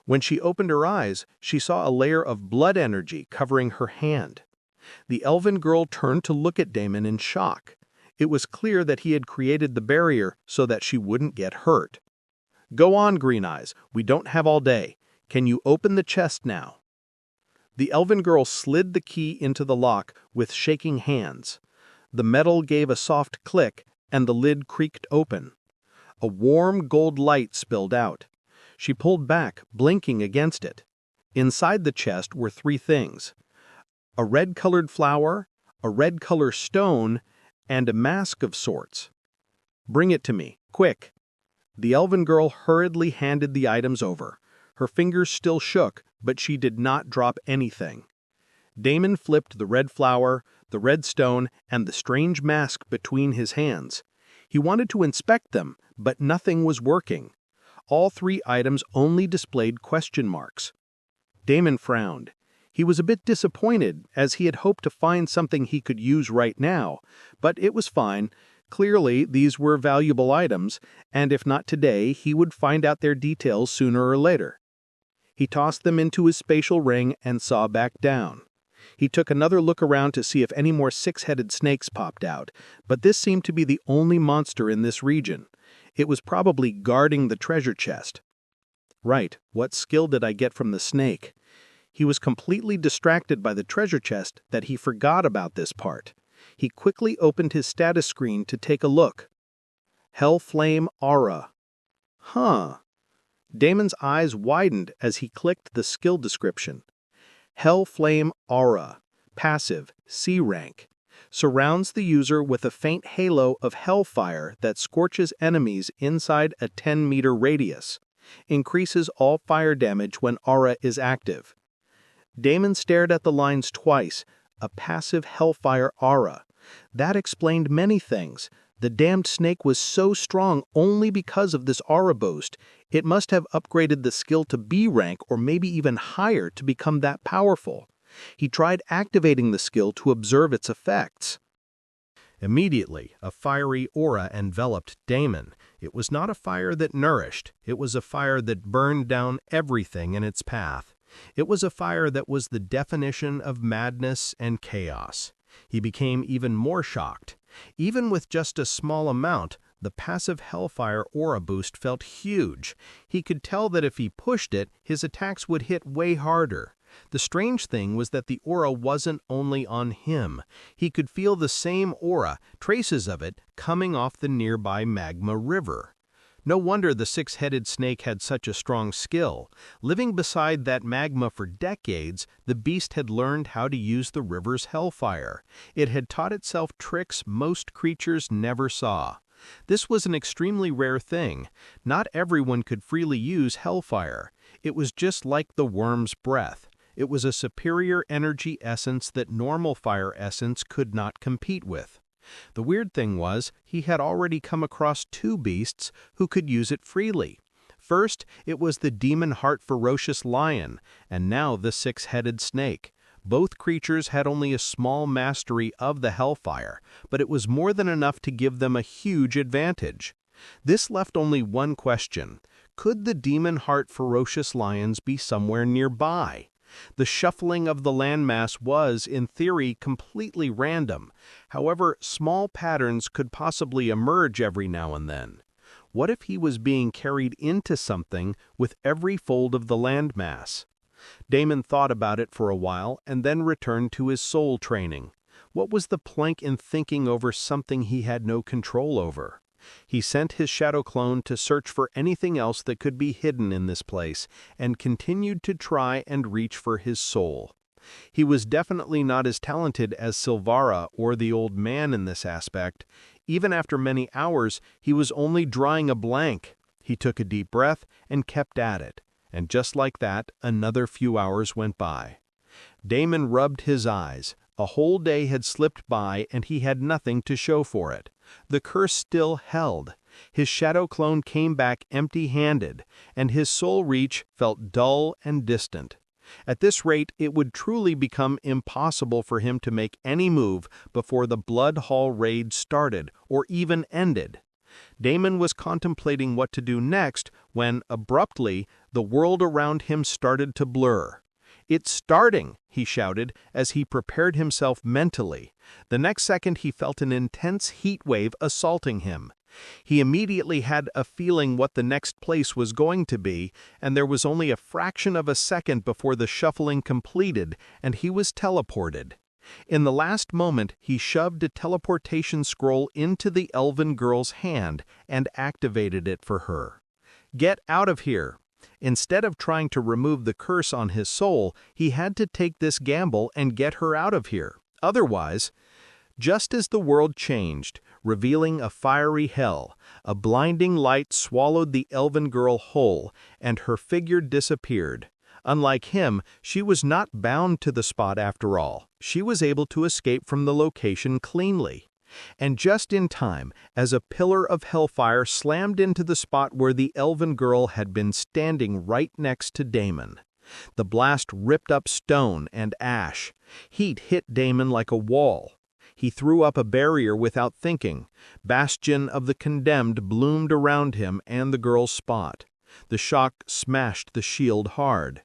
When she opened her eyes, she saw a layer of blood energy covering her hand. The elven girl turned to look at Damon in shock. It was clear that he had created the barrier so that she wouldn't get hurt. "Go on, Green Eyes. We don't have all day. Can you open the chest now?" The elven girl slid the key into the lock with shaking hands. The metal gave a soft click, and the lid creaked open. A warm gold light spilled out. She pulled back, blinking against it. Inside the chest were 3 things: a red-colored flower, a red-color stone, and a mask of sorts. "Bring it to me, quick." The elven girl hurriedly handed the items over. Her fingers still shook, but she did not drop anything. Damon flipped the red flower, the red stone, and the strange mask between his hands. He wanted to inspect them, but nothing was working. All 3 items only displayed question marks. Damon frowned. He was a bit disappointed, as he had hoped to find something he could use right now, but it was fine. Clearly, these were valuable items, and if not today, he would find out their details sooner or later. He tossed them into his spatial ring and saw back down. He took another look around to see if any more 6-headed snakes popped out, but this seemed to be the only monster in this region. It was probably guarding the treasure chest. Right, what skill did I get from the snake? He was completely distracted by the treasure chest that he forgot about this part. He quickly opened his status screen to take a look. Hellflame Aura. Huh. Damon's eyes widened as he clicked the skill description. Hellflame Aura. Passive, C rank. Surrounds the user with a faint halo of hellfire that scorches enemies inside a 10-meter radius. Increases all fire damage when aura is active. Damon stared at the lines twice. A passive hellfire aura. That explained many things. The damned snake was so strong only because of this aura boost. It must have upgraded the skill to B rank or maybe even higher to become that powerful. He tried activating the skill to observe its effects. Immediately, a fiery aura enveloped Damon. It was not a fire that nourished. It was a fire that burned down everything in its path. It was a fire that was the definition of madness and chaos. He became even more shocked. Even with just a small amount, the passive hellfire aura boost felt huge. He could tell that if he pushed it, his attacks would hit way harder. The strange thing was that the aura wasn't only on him. He could feel the same aura, traces of it, coming off the nearby magma river. No wonder the 6-headed snake had such a strong skill. Living beside that magma for decades, the beast had learned how to use the river's hellfire. It had taught itself tricks most creatures never saw. This was an extremely rare thing. Not everyone could freely use hellfire. It was just like the worm's breath. It was a superior energy essence that normal fire essence could not compete with. The weird thing was, he had already come across 2 beasts who could use it freely. First, it was the demon heart ferocious lion, and now the 6-headed snake. Both creatures had only a small mastery of the hellfire, but it was more than enough to give them a huge advantage. This left only one question. Could the demon heart ferocious lions be somewhere nearby? The shuffling of the landmass was, in theory, completely random. However, small patterns could possibly emerge every now and then. What if he was being carried into something with every fold of the landmass? Damon thought about it for a while and then returned to his soul training. What was the plank in thinking over something he had no control over? He sent his shadow clone to search for anything else that could be hidden in this place, and continued to try and reach for his soul. He was definitely not as talented as Silvara or the old man in this aspect. Even after many hours, he was only drawing a blank. He took a deep breath and kept at it, and just like that, another few hours went by. Damon rubbed his eyes. A whole day had slipped by and he had nothing to show for it. The curse still held. His shadow clone came back empty-handed, and his soul reach felt dull and distant. At this rate, it would truly become impossible for him to make any move before the Blood Hall raid started, or even ended. Damon was contemplating what to do next when, abruptly, the world around him started to blur. "It's starting!" he shouted as he prepared himself mentally. The next second he felt an intense heat wave assaulting him. He immediately had a feeling what the next place was going to be, and there was only a fraction of a second before the shuffling completed, and he was teleported. In the last moment, he shoved a teleportation scroll into the elven girl's hand and activated it for her. "Get out of here!" Instead of trying to remove the curse on his soul, he had to take this gamble and get her out of here. Otherwise, just as the world changed, revealing a fiery hell, a blinding light swallowed the elven girl whole, and her figure disappeared. Unlike him, she was not bound to the spot after all. She was able to escape from the location cleanly. And just in time, as a pillar of hellfire slammed into the spot where the elven girl had been standing right next to Damon. The blast ripped up stone and ash. Heat hit Damon like a wall. He threw up a barrier without thinking. Bastion of the condemned bloomed around him and the girl's spot. The shock smashed the shield hard.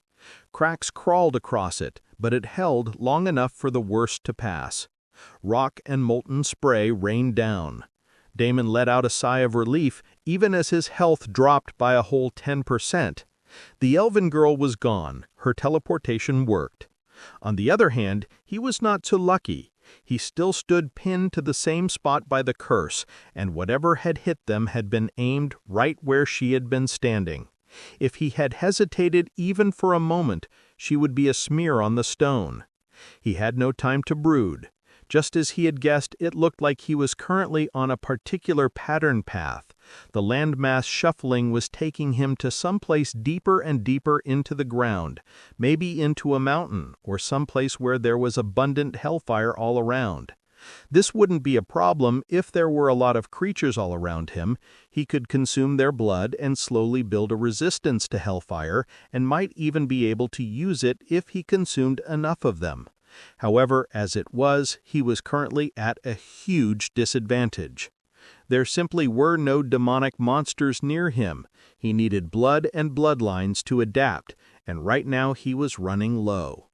Cracks crawled across it, but it held long enough for the worst to pass. Rock and molten spray rained down. Damon let out a sigh of relief even as his health dropped by a whole 10%. The elven girl was gone. Her teleportation worked. On the other hand, he was not so lucky. He still stood pinned to the same spot by the curse, and whatever had hit them had been aimed right where she had been standing. If he had hesitated even for a moment, she would be a smear on the stone. He had no time to brood. Just as he had guessed, it looked like he was currently on a particular pattern path. The landmass shuffling was taking him to someplace deeper and deeper into the ground, maybe into a mountain or someplace where there was abundant hellfire all around. This wouldn't be a problem if there were a lot of creatures all around him. He could consume their blood and slowly build a resistance to hellfire, and might even be able to use it if he consumed enough of them. However, as it was, he was currently at a huge disadvantage. There simply were no demonic monsters near him. He needed blood and bloodlines to adapt, and right now he was running low.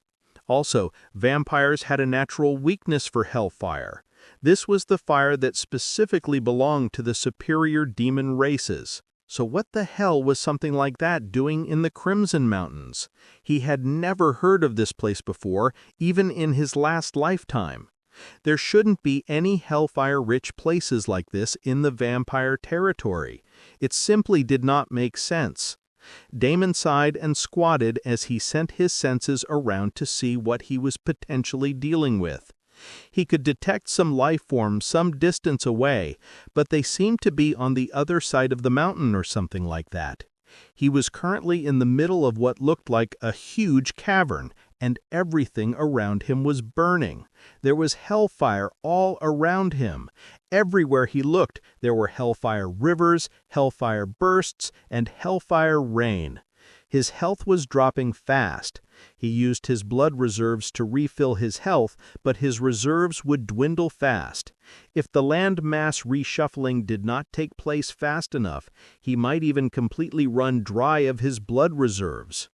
Also, vampires had a natural weakness for hellfire. This was the fire that specifically belonged to the superior demon races. So what the hell was something like that doing in the Crimson Mountains? He had never heard of this place before, even in his last lifetime. There shouldn't be any hellfire-rich places like this in the vampire territory. It simply did not make sense. Damon sighed and squatted as he sent his senses around to see what he was potentially dealing with. He could detect some life forms some distance away, but they seemed to be on the other side of the mountain or something like that. He was currently in the middle of what looked like a huge cavern, and everything around him was burning. There was hellfire all around him. Everywhere he looked, there were hellfire rivers, hellfire bursts, and hellfire rain. His health was dropping fast. He used his blood reserves to refill his health, but his reserves would dwindle fast. If the land mass reshuffling did not take place fast enough, he might even completely run dry of his blood reserves.